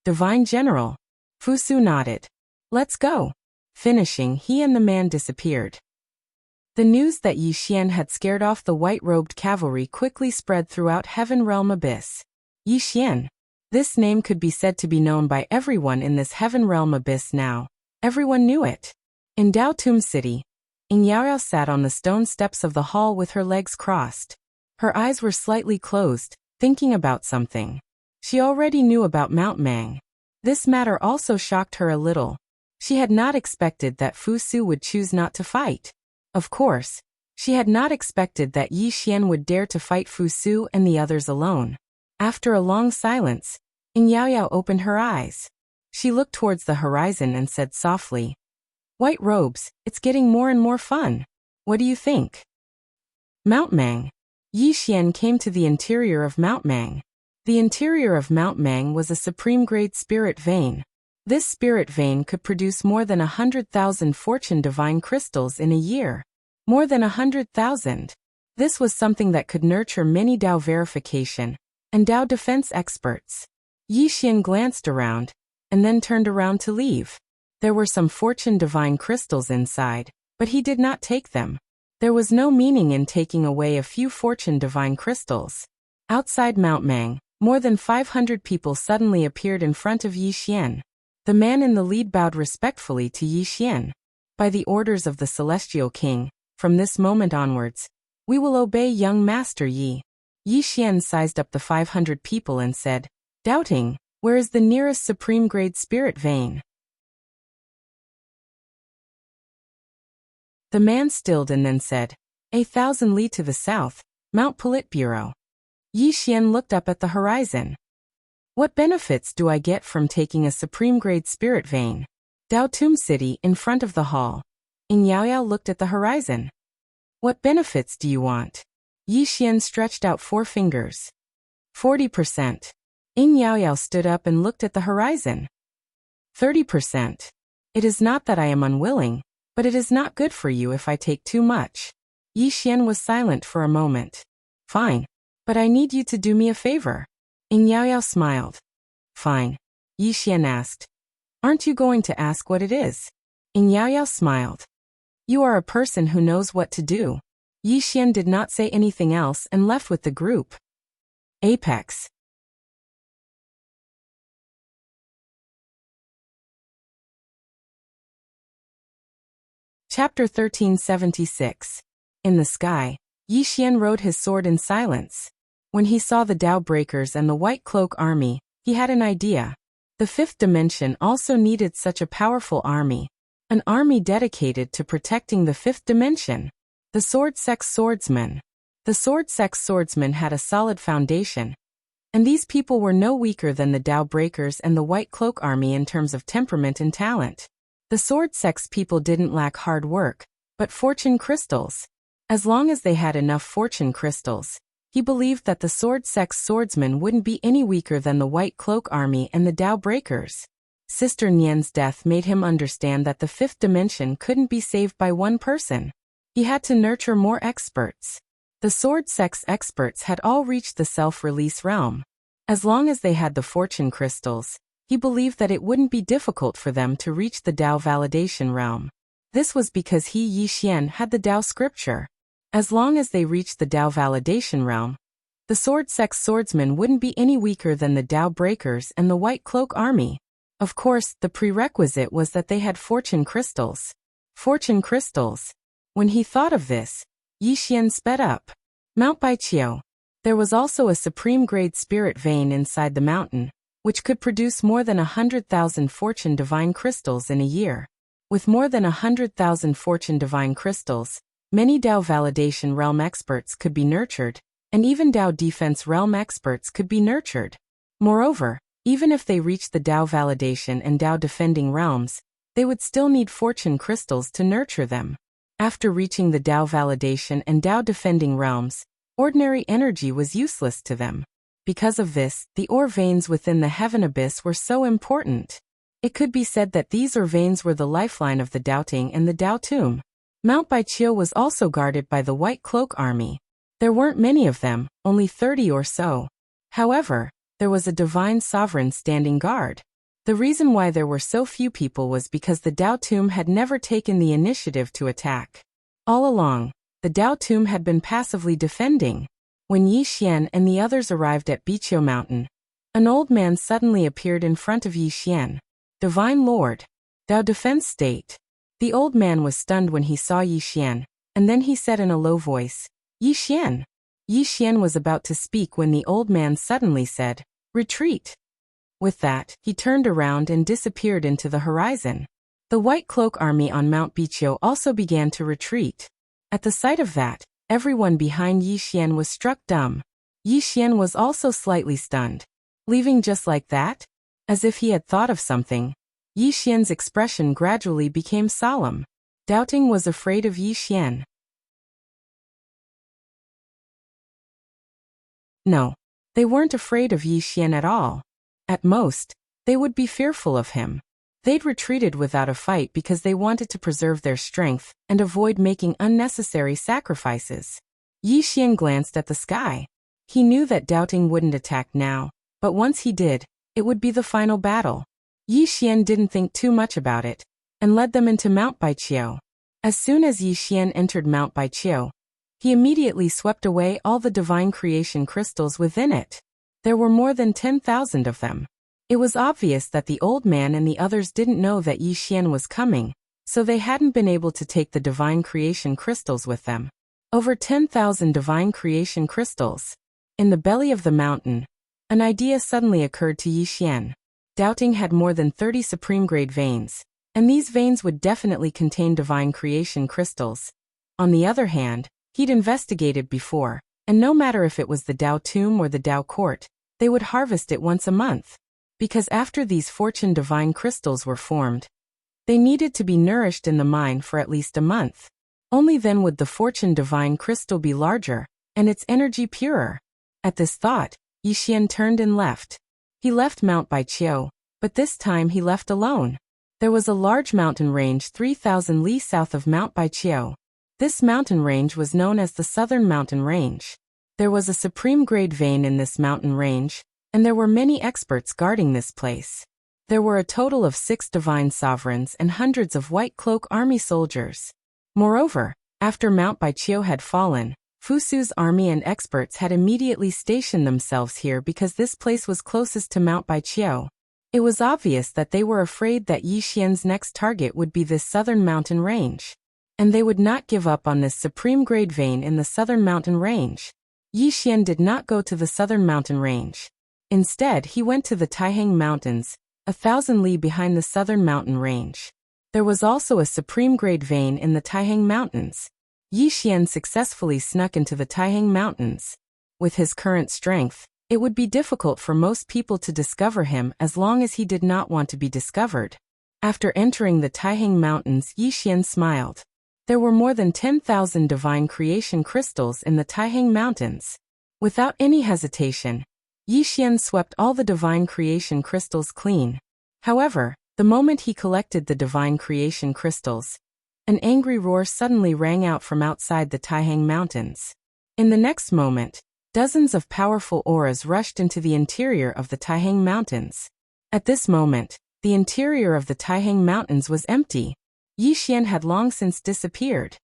S1: Divine General. Fu Su nodded. Let's go. Finishing, he and the man disappeared. The news that Yi Xian had scared off the white-robed cavalry quickly spread throughout Heaven Realm Abyss. Yi Xian. This name could be said to be known by everyone in this Heaven Realm Abyss now. Everyone knew it. In Dao Tomb City, Ying Yaoyao sat on the stone steps of the hall with her legs crossed. Her eyes were slightly closed, thinking about something. She already knew about Mount Mang. This matter also shocked her a little. She had not expected that Fu Su would choose not to fight. Of course, she had not expected that Yi Xian would dare to fight Fu Su and the others alone. After a long silence, Ying Yaoyao opened her eyes. She looked towards the horizon and said softly, White robes, it's getting more and more fun. What do you think? Mount Mang. Yi Xian came to the interior of Mount Mang. The interior of Mount Mang was a supreme grade spirit vein. This spirit vein could produce more than 100,000 fortune divine crystals in a year. More than 100,000. This was something that could nurture many Dao verification and Dao defense experts. Yi Xian glanced around and then turned around to leave. There were some fortune divine crystals inside, but he did not take them. There was no meaning in taking away a few fortune divine crystals. Outside Mount Mang, more than 500 people suddenly appeared in front of Yi Xian. The man in the lead bowed respectfully to Yi Xian. By the orders of the Celestial King, from this moment onwards, we will obey young Master Yi. Yi Xian sized up the 500 people and said, Doubting, where is the nearest supreme grade spirit vein? The man stilled and then said, 1,000 li to the south, Mount Politburo. Yi Xian looked up at the horizon. What benefits do I get from taking a supreme grade spirit vein? Dao Tomb City, in front of the hall. Ying Yaoyao looked at the horizon. What benefits do you want? Yi Xian stretched out 4 fingers. 40%. Ying Yaoyao stood up and looked at the horizon. 30%. It is not that I am unwilling, but it is not good for you if I take too much. Yi Xian was silent for a moment. Fine. But I need you to do me a favor. Ying Yaoyao smiled. Fine. Yi Xian asked. Aren't you going to ask what it is? Ying Yaoyao smiled. You are a person who knows what to do. Yi Xian did not say anything else and left with the group. Apex. Chapter 1376. In the sky, Yi Xian rode his sword in silence. When he saw the Dao Breakers and the White Cloak army, he had an idea. The 5th dimension also needed such a powerful army. An army dedicated to protecting the 5th dimension. The Sword Sex Swordsmen. The Sword Sex Swordsmen had a solid foundation. And these people were no weaker than the Dao Breakers and the White Cloak army in terms of temperament and talent. The Sword Sex people didn't lack hard work, but fortune crystals. As long as they had enough fortune crystals, he believed that the Sword Sex Swordsmen wouldn't be any weaker than the White Cloak army and the Dao Breakers. Sister Nian's death made him understand that the 5th dimension couldn't be saved by one person. He had to nurture more experts. The Sword Sex experts had all reached the self-release realm. As long as they had the fortune crystals, he he believed that it wouldn't be difficult for them to reach the Dao validation realm. This was because Yi Xian had the Dao scripture. As long as they reached the Dao validation realm, the sword sex swordsmen wouldn't be any weaker than the Dao breakers and the White Cloak army. Of course, the prerequisite was that they had fortune crystals. Fortune crystals. When he thought of this, Yi Xian sped up. Mount Baiqiu. There was also a supreme-grade spirit vein inside the mountain, which could produce more than 100,000 fortune divine crystals in a year. With more than 100,000 fortune divine crystals, many Dao validation realm experts could be nurtured, and even Dao defense realm experts could be nurtured. Moreover, even if they reached the Dao validation and Dao defending realms, they would still need fortune crystals to nurture them. After reaching the Dao validation and Dao defending realms, ordinary energy was useless to them. Because of this, the ore veins within the heaven abyss were so important. It could be said that these ore veins were the lifeline of the doubting and the Dao tomb. Mount Baiqiu was also guarded by the White Cloak army. There weren't many of them, only 30 or so. However, there was a divine sovereign standing guard. The reason why there were so few people was because the Dao tomb had never taken the initiative to attack. All along, the Dao tomb had been passively defending. When Yi Xian and the others arrived at Baiqiu Mountain, an old man suddenly appeared in front of Yi Xian. Divine Lord. Dao Defense State. The old man was stunned when he saw Yi Xian, and then he said in a low voice, Yi Xian. Yi Xian was about to speak when the old man suddenly said, Retreat. With that, he turned around and disappeared into the horizon. The White Cloak army on Mount Baiqiu also began to retreat. At the sight of that, everyone behind Yi Xian was struck dumb. Yi Xian was also slightly stunned. Leaving just like that? As if he had thought of something, Yi Xian's expression gradually became solemn. Doubting was afraid of Yi Xian. No, they weren't afraid of Yi Xian at all. At most, they would be fearful of him. They'd retreated without a fight because they wanted to preserve their strength and avoid making unnecessary sacrifices. Yi Xian glanced at the sky. He knew that doubting wouldn't attack now, but once he did, it would be the final battle. Yi Xian didn't think too much about it, and led them into Mount Baiqiu. As soon as Yi Xian entered Mount Baiqiu, he immediately swept away all the divine creation crystals within it. There were more than 10,000 of them. It was obvious that the old man and the others didn't know that Yi Xian was coming, so they hadn't been able to take the divine creation crystals with them. Over 10,000 divine creation crystals. In the belly of the mountain, an idea suddenly occurred to Yi Xian. Doubting had more than 30 supreme-grade veins, and these veins would definitely contain divine creation crystals. On the other hand, he'd investigated before, and no matter if it was the Dao tomb or the Dao court, they would harvest it once a month. Because after these fortune divine crystals were formed, they needed to be nourished in the mine for at least a month. Only then would the fortune divine crystal be larger, and its energy purer. At this thought, Yi Xian turned and left. He left Mount Baiqiu, but this time he left alone. There was a large mountain range 3,000 li south of Mount Baiqiu. This mountain range was known as the Southern Mountain Range. There was a supreme-grade vein in this mountain range, and there were many experts guarding this place. There were a total of 6 divine sovereigns and hundreds of White Cloak army soldiers. Moreover, after Mount Baiqiu had fallen, Fusu's army and experts had immediately stationed themselves here because this place was closest to Mount Baiqiu. It was obvious that they were afraid that Yi Xian's next target would be this southern mountain range. And they would not give up on this supreme-grade vein in the southern mountain range. Yi Xian did not go to the southern mountain range. Instead, he went to the Taihang Mountains, 1,000 li behind the southern mountain range. There was also a supreme-grade vein in the Taihang Mountains. Yi Xian successfully snuck into the Taihang Mountains. With his current strength, it would be difficult for most people to discover him as long as he did not want to be discovered. After entering the Taihang Mountains, Yi Xian smiled. There were more than 10,000 divine creation crystals in the Taihang Mountains. Without any hesitation, Yi Xian swept all the divine creation crystals clean. However, the moment he collected the divine creation crystals, an angry roar suddenly rang out from outside the Taihang Mountains. In the next moment, dozens of powerful auras rushed into the interior of the Taihang Mountains. At this moment, the interior of the Taihang Mountains was empty. Yi Xian had long since disappeared.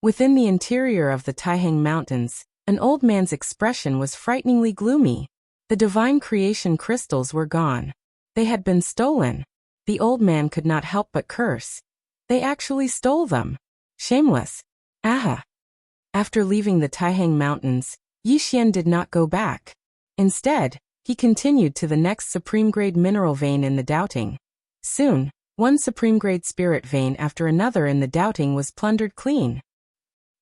S1: Within the interior of the Taihang Mountains, an old man's expression was frighteningly gloomy. The divine creation crystals were gone. They had been stolen. The old man could not help but curse. They actually stole them. Shameless. Aha! After leaving the Taihang Mountains, Yi Xian did not go back. Instead, he continued to the next supreme-grade mineral vein in the doubting. Soon, one supreme-grade spirit vein after another in the doubting was plundered clean.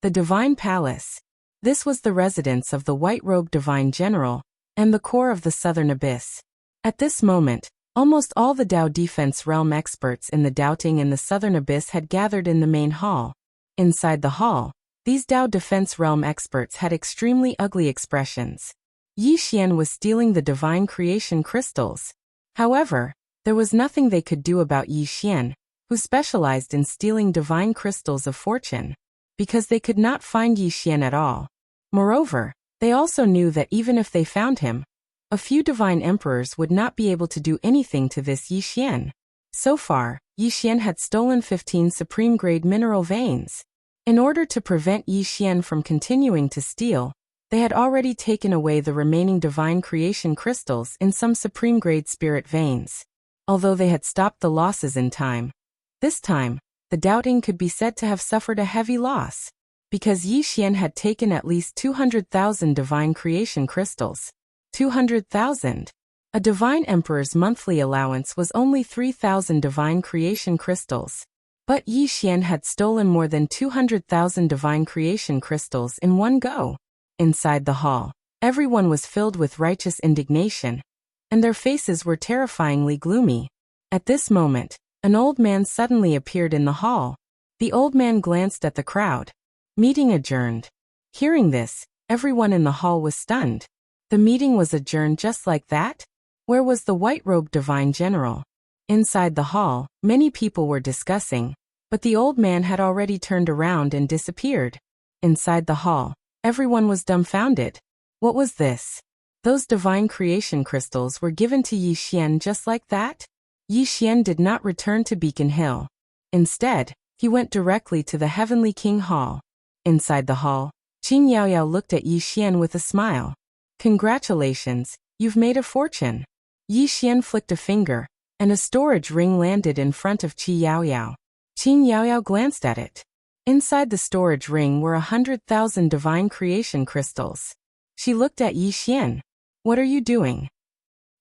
S1: The Divine Palace. This was the residence of the white-robed Divine General, and the core of the Southern Abyss. At this moment, almost all the Dao Defense Realm experts in the doubting and the Southern Abyss had gathered in the main hall. Inside the hall, these Dao Defense Realm experts had extremely ugly expressions. Yi Xian was stealing the divine creation crystals. However, there was nothing they could do about Yi Xian, who specialized in stealing divine crystals of fortune, because they could not find Yi Xian at all. Moreover, they also knew that even if they found him, a few divine emperors would not be able to do anything to this Yi Xian. So far, Yi Xian had stolen 15 supreme-grade mineral veins. In order to prevent Yi Xian from continuing to steal, they had already taken away the remaining divine creation crystals in some supreme-grade spirit veins. Although they had stopped the losses in time, this time, the doubting could be said to have suffered a heavy loss, because Yi Xian had taken at least 200,000 divine creation crystals. 200,000. A divine emperor's monthly allowance was only 3,000 divine creation crystals. But Yi Xian had stolen more than 200,000 divine creation crystals in one go. Inside the hall, everyone was filled with righteous indignation, and their faces were terrifyingly gloomy. At this moment, an old man suddenly appeared in the hall. The old man glanced at the crowd. Meeting adjourned. Hearing this, everyone in the hall was stunned. The meeting was adjourned just like that? Where was the white-robed divine general? Inside the hall, many people were discussing, but the old man had already turned around and disappeared. Inside the hall, everyone was dumbfounded. What was this? Those divine creation crystals were given to Yi Xian just like that? Yi Xian did not return to Beacon Hill. Instead, he went directly to the Heavenly King Hall. Inside the hall, Qin Yaoyao looked at Yi Xian with a smile. Congratulations, you've made a fortune. Yi Xian flicked a finger, and a storage ring landed in front of Qi Yaoyao. Qin Yaoyao glanced at it. Inside the storage ring were 100,000 divine creation crystals. She looked at Yi Xian. What are you doing?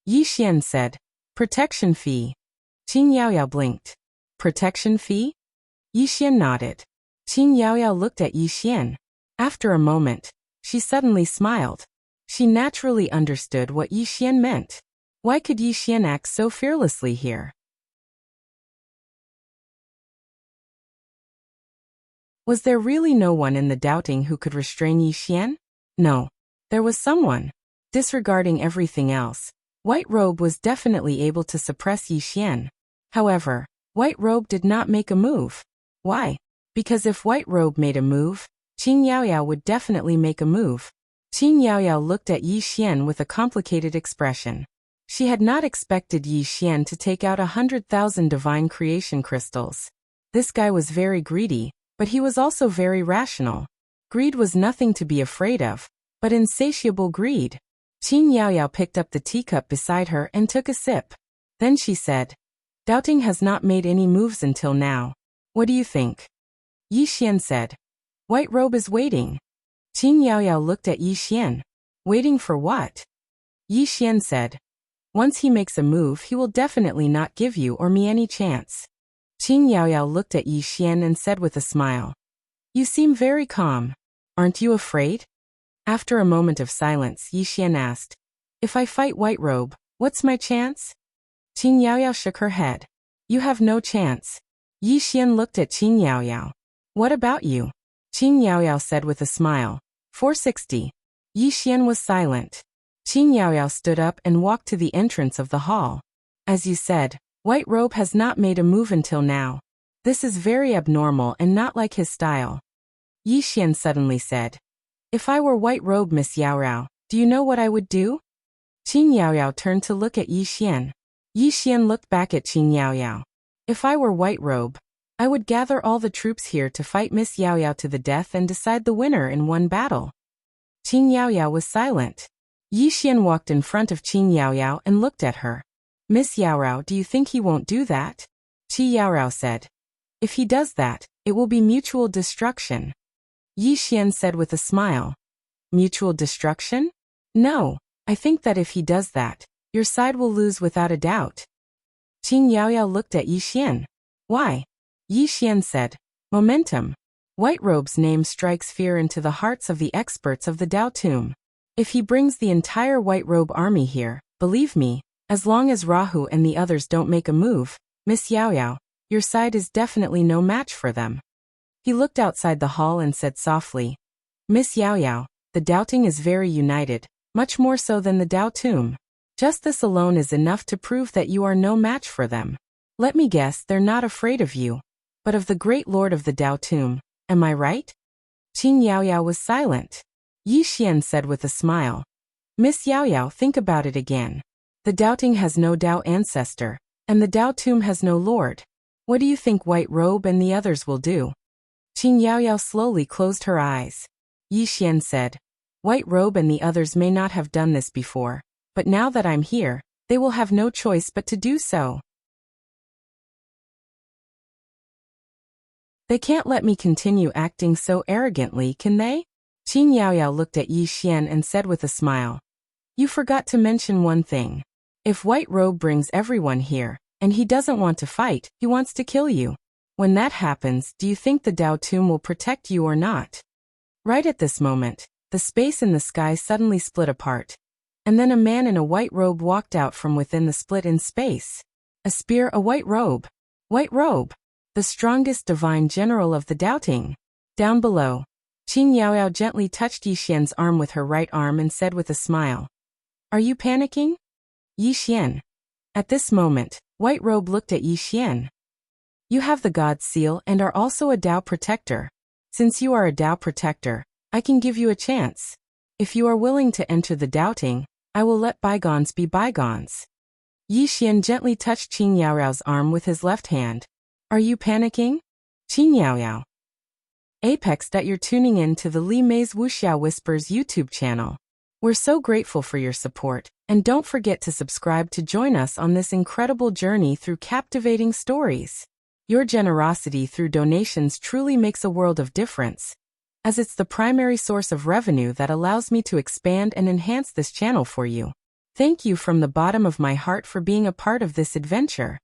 S1: Yi Xian said, protection fee. Qin Yaoyao blinked. Protection fee? Yi Xian nodded. Qin Yaoyao looked at Yi Xian. After a moment, she suddenly smiled. She naturally understood what Yi Xian meant. Why could Yi Xian act so fearlessly here? Was there really no one in the doubting who could restrain Yi Xian? No. There was someone. Disregarding everything else, White Robe was definitely able to suppress Yi Xian. However, White Robe did not make a move. Why? Because if White Robe made a move, Qin Yaoyao would definitely make a move. Qin Yaoyao looked at Yi Xian with a complicated expression. She had not expected Yi Xian to take out 100,000 divine creation crystals. This guy was very greedy, but he was also very rational. Greed was nothing to be afraid of, but insatiable greed. Qin Yaoyao picked up the teacup beside her and took a sip. Then she said, doubting has not made any moves until now. What do you think? Yi Xian said, White Robe is waiting. Qin Yaoyao looked at Yi Xian. Waiting for what? Yi Xian said, once he makes a move he will definitely not give you or me any chance. Qin Yaoyao looked at Yi Xian and said with a smile, you seem very calm. Aren't you afraid? After a moment of silence, Yi Xian asked, if I fight White Robe, what's my chance? Qin Yaoyao shook her head. You have no chance. Yi Xian looked at Qin Yaoyao. What about you? Qin Yaoyao said with a smile. 460. Yi Xian was silent. Qin Yaoyao stood up and walked to the entrance of the hall. As you said, White Robe has not made a move until now. This is very abnormal and not like his style. Yi Xian suddenly said, if I were White Robe, Miss Yaorao, do you know what I would do? Qin Yaoyao turned to look at Yi Xian. Yi Xian looked back at Qin Yaoyao. If I were White Robe, I would gather all the troops here to fight Miss Yaoyao to the death and decide the winner in one battle. Qin Yaoyao was silent. Yi Xian walked in front of Qin Yaoyao and looked at her. Miss Yaorao, do you think he won't do that? Qi Yaorao said. If he does that, it will be mutual destruction. Yi Xian said with a smile. Mutual destruction? No, I think that if he does that, your side will lose without a doubt. Qin Yaoyao looked at Yi Xian. Why? Yi Xian said. Momentum. White Robe's name strikes fear into the hearts of the experts of the Dao Tomb. If he brings the entire White Robe army here, believe me, as long as Rahu and the others don't make a move, Miss Yaoyao, your side is definitely no match for them. He looked outside the hall and said softly, Miss Yaoyao, the doubting is very united, much more so than the Dao Tomb. Just this alone is enough to prove that you are no match for them. Let me guess, they're not afraid of you, but of the great lord of the Dao Tomb, am I right? Qin Yaoyao was silent. Yi Xian said with a smile. Miss Yaoyao, think about it again. The doubting has no Dao ancestor, and the Dao Tomb has no lord. What do you think White Robe and the others will do? Qin Yaoyao slowly closed her eyes. Yi Xian said, White Robe and the others may not have done this before, but now that I'm here, they will have no choice but to do so. They can't let me continue acting so arrogantly, can they? Qin Yaoyao looked at Yi Xian and said with a smile. You forgot to mention one thing. If White Robe brings everyone here, and he doesn't want to fight, he wants to kill you. When that happens, do you think the Dao Tomb will protect you or not? Right at this moment, the space in the sky suddenly split apart. And then a man in a white robe walked out from within the split in space. A spear, a white robe. White robe. The strongest divine general of the doubting. Down below, Qin Yaoyao gently touched Yi Xian's arm with her right arm and said with a smile. Are you panicking? Yi Xian. At this moment, White Robe looked at Yi Xian. You have the God's seal and are also a Dao protector. Since you are a Dao protector, I can give you a chance. If you are willing to enter the doubting, I will let bygones be bygones. Yi Xian gently touched Qin Yaoyao's arm with his left hand. Are you panicking? Qin Yaoyao. Apex. You're tuning in to the Li Mei's Wuxia Whispers YouTube channel. We're so grateful for your support, and don't forget to subscribe to join us on this incredible journey through captivating stories. Your generosity through donations truly makes a world of difference, as it's the primary source of revenue that allows me to expand and enhance this channel for you. Thank you from the bottom of my heart for being a part of this adventure.